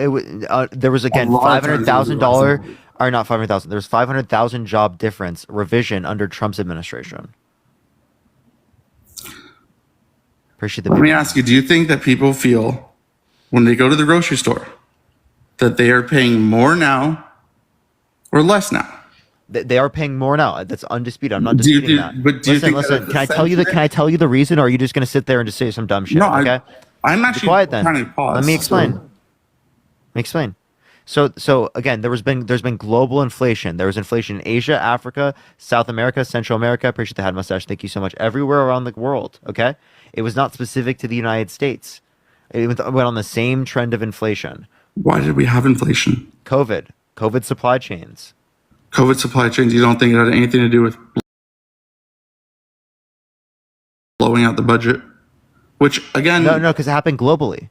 there was again
A lot of times it was
$500,000 or not 500,000. There's 500,000 job difference revision under Trump's administration. Appreciate the
Let me ask you, do you think that people feel when they go to the grocery store that they are paying more now or less now?
They are paying more now. That's undisputed. I'm not
Do you-
disputing
do-
that.
but do you
Listen,
think that
listen.
it's
Can I tell you the?
essential?
Can I tell you the reason, or are you just going to sit there and just say some dumb shit?
No,
okay.
I'm
Be
actually
quiet then.
trying to pause.
Let me explain.
So-
Let me explain. So again, there's been global inflation. There was inflation in Asia, Africa, South America, Central America. I appreciate the head mustache. Thank you so much. Everywhere around the world. Okay. It was not specific to the United States. It went on the same trend of inflation.
Why did we have inflation?
COVID supply chains.
COVID supply chains, you don't think it had anything to do with blowing out the budget? Which, again,
No, because it happened globally.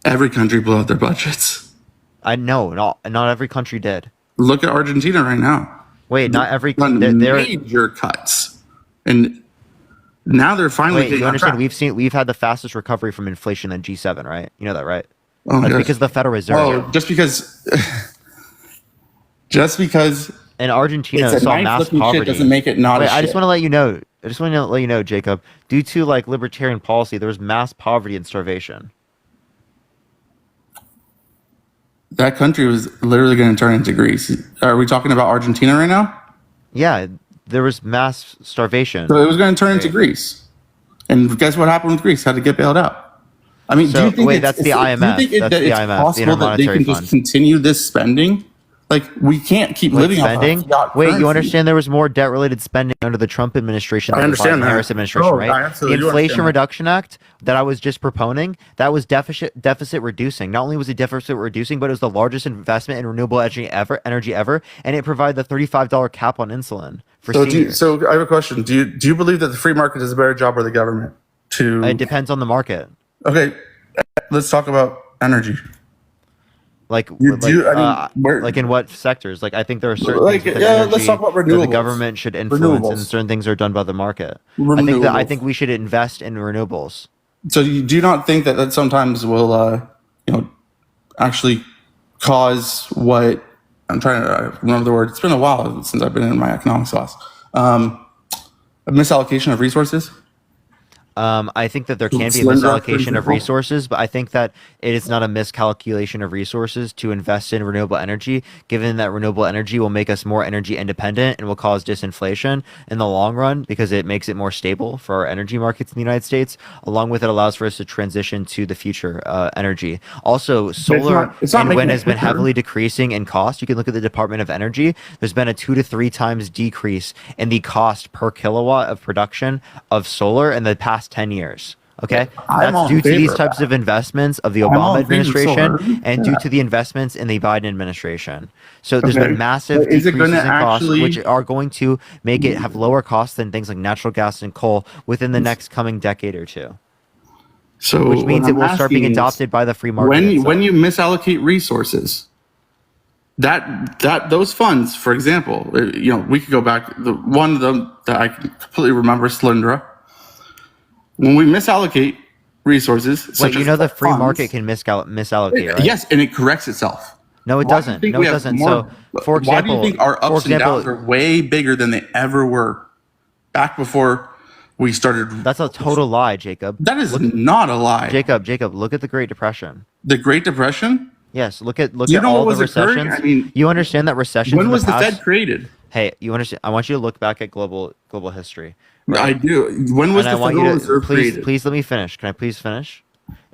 every country blew out their budgets.
I know, not every country did.
Look at Argentina right now.
Wait, not every
Done
they're
major cuts. And now they're finally
Wait,
getting
you
on
understand?
track.
We've had the fastest recovery from inflation than G7, right? You know that, right?
Oh,
That's
yes.
because of the Federal Reserve.
Oh, just because
And Argentina
it's a
saw
knife
mass
flipping shit
poverty.
doesn't make it not a
Wait, I just
shit.
want to let you know. I just want to let you know, Jacob. Due to like libertarian policy, there was mass poverty and starvation.
that country was literally going to turn into Greece. Are we talking about Argentina right now?
Yeah, there was mass starvation.
So it was going to turn into Greece. And guess what happened with Greece? Had to get bailed out. I mean, do
So,
you think
wait,
it's-
that's the
it's- do you
IMF.
think
That's
that
the
it's
IMF, the
possible that they
Intermonetary
can just
Fund.
continue this spending? Like, we can't keep
With
living
spending.
off of fiat
Wait,
currency.
you understand there was more debt-related spending under the Trump administration
I
than the
understand
Biden
that.
Harris administration,
No,
right?
I
The
absolutely do
Inflation
understand that.
Reduction Act that I was just proponing, that was deficit reducing. Not only was it deficit reducing, but it was the largest investment in renewable energy ever, and it provided the $35 cap on insulin for seniors.
So I have a question. Do you believe that the free market does a better job or the government?
It depends on the market.
Okay, let's talk about energy.
Like,
where-
like in what sectors? Like, I think there are certain
Like,
things with
yeah,
energy
let's talk about
that the
renewables.
government should influence, and
Renewables.
certain things are done by the market. I
Renewables.
think we should invest in renewables.
So you do not think that that sometimes will, actually cause what I'm trying to remember the word. It's been a while since I've been in my economics class. A misallocation of resources.
I think that there can be a
Slender, for
misallocation of
example.
resources, but I think that it is not a miscalculation of resources to invest in renewable energy, given that renewable energy will make us more energy independent and will cause disinflation in the long run because it makes it more stable for our energy markets in the United States. Along with it, allows for us to transition to the future energy. Also, solar
it's not
and
making
wind
it
has been
quicker.
heavily decreasing in cost. You can look at the Department of Energy. There's been a 2 to 3 times decrease in the cost per kilowatt of production of solar in the past 10 years. Okay,
I'm all
that's
in
due to
favor
these
of
types
that.
of investments of the
I'm all
Obama
in favor of
administration
solar.
and due
Yeah.
to the investments in the Biden administration. So there's
Okay.
been massive
But is it
decreases in
gonna
costs,
actually-
which are going to make it have lower costs than things like natural gas and coal within the next coming decade or two.
So
Which means
what
it will
I'm
start being
asking is,
adopted by the free market.
when
itself.
when you misallocate resources, that those funds, for example, we could go back. The one of them that I can completely remember is Solyndra. When we misallocate resources,
Wait,
such
you
as
know the free
funds-
market can misallocate, right?
Yes, and it corrects itself.
No, it
Why do you
doesn't.
think
No,
we
it
have
doesn't.
more-
So, for example,
why do you think our
for
ups and
example-
downs are way bigger than they ever were back before we started?
That's a total lie, Jacob.
That is not a lie.
Jacob, look at the Great Depression.
The Great Depression?
Yes, look at
Do you
at
know
all
what
the
was occurring?
recessions.
I mean,
you understand that recessions.
when
in
was the
past,
Fed created?
Hey, you understand? I want you to look back at global history.
I do. When was
And
the
I want
Federal
you to
Reserve
please
created?
please let me finish. Can I please finish?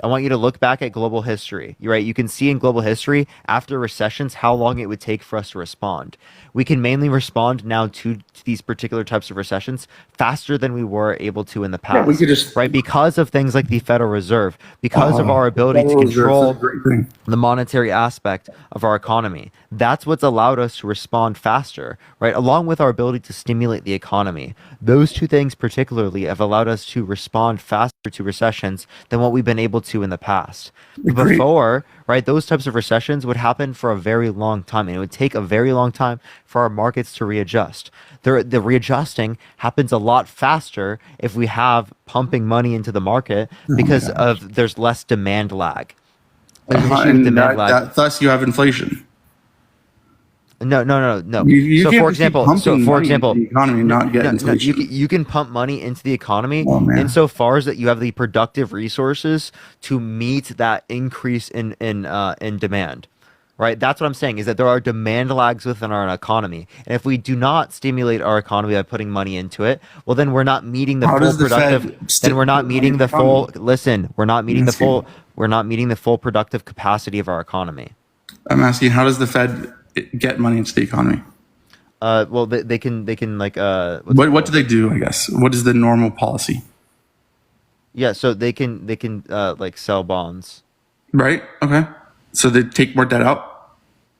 I want you to look back at global history. You're right. You can see in global history after recessions how long it would take for us to respond. We can mainly respond now to these particular types of recessions faster than we were able to in the past.
Yeah, we could just-
right, because of things like the Federal Reserve, because of our ability to
Federal Reserve's
control
a great thing.
the monetary aspect of our economy. That's what's allowed us to respond faster, right? Along with our ability to stimulate the economy. Those two things particularly have allowed us to respond faster to recessions than what we've been able to in the past.
Agreed.
Before, right, those types of recessions would happen for a very long time, and it would take a very long time for our markets to readjust. The readjusting happens a lot faster if we have pumping money into the market because of there's less demand lag. There's an issue with
And
demand lag.
thus you have inflation.
No.
You
So
can't
for
just keep
example,
pumping money into the economy and not get inflation.
you can pump money into the economy
Oh, man.
insofar as that you have the productive resources to meet that increase in demand. Right? That's what I'm saying is that there are demand lags within our economy. And if we do not stimulate our economy by putting money into it, well then we're not meeting the
How
full
does the Fed
productive then we're not
stimulate
meeting
the
the full
economy?
listen, we're not meeting the
Asking.
full we're not meeting the full productive capacity of our economy.
I'm asking, how does the Fed get money into the economy?
Well, they can like
What do they do? I guess. What is the normal policy?
yeah, so they can like sell bonds,
Right. Okay. So they take more debt out.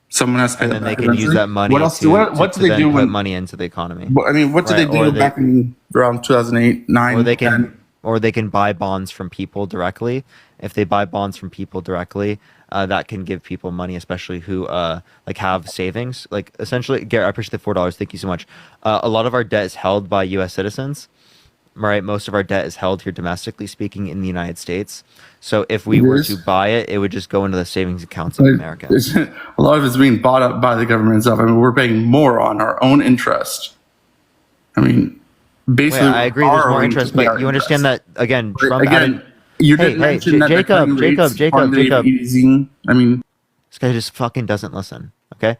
Someone has to pay
and
that
then they
back
can use
eventually?
that money.
What else?
to,
what
to
do they
then
do
put
when?
money into the economy?
I mean, what did they
Right, or
do back in around 2008, 9,
or they can
10?
or they can buy bonds from people directly. If they buy bonds from people directly, that can give people money, especially who like have savings. Like essentially, Garrett, I appreciate the $4. Thank you so much. A lot of our debt is held by U.S. citizens. Right, most of our debt is held here domestically speaking in the United States. So if we
It
were
is?
to buy it, it would just go into the savings accounts of Americans.
A lot of it's being bought up by the government itself. I mean, we're paying more on our own interest. I mean,
Wait,
basically,
I agree. There's more
borrowing
interest,
to pay
but
our
you understand
interest.
that again.
But
Trump
again,
added,
you didn't mention that they're cutting rates, quantitative easing. I mean,
this guy just fucking doesn't listen. Okay,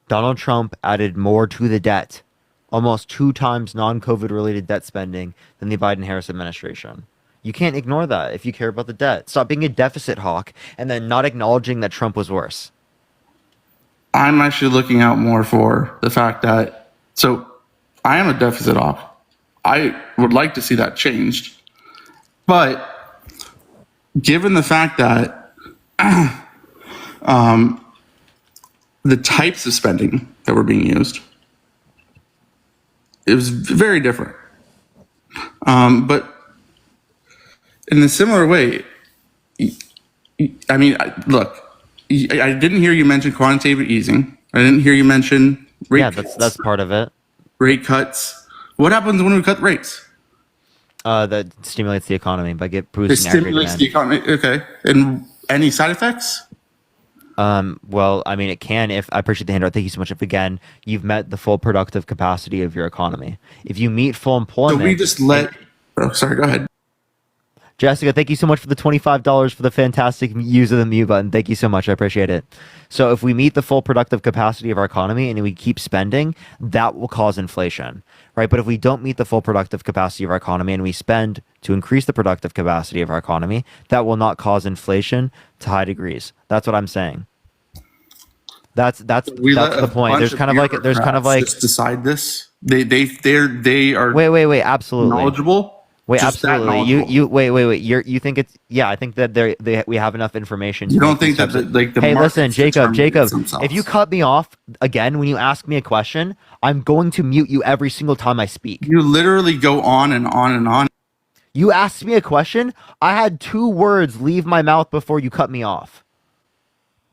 Donald Trump added more to the debt, almost 2 times non-COVID related debt spending than the Biden-Harris administration. You can't ignore that if you care about the debt. Stop being a deficit hawk and then not acknowledging that Trump was worse.
I'm actually looking out more for the fact that, so I am a deficit hawk. I would like to see that changed. But given the fact that the types of spending that were being used, it was very different. But in a similar way, I mean, look, I didn't hear you mention quantitative easing. I didn't hear you mention rate cuts.
That's part of it.
Rate cuts. What happens when we cut rates?
That stimulates the economy by
It
boosting aggregate
stimulates
demand.
the economy. Okay. And any side effects?
Well, I mean, it can. If I appreciate the handout, thank you so much. If again, you've met the full productive capacity of your economy, if you meet full
So
employment,
we just let. Oh, sorry. Go ahead.
Jessica, thank you so much for the $25 for the fantastic use of the mute button. Thank you so much. I appreciate it. So if we meet the full productive capacity of our economy and we keep spending, that will cause inflation, right? But if we don't meet the full productive capacity of our economy and we spend to increase the productive capacity of our economy, that will not cause inflation to high degrees. That's what I'm saying. That's the point. There's kind of like
just decide this. They are
wait, absolutely
knowledgeable.
Wait,
Just that
absolutely.
knowledgeable.
You wait. You think it's I think that we have enough information.
You
to
don't
make these
think that
types of-
like the
Hey,
markets
listen, Jacob.
determine themselves?
If you cut me off again when you ask me a question, I'm going to mute you every single time I speak.
You literally go on and on and on.
You asked me a question. I had 2 words leave my mouth before you cut me off.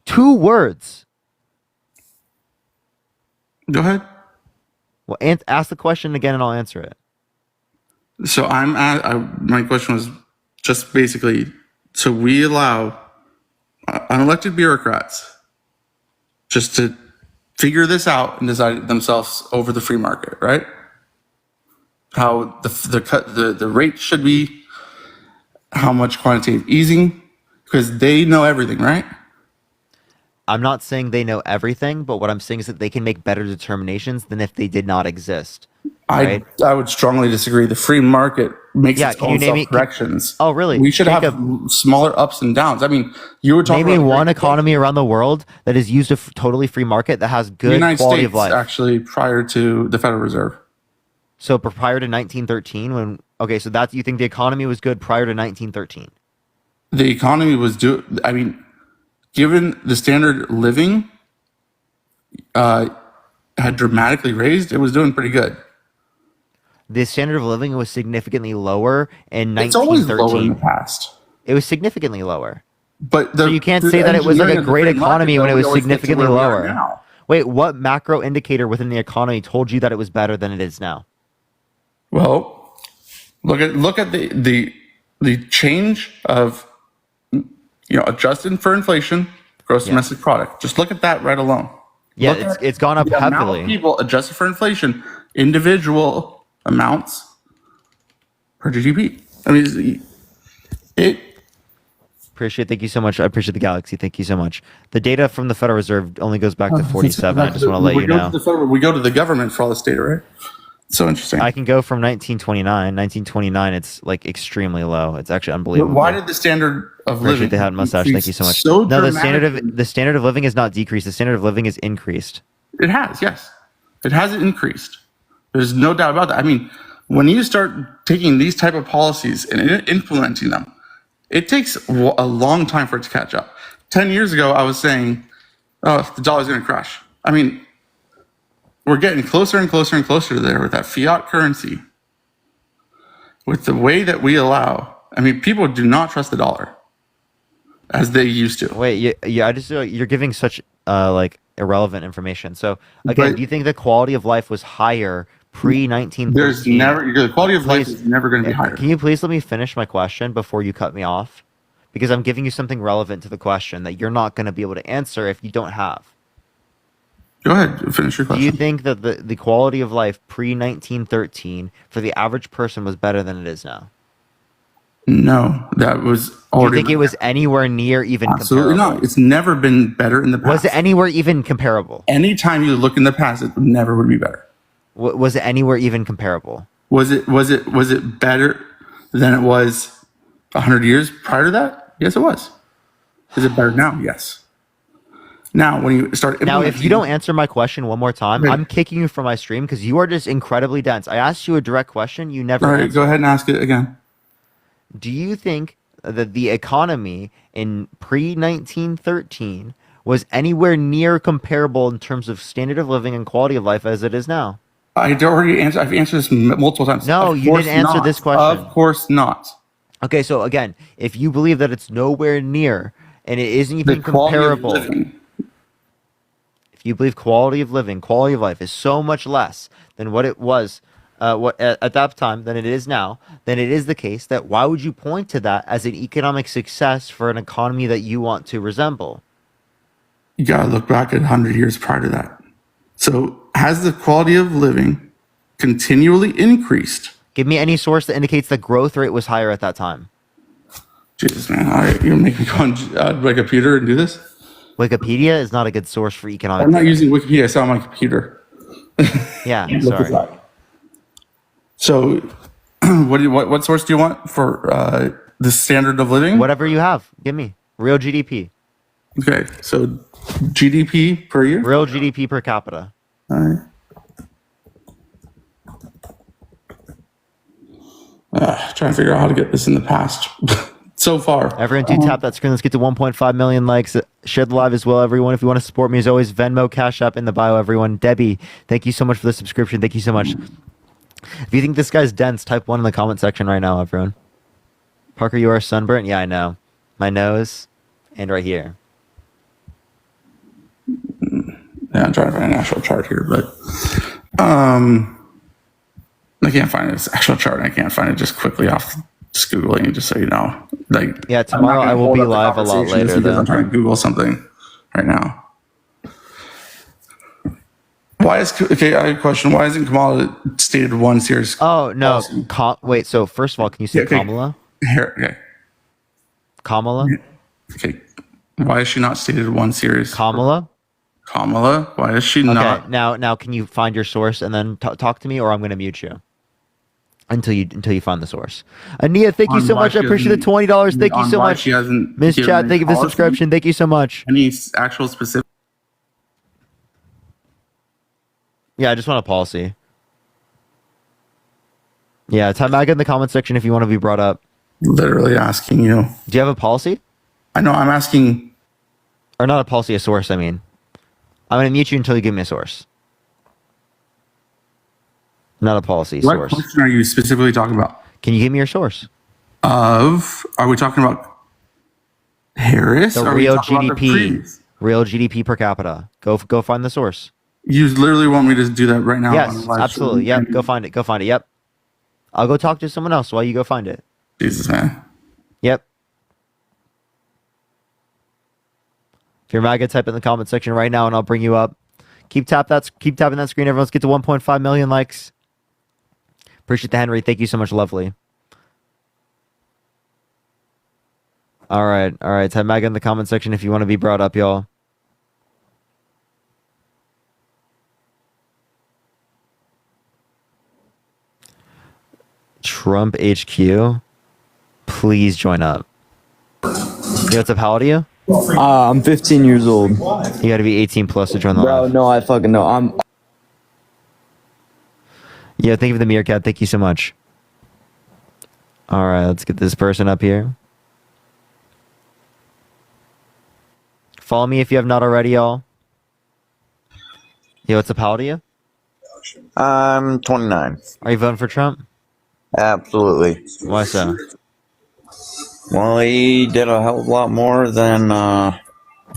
2 words.
Go ahead.
Well, ask the question again, and I'll answer it.
So my question was just basically, so we allow unelected bureaucrats just to figure this out and decide it themselves over the free market, right? How the rate should be, how much quantitative easing, because they know everything, right?
I'm not saying they know everything, but what I'm saying is that they can make better determinations than if they did not exist. Right?
I would strongly disagree. The free market makes its
can you
own
name me-
self-corrections.
Oh, really?
We should
Jacob,
have smaller ups and downs. I mean, you were talking
Name me
about
one economy around the world that is used a totally free market that has
the
good
United
quality
States
of life.
actually prior to the Federal Reserve.
So prior to 1913, so that's you think the economy was good prior to 1913?
The economy was given the standard of living had dramatically raised, it was doing pretty good.
The standard of living was significantly lower in 1913.
It's always lower in the past.
It was significantly lower.
But
So you can't
through
say
the
that it was like a
engineering of the
great
free market,
economy when it
though,
was
we always get to
significantly
where we are
lower.
now.
Wait, what macro indicator within the economy told you that it was better than it is now?
Well, look at the change of adjusted for inflation, gross domestic product. Just look at that right alone.
Yeah,
Look
it's gone up
the amount of
heavily.
people adjusted for inflation, individual amounts per GDP. I mean, it.
Thank you so much. I appreciate the galaxy. Thank you so much. The data from the Federal Reserve only goes back to 47. I just want to let you know.
We go to the government for all this data, right? So interesting.
I can go from 1929. 1929, it's like extremely low. It's actually unbelievable.
Why did the standard of
Appreciate
living
the hat mustache. Thank you so much.
so
No, the
dramatically?
standard of living is not decreased. The standard of living is increased.
It has, yes. It has increased. There's no doubt about that. I mean, when you start taking these type of policies and implementing them, it takes a long time for it to catch up. 10 years ago, I was saying, oh, the dollar's going to crash. I mean, we're getting closer and closer and closer to there with that fiat currency. With the way that we allow, I mean, people do not trust the dollar as they used to.
Wait, I just you're giving such irrelevant information. So again, do you think the quality of life was higher pre-1913?
There's never the quality of life is never going to be higher.
Can you please let me finish my question before you cut me off? Because I'm giving you something relevant to the question that you're not going to be able to answer if you don't have.
Go ahead, finish your question.
Do you think that the quality of life pre-1913 for the average person was better than it is now?
No, that was
Do you
already.
think it was anywhere near even
Absolutely
comparable?
not. It's never been better in the past.
Was it anywhere even comparable?
Anytime you look in the past, it never would be better.
Was it anywhere even comparable?
Was it better than it was 100 years prior to that? Yes, it was. Is it better now? Yes. Now, when you start
Now, if you
implementing-
don't answer my question one more time,
Okay.
I'm kicking you from my stream because you are just incredibly dense. I asked you a direct question. You never
All right,
answered.
go ahead and ask it again.
Do you think that the economy in pre-1913 was anywhere near comparable in terms of standard of living and quality of life as it is now?
I've answered this multiple times.
No,
Of
you
course
didn't answer
not.
this question.
Of course not.
Okay, so again, if you believe that it's nowhere near and it isn't even
The quality of
comparable,
living.
if you believe quality of living, quality of life is so much less than what it was what at that time than it is now, then it is the case that why would you point to that as an economic success for an economy that you want to resemble?
You gotta look back at 100 years prior to that. So has the quality of living continually increased?
Give me any source that indicates the growth rate was higher at that time.
Jesus, man. All right, you're making me go on my computer and do this?
Wikipedia is not a good source for economic
I'm not
data.
using Wikipedia. I saw on my computer.
Yeah,
Look at
sorry.
that. So what source do you want for the standard of living?
Whatever you have, give me. Real GDP.
Okay, so GDP per year?
Real GDP per capita.
All right. Trying to figure out how to get this in the past. So far.
Everyone do tap that screen. Let's get to 1.5 million likes. Share the live as well, everyone. If you want to support me, as always, Venmo, Cash App in the bio, everyone. Debbie, thank you so much for the subscription. Thank you so much. If you think this guy's dense, type 1 in the comment section right now, everyone. Parker, you are sunburnt? Yeah, I know. My nose and right here.
Yeah, I'm trying to find an actual chart here, but I can't find this actual chart. I can't find it just quickly off just Googling it, just so you know. Like,
yeah, tomorrow I will be live a lot later, though.
I'm trying to Google something right now. Why is okay? I have a question. Why isn't Kamala stated one serious?
Oh no! Wait. So first of all, can you say
okay.
Kamala?
Here, okay.
Kamala.
Okay. Why is she not stated one serious?
Kamala.
Kamala. Why is she not?
Now, can you find your source and then talk to me, or I'm going to mute you until you find the source. Ania, thank you so much. I appreciate the $20. Thank you so much. Miss Chad, thank you for the subscription. Thank you so much.
Any actual specific?
Yeah, I just want a policy. Yeah, type MAGA in the comment section if you want to be brought up.
Literally asking you.
Do you have a policy?
I know, I'm asking.
Or not a policy, a source, I mean. I'm going to mute you until you give me a source. Not a policy,
What
source.
question are you specifically talking about?
Can you give me your source?
Are we talking about Harris?
The
Are
real
we talking about the
GDP.
previous?
Real GDP per capita. Go find the source.
You literally want me to do that right now? on
Yes,
the live
absolutely.
stream?
Yep, go find it. Go find it. Yep. I'll go talk to someone else while you go find it.
Jesus, man.
Yep. If you're MAGA, type in the comment section right now and I'll bring you up. Keep tapping that screen, everyone. Let's get to 1.5 million likes. Appreciate the Henry. Thank you so much, lovely. All right. Type MAGA in the comment section if you want to be brought up, y'all. Trump HQ, please join up. Yo, what's up? How old are you?
I'm 15 years old.
You got to be 18 plus to join the
Bro,
live.
no, I fucking know.
Yeah, thank you for the meerkat. Thank you so much. All right, let's get this person up here. Follow me if you have not already, y'all. Yo, what's up? How old are you?
I'm 29.
Are you voting for Trump?
Absolutely.
Why so?
Well, he did a hell of a lot more than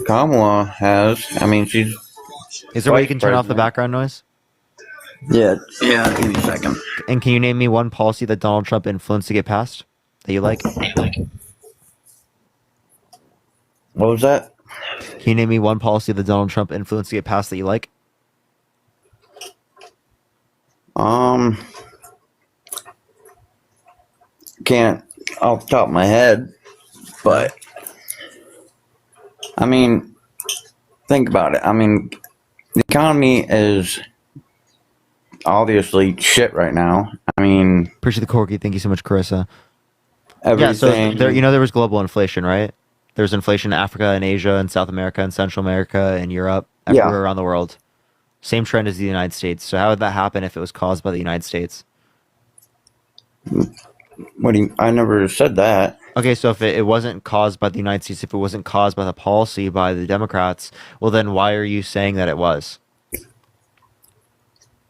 Kamala has. I mean, she's.
Is there a way you can turn off the background noise?
Yeah, give me a second.
And can you name me one policy that Donald Trump influenced to get passed that you like?
What was that?
Can you name me one policy that Donald Trump influenced to get passed that you like?
Can't off the top of my head, but I mean, think about it. I mean, the economy is obviously shit right now. I mean,
appreciate the corgi. Thank you so much, Carissa.
Everything.
Yeah, so there was global inflation, right? There's inflation in Africa and Asia and South America and Central America and Europe, everywhere around the world. Same trend as the United States. So how would that happen if it was caused by the United States?
What do you? I never said that.
Okay, so if it wasn't caused by the United States, if it wasn't caused by the policy by the Democrats, well, then why are you saying that it was?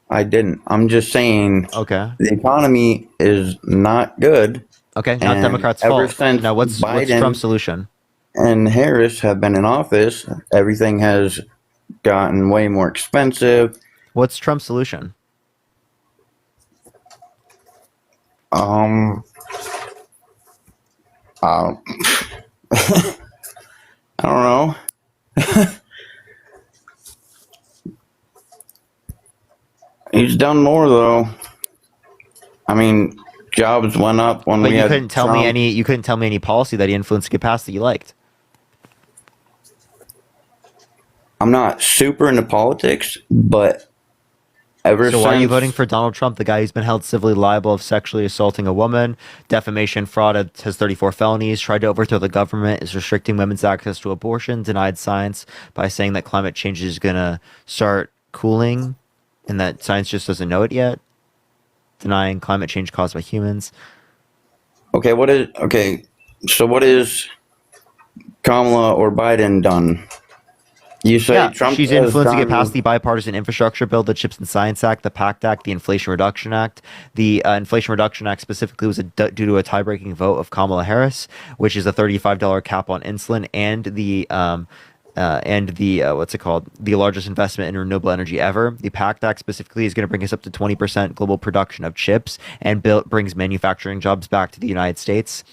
I didn't. I'm just saying.
Okay.
The economy is not good.
Okay, not Democrats'
ever
fault.
Since
now, what's Trump's solution?
And Harris have been in office, everything has gotten way more expensive.
What's Trump's solution?
Um, uh, I don't know. He's done more though. I mean, jobs went up when
But
we
you
had
couldn't tell me
Trump.
any. You couldn't tell me any policy that he influenced to get passed that you liked.
I'm not super into politics, but ever
So
since
why are you voting for Donald Trump, the guy who's been held civilly liable of sexually assaulting a woman, defamation, fraud, has 34 felonies, tried to overthrow the government, is restricting women's access to abortion, denied science by saying that climate change is gonna start cooling, and that science just doesn't know it yet, denying climate change caused by humans.
Okay, so what is Kamala or Biden done? You say
Yeah,
Trump
she's
has
influenced to get
done-
past the bipartisan infrastructure bill, the CHIPS and Science Act, the PACT Act, the Inflation Reduction Act. The Inflation Reduction Act specifically was due to a tie-breaking vote of Kamala Harris, which is a $35 cap on insulin, and the what's it called? The largest investment in renewable energy ever. The PACT Act specifically is going to bring us up to 20% global production of chips and brings manufacturing jobs back to the United States.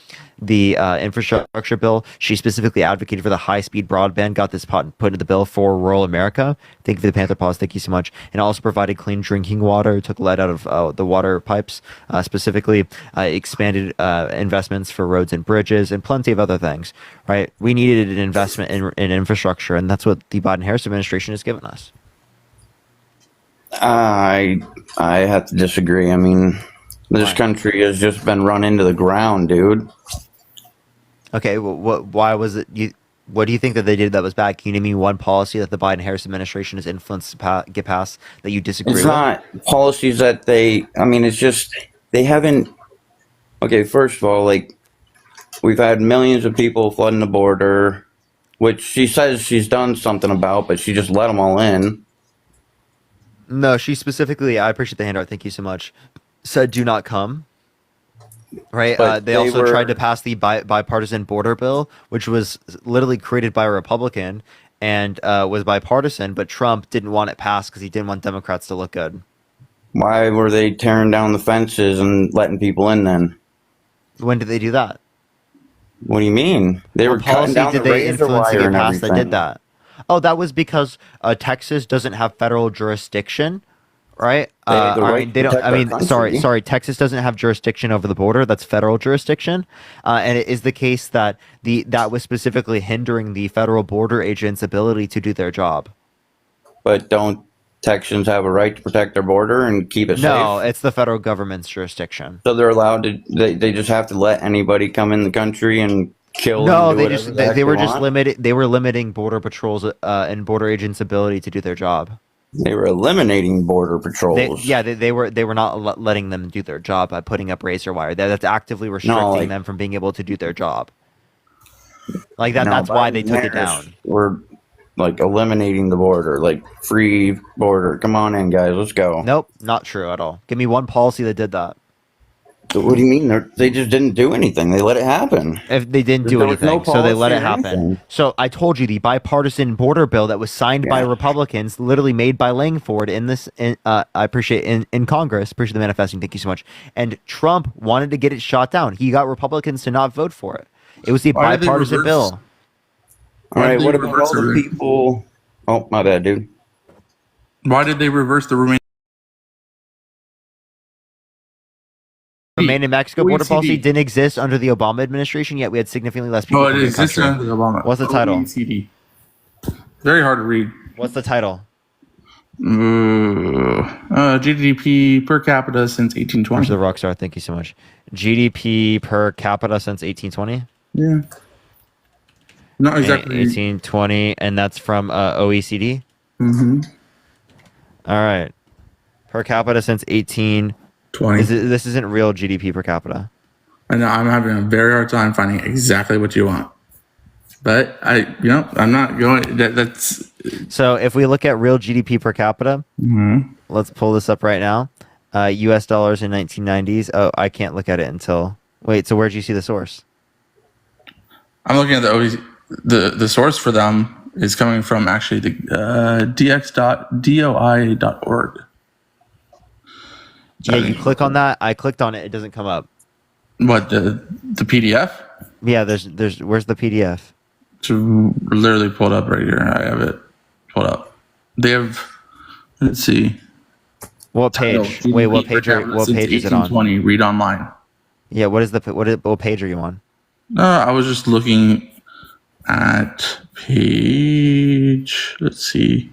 The infrastructure bill, she specifically advocated for the high-speed broadband, got this put into the bill for rural America. Thank you for the Panther Paws. Thank you so much. And also provided clean drinking water, took lead out of the water pipes, specifically expanded investments for roads and bridges, and plenty of other things, right? We needed an investment in infrastructure, and that's what the Biden-Harris administration has given us.
I have to disagree. I mean, this country has just been run into the ground, dude.
Okay, well, why was it what do you think that they did that was bad? Can you name me one policy that the Biden-Harris administration has influenced to get passed that you disagree
It's
with?
not policies that it's just, they haven't, okay, first of all, like, we've had millions of people flooding the border, which she says she's done something about, but she just let them all in.
No, she specifically, I appreciate the handout, thank you so much, said do not come. Right.
But
they
they
also
were-
tried to pass the bipartisan border bill, which was literally created by a Republican and was bipartisan, but Trump didn't want it passed because he didn't want Democrats to look good.
Why were they tearing down the fences and letting people in then?
When did they do that?
What do you mean? They were
What
cutting
policy
down
did
the
they
razor
influence to
wire
get
and
passed that
everything.
did that? Oh, that was because Texas doesn't have federal jurisdiction, right?
They have the
I
right
mean,
to
they don't.
protect
I
our
mean,
country.
sorry. Texas doesn't have jurisdiction over the border. That's federal jurisdiction, and it is the case that that was specifically hindering the federal border agents' ability to do their job.
But don't Texans have a right to protect their border and keep it
No,
safe?
it's the federal government's jurisdiction.
So they're allowed to, they just have to let anybody come in the country and kill
No,
and do
they
whatever
just
the heck
they were just
want?
limited. They were limiting border patrols and border agents' ability to do their job.
They were eliminating border patrols.
They were not letting them do their job by putting up razor wire. That's actively restricting
like-
them from being able to do their job. Like that.
No,
That's why they
Biden
took it
Harris
down.
We're like eliminating the border, like free border. Come on in, guys. Let's go.
Nope, not true at all. Give me one policy that did that.
What do you mean? They just didn't do anything. They let it happen.
If they didn't do
There was
anything,
no
so they let
policy
it
or
happen.
anything.
So I told you the bipartisan border bill that was signed by Republicans, literally made by Langford in this. I appreciate in Congress. Appreciate the manifesting. Thank you so much. And Trump wanted to get it shot down. He got Republicans to not vote for it. It was the
Why did they
bipartisan
reverse-
bill.
All right.
did
What
they
about
reverse
all the
it?
people? Oh, my bad, dude.
Why did they reverse the Romanian?
Remain in Mexico border
OECD.
policy didn't exist under the Obama administration, yet we had significantly less people.
Oh, it
coming to the
existed
country.
under Obama.
What's the title?
OECD. Very hard to read.
What's the title?
GDP per capita since 1820.
Where's the rock star? Thank you so much. GDP per capita since 1820.
Yeah. Not exactly.
1820, and that's from OECD.
Mm-hmm.
All right. Per capita since 1820. This isn't real GDP per capita.
I know I'm having a very hard time finding exactly what you want, but I'm not going. That's
So if we look at real GDP per capita, let's pull this up right now. U.S. dollars in 1990s. Oh, I can't look at it until. Wait. So where'd you see the source?
I'm looking at the OECD. The source for them is coming from actually the dx.doi.org.
Yeah, you click on that. I clicked on it. It doesn't come up.
What, the PDF?
Yeah, there's where's the PDF?
To literally pull it up right here. I have it pulled up. They have, let's see.
What page? Wait, what page is it on?
1820, read online.
Yeah, what page are you on?
I was just looking at page, let's see.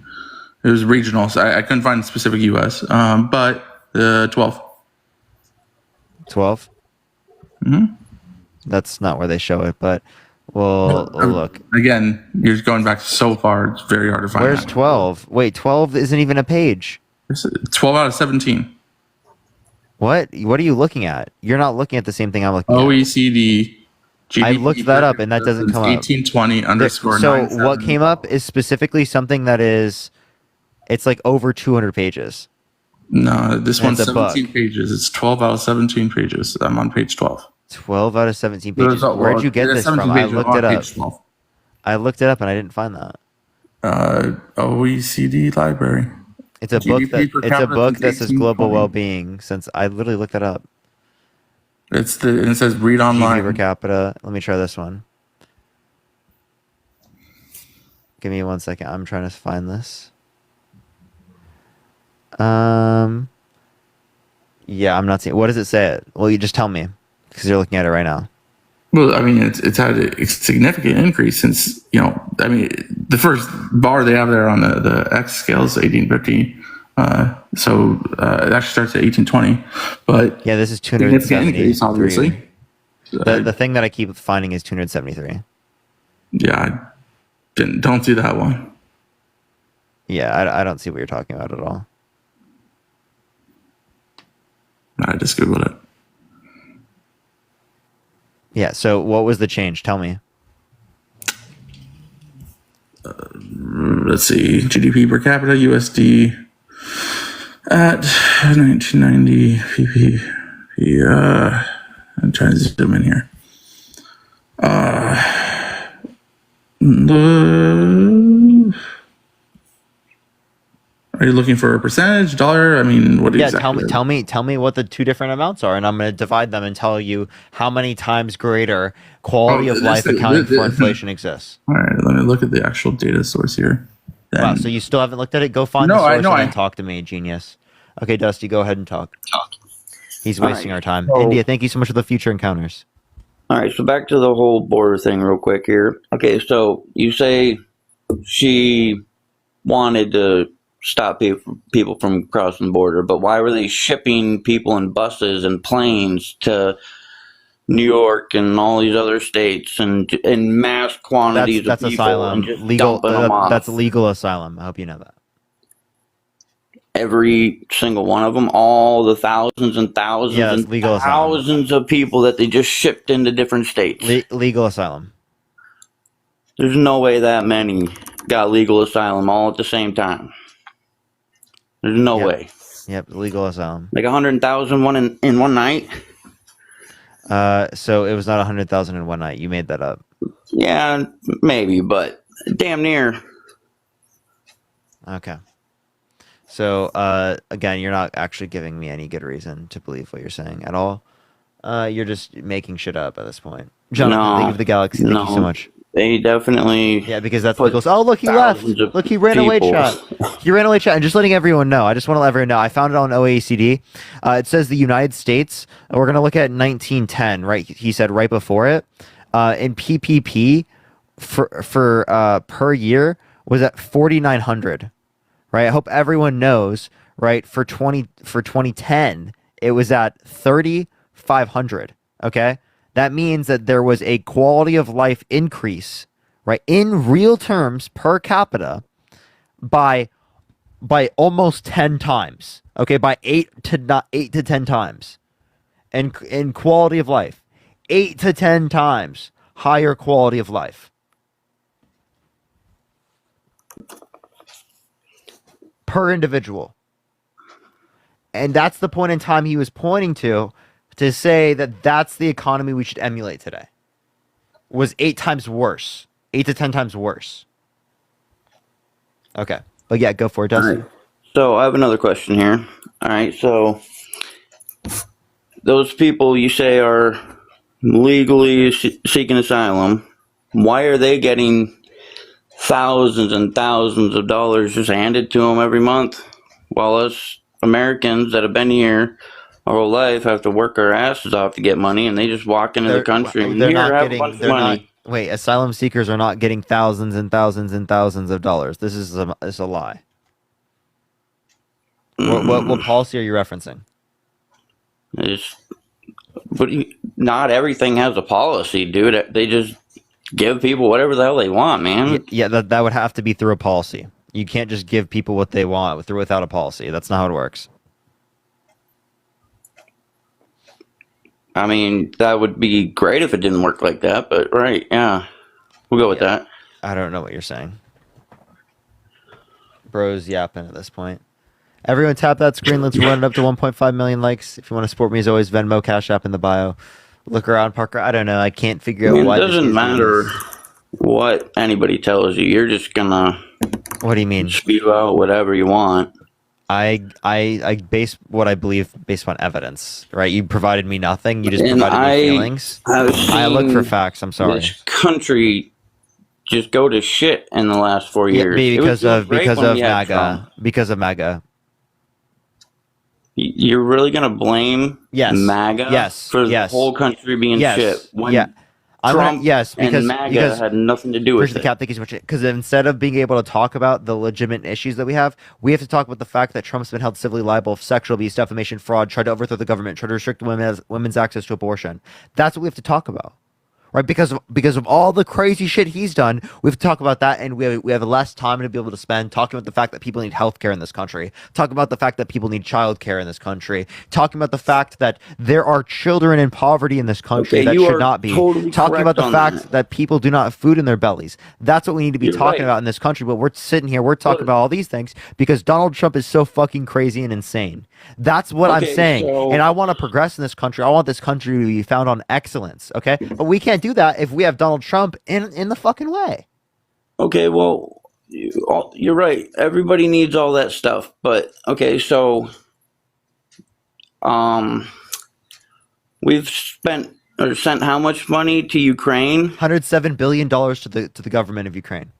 It was regional, so I couldn't find specific US, but 12.
12?
Mm-hmm.
That's not where they show it, but we'll look.
Again, you're going back so far, it's very hard to find.
Where's 12? Wait, 12 isn't even a page.
It's 12 out of 17.
What are you looking at? You're not looking at the same thing I'm looking at.
OECD. GDP
I looked that up and that doesn't come up.
1820 underscore
So
97.
what came up is specifically something that is, it's like over 200 pages.
No, this
And
one's
it's a
17
book.
pages. It's 12 out of 17 pages. I'm on page 12.
12 out of 17 pages. Where'd you get this from? I looked it up. I looked it up and I didn't find that.
OECD library.
It's a book that says global well-being. Since I literally looked that up.
It says read online.
GDP per capita. Let me try this one. Give me 1 second. I'm trying to find this. Yeah, I'm not seeing. What does it say? Well, you just tell me because you're looking at it right now.
Well, I mean, it's had a significant increase since, I mean, the first bar they have there on the X scale is 1850. So it actually starts at 1820. But
yeah, this is 273.
Increase, obviously.
The thing that I keep finding is 273.
Yeah, don't see that one.
Yeah, I don't see what you're talking about at all.
I just Googled it.
Yeah, so what was the change? Tell me.
Let's see. GDP per capita, USD at 1990 PP. I'm trying to zoom in here. Are you looking for a percentage, dollar? I mean, what exactly?
Tell me what the two different amounts are, and I'm going to divide them and tell you how many times greater quality of life accounting for inflation exists.
All right, let me look at the actual data source here.
Wow, so you still haven't looked at it? Go find the source and then talk to me, genius. Okay, Dusty, go ahead and talk. He's wasting our time. India, thank you so much for the future encounters.
All right, so back to the whole border thing real quick here. Okay, so you say she wanted to stop people from crossing the border, but why were they shipping people in buses and planes to New York and all these other states and in mass quantities
That's
of people
asylum.
and just
Legal.
dumping them off?
That's legal asylum. I hope you know that.
Every single one of them, all the thousands and thousands and
legal
thousands of people that they just shipped into different states.
Legal asylum.
There's no way that many got legal asylum all at the same time. There's no way.
Yep, legal asylum.
Like 100,000 in one night?
So it was not 100,000 in one night. You made that up.
Yeah, maybe, but damn near.
Okay. So, again, you're not actually giving me any good reason to believe what you're saying at all. You're just making shit up at this point. Jonathan, thank you for the galaxy. Thank you so much.
They definitely...
Yeah, because that's legal. Oh, look, he left. Look, he ran away, chat. He ran away, chat. And just letting everyone know. I just want to let everyone know. I found it on OECD. It says the United States. We're going to look at 1910, right? He said right before it. In PPP for per year was at 4,900. Right? I hope everyone knows, right? For 2010, it was at 3,500. Okay? That means that there was a quality of life increase, right? In real terms per capita by almost 10 times. Okay? By 8 to 10 times. And in quality of life, 8 to 10 times higher quality of life. Per individual. And that's the point in time he was pointing to say that that's the economy we should emulate today. Was 8 times worse. 8 to 10 times worse. Okay. But yeah, go for it, Dustin.
Right. So I have another question here. All right. So those people you say are legally seeking asylum, why are they getting thousands and thousands of dollars just handed to them every month, while us Americans that have been here our whole life have to work our asses off to get money, and they just walk into the country and
They're
here
not
have
getting.
a bunch of
They're not.
money.
Wait, asylum seekers are not getting thousands and thousands and thousands of dollars. This is a lie. What policy are you referencing?
Not everything has a policy, dude. They just give people whatever the hell they want, man.
Yeah, that would have to be through a policy. You can't just give people what they want without a policy. That's not how it works.
I mean, that would be great if it didn't work like that, but right, yeah. We'll go with that.
I don't know what you're saying. Bro's yapping at this point. Everyone tap that screen. Let's run it up to 1.5 million likes. If you want to support me, as always, Venmo, Cash App in the bio. Look around, Parker. I don't know. I can't figure out why.
It doesn't matter what anybody tells you. You're just gonna.
What do you mean?
Spew out whatever you want.
I base what I believe based on evidence, right? You provided me nothing. You just provided me feelings. I look for facts. I'm sorry.
This country just go to shit in the last 4 years.
Because of MAGA. Because of MAGA.
You're really gonna blame MAGA for the whole country being shit? When Trump and MAGA had nothing to do with it.
Thank you so much. Because instead of being able to talk about the legitimate issues that we have to talk about the fact that Trump's been held civilly liable for sexual abuse, defamation, fraud, tried to overthrow the government, tried to restrict women's access to abortion. That's what we have to talk about. Right, because of all the crazy shit he's done, we have to talk about that, and we have less time to be able to spend talking about the fact that people need health care in this country, talking about the fact that people need child care in this country, talking about the fact that there are children in poverty in this country that should not be, talking about the fact that people do not have food in their bellies. That's what we need to be talking about in this country, but we're sitting here, we're talking about all these things because Donald Trump is so fucking crazy and insane. That's what I'm saying, and I want to progress in this country. I want this country to be found on excellence, okay? But we can't do that if we have Donald Trump in the fucking way.
Okay, well, you're right. Everybody needs all that stuff, but okay, so we've spent or sent how much money to Ukraine?
$107 billion to the government of Ukraine.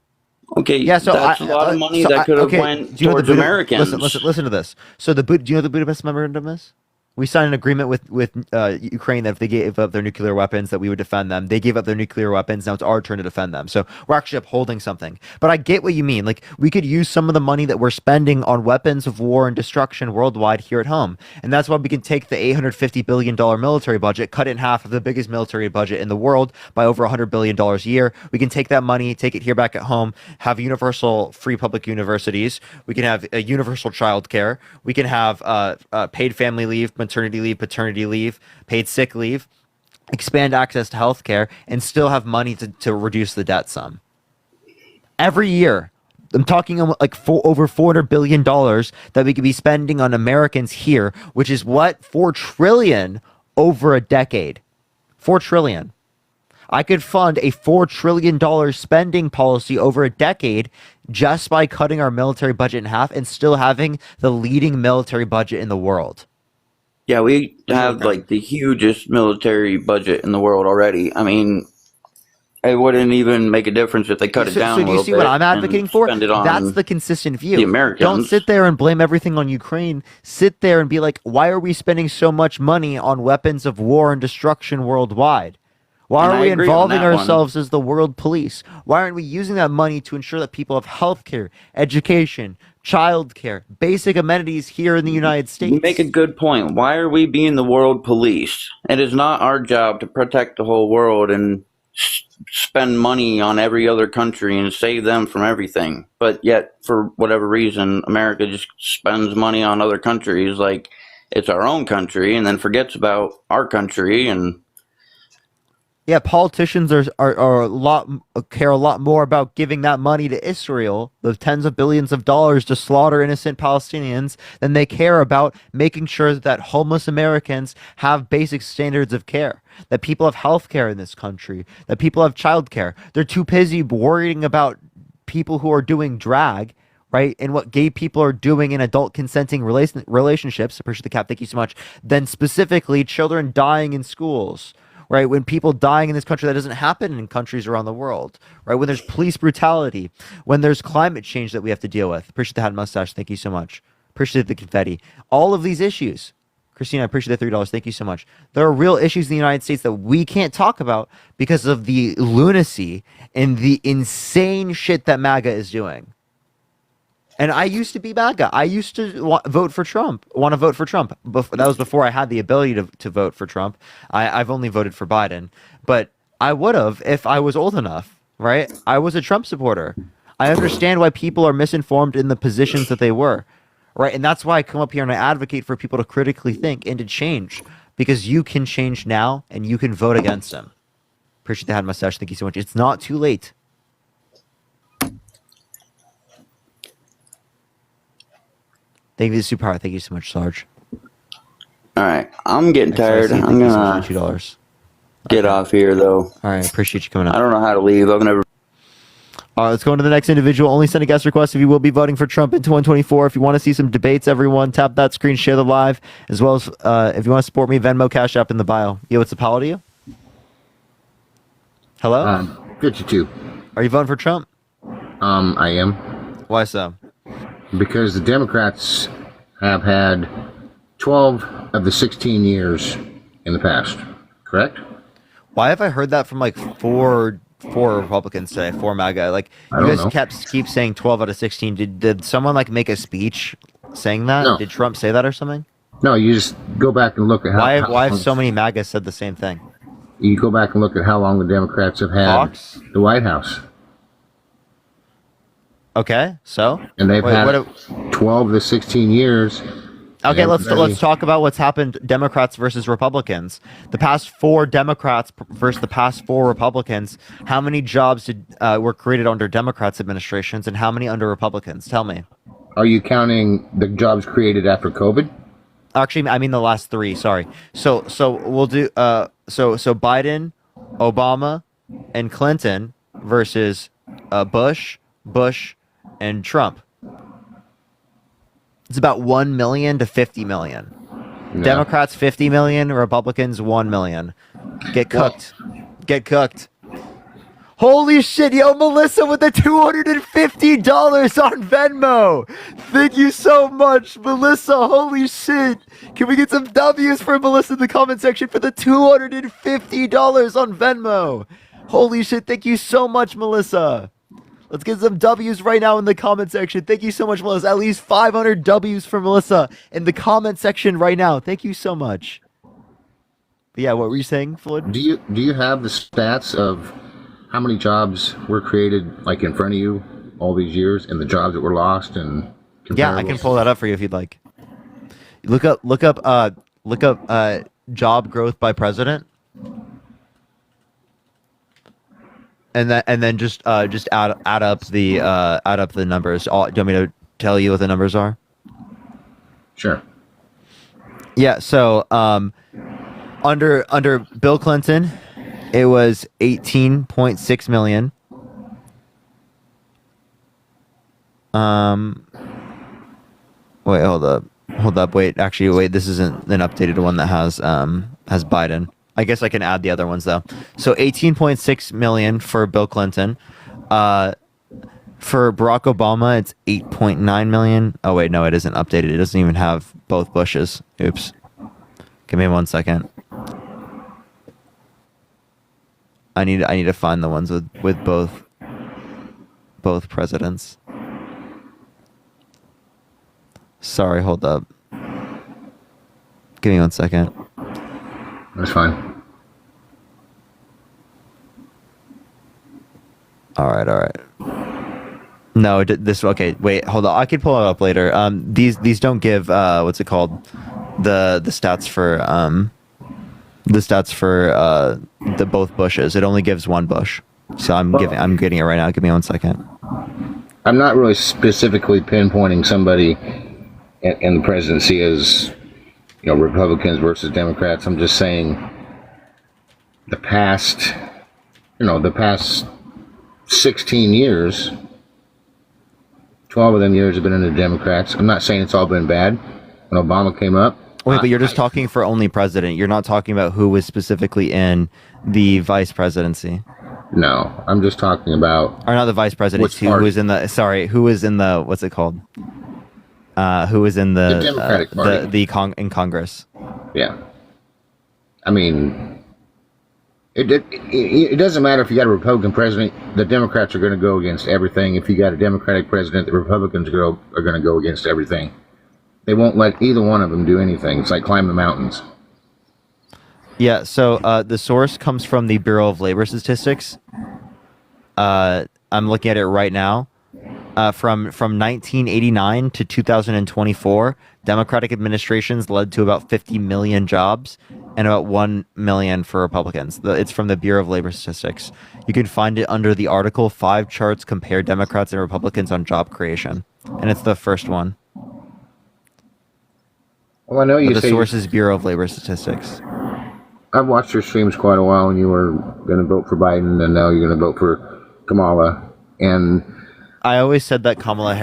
Okay,
yeah, so
that's a lot of money that could have went towards Americans.
Listen to this. So do you know what the Budapest Memorandum is? We signed an agreement with Ukraine that if they gave up their nuclear weapons, that we would defend them. They gave up their nuclear weapons. Now it's our turn to defend them. So we're actually upholding something. But I get what you mean. Like, we could use some of the money that we're spending on weapons of war and destruction worldwide here at home. And that's why we can take the $850 billion military budget, cut it in half of the biggest military budget in the world by over $100 billion a year. We can take that money, take it here back at home, have universal free public universities. We can have a universal child care. We can have paid family leave, maternity leave, paternity leave, paid sick leave, expand access to health care, and still have money to reduce the debt sum. Every year, I'm talking like over $400 billion that we could be spending on Americans here, which is what? $4 trillion over a decade. $4 trillion. I could fund a $4 trillion spending policy over a decade just by cutting our military budget in half and still having the leading military budget in the world.
Yeah, we have like the hugest military budget in the world already. I mean, it wouldn't even make a difference if they cut it down.
So do you see what I'm advocating for? That's the consistent view.
The Americans.
Don't sit there and blame everything on Ukraine. Sit there and be like, why are we spending so much money on weapons of war and destruction worldwide? Why are we involving ourselves as the world police? Why aren't we using that money to ensure that people have health care, education, child care, basic amenities here in the United States?
You make a good point. Why are we being the world police? It is not our job to protect the whole world and spend money on every other country and save them from everything. But yet, for whatever reason, America just spends money on other countries like it's our own country and then forgets about our country. And
yeah, politicians care a lot more about giving that money to Israel, the tens of billions of dollars to slaughter innocent Palestinians, than they care about making sure that homeless Americans have basic standards of care, that people have health care in this country, that people have child care. They're too busy worrying about people who are doing drag, right, and what gay people are doing in adult consenting relationships, appreciate the cap, thank you so much, than specifically children dying in schools, right? When people dying in this country, that doesn't happen in countries around the world, right? When there's police brutality, when there's climate change that we have to deal with. Appreciate the hat mustache, thank you so much. Appreciate the confetti. All of these issues. Christina, I appreciate the $3. Thank you so much. There are real issues in the United States that we can't talk about because of the lunacy and the insane shit that MAGA is doing. And I used to be MAGA. I used to vote for Trump, want to vote for Trump. That was before I had the ability to vote for Trump. I've only voted for Biden. But I would have if I was old enough, right? I was a Trump supporter. I understand why people are misinformed in the positions that they were. Right, and that's why I come up here and I advocate for people to critically think and to change, because you can change now and you can vote against them. Appreciate the hat mustache. Thank you so much. It's not too late. Thank you, Superpower. Thank you so much, Sarge.
All right, I'm getting tired. I'm gonna
$2.
get off here though.
All right, appreciate you coming up.
I don't know how to leave. I've never.
All right, let's go on to the next individual. Only send a guest request if you will be voting for Trump in 2024. If you want to see some debates, everyone, tap that screen, share the live, as well as if you want to support me, Venmo, Cash App in the bio. Yo, what's up? How old are you? Hello?
52.
Are you voting for Trump?
I am.
Why so?
Because the Democrats have had 12 of the 16 years in the past, correct?
Why have I heard that from like four Republicans today, 4 MAGA? Like, you guys keep saying 12 out of 16. Did someone like make a speech saying that?
No.
Did Trump say that or something?
No, you just go back and look at
Why have so many MAGA said the same thing?
You go back and look at how long the Democrats have had the White House.
Okay, so?
And they've had 12 of the 16 years.
Okay, let's talk about what's happened, Democrats versus Republicans. The past 4 Democrats versus the past 4 Republicans. How many jobs were created under Democrats' administrations and how many under Republicans? Tell me.
Are you counting the jobs created after COVID?
Actually, I mean the last 3. Sorry. So we'll do so Biden, Obama, and Clinton versus Bush, and Trump. It's about 1 million to 50 million. No. Democrats 50 million, Republicans 1 million. Get cooked. Get cooked. Holy shit, yo, Melissa with the $250 on Venmo. Thank you so much, Melissa. Holy shit. Can we get some W's for Melissa in the comment section for the $250 on Venmo? Holy shit, thank you so much, Melissa. Let's get some W's right now in the comment section. Thank you so much, Melissa. At least 500 W's for Melissa in the comment section right now. Thank you so much. But yeah, what were you saying, Floyd?
Do you have the stats of how many jobs were created like in front of you all these years and the jobs that were lost and
yeah, I can pull that up for you if you'd like. Look up job growth by president. And then just add up the numbers. Do you want me to tell you what the numbers are?
Sure.
Yeah. So under Bill Clinton, it was 18.6 million. Wait, hold up. Wait, this isn't an updated one that has Biden. I guess I can add the other ones though. So 18.6 million for Bill Clinton. For Barack Obama, it's 8.9 million. Oh wait, no, it isn't updated. It doesn't even have both Bushes. Oops. Give me 1 second. I need to find the ones with both presidents. Sorry, hold up. Give me 1 second.
That's fine.
All right. No, okay. Wait, hold on. I could pull it up later. These don't give what's it called? The stats for the both Bushes. It only gives one Bush. So I'm getting it right now. Give me 1 second.
I'm not really specifically pinpointing somebody in the presidency as Republicans versus Democrats. I'm just saying the past 16 years, 12 of them years have been under Democrats. I'm not saying it's all been bad. When Obama came up.
Wait, but you're just talking for only president. You're not talking about who was specifically in the vice presidency.
No, I'm just talking about.
Or not the vice presidency. Who was in the? Sorry, who was in the? What's it called? Who was in the
Democratic Party.
in Congress?
Yeah. I mean, it doesn't matter if you got a Republican president. The Democrats are going to go against everything. If you got a Democratic president, the Republicans are going to go against everything. They won't let either one of them do anything. It's like climbing the mountains.
Yeah, so the source comes from the Bureau of Labor Statistics. I'm looking at it right now. From 1989 to 2024, Democratic administrations led to about 50 million jobs and about 1 million for Republicans. It's from the Bureau of Labor Statistics. You can find it under the article 5 charts compare Democrats and Republicans on job creation. And it's the first one.
Well, I know you
the
say
source is Bureau of Labor Statistics.
I've watched your streams quite a while, and you were going to vote for Biden, and now you're going to vote for Kamala. And
I always said that Kamala,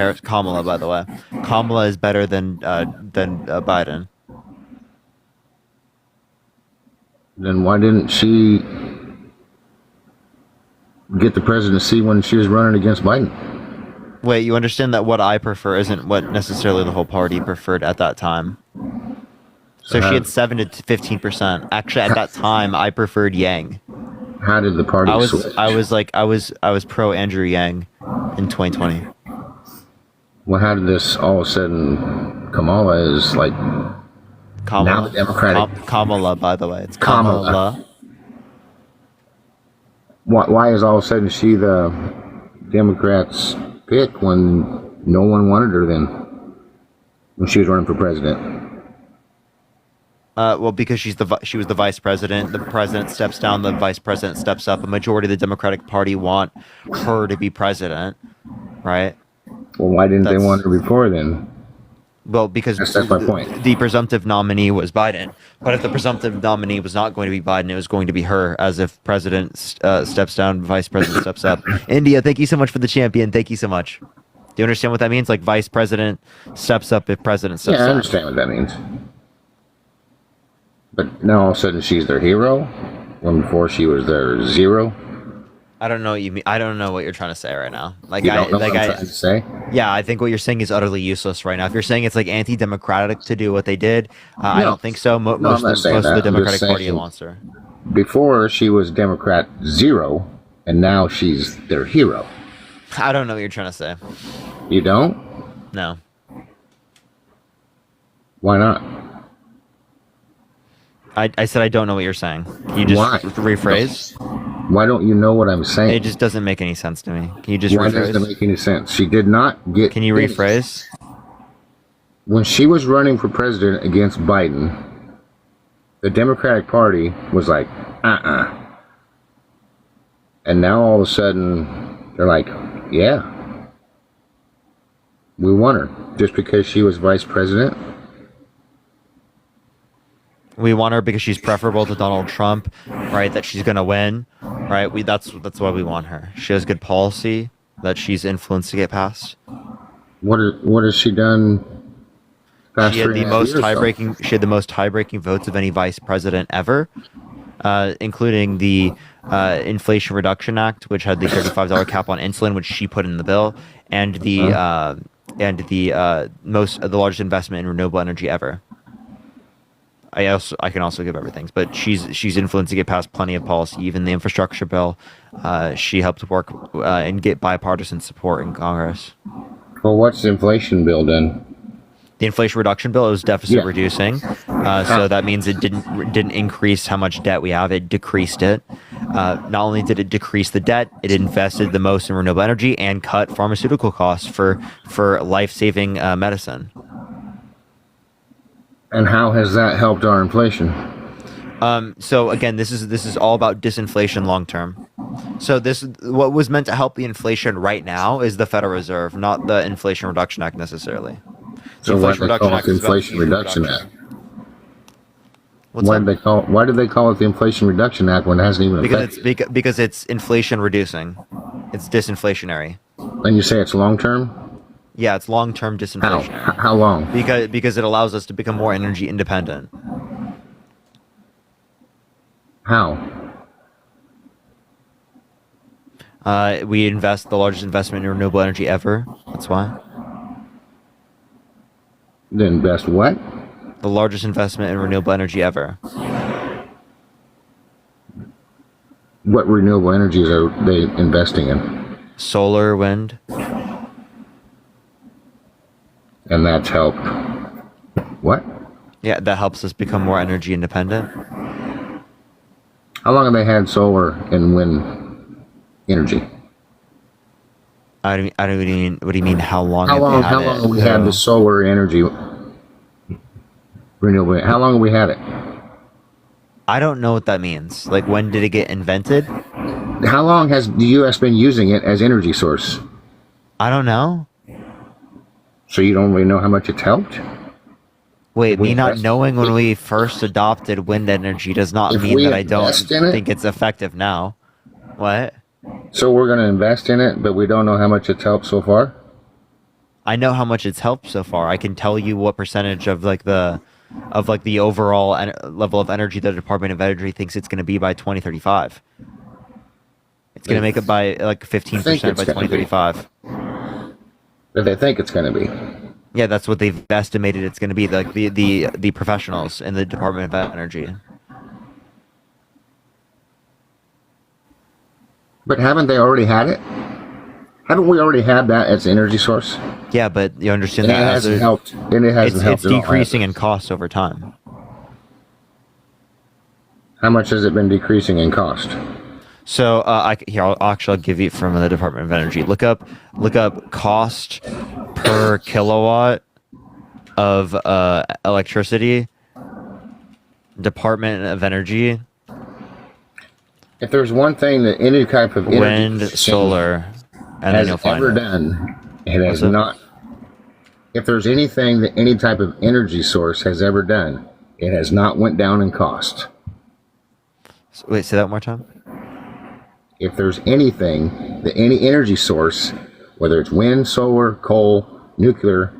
by the way, Kamala is better than Biden.
Then why didn't she get the presidency when she was running against Biden?
Wait, you understand that what I prefer isn't what necessarily the whole party preferred at that time. So she had 7 to 15%. Actually, at that time, I preferred Yang.
How did the party switch?
I was pro Andrew Yang in 2020.
Well, how did this all of a sudden Kamala is like now the Democratic
Kamala, by the way, it's Kamala.
Why is all of a sudden she the Democrats' pick when no one wanted her then when she was running for president?
Well, because she was the vice president. The president steps down, the vice president steps up. A majority of the Democratic Party want her to be president, right?
Well, why didn't they want her before then?
Well, because
that's my point.
The presumptive nominee was Biden. But if the presumptive nominee was not going to be Biden, it was going to be her. As if president steps down, vice president steps up. India, thank you so much for the champion. Thank you so much. Do you understand what that means? Like vice president steps up if president steps down.
Yeah, I understand what that means. But now all of a sudden she's their hero, when before she was their zero.
I don't know what you mean. I don't know what you're trying to say right now. Like
you don't know what I'm trying to say?
Yeah, I think what you're saying is utterly useless right now. If you're saying it's like anti-democratic to do what they did, I don't think so. Most of the Democratic Party wants her.
Before she was Democrat zero, and now she's their hero.
I don't know what you're trying to say.
You don't?
No.
Why not?
I said I don't know what you're saying. Can you just rephrase?
Why don't you know what I'm saying?
It just doesn't make any sense to me. Can you just rephrase?
Why doesn't it make any sense? She did not get...
Can you rephrase?
When she was running for president against Biden, the Democratic Party was like, And now all of a sudden, they're like, yeah, we want her. Just because she was vice president?
We want her because she's preferable to Donald Trump, right? That she's gonna win, right? That's why we want her. She has good policy that she's influenced to get passed.
What has she done?
She had the most tie-breaking votes of any vice president ever, including the Inflation Reduction Act, which had the $35 cap on insulin, which she put in the bill, and the largest investment in renewable energy ever. I can also give everything, but she's influenced to get past plenty of policy, even the infrastructure bill. She helped work and get bipartisan support in Congress.
Well, what's the inflation bill then?
The Inflation Reduction Bill is deficit reducing, so that means it didn't increase how much debt we have. It decreased it. Not only did it decrease the debt, it invested the most in renewable energy and cut pharmaceutical costs for life-saving medicine.
And how has that helped our inflation?
So again, this is all about disinflation long term. So what was meant to help the inflation right now is the Federal Reserve, not the Inflation Reduction Act necessarily.
So why did they call it the Inflation Reduction Act? Why did they call it the Inflation Reduction Act when it hasn't even affected?
Because it's inflation reducing. It's disinflationary.
And you say it's long term?
Yeah, it's long-term disinflation.
How long?
Because it allows us to become more energy independent.
How?
We invest the largest investment in renewable energy ever. That's why.
The invest what?
The largest investment in renewable energy ever.
What renewable energies are they investing in?
Solar, wind.
And that's helped. What?
Yeah, that helps us become more energy independent.
How long have they had solar and wind energy?
I don't mean. What do you mean? How long?
How long have we had the solar energy renewable? How long have we had it?
I don't know what that means. Like, when did it get invented?
How long has the U.S. been using it as energy source?
I don't know.
So you don't really know how much it's helped?
Wait, me not knowing when we first adopted wind energy does not mean that I don't think it's effective now. What?
So we're going to invest in it, but we don't know how much it's helped so far?
I know how much it's helped so far. I can tell you what percentage of the overall level of energy the Department of Energy thinks it's going to be by 2035. It's going to make it by like 15% by 2035.
But they think it's going to be.
Yeah, that's what they've estimated it's going to be. Like the professionals in the Department of Energy.
But haven't they already had it? Haven't we already had that as an energy source?
Yeah, but you understand
And
that
it hasn't helped. And it hasn't helped
It's
at all,
decreasing in cost over time.
How much has it been decreasing in cost?
So I'll give you from the Department of Energy. Look up cost per kilowatt of electricity. Department of Energy.
If there's one thing that any type of
wind, solar, and then you'll find
ever
it.
done, it has not. If there's anything that any type of energy source has ever done, it has not went down in cost.
Wait, say that one more time.
If there's anything that any energy source, whether it's wind, solar, coal, nuclear,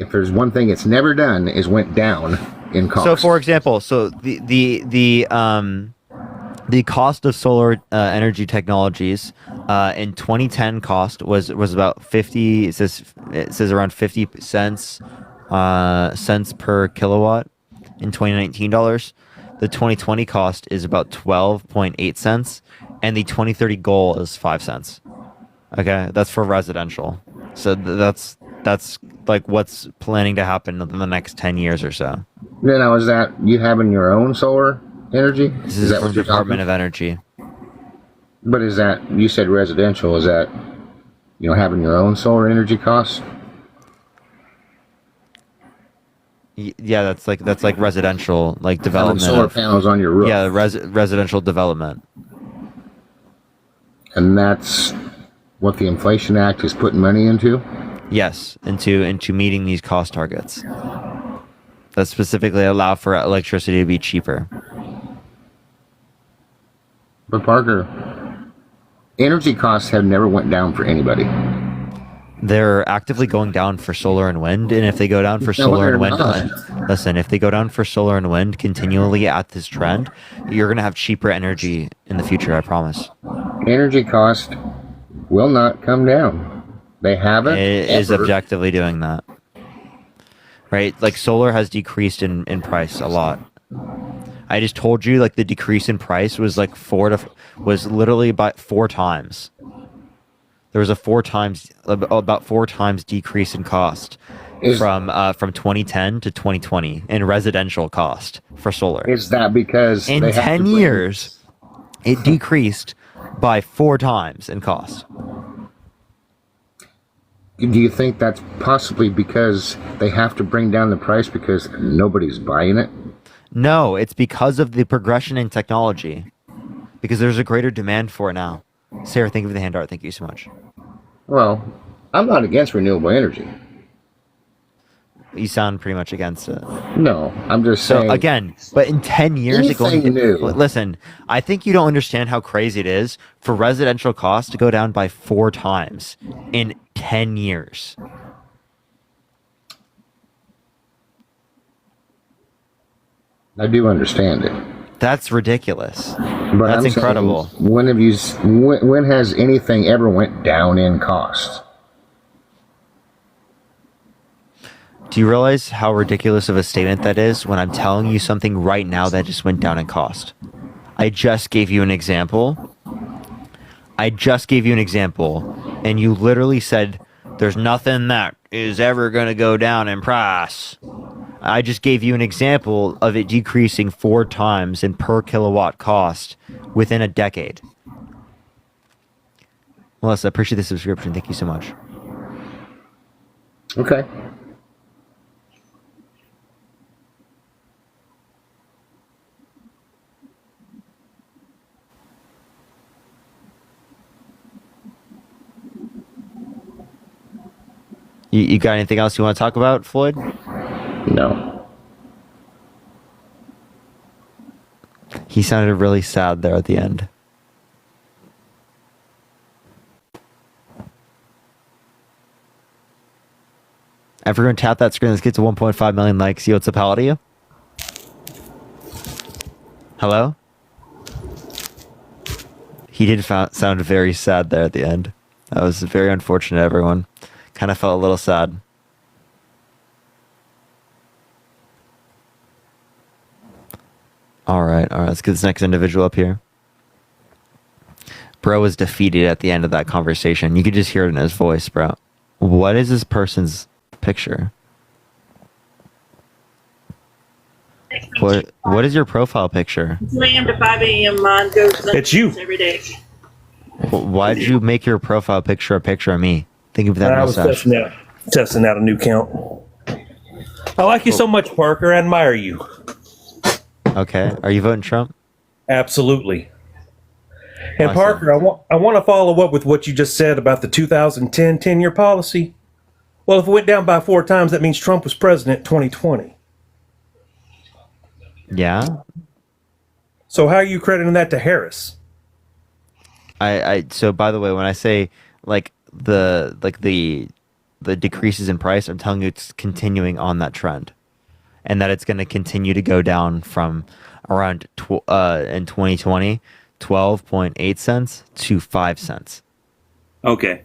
if there's one thing it's never done is went down in cost.
So, for example, the cost of solar energy technologies in 2010 cost was about 50. It says around 50 cents per kilowatt in 2019 dollars. The 2020 cost is about 12.8 cents, and the 2030 goal is 5 cents. Okay, that's for residential. So that's like what's planning to happen in the next 10 years or so.
Now, is that you having your own solar energy?
This is from the Department of Energy.
But is that, you said residential, is that, having your own solar energy costs?
Yeah, that's like residential, like development.
Having solar panels on your roof.
Yeah, residential development.
And that's what the Inflation Act is putting money into?
Yes, into meeting these cost targets that specifically allow for electricity to be cheaper.
But Parker, energy costs have never went down for anybody.
They're actively going down for solar and wind, and if they go down for solar and wind, listen, if they go down for solar and wind continually at this trend, you're gonna have cheaper energy in the future. I promise.
Energy cost will not come down. They haven't.
It is objectively doing that, right? Like solar has decreased in price a lot. I just told you, like the decrease in price was like literally by 4 times. There was about 4 times decrease in cost from 2010 to 2020 in residential cost for solar.
Is that because
in 10 years it decreased by 4 times in cost?
Do you think that's possibly because they have to bring down the price because nobody's buying it?
No, it's because of the progression in technology. Because there's a greater demand for it now. Sarah, thank you for the hand art. Thank you so much.
Well, I'm not against renewable energy.
You sound pretty much against it.
No, I'm just
So
saying.
again, but in 10 years,
Anything new.
listen, I think you don't understand how crazy it is for residential costs to go down by 4 times in 10 years.
I do understand it.
That's ridiculous.
But
That's
I'm saying,
incredible.
when has anything ever went down in cost?
Do you realize how ridiculous of a statement that is when I'm telling you something right now that just went down in cost? I just gave you an example. And you literally said, there's nothing that is ever going to go down in price. I just gave you an example of it decreasing 4 times in per kilowatt cost within a decade. Melissa, I appreciate the subscription. Thank you so much.
Okay.
You got anything else you want to talk about, Floyd?
No.
He sounded really sad there at the end. Everyone tap that screen. Let's get to 1.5 million likes. Yo, what's up? How old are you? Hello? He did sound very sad there at the end. That was very unfortunate, everyone. Kind of felt a little sad. All right, let's get this next individual up here. Bro was defeated at the end of that conversation. You could just hear it in his voice, bro. What is this person's picture? What is your profile picture?
2 a.m. to 5 a.m. Mine goes.
It's you.
Every day.
Why did you make your profile picture a picture of me? Think of that
I was
mustache.
testing out a new count. I like you so much, Parker. I admire you.
Okay. Are you voting Trump?
Absolutely. And
Awesome.
Parker, I want to follow up with what you just said about the 2010 10-year policy. Well, if it went down by 4 times, that means Trump was president 2020.
Yeah.
So how are you crediting that to Harris?
So by the way, when I say the decreases in price, I'm telling you it's continuing on that trend, and that it's going to continue to go down from around in 2020 12.8 cents to 5 cents.
Okay.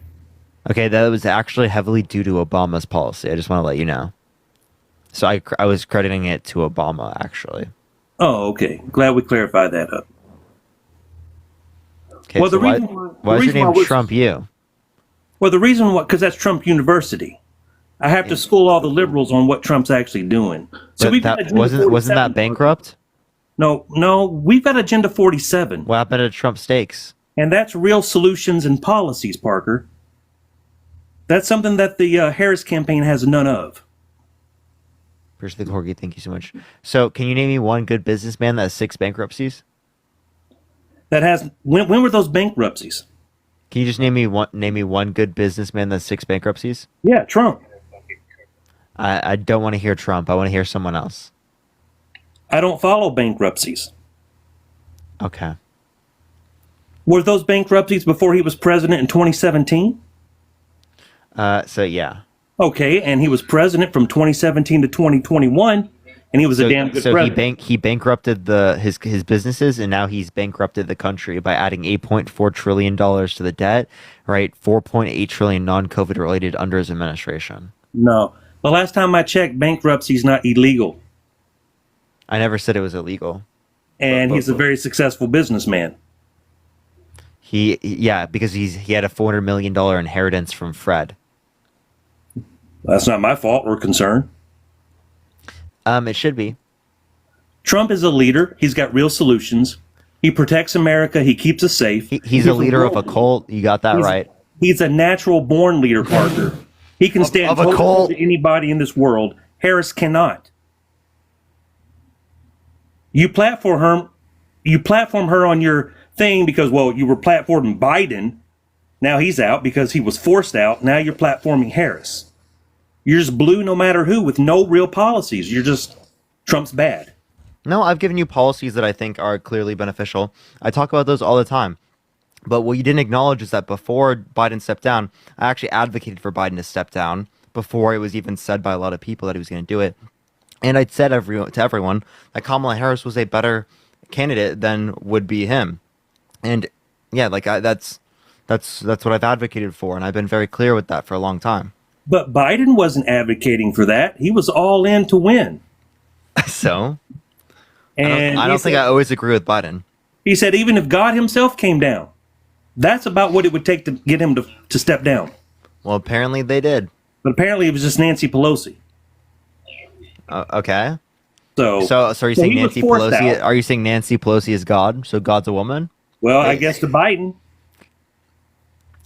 Okay, that was actually heavily due to Obama's policy. I just want to let you know. So I was crediting it to Obama, actually.
Oh, okay. Glad we clarified that up.
Okay,
Well,
so
the reason why-
why
the
is your
reason why
name
was-
Trump U?
Well, the reason why, because that's Trump University. I have to school all the liberals on what Trump's actually doing. So
But
we've
that
got Agenda
wasn't
47.
that bankrupt?
No, we've got Agenda 47.
What happened to Trump Steaks?
And that's real solutions and policies, Parker. That's something that the Harris campaign has none of.
Appreciate the corgi. Thank you so much. So, can you name me one good businessman that has 6 bankruptcies?
That has when were those bankruptcies?
Can you just name me one good businessman that has 6 bankruptcies?
Yeah, Trump.
I don't want to hear Trump. I want to hear someone else.
I don't follow bankruptcies.
Okay.
Were those bankruptcies before he was president in 2017?
So yeah.
Okay, and he was president from 2017 to 2021, and he was a damn good president.
He bankrupted his businesses, and now he's bankrupted the country by adding $8.4 trillion to the debt, right? 4.8 trillion non-COVID related under his administration.
No. The last time I checked, bankruptcy is not illegal.
I never said it was illegal.
And he's a very successful businessman.
Because he had a $400 million inheritance from Fred.
That's not my fault or concern.
It should be.
Trump is a leader. He's got real solutions. He protects America. He keeps us safe.
He's a leader of a cult. You got that right.
He's a natural born leader, Parker. He can stand
of a
toe-to-toe
cult.
to anybody in this world. Harris cannot. You platform her on your thing because, well, you were platforming Biden. Now he's out because he was forced out. Now you're platforming Harris. You're just blue no matter who with no real policies. You're just Trump's bad.
No, I've given you policies that I think are clearly beneficial. I talk about those all the time. But what you didn't acknowledge is that before Biden stepped down, I actually advocated for Biden to step down before it was even said by a lot of people that he was going to do it. And I'd said to everyone that Kamala Harris was a better candidate than would be him. And yeah, like that's what I've advocated for, and I've been very clear with that for a long time.
But Biden wasn't advocating for that. He was all in to win.
So,
And
I don't think I always agree with Biden.
He said even if God himself came down, that's about what it would take to get him to step down.
Well, apparently they did.
But apparently it was just Nancy Pelosi.
Okay.
So
are you saying
he was
Nancy
forced
Pelosi?
out.
Are you saying Nancy Pelosi is God? So God's a woman?
Well, I guess to Biden.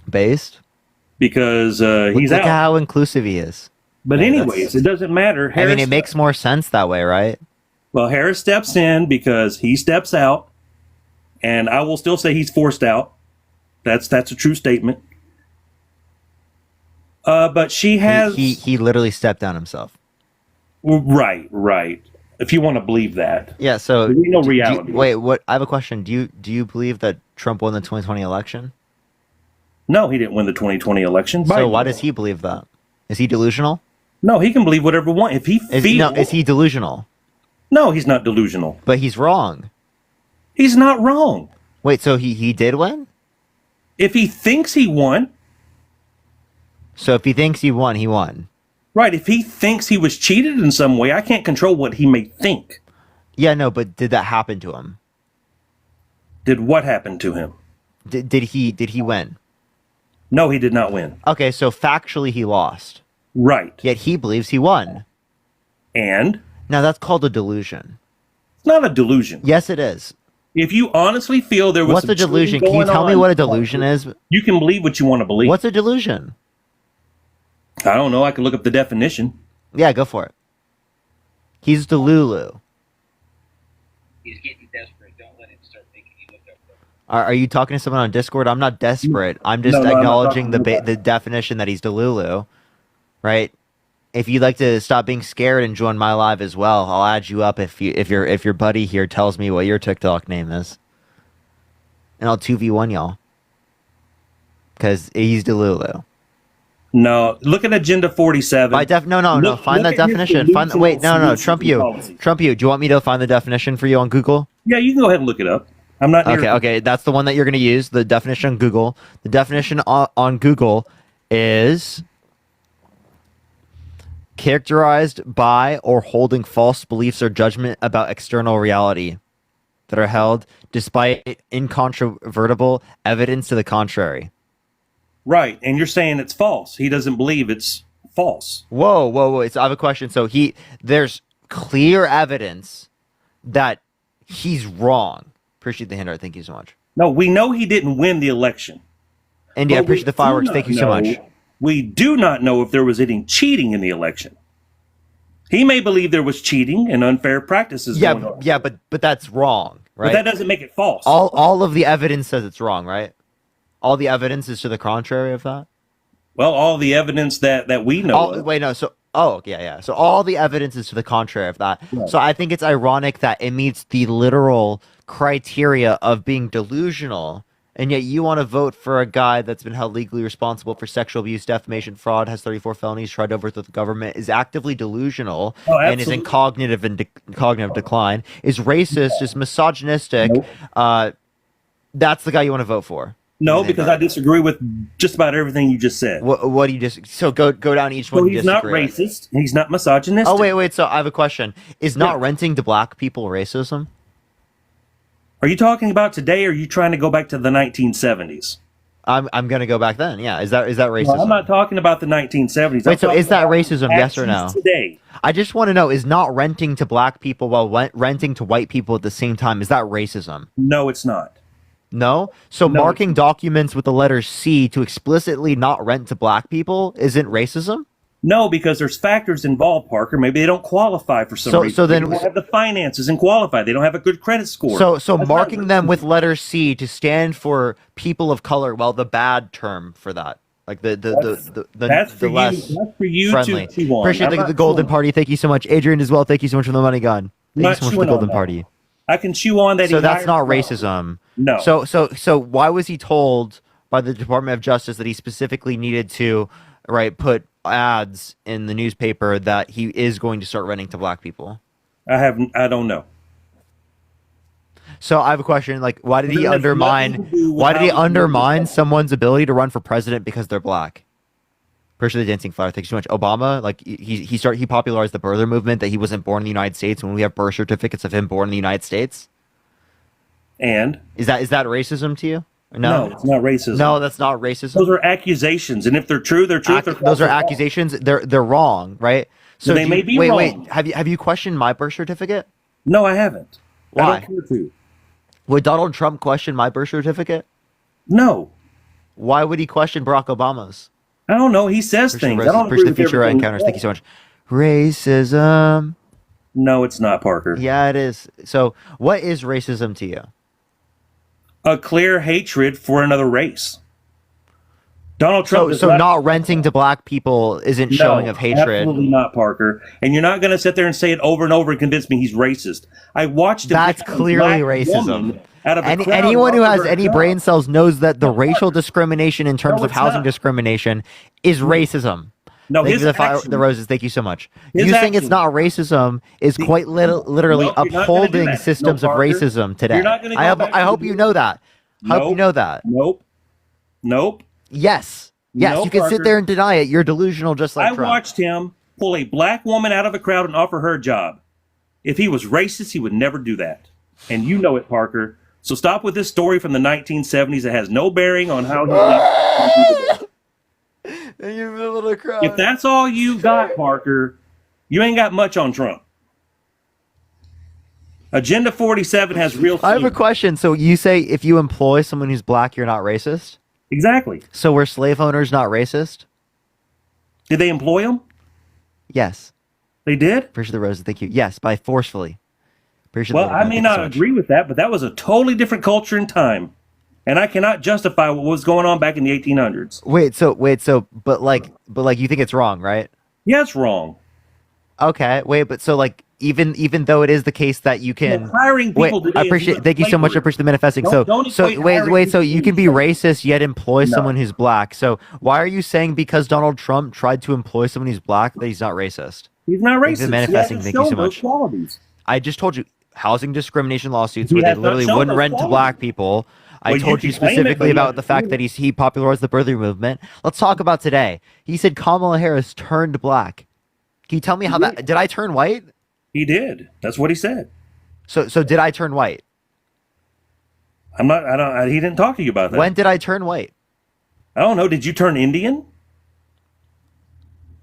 Based?
Because he's
Look
out.
at how inclusive he is.
But anyways, it doesn't matter.
I mean, it makes more sense that way, right?
Well, Harris steps in because he steps out, and I will still say he's forced out. That's a true statement. But she has
He literally stepped down himself.
Right. If you want to believe that.
Yeah. So
There's no reality.
wait, what? I have a question. Do you believe that Trump won the 2020 election?
No, he didn't win the 2020 election.
So
Biden
why
won.
does he believe that? Is he delusional?
No, he can believe whatever he wants. If he feels,
is he delusional?
No, he's not delusional.
But he's wrong.
He's not wrong.
Wait, so he did win?
If he thinks he won,
So if he thinks he won, he won.
right? If he thinks he was cheated in some way, I can't control what he may think.
Yeah, no, but did that happen to him?
Did what happen to him?
Did he win?
No, he did not win.
Okay, so factually he lost.
Right.
Yet he believes he won.
And?
Now that's called a delusion.
It's not a delusion.
Yes, it is.
If you honestly feel there was
What's
some
a delusion?
cheating
Can you
going
tell me
on,
what a delusion is?
You can believe what you want to believe.
What's a delusion?
I don't know. I can look up the definition.
Yeah, go for it. He's Delulu.
He's getting desperate. Don't let him start making you look up.
Are you talking to someone on Discord? I'm not desperate. I'm just
No, I'm not
acknowledging
talking
the definition that he's Delulu, right? If you'd like to stop being scared and join my live as well, I'll add you up if your buddy here tells me what your TikTok name is, and I'll 2v1 y'all because he's Delulu.
No, look at Agenda 47.
No. Find that definition. Trump you. Do you want me to find the definition for you on Google?
Yeah, you can go ahead and look it up. I'm not.
Okay. That's the one that you're going to use. The definition on Google. The definition on Google is characterized by or holding false beliefs or judgment about external reality that are held despite incontrovertible evidence to the contrary.
Right, and you're saying it's false. He doesn't believe it's false.
Whoa. So I have a question. So there's clear evidence that he's wrong. Appreciate the handout. Thank you so much.
No, we know he didn't win the election.
And yeah, appreciate the fireworks. Thank you so much.
We do not know if there was any cheating in the election. He may believe there was cheating and unfair practices going on.
Yeah, but that's wrong, right?
But that doesn't make it false.
All of the evidence says it's wrong, right? All the evidence is to the contrary of that?
Well, all the evidence that we know. of.
So all the evidence is to the contrary of that.
Right.
So I think it's ironic that it meets the literal criteria of being delusional, and yet you want to vote for a guy that's been held legally responsible for sexual abuse, defamation, fraud, has 34 felonies, tried to overthrow the government, is actively delusional, and is in cognitive decline, is racist, is misogynistic. That's the guy you want to vote for.
No, because I disagree with just about everything you just said.
What do you just? So go down each one.
So
you
he's not
disagree with.
racist. He's not misogynistic.
Oh wait. So I have a question. Is not renting to black people racism?
Are you talking about today, or are you trying to go back to the 1970s?
I'm gonna go back then. Yeah. Is that racism?
No, I'm not talking about the 1970s.
Wait. So is that racism? Yes or no?
Today.
I just want to know: is not renting to black people while renting to white people at the same time, is that racism?
No, it's not.
No? So marking documents with the letter C to explicitly not rent to black people isn't racism?
No, because there's factors involved, Parker. Maybe they don't qualify for some reason.
So then
they don't have the finances and qualify. They don't have a good credit score.
So marking them with letter C to stand for people of color, well, the bad term for that. Like the
That's for
the
you.
less
That's for you
friendly.
to chew on.
Appreciate
I'm
the
not
Golden
chewing-
Party. Thank you so much, Adrian, as well. Thank you so much for the money gun. Thank you
Not
so much for
chewing
the
on
Golden
that.
Party.
I can chew on that.
So
he
that's
hired
not
Trump.
racism.
No.
So why was he told by the Department of Justice that he specifically needed to put ads in the newspaper that he is going to start renting to black people?
I don't know.
So I have a question. Like, why did he
That has
undermine?
nothing to do with
Why did he
how he
undermine someone's ability to run for president because they're black? Appreciate the dancing flower. Thanks so much. Obama, like he popularized the birther movement that he wasn't born in the United States when we have birth certificates of him born in the United States.
And
is that racism to you?
No, it's not racism.
No, that's not racism.
Those are accusations, and if they're true, they're true. If they're
Those
false,
are
they're false.
accusations. They're wrong, right? So
They
do
may
you-
be
wait,
wrong.
Wait, have you questioned my birth certificate?
No, I haven't.
Why?
I don't care to.
Would Donald Trump question my birth certificate?
No.
Why would he question Barack Obama's?
I don't know. He says things. I don't agree
Appreciate the
with
future
everything he
encounters.
says.
Thank you so much. Racism.
No, it's not, Parker.
Yeah, it is. So, what is racism to you?
A clear hatred for another race. Donald Trump.
So not renting to black people isn't showing of hatred.
Absolutely not, Parker. And you're not going to sit there and say it over and over and convince me he's racist. I watched him.
That's
pick a
clearly
black
racism.
woman out of a crowd
Anyone who
and
has
offer her
any
a job.
brain cells knows that the racial discrimination in terms
No,
of
it's
housing
not.
discrimination is racism.
No,
Thank
his
you for
action-
the roses. Thank you so much.
His
You saying it's
action-
not racism is quite literally
No, you're not gonna do
upholding
that.
systems
No,
of
Parker.
racism today.
You're not gonna go back
I
to
hope
the-
you know that. I hope you
Nope.
know that.
Nope. Nope.
Yes. Yes.
No,
you can sit
Parker.
there and deny it. You're delusional, just like
I
Trump.
watched him pull a black woman out of a crowd and offer her a job. If he was racist, he would never do that. And you know it, Parker. So stop with this story from the 1970s that has no bearing on how he If that's all you got, Parker, you ain't got much on Trump. Agenda 47 has real
I have a
fear.
question. So you say if you employ someone who's black, you're not racist?
Exactly.
So were slave owners not racist?
Did they employ him?
Yes.
They did?
Appreciate the roses. Thank you. Yes, by forcefully. Appreciate
Well,
the
I may
thank you
not
so much.
agree with that, but that was a totally different culture and time. And I cannot justify what was going on back in the 1800s.
Wait, but you think it's wrong, right?
Yeah, it's wrong.
Okay, wait, but so like even though it is the case that you can
hiring people today
I
is
appreciate.
not
Thank you so much. I
slavery.
appreciate the manifesting.
Don't equate hiring
Wait. So
people
you
to
can be
slavery.
racist yet employ
No.
someone who's black. So why are you saying because Donald Trump tried to employ someone who's black that he's not racist?
He's not
Thank you for
racist. He
manifesting.
hasn't
Thank you
shown
so
those
much.
qualities.
I just told you housing discrimination lawsuits
He
where they
has not
literally
shown
wouldn't
those
rent to
qualities.
black people. I
Well, you
told you
can claim it,
specifically
but you
about
have
the
to
fact
prove
that
it.
he popularized the birthing movement. Let's talk about today. He said Kamala Harris turned black. Can you tell me how that did I turn white?
He did. That's what he said.
So did I turn white?
I'm not. I don't. He didn't talk to you about that.
When did I turn white?
I don't know. Did you turn Indian?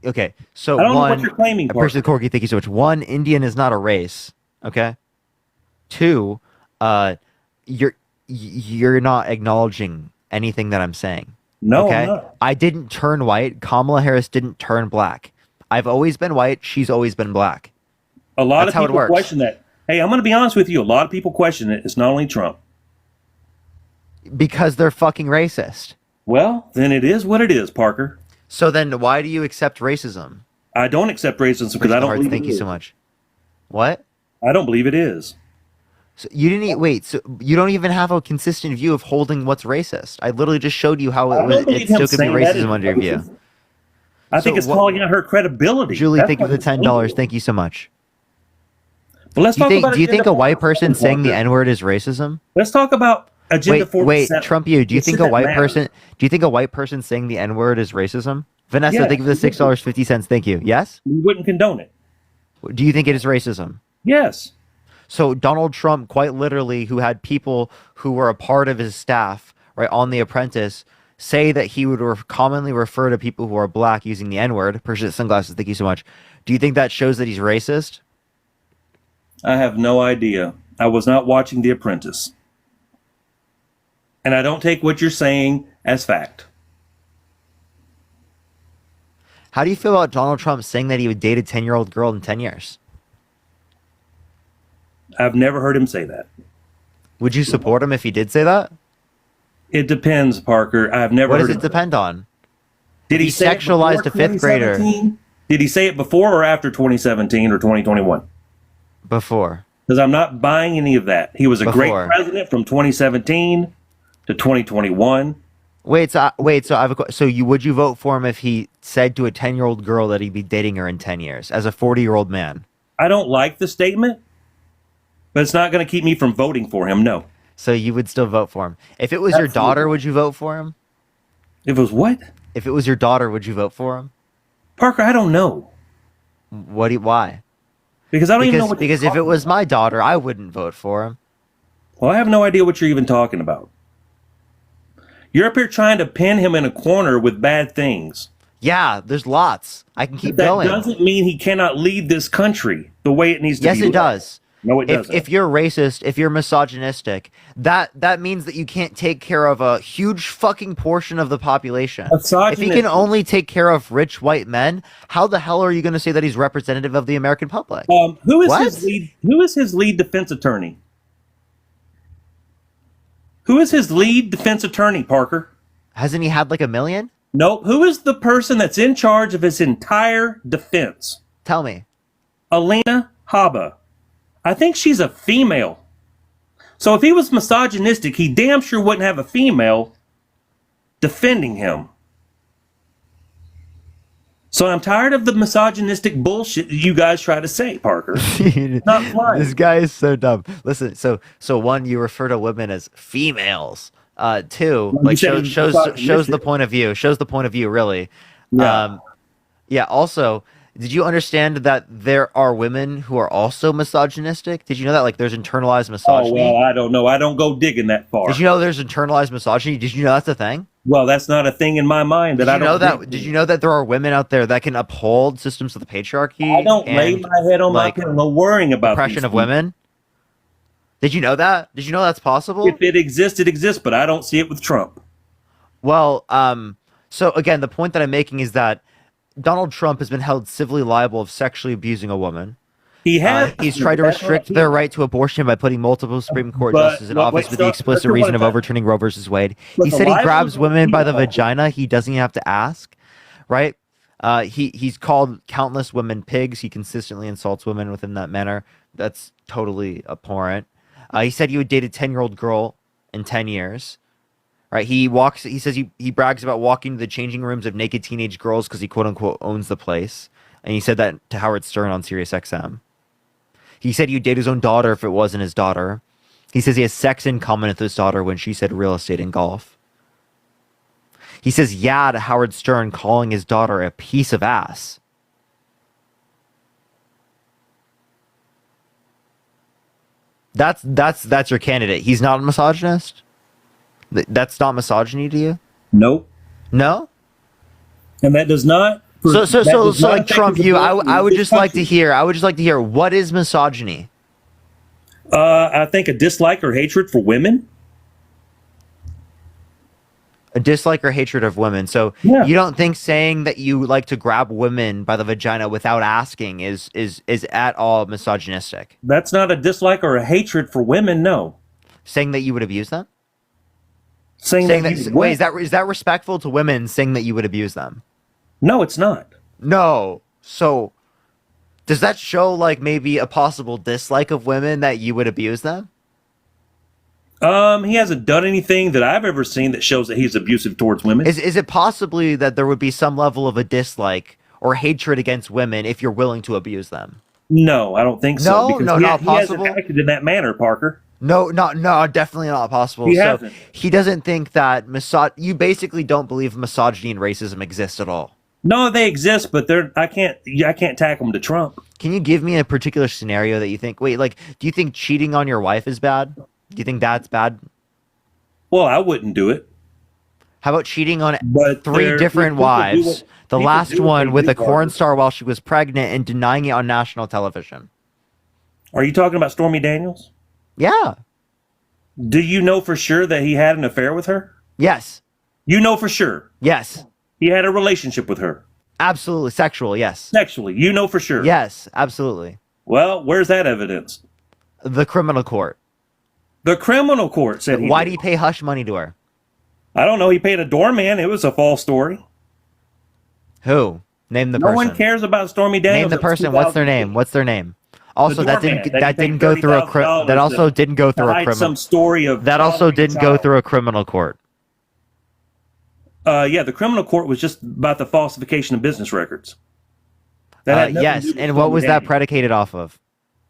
Okay, so
I don't know
one,
what you're claiming,
I appreciate the Corgi. Thank you so much. One, Indian is not a race. Okay. Two, you're not acknowledging anything that I'm saying.
No,
okay?
I'm not.
I didn't turn white. Kamala Harris didn't turn black. I've always been white. She's always been black.
A lot
That's
of
how it
people
works.
question that. Hey, I'm going to be honest with you. A lot of people question it. It's not only Trump.
Because they're fucking racist.
Well, then it is what it is, Parker.
So then why do you accept racism?
I don't accept racism because I don't believe
Thank
it
you
is.
so much. What?
I don't believe it is.
So you didn't wait. So you don't even have a consistent view of holding what's racist. I literally just showed you how
I don't believe
it
him
still could be
saying that is
racism under your view.
racist. I think
So
it's
what-
calling out her credibility.
Julie,
That's
thank you for
what
the
it's
$10.
doing.
Thank you so much.
But let's
Do you
talk
think
about
do you think
Agenda
a white person
47,
saying the
Parker.
N-word is racism?
Let's talk about Agenda
Wait,
47.
Trump, do you
It's
think
shit
a
that
white
matters.
person saying the N-word is racism? Vanessa,
Yes,
thank you for the $6.50. Thank you. Yes?
We wouldn't condone it.
Do you think it is racism?
Yes.
So Donald Trump, quite literally, who had people who were a part of his staff, right, on The Apprentice, say that he would commonly refer to people who are black using the N-word. Appreciate the sunglasses. Thank you so much. Do you think that shows that he's racist?
I have no idea. I was not watching The Apprentice. And I don't take what you're saying as fact.
How do you feel about Donald Trump saying that he would date a 10-year-old girl in 10 years?
I've never heard him say that.
Would you support him if he did say that?
It depends, Parker. I've never
What
heard
does it
him.
depend on?
Did he say it
sexualized
before
a fifth grader
2017? Did he say it before or after 2017 or 2021?
before?
Because I'm not buying any of that. He was a great
Before.
president from 2017 to 2021.
Wait, so I have so would you vote for him if he said to a 10-year-old girl that he'd be dating her in 10 years as a 40-year-old man?
I don't like the statement, but it's not going to keep me from voting for him. No.
So you would still vote for him. If it was your daughter, would you vote for him?
If it was what?
If it was your daughter, would you vote for him?
Parker, I don't know.
Why?
Because I don't even know what
because if it was my daughter, I wouldn't vote for him.
Well, I have no idea what you're even talking about. You're up here trying to pin him in a corner with bad things.
Yeah, there's lots. I can keep
That
going.
doesn't mean he cannot lead this country the way it needs to be.
Yes, it
led.
does.
No, it doesn't.
If you're racist, if you're misogynistic, that means that you can't take care of a huge fucking portion of the population. If he can only take care of rich white men, how the hell are you going to say that he's representative of the American public?
Who is
What?
Who is his lead defense attorney? Who is his lead defense attorney, Parker?
Hasn't he had like 1 million?
Nope. Who is the person that's in charge of his entire defense?
Tell me.
Alina Habba. I think she's a female. So if he was misogynistic, he damn sure wouldn't have a female defending him. So I'm tired of the misogynistic bullshit that you guys try to say, Parker. Not flying.
This guy is so dumb. Listen, so one, you refer to women as females. Two,
Well,
like
you said
shows
misogynistic.
the point of view. Shows the point of view, really.
Yeah.
Yeah. Also, did you understand that there are women who are also misogynistic? Did you know that? Like, there's internalized
Oh,
misogyny.
well, I don't know. I don't go digging that far.
Did you know there's internalized misogyny? Did you know that's a thing?
Well, that's not a thing in my mind.
Did
I
you
don't
know that?
think-
Did you know that there are women out there that can uphold systems of the patriarchy?
I don't lay
and,
my head on
like,
my pillow worrying about
oppression
these
of
things.
women. Did you know that? Did you know that's possible?
If it exists, it exists, but I don't see it with Trump.
Well, so again, the point that I'm making is that Donald Trump has been held civilly liable of sexually abusing a woman.
He has.
He's tried to
That's
restrict
what-
their right to abortion by putting multiple Supreme Court
But-
justices in
but
office
wait,
with the
so-
explicit
but
reason of
what-
overturning Roe versus Wade.
But
He
the
said he
libel
grabs
is
women by the
illegal.
vagina. He doesn't even have to ask, right? He's called countless women pigs. He consistently insults women within that manner. That's totally abhorrent. He said he would date a 10-year-old girl in 10 years. Right? He says he brags about walking to the changing rooms of naked teenage girls because he quote unquote owns the place. And he said that to Howard Stern on Sirius XM. He said he'd date his own daughter if it wasn't his daughter. He says he has sex in common with his daughter when she said real estate and golf. He says yeah to Howard Stern, calling his daughter a piece of ass. That's your candidate. He's not a misogynist? That's not misogyny to you?
Nope.
No?
And that does not.
So
that does not
like
affect
Trump,
the
I
ability
would
of
just
this
like to
country.
hear what is misogyny?
I think a dislike or hatred for women.
A dislike or hatred of women. So you don't think saying that you like to grab women by the vagina without asking is at all misogynistic?
That's not a dislike or a hatred for women. No.
Saying that you would abuse them?
Saying that you
wait, is that respectful to women, saying that you would abuse them?
No, it's not.
No. So does that show like maybe a possible dislike of women, that you would abuse them?
He hasn't done anything that I've ever seen that shows that he's abusive towards women.
Is it possibly that there would be some level of a dislike or hatred against women if you're willing to abuse them?
No, I don't think so.
No,
because
no,
he,
not
he hasn't
possible?
acted in that manner, Parker.
No, definitely not possible.
He
So
hasn't.
he doesn't think that you basically don't believe misogyny and racism exist at all.
No, they exist, but I can't tack them to Trump.
Can you give me a particular scenario that you think? Wait, like, do you think cheating on your wife is bad? Do you think that's bad?
Well, I wouldn't do it.
How about cheating on
But
3 different
people do
wives?
what-
The
people
last
do what
one
they
with
do,
a porn
Parker.
star while she was pregnant and denying it on national television.
Are you talking about Stormy Daniels?
Yeah.
Do you know for sure that he had an affair with her?
Yes.
You know for sure.
Yes.
He had a relationship with her.
Absolutely. Sexual, yes.
Sexually. You know for sure.
Yes, absolutely.
Well, where's that evidence?
The criminal court.
The criminal court said he
Why
did.
do you pay hush money to her?
I don't know. He paid a doorman. It was a false story.
Who? Name the
No
person.
one cares about Stormy Daniels.
Name the person. What's their name? What's their name? Also, that
doorman
didn't
that
that
he
didn't
paid
go through a
$30,000
that also didn't go through
to
a
hide
criminal.
some story of
That also
following a
didn't go
child.
through a criminal court.
Yeah, the criminal court was just about the falsification of business records. That had nothing to
Yes,
do with
and what
Stormy
was that
Daniels.
predicated off of?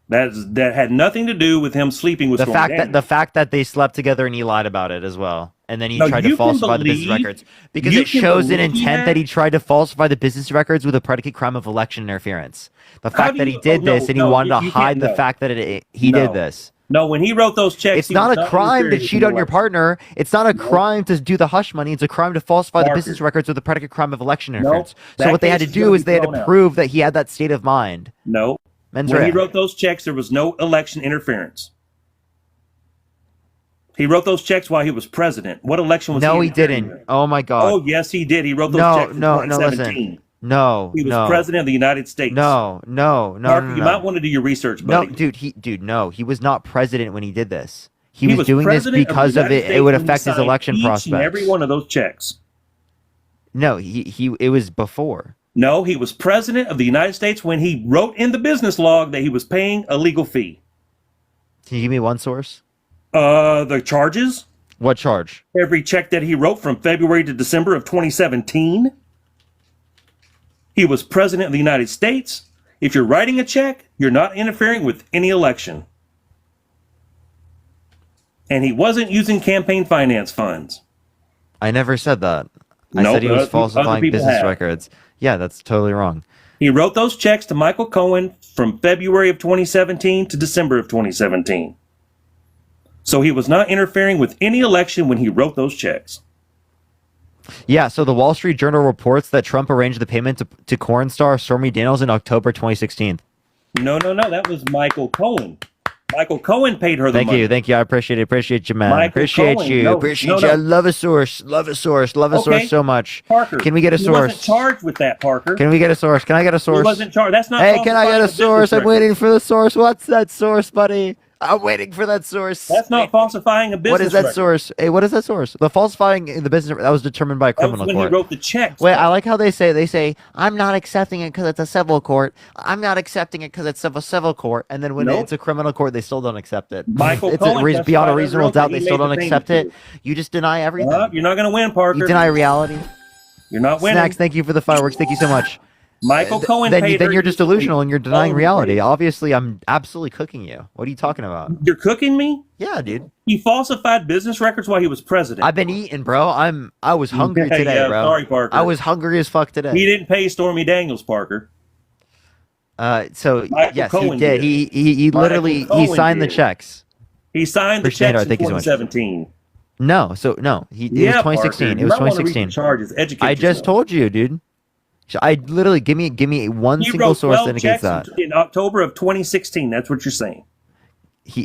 That had nothing to do with him sleeping with
The
Stormy
fact that
Daniels.
the fact that they slept together and he lied about it as well, and then he
No,
tried
you
to
can
falsify the business
believe-
records because
you
it
can
shows an
believe
intent that he tried to falsify the business records with a predicate crime of election interference. The
How
fact
do
that
you-
he did
oh, no,
this and he
no,
wanted
you
to
can't
hide the
know.
fact that he
No.
did this.
No, when he wrote those checks,
It's
he
not
was
a crime
interfering
to
with
cheat
the
on your
election.
partner. It's not a crime to do the hush money. It's a crime to falsify the
Parker.
business records with a predicate crime of election
No,
interference. So
that
what they had to
case is
do
gonna
is
be
they had
thrown
to
out.
prove that he had that state of mind.
No.
Mens
When he
rea.
wrote those checks, there was no election interference. He wrote those checks while he was president. What election was
No, he
interfering
didn't.
with?
Oh my God.
Oh, yes, he did. He wrote those
No,
checks in
no,
2017.
listen. No,
He was
no.
president of the United States.
No,
Parker,
no.
you might want to do your research,
No,
buddy.
no. He was not president when he did this. He,
He
was doing this
president
because
the
of
United
it. It would
States when he
affect his
signed
election
each
prospects.
and every one of those checks.
No, it was before.
No, he was president of the United States when he wrote in the business log that he was paying a legal fee.
Can you give me one source?
The charges?
What charge?
Every check that he wrote from February to December of 2017. He was president of the United States. If you're writing a check, you're not interfering with any election. And he wasn't using campaign finance funds.
I never said that. I
Nope,
said he was
other
falsifying
people
business
have.
records. Yeah, that's totally wrong.
He wrote those checks to Michael Cohen from February of 2017 to December of 2017. So he was not interfering with any election when he wrote those checks.
Yeah, so the Wall Street Journal reports that Trump arranged the payment to corn star Stormy Daniels in October 2016.
No, that was Michael Cohen. Michael Cohen paid her the money.
Thank you. I appreciate you, man.
Michael
Appreciate
Cohen.
you.
No,
appreciate
no,
you. I
no.
love a source
Okay.
so much.
Parker,
Can we get a
he wasn't
source?
charged with that, Parker.
Can we get a source? Can I get a source?
He wasn't charged. That's not.
Hey, can I get a
falsifying business
source? I'm
records.
waiting for the source. What's that source, buddy? I'm waiting for that source.
That's not falsifying a business.
What is that
record.
source? Hey, what is that source? The falsifying in the business that was determined by a
That was
criminal
when
court.
he wrote the checks.
Wait, I like how they say I'm not accepting it because it's a civil court. I'm not accepting it because it's a civil court. And then when
Nope.
it's a criminal court, they still don't accept it.
Michael
it's
Cohen
beyond a
testified
reasonable
under oath
doubt.
that
They
he
still
made the
don't
payment
accept
to
it.
you.
You just deny everything.
You're not going to win, Parker.
You deny reality.
You're not winning.
Snacks, thank you for the fireworks. Thank you so much.
Michael Cohen
Then,
paid
then
her
you're just
usually
delusional and you're
all
denying
of the
reality.
praise.
Obviously, I'm absolutely cooking you. What are you talking about?
You're cooking me?
Yeah, dude.
He falsified business records while he was president.
I've been eating, bro. I was hungry
Yeah,
today, bro.
sorry, Parker.
I was hungry as fuck today.
He didn't pay Stormy Daniels, Parker.
So
Michael
yes,
Cohen
he did.
did.
He literally
Michael
he
Cohen
signed the
did.
checks.
He signed the
Appreciate it.
checks in
Thank you so much.
2017.
No, it was 2016.
Parker,
It
you
was
might wanna read the
2016.
charges. Educate
I just
yourself.
told you, dude. So I literally give me one
He
single
wrote
source
12
that indicates
checks
that.
in October of 2016. That's what you're saying.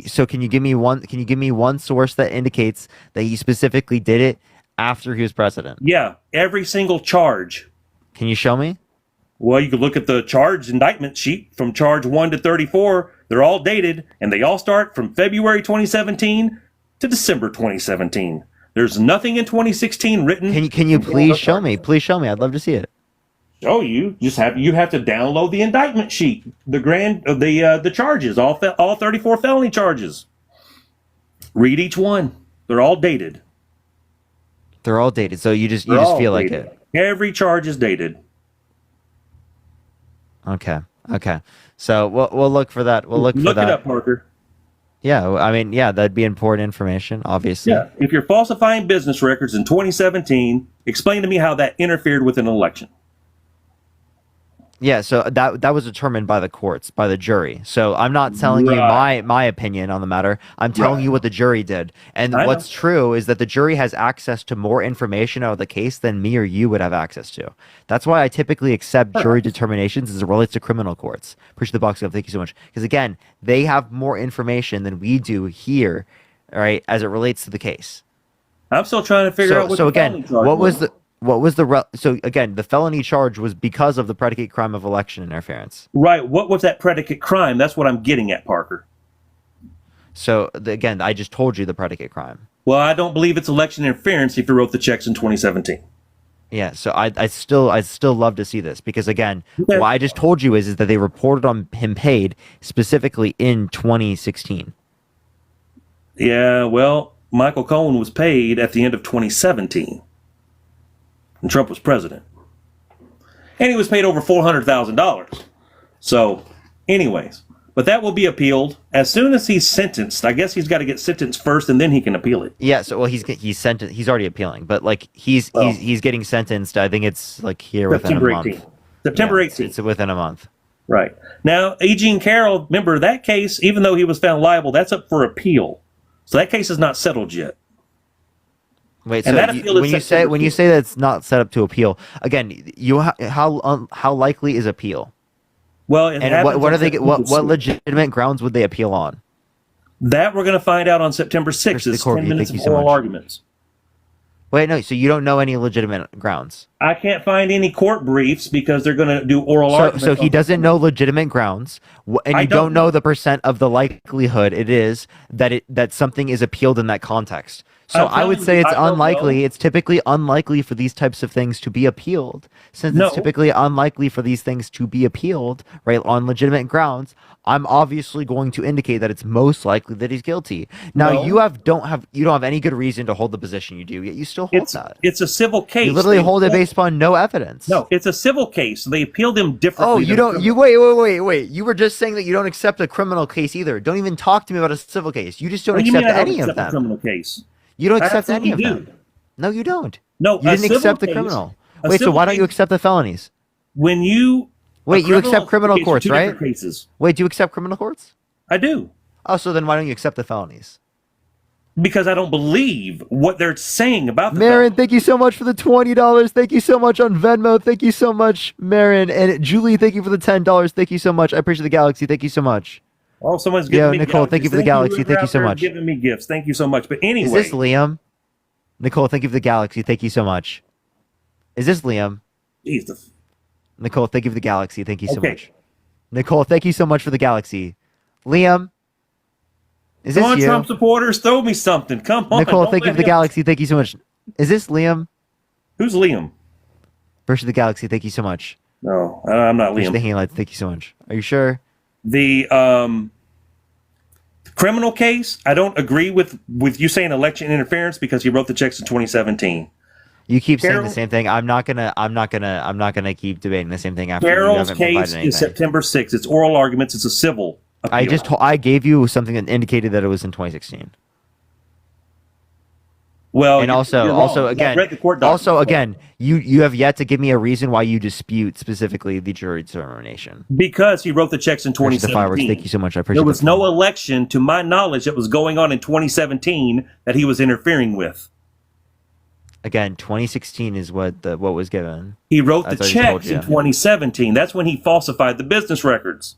So can you give me one? Can you give me one source that indicates that he specifically did it after he was president?
Yeah, every single charge.
Can you show me?
Well, you could look at the charge indictment sheet from charge 1 to 34. They're all dated, and they all start from February 2017 to December 2017. There's nothing in 2016 written.
Can you please show me? Please show me. I'd love to see it.
Show you. You have to download the indictment sheet, the charges, all 34 felony charges. Read each one. They're all dated.
They're all dated, so you just
They're all
feel like
dated.
it.
Every charge is dated.
Okay. So we'll look for that. We'll look for
Look
that.
it up, Parker.
Yeah, I mean, yeah, that'd be important information, obviously.
Yeah. If you're falsifying business records in 2017, explain to me how that interfered with an election.
Yeah, so that was determined by the courts, by the jury. So I'm not telling you my opinion on the matter. I'm telling you what the jury did. And
I
what's true is that the jury has access to more information out of the case than me or you would have access to. That's why I typically accept jury determinations as it relates to criminal courts. Appreciate the box up. Thank you so much. Because again, they have more information than we do here, all right, as it relates to the case.
I'm still trying to figure out what
so
the
again,
felony charge
what was so again, the felony charge was because of the predicate crime of election interference.
Right. What was that predicate crime? That's what I'm getting at, Parker.
So again, I just told you the predicate crime.
Well, I don't believe it's election interference if you wrote the checks in 2017.
Yeah, so I still love to see this because again,
Okay.
what I just told you is that they reported on him paid specifically in 2016.
Yeah, well, Michael Cohen was paid at the end of 2017, and Trump was president, and he was paid over $400,000. So, anyways, but that will be appealed as soon as he's sentenced. I guess he's got to get sentenced first, and then he can appeal it.
Yeah, so well he's sentenced. He's already appealing, but like he's getting sentenced. I think it's like here
September
within a
18th.
month.
September
Yeah,
18th.
It's within a month.
Right. Now, E. Jean Carroll, remember that case, even though he was found liable, that's up for appeal. So that case is not settled yet.
Wait,
And
so
that appeal is
when you say that it's not set up to appeal, again, how likely is appeal?
Well, it
And
happens
what
on
are they?
September
What
6th.
legitimate grounds would they appeal on?
That we're going to find out on September 6th. It's 10 minutes of oral arguments.
Wait, no. So you don't know any legitimate grounds.
I can't find any court briefs because they're going to do oral arguments.
So he doesn't know legitimate grounds, and you don't know the percent of the likelihood it is that something is appealed in that context. So I would say it's unlikely. It's typically unlikely for these types of things to be appealed. Since it's typically unlikely for these things to be appealed, right, on legitimate grounds, I'm obviously going to indicate that it's most likely that he's guilty. Now
No.
you don't have any good reason to hold the position you do, yet you still hold that.
It's a civil case.
You literally
They-
hold it based upon no evidence.
No, it's a civil case. They appealed him differently.
Oh, you
than
don't.
criminal.
You wait. You were just saying that you don't accept a criminal case either. Don't even talk to me about a civil case. You just don't
What do you
accept
mean I don't
any of
accept a
them.
criminal case?
You don't
I
accept any of
absolutely
them. No, you don't.
No,
You
a
didn't
civil
accept the
case-
criminal.
a
Wait, so
civil
why don't you
case-
accept the felonies?
When you
Wait, you accept criminal
case are
courts,
two
right?
different Cases.
Wait, do you accept criminal courts?
I do.
Oh, so then why don't you accept the felonies?
Because I don't believe what they're saying about the
Marin, thank you so much for the $20. Thank you so much on Venmo. Thank you so much, Marin. And Julie, thank you for the $10. Thank you so much. I appreciate the Galaxy. Thank you so much.
Oh, someone's giving
Yo,
me
Nicole, thank you for the
galaxies.
Galaxy. Thank you so
whoever out
much.
there Giving me gifts. Thank you so much. But anyway,
Is this Liam? Nicole, thank you for the Galaxy. Thank you so much. Is this Liam?
Jesus.
Nicole, thank you for the Galaxy. Thank you so
Okay.
much. Nicole, thank you so much for the Galaxy. Liam? Is
Come
this
on,
you?
Trump supporters, throw me something. Come on.
Nicole,
don't
thank you
let
for the
him-
Galaxy. Thank you so much. Is this Liam?
Who's Liam?
Versus the Galaxy. Thank you so much.
No, I'm not
Versus
Liam.
the Hanging Lights. Thank you so much. Are you sure?
The criminal case, I don't agree with you saying election interference because he wrote the checks in 2017.
You keep saying
Carol-
the same thing. I'm not gonna keep debating the same thing after you
Carol's
haven't provided
case
anything.
is September 6th. It's oral arguments. It's a civil appeal.
I gave you something that indicated that it was in 2016.
Well,
And
you're
also
wrong.
again,
I've read the court
also
documents.
again, you have yet to give me a reason why you dispute specifically the jury determination.
Because he wrote the checks in
Versus the
2017.
fireworks. Thank you so much. I appreciate
There was
that.
no election, to my knowledge, that was going on in 2017 that he was interfering with.
Again, 2016 is what was given.
He wrote the
As I just told
checks in
you.
2017. That's when he falsified the business records.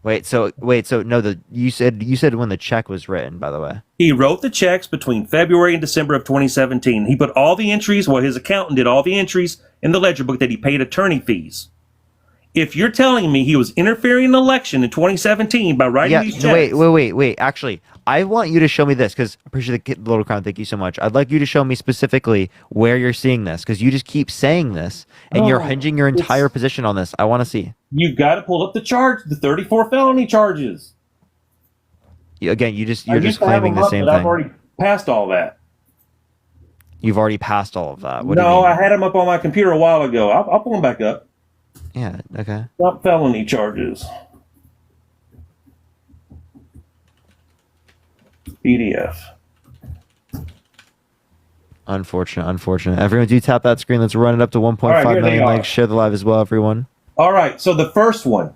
Wait, so no, you said when the check was written, by the way.
He wrote the checks between February and December of 2017. He put all the entries, well, his accountant did all the entries in the ledger book that he paid attorney fees. If you're telling me he was interfering in the election in 2017 by writing these checks,
Wait. Actually, I want you to show me this because I appreciate the little crown. Thank you so much. I'd like you to show me specifically where you're seeing this because you just keep saying this and you're
Oh,
hinging your entire position on this. I want to see.
you've got to pull up the the 34 felony charges.
Again, you're
I
just
used to have
claiming
them
the
up,
same
but I've
thing.
already passed all that.
You've already passed all of that. What do you
No,
mean?
I had them up on my computer a while ago. I'll pull them back up.
Yeah. Okay.
Not felony charges. PDF.
Unfortunate. Everyone, do tap that screen. Let's run it up to 1.5
All right, here they
million
are.
likes. Share the live as well, everyone.
All right, so the first one,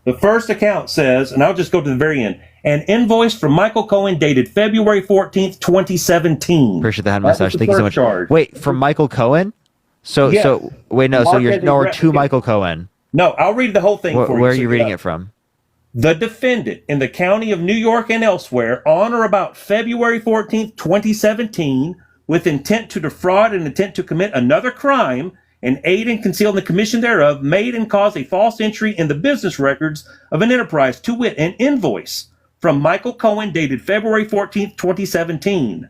the first account says, and I'll just go to the very end, an invoice from Michael Cohen dated February 14th, 2017.
Appreciate the hand
That was
massage.
the
Thank you so
first
much.
charge.
Wait, from Michael Cohen? So
Yes.
wait, no. So
Mark
you're
has
no, or
addressed-
to Michael Cohen.
No, I'll read the whole thing for you.
Where are
so
you reading
got
it from?
The defendant in the county of New York and elsewhere on or about February 14th, 2017, with intent to defraud and intent to commit another crime and aid and conceal in the commission thereof, made and caused a false entry in the business records of an enterprise, to wit, an invoice from Michael Cohen dated February 14th, 2017.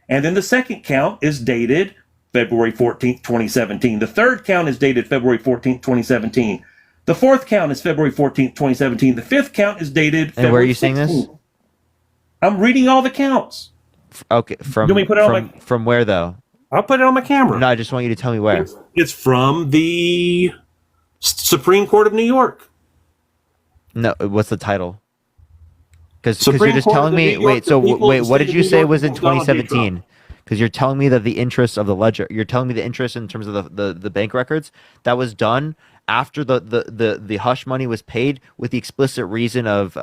And then the second count is dated February 14th, 2017. The third count is dated February 14th, 2017. The fourth count is February 14th, 2017. The fifth count is dated February
And where are you seeing this?
16th. I'm reading all the counts.
Okay, from
You want me to put it on
from where though?
I'll put it on my camera.
No, I just want you to tell me where.
It's from the Supreme Court of New York.
No, what's the title? Because you're
Supreme
just
Court
telling
of
me.
New York,
Wait, so
the people
wait,
of the
what
state
did
of
you
New
say
York
was in
and Donald J. Trump.
2017? Because you're telling me that the interests of the ledger, you're telling me the interest in terms of the bank records that was done after the hush money was paid with the explicit reason of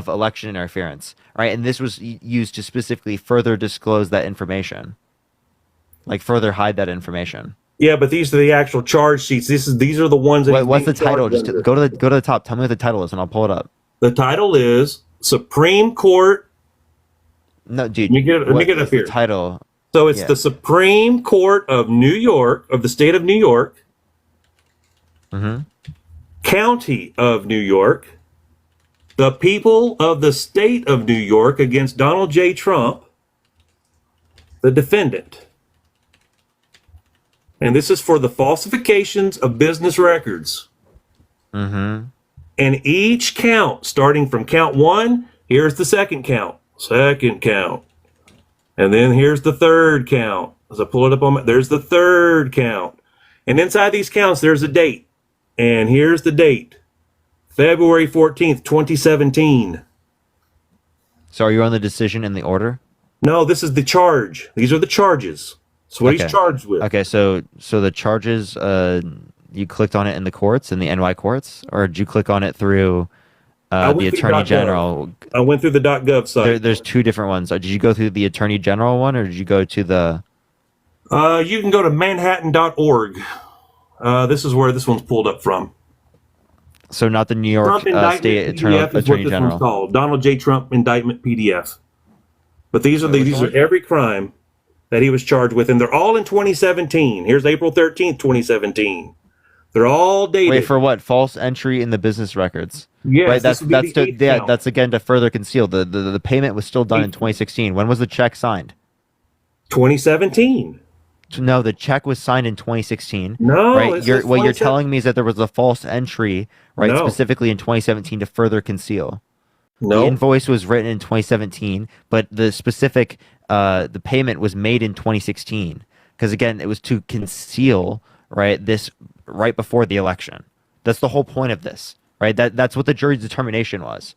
election interference, right? And this was used to specifically further disclose that information, like further hide that information.
Yeah, but these are the actual charge sheets. These are the ones that.
What's the title? Just go to the top. Tell me what the title is, and I'll pull it up.
The title is Supreme Court.
No, dude.
Let me get it up here.
Title.
So it's the Supreme Court of New York, of the state of New York, County of New York, the people of the state of New York against Donald J. Trump, the defendant. And this is for the falsifications of business records. And each count, starting from count 1, here's the second count. And then here's the third count. As I pull it up there's the third count. And inside these counts, there's a date. And here's the date. February 14th, 2017.
So are you on the decision in the order?
No, this is the charge. These are the charges. That's what he's charged with.
Okay, so the charges, you clicked on it in the courts, in the NY courts, or did you click on it through the Attorney General?
I went through the .gov site.
There's two different ones. Did you go through the Attorney General one, or did you go to the?
You can go to Manhattan.org. This is where this one's pulled up from.
So not the New York
Trump indictment
State
PDF is what
Attorney
this
General.
one's called. Donald J. Trump indictment PDF. But these are every crime that he was charged with, and they're all in 2017. Here's April 13th, 2017. They're all dated.
Wait, for what? False entry in the business records.
Yes,
right.
this would be the eighth count.
That's again to further conceal the payment was still done in 2016. When was the check signed?
2017.
No, the check was signed in 2016.
No,
right.
it says
What you're
2017.
telling me is that there was a false entry, right?
No.
Specifically in 2017 to further conceal.
No.
The invoice was written in 2017, but the specific the payment was made in 2016 because again it was to conceal this right before the election. That's the whole point of this, right? That's what the jury's determination was.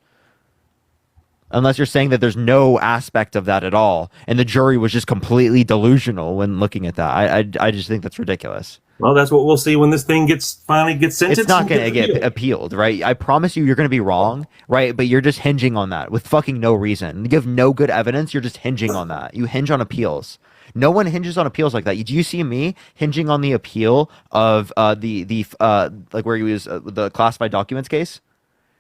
Unless you're saying that there's no aspect of that at all, and the jury was just completely delusional when looking at that. I just think that's ridiculous.
Well, that's what we'll see when this thing finally gets sentenced.
It's not going to
and
get appealed, right? I promise you're going to be wrong, right? But you're just hinging on that with fucking no reason. You have no good evidence. You're just hinging on that. You hinge on appeals. No one hinges on appeals like that. Do you see me hinging on the appeal of the where he was the classified documents case?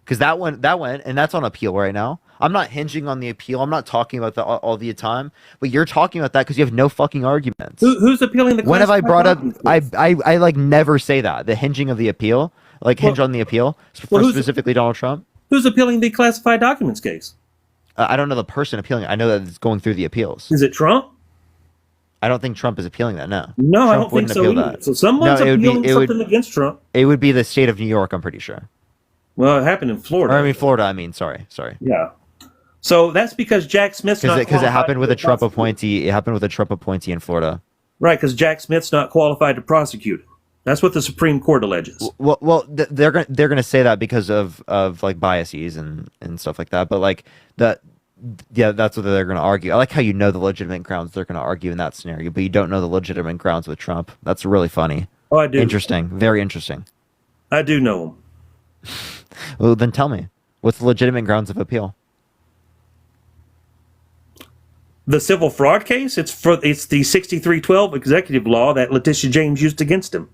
Because that went, and that's on appeal right now. I'm not hinging on the appeal. I'm not talking about that all the time. But you're talking about that because you have no fucking arguments.
Who's appealing the?
When have I
classified
brought up?
documents?
I like never say that. The hinging of the appeal, hinge on the appeal for specifically Donald Trump.
Who's appealing the classified documents case?
I don't know the person appealing it. I know that it's going through the appeals.
Is it Trump?
I don't think Trump is appealing that. No.
No, I
Trump
don't think
wouldn't
so
appeal
either.
that.
So someone's appealing something against Trump.
It would be the state of New York. I'm pretty sure.
Well, it happened in Florida.
Or I mean Florida. I mean, sorry.
Yeah. So that's because Jack Smith's not
Because it happened
qualified
with
to
a Trump
prosecute.
appointee. It happened with a Trump appointee in Florida.
Right, because Jack Smith's not qualified to prosecute. That's what the Supreme Court alleges.
Well, they're gonna say that because of like biases and stuff like that. But like that's what they're gonna argue. I like how you know the legitimate grounds they're gonna argue in that scenario, but you don't know the legitimate grounds with Trump. That's really funny.
Oh, I do.
Interesting. Very interesting.
I do know him.
Well, then tell me, what's the legitimate grounds of appeal?
The civil fraud case, it's the 6312 executive law that Letitia James used against him.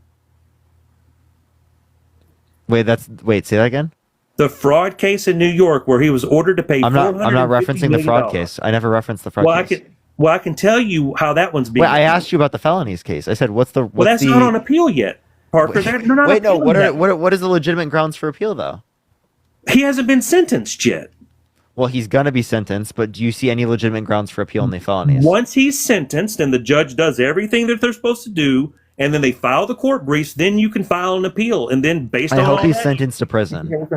Wait, say that again?
The fraud case in New York where he was ordered to pay
I'm not referencing the fraud case. I never referenced the fraud case.
I can tell you how that one's being.
Wait, I asked you about the felonies case. I said, what's the
Well, that's not on appeal yet, Parker. They're not
Wait, no.
appealing that.
What is the legitimate grounds for appeal though?
He hasn't been sentenced yet.
Well, he's gonna be sentenced, but do you see any legitimate grounds for appeal on the felonies?
Once he's sentenced and the judge does everything that they're supposed to do, and then they file the court briefs, then you can file an appeal. And then based on
I hope
all
he's
that,
sentenced to prison.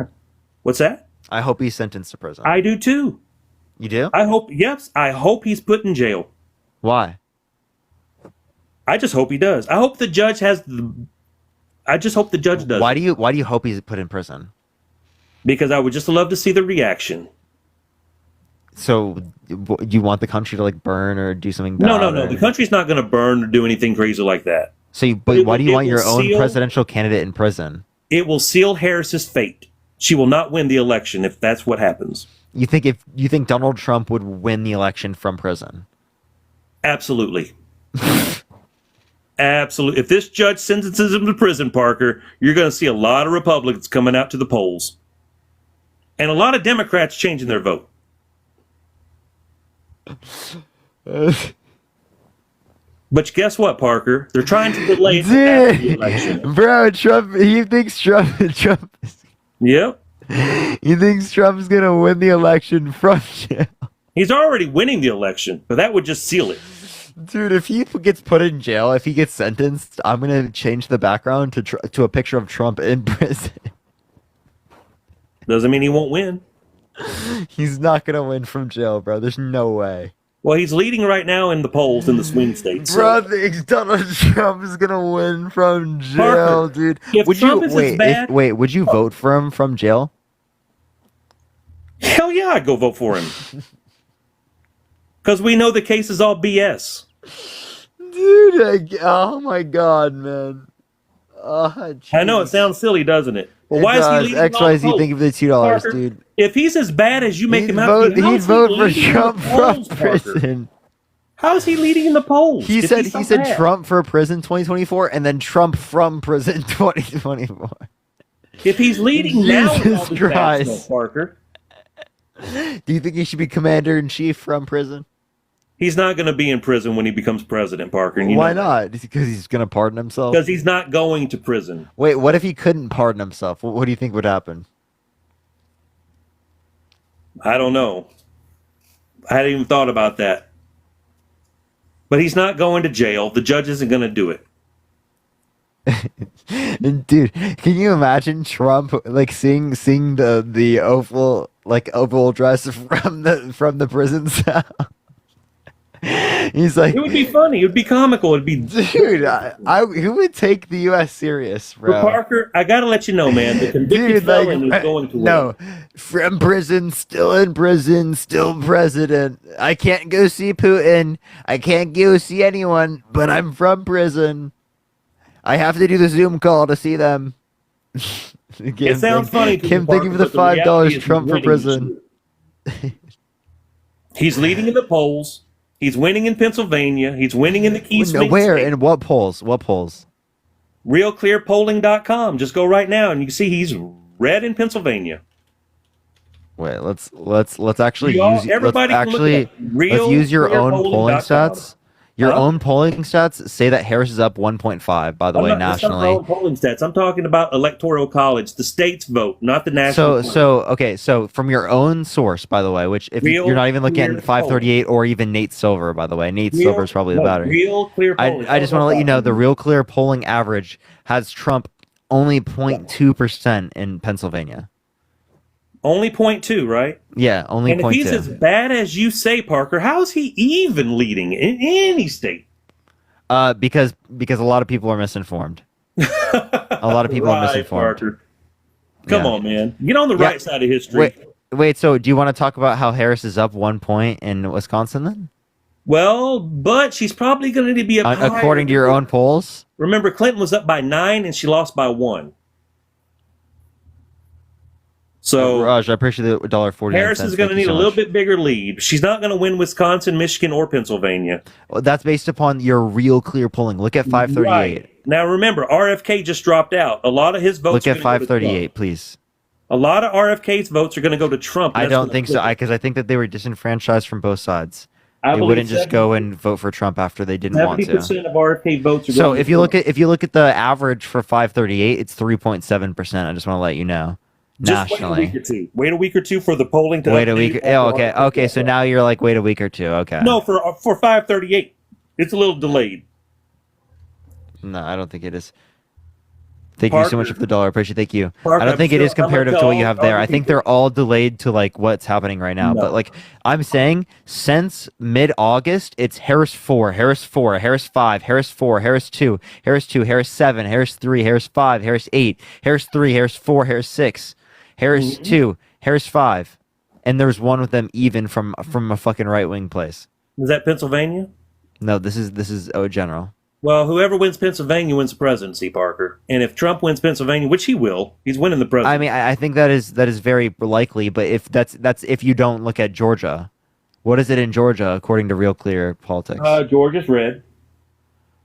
What's that?
I hope he's sentenced to prison.
I do too.
You do?
I hope he's put in jail.
Why?
I just hope he does. I hope the judge does.
Why do you hope he's put in prison?
Because I would just love to see the reaction.
So, you want the country to like burn or do something bad?
No. The country's not going to burn or do anything crazy like that.
So, but why do you want your own presidential candidate in prison?
It will seal Harris's fate. She will not win the election if that's what happens.
You think Donald Trump would win the election from prison?
Absolutely. Absolutely. If this judge sentences him to prison, Parker, you're going to see a lot of Republicans coming out to the polls. And a lot of Democrats changing their vote. But guess what, Parker? They're trying to delay it after the election.
Bro, Trump, he thinks Trump
Yep.
He thinks Trump's going to win the election from jail.
He's already winning the election, but that would just seal it.
Dude, if he gets put in jail, if he gets sentenced, I'm going to change the background to a picture of Trump in prison.
Doesn't mean he won't win.
He's not going to win from jail, bro. There's no way.
Well, he's leading right now in the polls in the swing states.
Bro thinks Donald Trump is going to win from jail,
Parker,
dude.
If Trump is as bad,
would you vote for him from jail?
Hell yeah, I'd go vote for him. Because we know the case is all BS.
Dude, oh my God, man. Oh,
I know it sounds silly, doesn't it? Well, why is he leading
XYZ, think of the $2, dude.
If he's as bad as you make him out,
he'd vote for Trump from prison.
How is he leading in the polls?
He said Trump for prison 2024 and then Trump from prison 2024.
If he's leading now with all
Jesus
this
Christ.
bad stuff, Parker,
do you think he should be commander in chief from prison?
he's not going to be in prison when he becomes president, Parker. And
Why not? Because he's going to pardon himself?
Because he's not going to prison.
Wait, what if he couldn't pardon himself? What do you think would happen?
I don't know. I hadn't even thought about that. But he's not going to jail. The judge isn't going to do it.
Dude, can you imagine Trump like seeing the oval dress from the prison cell? He's like,
it would be funny. It would be comical. It'd be,
dude. Who would take the U.S. serious, bro?
But Parker, I gotta let you know, man. The convicted felon is going to win.
No, from prison, still in prison, still president. I can't go see Putin. I can't go see anyone, but I'm from prison. I have to do the Zoom call to see them.
It sounds funny.
Kim, thank you for the $5. Trump for prison.
He's leading in the polls. He's winning in Pennsylvania. He's winning in the key swing
Where?
states.
In what polls? What polls?
RealClearPolling.com. Just go right now, and you can see he's red in Pennsylvania.
Wait, let's actually
Let's
use your own polling
RealClearPolling.com.
stats. Your own polling stats say that Harris is up 1.5, by the way,
That's not my
nationally.
own polling stats. I'm talking about Electoral College, the state's vote, not the national.
So from your own source, by the way, which if you're not even looking at 538 or even Nate Silver, by the way, Nate Silver is probably the better.
Real Clear Polling.
I just want to let you know the Real Clear polling average has Trump only 0.2% in Pennsylvania.
Only 0.2, right?
Yeah, only 0.2.
And if he's as bad as you say, Parker, how is he even leading in any state?
Because a lot of people are misinformed. A lot of people are misinformed.
Parker. Come on, man. Get on the right side of history.
Wait, so do you want to talk about how Harris is up 1 point in Wisconsin then?
Well, but she's probably going to be up
according to your own polls.
Remember, Clinton was up by 9 and she lost by 1. So
Raj, I appreciate the $1.49.
Harris is going to need a little bit bigger lead. She's not going to win Wisconsin, Michigan, or Pennsylvania.
Well, that's based upon your Real Clear polling. Look at 538.
Right. Now remember, RFK just dropped out. A lot of his votes.
Look at 538, please.
A lot of RFK's votes are going to go to Trump.
I don't think so, because I think that they were disenfranchised from both sides. They wouldn't just go and vote for Trump after they didn't want to.
70% of RFK votes are
so
going
if you look at the average for 538, it's 3.7%. I just want to let you know.
Just wait a week or two. Wait a week or two for the polling to
Wait a
update
week.
after
Oh,
all
okay.
the-
Okay. So now you're like, wait a week or two. Okay.
No, for 538. It's a little delayed.
No, I don't think it is. Thank you so much
Parker-
for the dollar. Appreciate. Thank you.
Parker,
I don't think it
I'm
is
still- I'm gonna
comparative to
tell
what you have
all
there.
the
I think
people-
they're all delayed to like what's happening right now.
No.
But like I'm saying, since mid-August, it's Harris 4, Harris 4, Harris 5, Harris 4, Harris 2, Harris 2, Harris 7, Harris 3, Harris 5, Harris 8, Harris 3, Harris 4, Harris 6, Harris 2, Harris 5, and there's one with them even from a fucking right-wing place.
Is that Pennsylvania?
No, this is general.
Well, whoever wins Pennsylvania wins the presidency, Parker. And if Trump wins Pennsylvania, which he will, he's winning the presidency.
I mean, I think that is very likely. But if that's if you don't look at Georgia, what is it in Georgia according to Real Clear Politics?
Georgia's red.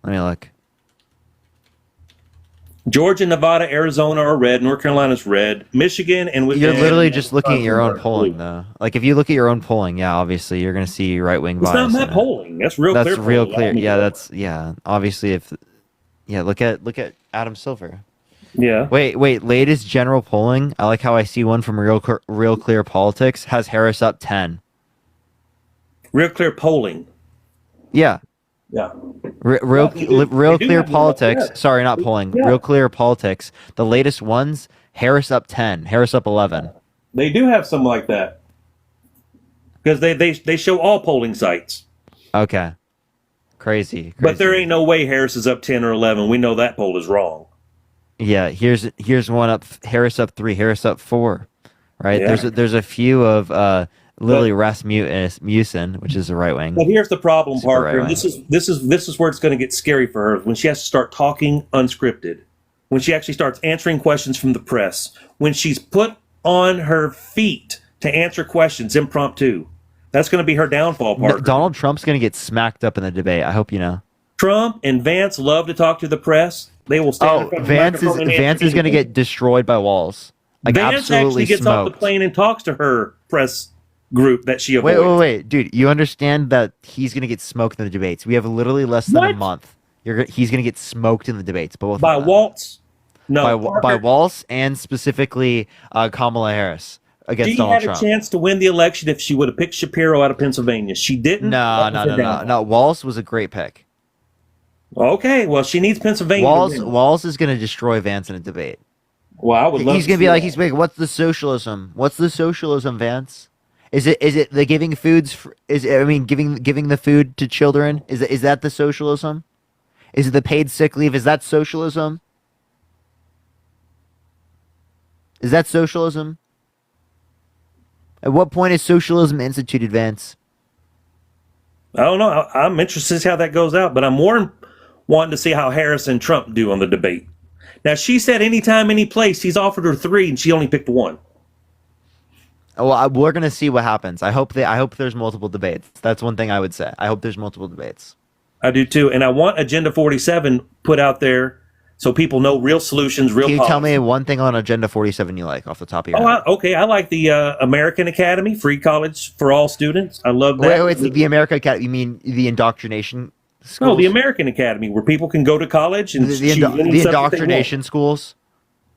Let me look.
Georgia, Nevada, Arizona are red. North Carolina's red. Michigan and
You're
and-
literally just looking at your own
Wisconsin are
polling,
blue.
though. Like if you look at your own polling, yeah, obviously you're gonna see right wing
It's
bias.
not my
in it.
polling. That's real
That's
clear.
real
polling.
clear.
I mean,
Yeah, that's obviously look at Adam Silver.
Yeah.
Wait. Latest general polling. I like how I see one from Real Clear Politics has Harris up 10.
Real clear polling.
Yeah.
Yeah.
Real
They do
Clear
have the-
Politics.
yeah.
Sorry, not polling.
Yeah.
Real Clear Politics. The latest ones, Harris up 10, Harris up 11.
They do have some like that. Because they show all polling sites.
Okay. Crazy.
But there ain't no way Harris is up 10 or 11. We know that poll is wrong.
Yeah, here's one up. Harris up 3, Harris up 4. Right.
Yeah.
There's a few of Lily Rasmussen, which is the right wing.
But here's the problem,
Super
Parker.
right-wing.
This is where it's going to get scary for her when she has to start talking unscripted. When she actually starts answering questions from the press. When she's put on her feet to answer questions impromptu. That's going to be her downfall, Parker.
Donald Trump's gonna get smacked up in the debate. I hope you know.
Trump and Vance love to talk to the press. They will stand in front of the
Vance
microphone and answer
is gonna
anything.
get destroyed by Walls. Like
Vance
absolutely
actually gets off the
smoked.
plane and talks to her press group that she avoids.
Wait, dude. You understand that he's gonna get smoked in the debates? We have literally less than a
What?
month. He's gonna get smoked in the debates, both
By
of them.
Waltz? No.
by
Parker,
Waltz and specifically Kamala Harris against
she
Donald
had
Trump.
a chance to win the election if she would have picked Shapiro out of Pennsylvania. She didn't.
No.
That was her downfall.
No. Walz was a great pick.
Okay, well, she needs Pennsylvania. to win.
Walz is going to destroy Vance in a debate.
Well, I would love
He's
to
going to
see
be like,
that.
what's the socialism? What's the socialism, Vance? Is it the giving foods? Giving the food to children? Is that the socialism? Is it the paid sick leave? Is that socialism? Is that socialism? At what point is socialism instituted, Vance?
I don't know. I'm interested to see how that goes out, but I'm more wanting to see how Harris and Trump do on the debate. Now, she said anytime, any place, he's offered her 3, and she only picked 1.
Well, we're gonna see what happens. I hope there's multiple debates. That's one thing I would say. I hope there's multiple debates.
I do too, and I want Agenda 47 put out there so people know real solutions, real.
Can you
policy.
tell me one thing on Agenda 47 you like off the top of your head?
Okay. I like the American Academy, free college for all students. I love that.
Wait, the America Academy. You mean the indoctrination schools?
No, the American Academy, where people can go to college and
the
choose any subject they want.
indoctrination schools.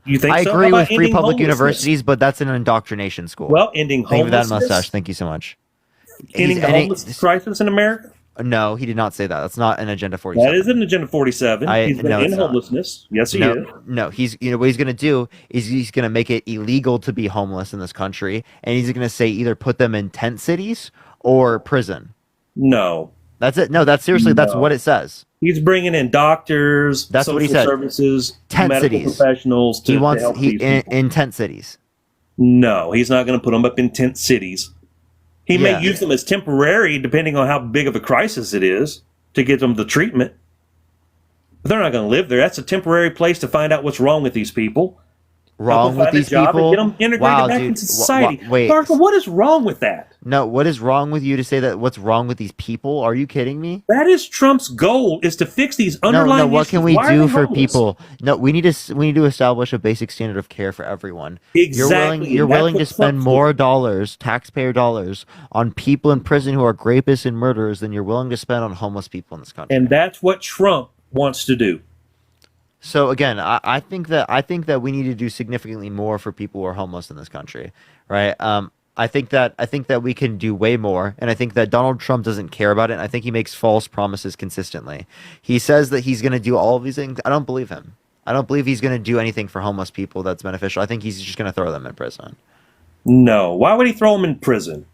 You think
I
so?
agree
How about
with free
ending
public
homelessness?
universities, but that's an indoctrination school.
Well, ending
Thank you for that
homelessness.
mustache. Thank you so much.
Ending the homeless crisis in America.
No, he did not say that. That's not an Agenda 47.
That is an Agenda 47. He's going to
no,
end
it's not.
homelessness. Yes, he
no,
is.
No, he's what he's gonna do is he's gonna make it illegal to be homeless in this country, and he's gonna say either put them in tent cities or prison.
No,
that's it. No, that's seriously that's
No.
what it says.
He's bringing in doctors,
That's
social
what he said.
services,
Tent
medical
cities.
professionals. To,
He
to
wants
help these people.
in tent cities.
No, he's not going to put them up in tent cities. He
Yeah.
may use them as temporary, depending on how big of a crisis it is, to get them the treatment. But they're not going to live there. That's a temporary place to find out what's wrong with these people.
Wrong with
find a
these
job
people.
And get them integrated
Wow,
back
dude.
into society.
Wait.
Parker, what is wrong with that?
No, what is wrong with you to say that? What's wrong with these people? Are you kidding me?
That is Trump's goal: is to fix these
No,
underlying
no. What
issues.
can we
Why are
do
they
for
homeless?
people? No, we need to establish a basic standard of care for everyone.
Exactly.
You're
That's
willing
what
to spend
Trump's
more dollars, taxpayer dollars, on people in prison who are rapists and murderers than you're willing to spend on homeless people in this country.
And that's what Trump wants to do.
So again, I think that we need to do significantly more for people who are homeless in this country, right? I think that we can do way more, and I think that Donald Trump doesn't care about it. And I think he makes false promises consistently. He says that he's going to do all of these things. I don't believe him. I don't believe he's going to do anything for homeless people that's beneficial. I think he's just going to throw them in prison.
No. Why would he throw them in prison?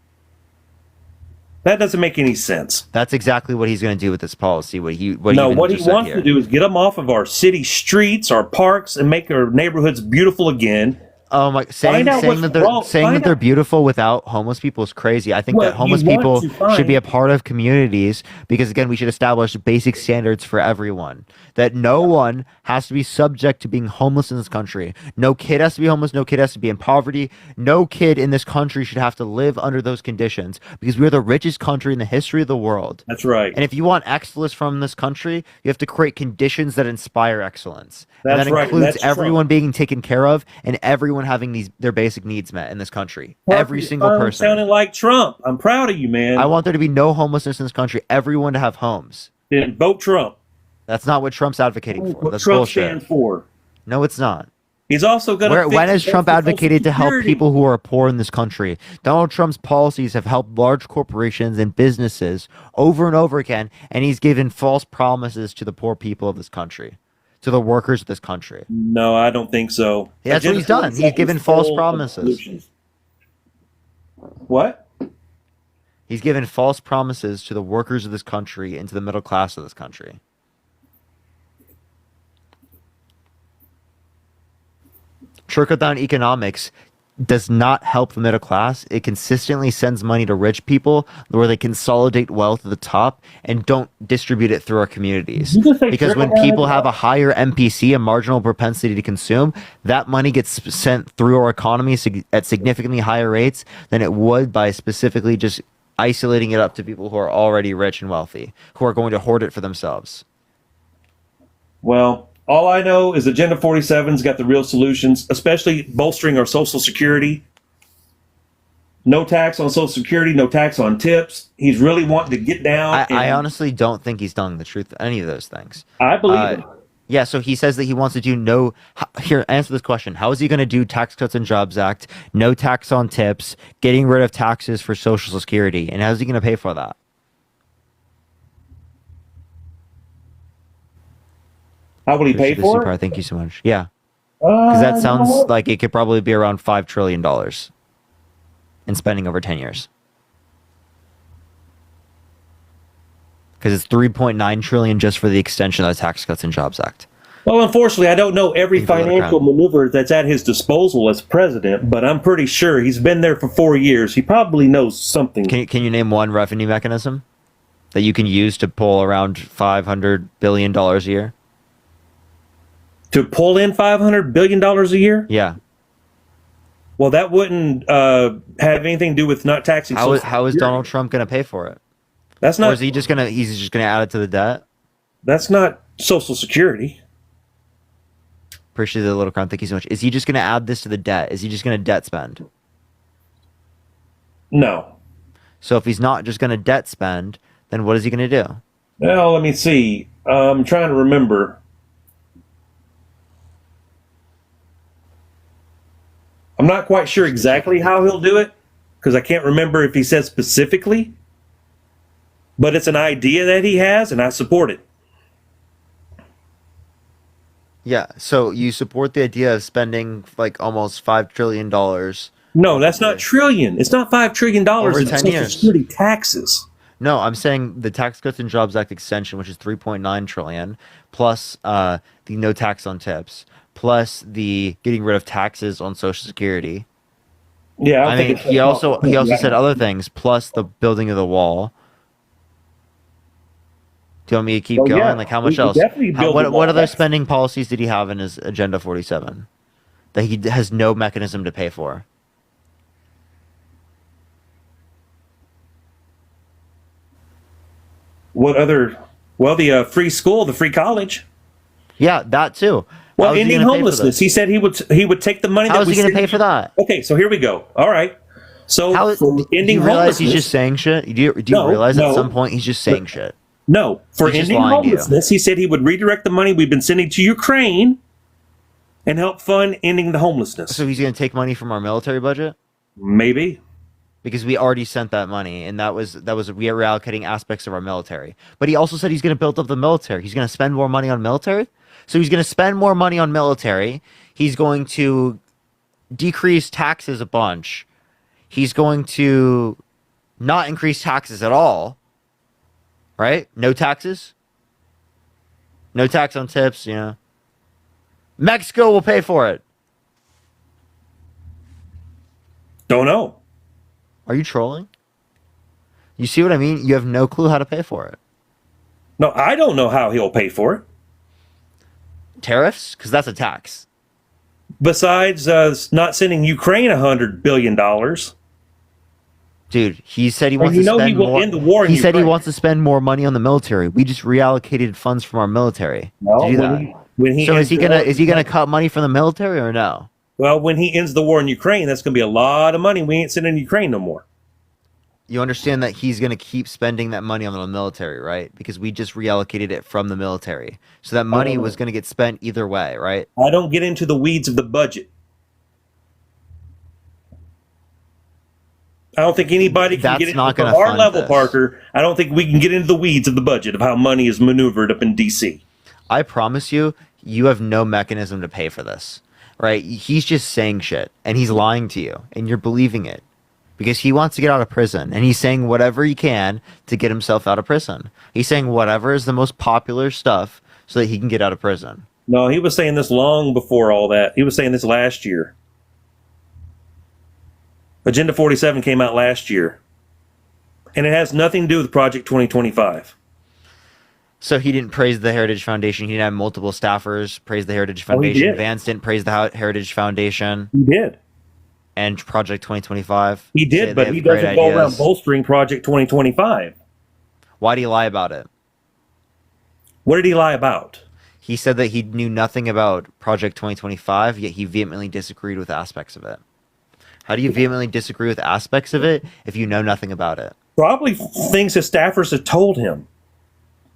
That doesn't make any sense.
That's exactly what he's going to do with this policy. What he
wants to do is get them off of our city streets, our parks, and make our neighborhoods beautiful again.
Oh my! Saying that they're beautiful without homeless people is crazy. I think that homeless people should be a part of communities because again, we should establish basic standards for everyone. That no one has to be subject to being homeless in this country. No kid has to be homeless. No kid has to be in poverty. No kid in this country should have to live under those conditions because we are the richest country in the history of the world.
That's right.
And if you want excellence from this country, you have to create conditions that inspire excellence. And that includes everyone being taken care of and everyone having their basic needs met in this country. Every single person.
Sounding like Trump. I'm proud of you, man.
I want there to be no homelessness in this country. Everyone to have homes.
Then vote Trump.
That's not what Trump's advocating for. That's
Trump
bullshit.
stands for.
No, it's not.
He's also going to.
When has Trump advocated to help people who are poor in this country? Donald Trump's policies have helped large corporations and businesses over and over again, and he's given false promises to the poor people of this country, to the workers of this country.
No, I don't think so.
Yeah, that's what he's done. He's given false promises.
What?
He's given false promises to the workers of this country and to the middle class of this country. Trickle-down economics does not help the middle class. It consistently sends money to rich people where they consolidate wealth at the top and don't distribute it through our communities. Because when people have a higher MPC, a marginal propensity to consume, that money gets sent through our economy at significantly higher rates than it would by specifically just isolating it up to people who are already rich and wealthy, who are going to hoard it for themselves.
Well, all I know is Agenda 47's got the real solutions, especially bolstering our Social Security. No tax on Social Security, no tax on tips. He's really wanting to get down.
I honestly don't think he's telling the truth any of those things.
I believe it.
Yeah, so he says that he wants to do here, answer this question. How is he going to do Tax Cuts and Jobs Act, no tax on tips, getting rid of taxes for Social Security, and how's he going to pay for that?
How will he pay for it?
Thank you so much. Yeah. Because that sounds like it could probably be around $5 trillion in spending over 10 years. Because it's $3.9 trillion just for the extension of the Tax Cuts and Jobs Act.
Well, unfortunately, I don't know every financial maneuver that's at his disposal as president, but I'm pretty sure he's been there for 4 years. He probably knows something.
Can you name one revenue mechanism that you can use to pull around $500 billion a year?
To pull in $500 billion a year?
Yeah.
Well, that wouldn't have anything to do with not taxing.
How is Donald Trump going to pay for it?
That's not.
Or is he just gonna? He's just gonna add it to the debt.
That's not Social Security.
Appreciate the little crown. Thank you so much. Is he just gonna add this to the debt? Is he just gonna debt spend?
No.
So if he's not just gonna debt spend, then what is he gonna do?
Well, let me see. I'm trying to remember. I'm not quite sure exactly how he'll do it because I can't remember if he said specifically. But it's an idea that he has, and I support it.
Yeah, so you support the idea of spending like almost $5 trillion.
No, that's not trillion. It's not $5 trillion
over
in
10
Social
years.
Security taxes.
No, I'm saying the Tax Cuts and Jobs Act extension, which is $3.9 trillion, plus the no tax on tips, plus the getting rid of taxes on Social Security.
Yeah,
I mean, he also said other things, plus the building of the wall. Do you want me to keep going?
Yeah.
Like, how much else? What other spending policies did he have in his Agenda 47 that he has no mechanism to pay for?
What other? Well, the free school, the free college.
Yeah, that too.
Well, ending homelessness. He said he would take the money.
How is he going to pay for that?
Okay, so here we go. All right. So
do you realize he's just saying shit? Do you realize at some point he's just saying shit?
No, for
He's just
ending
lying to you.
homelessness, he said he would redirect the money we've been sending to Ukraine and help fund ending the homelessness.
So he's going to take money from our military budget?
Maybe.
Because we already sent that money, and that was we are reallocating aspects of our military. But he also said he's going to build up the military. He's going to spend more money on military. So he's going to spend more money on military. He's going to decrease taxes a bunch. He's going to not increase taxes at all. Right? No taxes. No tax on tips. You know. Mexico will pay for it.
Don't know.
Are you trolling? You see what I mean? You have no clue how to pay for it.
No, I don't know how he'll pay for it.
Tariffs? Because that's a tax.
Besides not sending Ukraine $100 billion.
Dude, he said he wants
you
to
know
spend
he will
more.
end the war in
He said he
Ukraine.
wants to spend more money on the military. We just reallocated funds from our military
No,
to do
when
that.
he
So
ends the war-
is he gonna cut money from the military or no?
Well, when he ends the war in Ukraine, that's going to be a lot of money. We ain't sending Ukraine no more.
You understand that he's gonna keep spending that money on the military, right? Because we just reallocated it from the military. So that money was gonna get spent either way, right?
I don't get into the weeds of the budget. I don't think anybody can
That's
get into
not
from
gonna
our
fund
level,
this.
Parker. I don't think we can get into the weeds of the budget of how money is maneuvered up in D.C.
I promise you, you have no mechanism to pay for this, right? He's just saying shit, and he's lying to you, and you're believing it because he wants to get out of prison, and he's saying whatever he can to get himself out of prison. He's saying whatever is the most popular stuff so that he can get out of prison.
No, he was saying this long before all that. He was saying this last year. Agenda 47 came out last year. And it has nothing to do with Project 2025.
So he didn't praise the Heritage Foundation. He didn't have multiple staffers praise the Heritage
Oh, he
Foundation.
did.
Vance didn't praise the Heritage Foundation.
He did.
And Project 2025.
He
Say
did,
they
but
have
he
great
doesn't go around
ideas.
bolstering Project 2025.
Why did he lie about it?
What did he lie about?
He said that he knew nothing about Project 2025, yet he vehemently disagreed with aspects of it. How do you vehemently disagree with aspects of it if you know nothing about it?
Probably things his staffers have told him.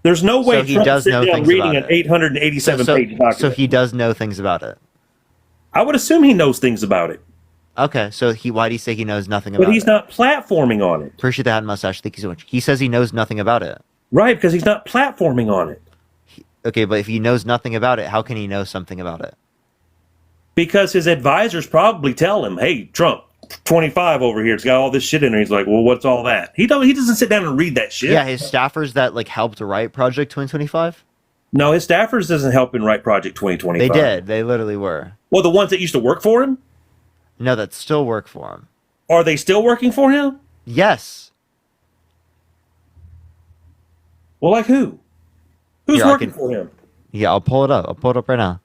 There's no way
So he
Trump
does
sit
know
down
things
reading
about
an
it.
887-page document.
So he does know things about it.
I would assume he knows things about it.
Okay, so why do you say he knows nothing about it?
But he's not platforming on it.
Appreciate the hat and mustache. Thank you so much. He says he knows nothing about it.
Right, because he's not platforming on it.
Okay, but if he knows nothing about it, how can he know something about it?
Because his advisors probably tell him, hey, Trump, 25 over here, it's got all this shit in there. He's like, well, what's all that? He doesn't sit down and read that shit.
Yeah, his staffers that like helped write Project 2025?
No, his staffers doesn't help him write Project 2025.
They did. They literally were.
Well, the ones that used to work for him?
No, that still work for him.
Are they still working for him?
Yes.
Well, like who? Who's
Here, I
working
can-
for him?
Yeah, I'll pull it up. I'll pull it up right now.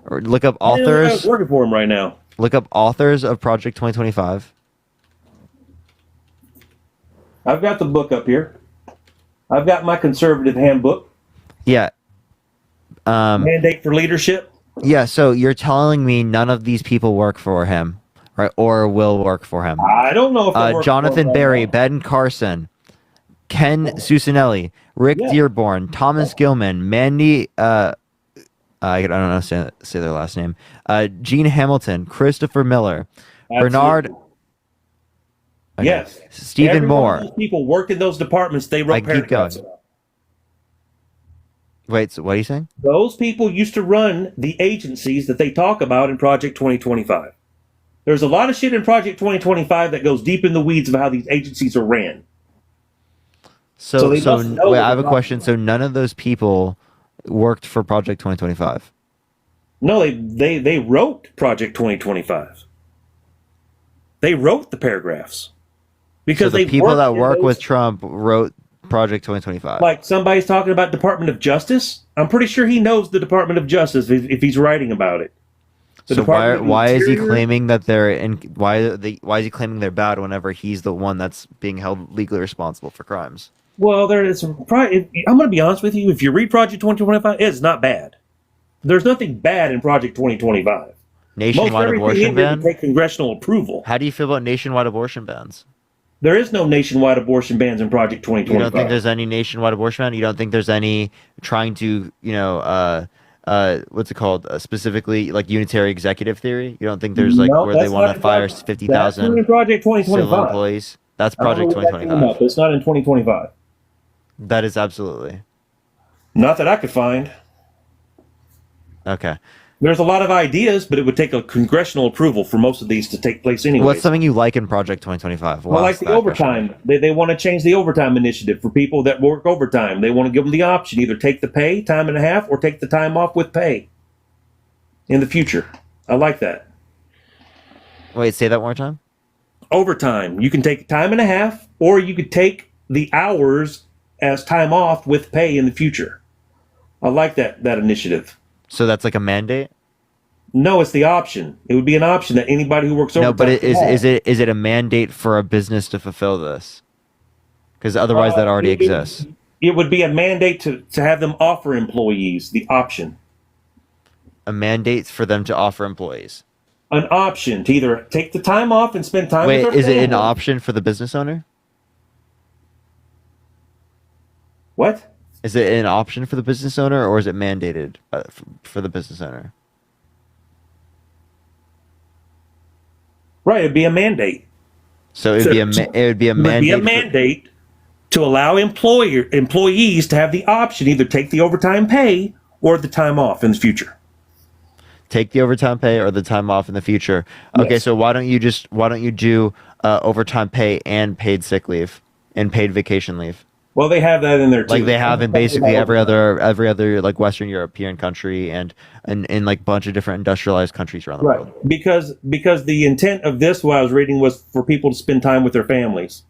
Or look up
I don't know
authors.
who's working for him right now.
Look up authors of Project 2025.
I've got the book up here. I've got my conservative handbook,
Yeah.
Mandate for Leadership.
Yeah, so you're telling me none of these people work for him, right? Or will work for him.
I don't know if they work for
Jonathan
him
Berry,
right now.
Ben Carson, Ken Susanelli, Rick Dearborn, Thomas Gilman, Mandy, I don't know say their last name, Gene Hamilton, Christopher Miller, Bernard, okay,
Yes.
Stephen
Every
Moore.
one of those people work in those departments. They wrote
I keep
paragraphs
going.
about.
Wait, so what are you saying?
Those people used to run the agencies that they talk about in Project 2025. There's a lot of shit in Project 2025 that goes deep in the weeds of how these agencies are ran.
So
they must know
wait,
what
I have a
they're
question. So none of those people worked for Project 2025.
No, they wrote Project 2025. They wrote the paragraphs because
So the
they
people
worked
that
in
work
those-
with Trump wrote Project 2025.
like somebody's talking about Department of Justice. I'm pretty sure he knows the Department of Justice if he's writing about it. The
So
Department of
why is he
Interior-
claiming that they're in? Why is he claiming they're bad whenever he's the one that's being held legally responsible for crimes?
Well, there is some. I'm going to be honest with you. If you read Project 2025, it's not bad. There's nothing bad in Project 2025.
Nationwide
Most everything
abortion
in there
ban.
would take congressional approval.
How do you feel about nationwide abortion bans?
There is no nationwide abortion bans in Project
You
2025.
don't think there's any nationwide abortion ban? You don't think there's any trying to, what's it called? Specifically, like unitary executive theory? You don't think there's like
No,
where they
that's
want
not
to
in
fire
Project-
50,000
That's not in Project
civil
2025.
employees? That's
I don't know
Project
what that came
2025.
up. It's not in 2025.
That is absolutely.
Not that I could find.
Okay.
There's a lot of ideas, but it would take a congressional approval for most of these to take place anyway.
What's something you like in Project 2025?
Well, like the overtime. They want to change the overtime initiative for people that work overtime. They want to give them the option, either take the pay, time and a half, or take the time off with pay in the future. I like that.
Wait, say that one more time?
Overtime. You can take time and a half, or you could take the hours as time off with pay in the future. I like that initiative.
So that's like a mandate?
No, it's the option. It would be an option that anybody who works overtime.
No, but
can have.
is it a mandate for a business to fulfill this? Because otherwise that already exists.
It would be a mandate to have them offer employees the option.
A mandate for them to offer employees.
An option to either take the time off and spend time
Wait,
with their
is it an
family.
option for the business owner?
What?
Is it an option for the business owner, or is it mandated for the business owner?
Right, it'd be a mandate.
So it would be a mandate.
It would be a mandate to allow employees to have the option either take the overtime pay or the time off in the future.
Take the overtime pay or the time off in the future. Okay,
Yes.
so why don't you do overtime pay and paid sick leave and paid vacation leave?
Well, they have that in there too.
Like they have in basically every other like Western European country and in like a bunch of different industrialized countries around the world.
Right, because the intent of this, what I was reading, was for people to spend time with their families.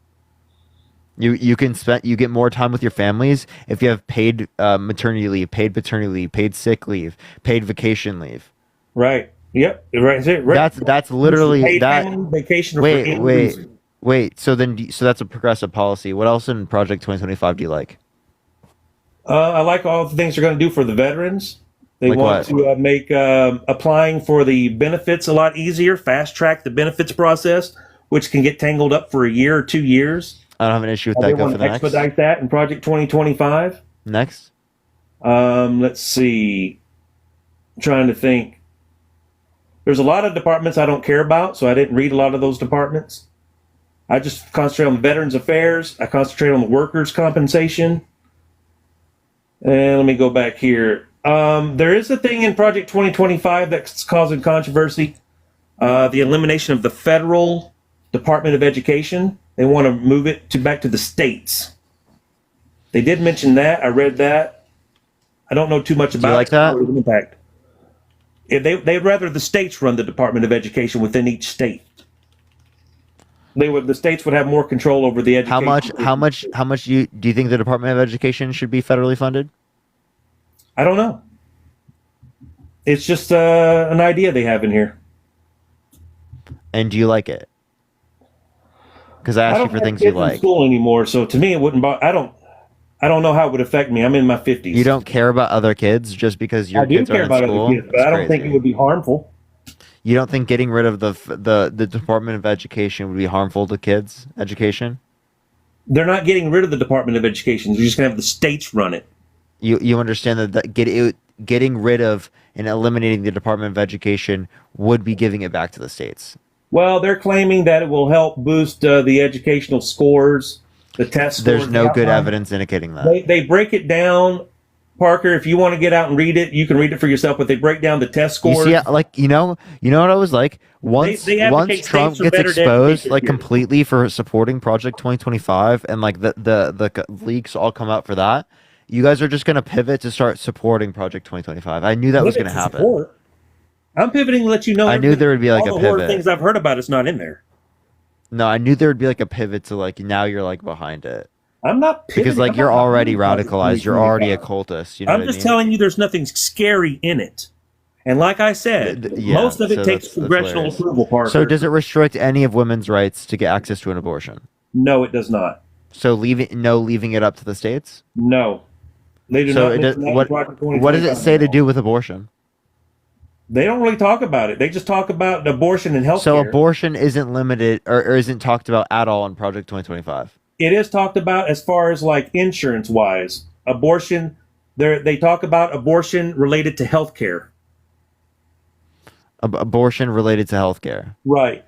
You get more time with your families if you have paid maternity leave, paid paternity leave, paid sick leave, paid vacation leave.
Right. Yep. Right.
That's literally
Paid
that.
family vacation for any reason.
Wait. So that's a progressive policy. What else in Project 2025 do you like?
I like all the things they're going to do for the veterans. They
Like
want
what?
to make applying for the benefits a lot easier, fast track the benefits process, which can get tangled up for a year or 2 years.
I don't have an issue with
They
that. Go
want
for
to
the next.
expedite that in Project 2025.
Next.
Let's see. I'm trying to think. There's a lot of departments I don't care about, so I didn't read a lot of those departments. I just concentrate on Veterans Affairs. I concentrate on the workers' compensation. And let me go back here. There is a thing in Project 2025 that's causing controversy. The elimination of the federal Department of Education. They want to move it back to the states. They did mention that. I read that. I don't know too much about
like that?
the impact. They'd rather the states run the Department of Education within each state. The states would have more control over the education.
How much do you think the Department of Education should be federally funded?
I don't know. It's just an idea they have in here.
And do you like it? Because I asked you for things you
in
like.
school anymore, so to me it wouldn't. I don't know how it would affect me. I'm in my 50s.
You don't care about other kids just because your
I do
kids are
care
in
about
school?
other kids, but
It's
I don't think
crazy.
it would be harmful.
You don't think getting rid of the Department of Education would be harmful to kids' education?
They're not getting rid of the Department of Education. They're just going to have the states run it.
You understand that getting rid of and eliminating the Department of Education would be giving it back to the states.
Well, they're claiming that it will help boost the educational scores, the test scores.
There's no
the
good
outline.
evidence indicating that.
They break it down, Parker. If you want to get out and read it, you can read it for yourself. But they break down the test
You
scores.
see, like what I was like once
they advocate
Trump
states are
gets
better to
exposed
educate
like
their kids.
completely for supporting Project 2025 and like the leaks all come out for that, you guys are just gonna pivot to start supporting Project 2025. I knew that was
Pivot
gonna
to
happen.
support. I'm pivoting to let you know.
I knew there would be like
all
a
the horror
pivot.
things I've heard about it's not in there.
No, I knew there would be like a pivot to like now you're like behind it.
I'm not
Because
pivoting.
like
I'm
you're
not
already
Project
radicalized. You're already a
2025.
cultist. You know
I'm
what
just
I mean?
telling you there's nothing scary in it. And like I said,
Yeah,
most of it
so
takes
that's
congressional
hilarious.
approval, Parker.
So does it restrict any of women's rights to get access to an abortion?
No, it does not.
So leaving it up to the states?
No. They do
So
not
it does,
mention that in
what
Project
does it
2025
say
at
to
all.
do with abortion?
They don't really talk about it. They just talk about abortion and health
So
care.
abortion isn't limited or isn't talked about at all in Project 2025.
It is talked about as far as like insurance wise. Abortion, they talk about abortion related to health care.
Abortion related to healthcare.
Right.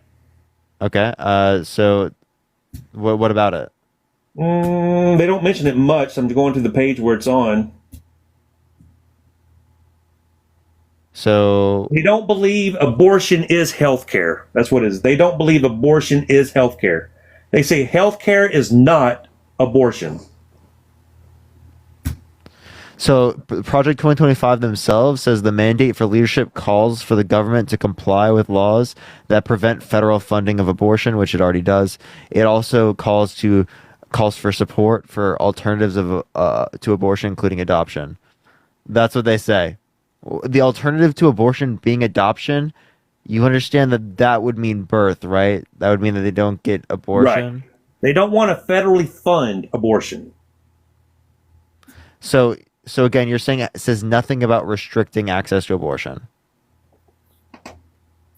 Okay. So what about it?
They don't mention it much. I'm going to the page where it's on.
So
They don't believe abortion is health care. That's what it is. They don't believe abortion is health care. They say health care is not abortion.
So Project 2025 themselves says the mandate for leadership calls for the government to comply with laws that prevent federal funding of abortion, which it already does. It also calls for support for alternatives to abortion, including adoption. That's what they say. The alternative to abortion being adoption. You understand that would mean birth, right? That would mean that they don't get abortion.
Right. They don't want to federally fund abortion.
So again, you're saying it says nothing about restricting access to abortion.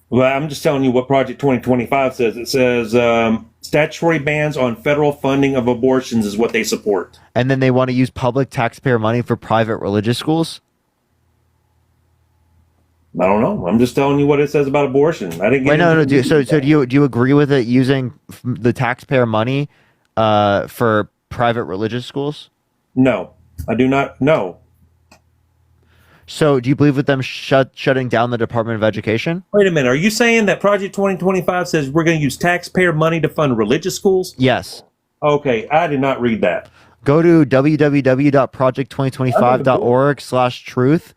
Well, I'm just telling you what Project 2025 says. It says statutory bans on federal funding of abortions is what they support.
And then they want to use public taxpayer money for private religious schools?
I don't know. I'm just telling you what it says about abortion. I didn't get
Wait, no.
into
So do you agree with it using the taxpayer money for private religious schools?
No, I do not. No.
So do you believe with them shutting down the Department of Education?
Wait a minute. Are you saying that Project 2025 says we're going to use taxpayer money to fund religious schools?
Yes.
Okay, I did not read that.
Go to www.project2025.org/truth/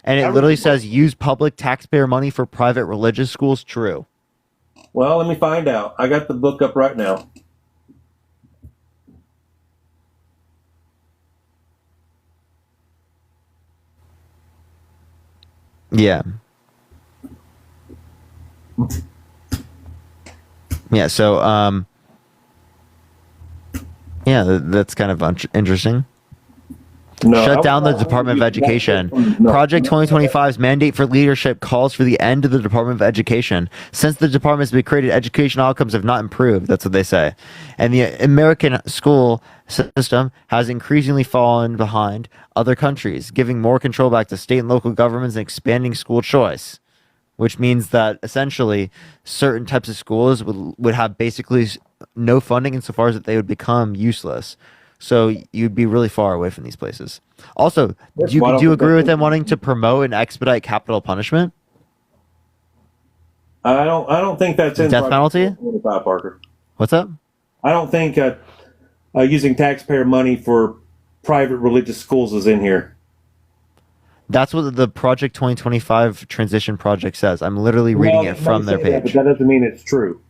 and it literally says use public taxpayer money for private religious schools. True.
Well, let me find out. I got the book up right now.
Yeah. Yeah. So, yeah, that's kind of interesting.
No,
Shut down the Department of Education. Project 2025's mandate for leadership calls for the end of the Department of Education. Since the department has been created, educational outcomes have not improved. That's what they say. And the American school system has increasingly fallen behind other countries, giving more control back to state and local governments and expanding school choice, which means that essentially certain types of schools would have basically no funding insofar as that they would become useless. So you'd be really far away from these places. Also, do you agree with them wanting to promote and expedite capital punishment?
I don't think that's in
death penalty.
2025, Parker.
What's up?
I don't think using taxpayer money for private religious schools is in here.
That's what the Project 2025 transition project says. I'm literally reading it from their page.
But that doesn't mean it's true.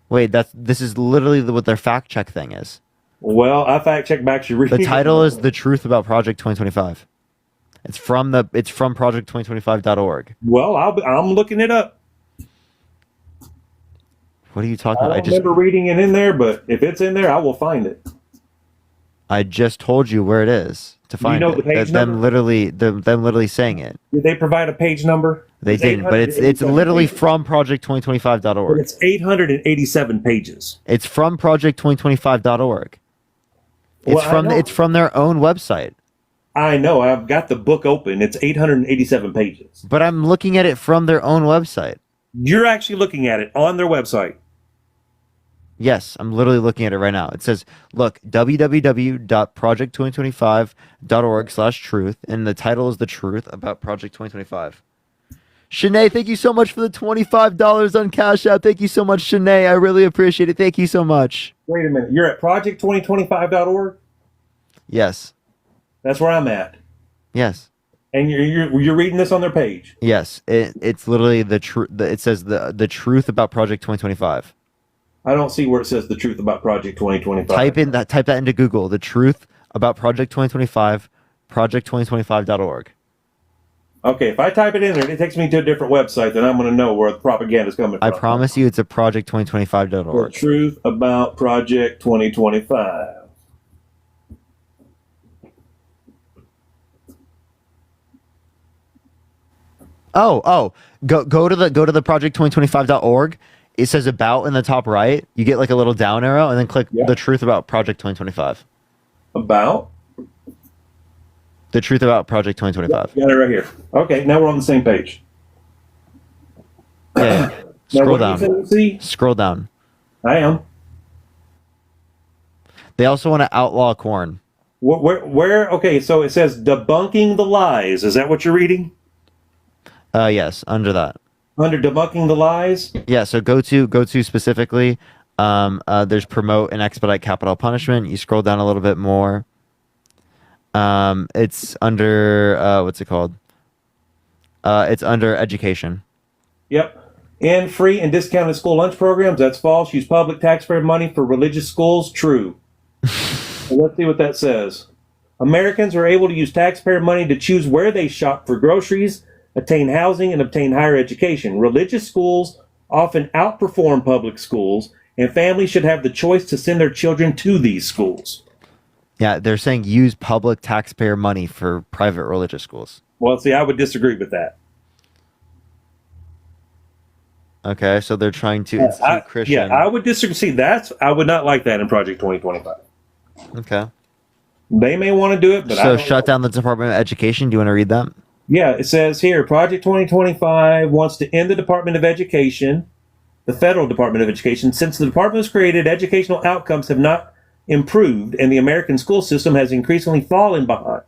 Wait, this is literally what their fact check thing is.
Well, I fact checked back.
The title is "The Truth About Project 2025." It's from project2025.org.
Well, I'm looking it up.
What are you talking about?
I don't remember reading it in there, but if it's in there, I will find it.
I just told you where it is to find
know
it.
the page
them literally saying it.
Did they provide a page number?
They didn't, but it's literally from project2025.org.
But it's 887 pages.
It's from project2025.org. It's from their own website.
I know. I've got the book open. It's 887 pages.
But I'm looking at it from their own website.
You're actually looking at it on their website.
Yes, I'm literally looking at it right now. It says, look, www.project2025.org/truth, and the title is The Truth About Project 2025. Shanae, thank you so much for the $25 on Cash App. Thank you so much, Shanae. I really appreciate it. Thank you so much.
Wait a minute. You're at project2025.org?
Yes.
That's where I'm at.
Yes.
And you're reading this on their page?
Yes. It's literally the truth. It says the truth about Project 2025.
I don't see where it says the truth about Project 2025.
Type that into Google. The truth about Project 2025, project2025.org.
Okay, if I type it in there and it takes me to a different website, then I'm going to know where the propaganda is coming from.
I promise you it's a project2025.org.
The truth about Project 2025.
Go to the project2025.org. It says about in the top right. You get like a little down arrow, and then click the truth about Project 2025.
About?
The truth about Project 2025.
Got it right here. Okay, now we're on the same page.
Yeah. Scroll
what
down.
do you see?
Scroll down.
I am.
They also want to outlaw corn.
Where? Okay, so it says debunking the lies. Is that what you're reading?
Yes, under that.
Under debunking the lies?
Yeah, so go to specifically. There's promote and expedite capital punishment. You scroll down a little bit more. It's under what's it called? It's under education.
Yep. And free and discounted school lunch programs. That's false. Use public taxpayer money for religious schools. True. So let's see what that says. Americans are able to use taxpayer money to choose where they shop for groceries, attain housing, and obtain higher education. Religious schools often outperform public schools, and families should have the choice to send their children to these schools.
Yeah, they're saying use public taxpayer money for private religious schools.
Well, see, I would disagree with that.
Okay, so they're trying to institute Christian.
Yeah, I would disagree. See, I would not like that in Project 2025.
Okay.
They may want to do it, but
so shut down the Department of Education. Do you want to read that?
Yeah, it says here, Project 2025 wants to end the Department of Education, the federal Department of Education. Since the department was created, educational outcomes have not improved, and the American school system has increasingly fallen behind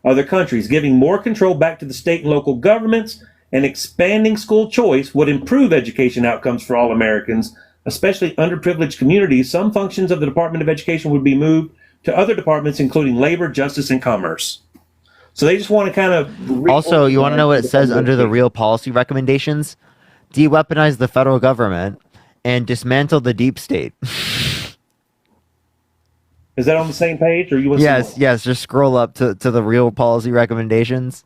other countries. Giving more control back to the state and local governments and expanding school choice would improve education outcomes for all Americans, especially underprivileged communities. Some functions of the Department of Education would be moved to other departments, including labor, justice, and commerce. So they just want to kind of...
Also, you want to know what it says under the real policy recommendations? De-weaponize the federal government and dismantle the deep state.
Is that on the same page? Or you want
Yes, just scroll up to the real policy recommendations.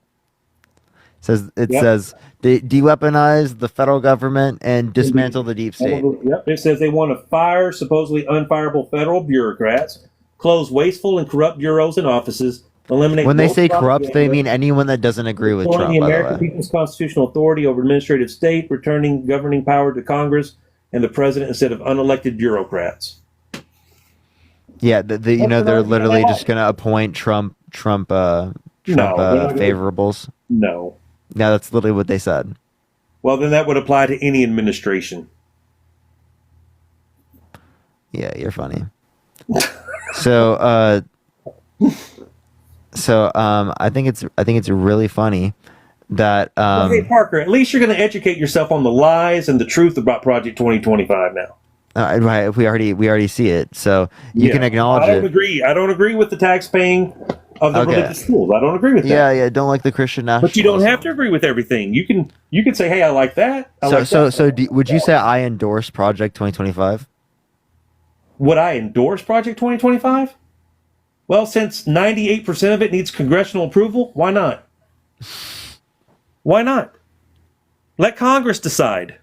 It says de-weaponize the federal government and dismantle the deep state.
Yep. It says they want to fire supposedly unfireable federal bureaucrats, close wasteful and corrupt bureaus and offices, eliminate...
When they say corrupt, they mean anyone that doesn't agree with Trump,
the
by the
American
way.
people's constitutional authority over administrative state, returning governing power to Congress and the president instead of unelected bureaucrats.
Yeah, they're literally just going to appoint Trump favorables.
No.
No, that's literally what they said.
Well, then that would apply to any administration.
Yeah, you're funny. So I think it's really funny that
hey Parker, at least you're going to educate yourself on the lies and the truth about Project 2025 now.
Right, we already see it, so you can acknowledge it.
I don't agree with the tax paying of the religious schools. I don't agree with that.
Yeah, don't like the Christian nationalism.
But you don't have to agree with everything. You can say, hey, I like that.
Would you say I endorse Project 2025?
Would I endorse Project 2025? Well, since 98% of it needs congressional approval, why not? Why not? Let Congress decide.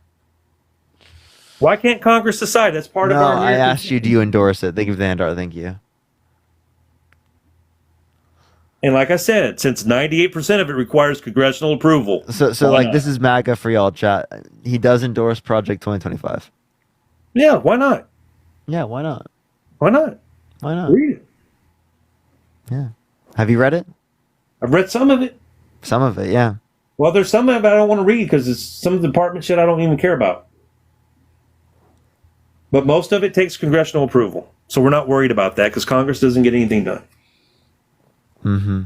Why can't Congress decide? That's part of our American...
I asked you, do you endorse it? Thank you for the handout. Thank you.
And like I said, since 98% of it requires congressional approval.
So like not? This is MAGA for y'all, chat. He does endorse Project 2025.
Yeah, why not?
Yeah, why not?
Why not?
Why not?
Read it.
Yeah. Have you read it?
I've read some of it.
Some of it, yeah.
Well, there's some of it I don't want to read because it's some of the department shit I don't even care about. But most of it takes congressional approval. So we're not worried about that because Congress doesn't get anything done.
Mm-hmm.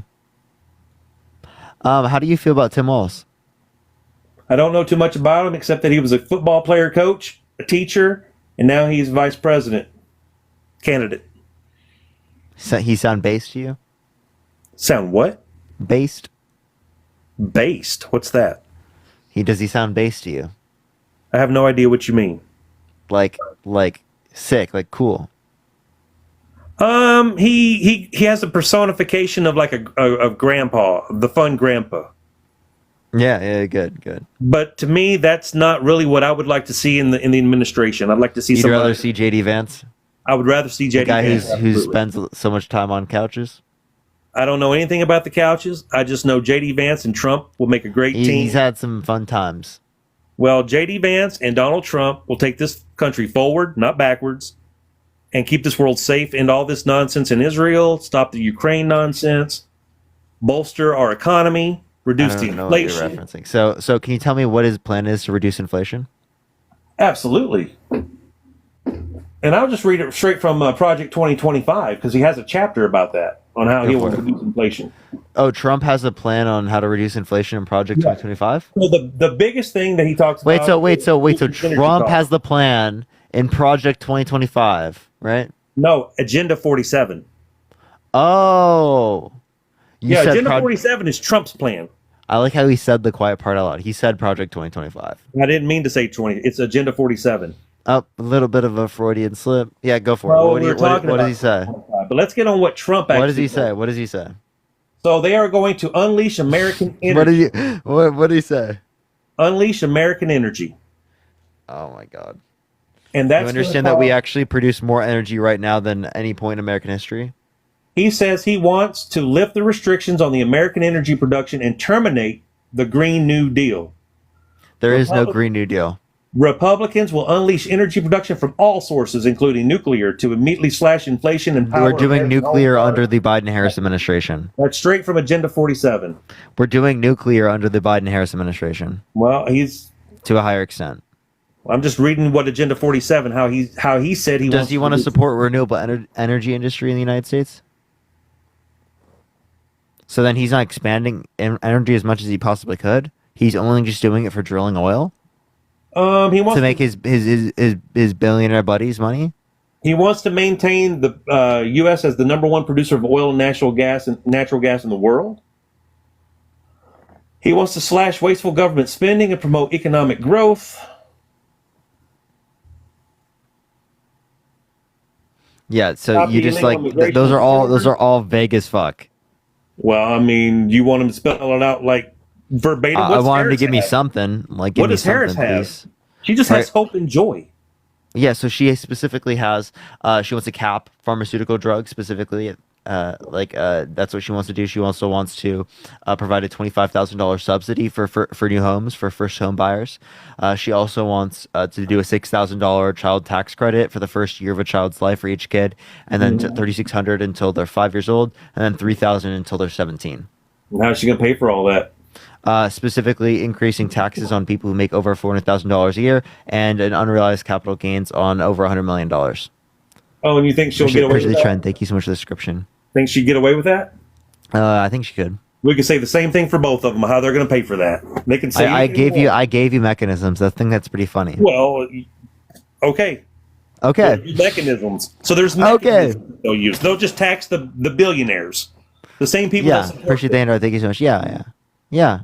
How do you feel about Tim Walz?
I don't know too much about him except that he was a football player coach, a teacher, and now he's vice president candidate.
So he sound based to you?
Sound what?
Based.
Based? What's that?
Does he sound based to you?
I have no idea what you mean.
Like sick, like cool.
He has a personification of like a grandpa, the fun grandpa.
Yeah, good.
But to me, that's not really what I would like to see in the administration. I'd like to see
You'd rather see JD Vance?
I would rather see JD
Vance. The guy
Vance,
who spends so much time on couches?
I don't know anything about the couches. I just know J.D. Vance and Trump will make a great team.
He's had some fun times.
Well, J.D. Vance and Donald Trump will take this country forward, not backwards, and keep this world safe, end all this nonsense in Israel, stop the Ukraine nonsense, bolster our economy, reduce
I
the
don't know what you're
inflation.
referencing. So can you tell me what his plan is to reduce inflation?
Absolutely. And I'll just read it straight from Project 2025 because he has a chapter about that on how he will reduce inflation.
Oh, Trump has a plan on how to reduce inflation in Project 2025?
Well, the biggest thing that he talks
Wait,
about.
so Trump has the plan in Project 2025, right?
No, Agenda 47.
Oh. You said
Agenda 47 is Trump's plan.
I like how he said the quiet part out loud. He said Project 2025.
I didn't mean to say 20. It's Agenda 47.
Oh, a little bit of a Freudian slip. Yeah, go for
Well,
it. What does he say?
But let's get on what Trump actually
What does he say? What does he say?
So they are going to unleash American energy.
What did he say?
Unleash American energy.
Oh my God.
And that's
you understand that we actually produce more energy right now than any point in American history?
He says he wants to lift the restrictions on the American energy production and terminate the Green New Deal.
There is no Green New Deal.
Republicans will unleash energy production from all sources, including nuclear, to immediately slash inflation and power.
We're doing nuclear under the Biden-Harris administration.
That's straight from Agenda 47.
We're doing nuclear under the Biden-Harris administration.
Well, he's
to a higher extent.
I'm just reading what Agenda 47, how he said he wants.
Does he want to support renewable energy industry in the United States? So then he's not expanding energy as much as he possibly could. He's only just doing it for drilling oil.
He wants
to make his billionaire buddies money.
He wants to maintain the U.S. as the #1 producer of oil and natural gas in the world. He wants to slash wasteful government spending and promote economic growth.
Yeah, so you just like those are all vague as fuck.
Well, I mean, you want him to spell it out like verbatim.
I want him to give me something. Like, give
what
me
does Harris
something,
have?
please.
She just has hope and joy.
Yeah, so she specifically has. She wants to cap pharmaceutical drugs specifically. That's what she wants to do. She also wants to provide a $25,000 subsidy for new homes for first home buyers. She also wants to do a $6,000 child tax credit for the first year of a child's life for each kid, and then $3,600 until they're 5 years old, and then $3,000 until they're 17.
And how's she gonna pay for all that?
Specifically increasing taxes on people who make over $400,000 a year and an unrealized capital gains on over $100 million.
Oh, and you think she'll get away with
the
that?
trend. Thank you so much for the description.
Think she'd get away with that?
I think she could.
We could say the same thing for both of them. How they're going to pay for that? They can say.
I gave you mechanisms. I think that's pretty funny.
Well, okay.
Okay.
Mechanisms. So there's mechanisms they'll use. They'll just tax the billionaires, the same people.
Yeah. Appreciate the handout. Thank you so much. Yeah.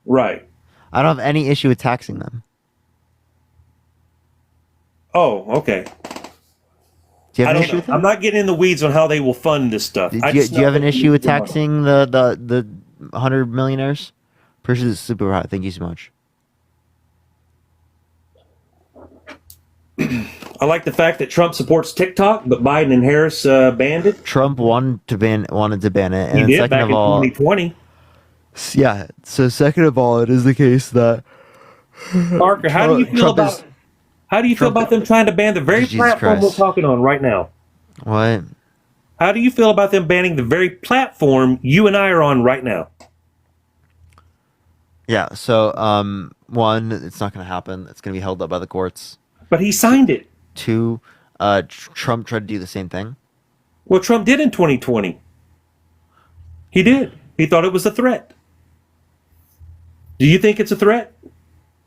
Right.
I don't have any issue with taxing them.
Oh, okay.
Do you have an issue with that?
I'm not getting in the weeds on how they will fund this stuff.
Do you have an issue with taxing the 100 millionaires? Appreciate is super hot. Thank you so much.
I like the fact that Trump supports TikTok, but Biden and Harris banned it.
Trump wanted to ban it, and
He did
second
back
of
in
all,
2020.
Yeah. So second of all, it is the case that
Parker, how do you feel about them trying to ban the very
Jesus
platform
Christ.
we're talking on right now?
What?
How do you feel about them banning the very platform you and I are on right now?
Yeah. So one, it's not going to happen. It's going to be held up by the courts.
But he signed it.
Two, Trump tried to do the same thing.
Well, Trump did in 2020. He did. He thought it was a threat. Do you think it's a threat?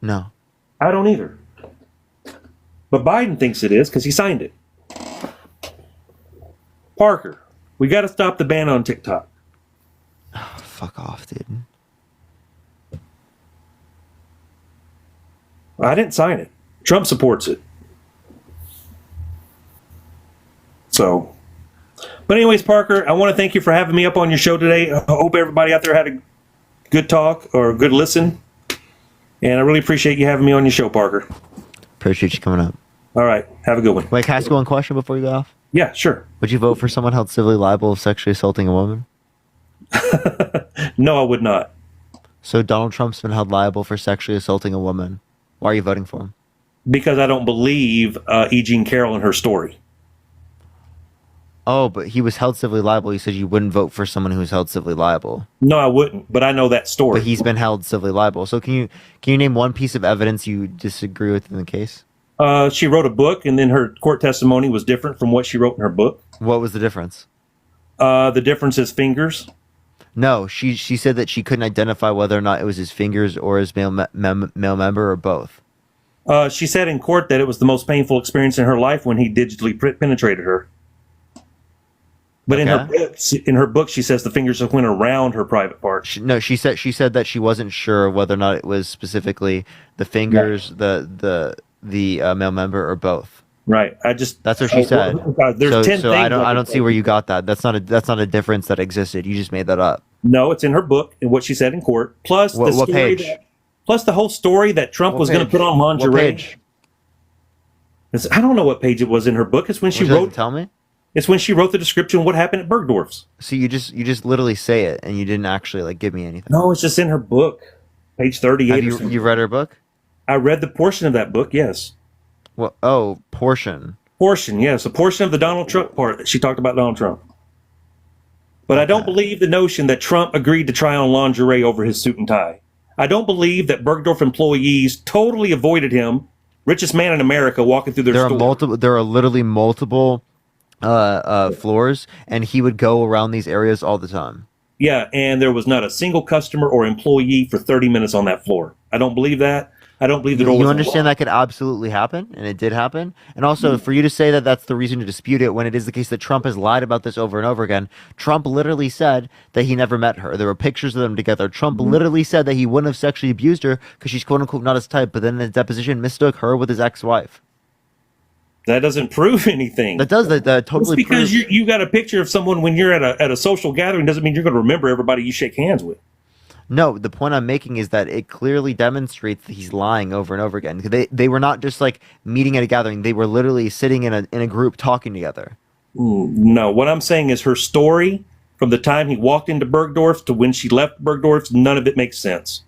No.
I don't either. But Biden thinks it is because he signed it. Parker, we got to stop the ban on TikTok.
Oh, fuck off, dude.
I didn't sign it. Trump supports it. So, but anyways, Parker, I want to thank you for having me up on your show today. I hope everybody out there had a good talk or a good listen. And I really appreciate you having me on your show, Parker.
Appreciate you coming up.
All right. Have a good one.
Wait, can I ask you one question before you go off?
Yeah, sure.
Would you vote for someone held civilly liable of sexually assaulting a woman?
No, I would not.
So Donald Trump's been held liable for sexually assaulting a woman. Why are you voting for him?
Because I don't believe E. Jean Carroll and her story.
Oh, but he was held civilly liable. You said you wouldn't vote for someone who was held civilly liable.
No, I wouldn't, but I know that story.
But he's been held civilly liable. So can you name one piece of evidence you disagree with in the case?
She wrote a book, and then her court testimony was different from what she wrote in her book.
What was the difference?
The difference is fingers.
No, she said that she couldn't identify whether or not it was his fingers or his male member or both.
She said in court that it was the most painful experience in her life when he digitally penetrated her. But in her book, she says the fingers went around her private part.
She said that she wasn't sure whether or not it was specifically the fingers, the male member, or both.
Right.
That's what she said.
There's 10
so
things
I don't see where you got that. That's not a difference that existed. You just made that up.
No, it's in her book and what she said in court. Plus the
what
story
page?
Plus the whole story that Trump was going to put on lingerie.
What page?
I don't know what page it was in her book. It's when she wrote.
Tell me.
It's when she wrote the description of what happened at Bergdorf's.
So you just literally say it, and you didn't actually give me anything.
No, it's just in her book, page 38.
You read her book?
I read the portion of that book. Yes.
Well, portion.
Portion, yes, a portion of the Donald Trump part that she talked about Donald Trump. But I don't believe the notion that Trump agreed to try on lingerie over his suit and tie. I don't believe that Bergdorf employees totally avoided him, richest man in America, walking through their store.
There are literally multiple floors, and he would go around these areas all the time.
Yeah, and there was not a single customer or employee for 30 minutes on that floor. I don't believe that. I don't believe that.
You understand that could absolutely happen, and it did happen. And also, for you to say that that's the reason to dispute it, when it is the case that Trump has lied about this over and over again. Trump literally said that he never met her. There were pictures of them together. Trump literally said that he wouldn't have sexually abused her because she's quote unquote not his type. But then in his deposition, mistook her with his ex-wife.
That doesn't prove anything.
That does. That totally.
Just because you got a picture of someone when you're at a social gathering doesn't mean you're going to remember everybody you shake hands with.
No, the point I'm making is that it clearly demonstrates that he's lying over and over again. They were not just like meeting at a gathering; they were literally sitting in a group talking together.
No, what I'm saying is her story from the time he walked into Bergdorf's to when she left Bergdorf's, none of it makes sense.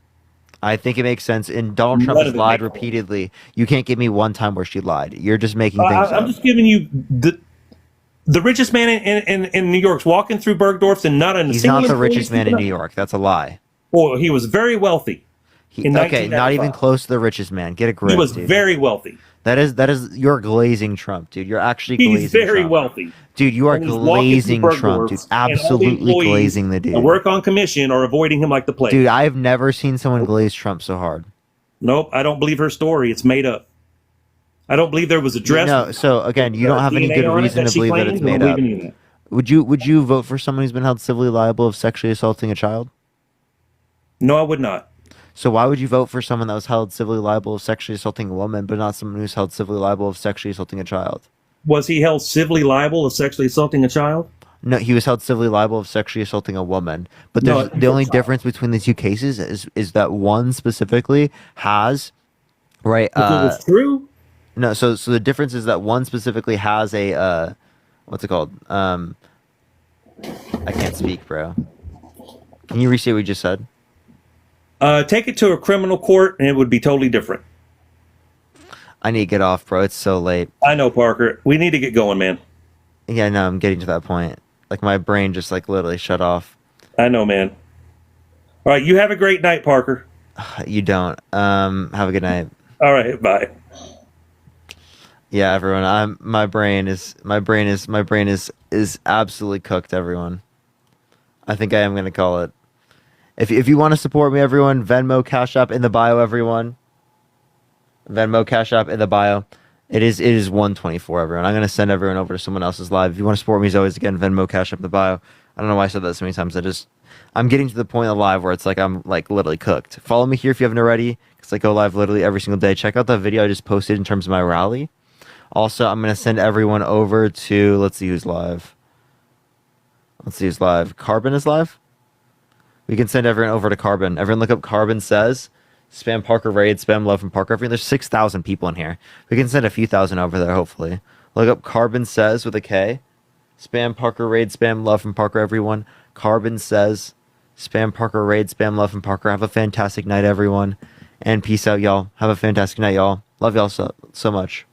I think it makes sense. And Donald Trump has lied repeatedly. You can't give me one time where she lied. You're just making things up.
I'm just giving you the richest man in New York's walking through Bergdorf's and not in a
He's
single
not the
employee
richest man in New York. That's a lie.
Well, he was very wealthy.
Okay, not even close to the richest man. Get a grip.
He was
dude.
very wealthy.
That is you're glazing Trump, dude. You're actually glazing
He's very
Trump.
wealthy.
Dude, you are
And he's walking
glazing
through
Trump, dude.
Bergdorf's, and all the
Absolutely
employees
glazing the dude.
that work on commission or avoiding him like the plague.
Dude, I've never seen someone glaze Trump so hard.
Nope, I don't believe her story. It's made up. I don't believe there was a dress.
No, so again, you don't have any
DNA
good
on it
reason
that
to
she
believe that
claims.
it's
I don't
made up.
believe any of that.
Would you vote for someone who's been held civilly liable of sexually assaulting a child?
No, I would not.
So why would you vote for someone that was held civilly liable of sexually assaulting a woman, but not someone who's held civilly liable of sexually assaulting a child?
Was he held civilly liable of sexually assaulting a child?
No, he was held civilly liable of sexually assaulting a woman. But
No,
the only difference between the two cases is that one specifically has, right?
If it was true.
No, so the difference is that one specifically has a what's it called? I can't speak, bro. Can you restate what you just said?
Take it to a criminal court and it would be totally different.
I need to get off, bro. It's so late.
I know, Parker. We need to get going, man.
Yeah, no, I'm getting to that point. Like my brain just like literally shut off.
I know, man. All right, you have a great night, Parker.
You don't. Have a good night.
All right, bye.
Yeah, everyone. My brain is absolutely cooked, everyone. I think I am gonna call it. If you want to support me, everyone, Venmo, Cash App in the bio, everyone. Venmo, Cash App in the bio. It is 1:24, everyone. I'm gonna send everyone over to someone else's live. If you want to support me, as always, again, Venmo, Cash App in the bio. I don't know why I said that so many times. I'm getting to the point of live where it's like I'm like literally cooked. Follow me here if you haven't already, because I go live literally every single day. Check out that video I just posted in terms of my rally. Also, I'm gonna send everyone over to let's see who's live. Carbon is live. We can send everyone over to Carbon. Everyone look up Carbon Says. Spam Parker Raid, spam love from Parker. Everyone, there's 6,000 people in here. We can send a few thousand over there, hopefully. Look up Carbon Says with a K. Spam Parker Raid, spam love from Parker, everyone. Carbon says, spam Parker raid, spam love and Parker. Have a fantastic night, everyone. And peace out, y'all. Have a fantastic night, y'all. Love y'all so much.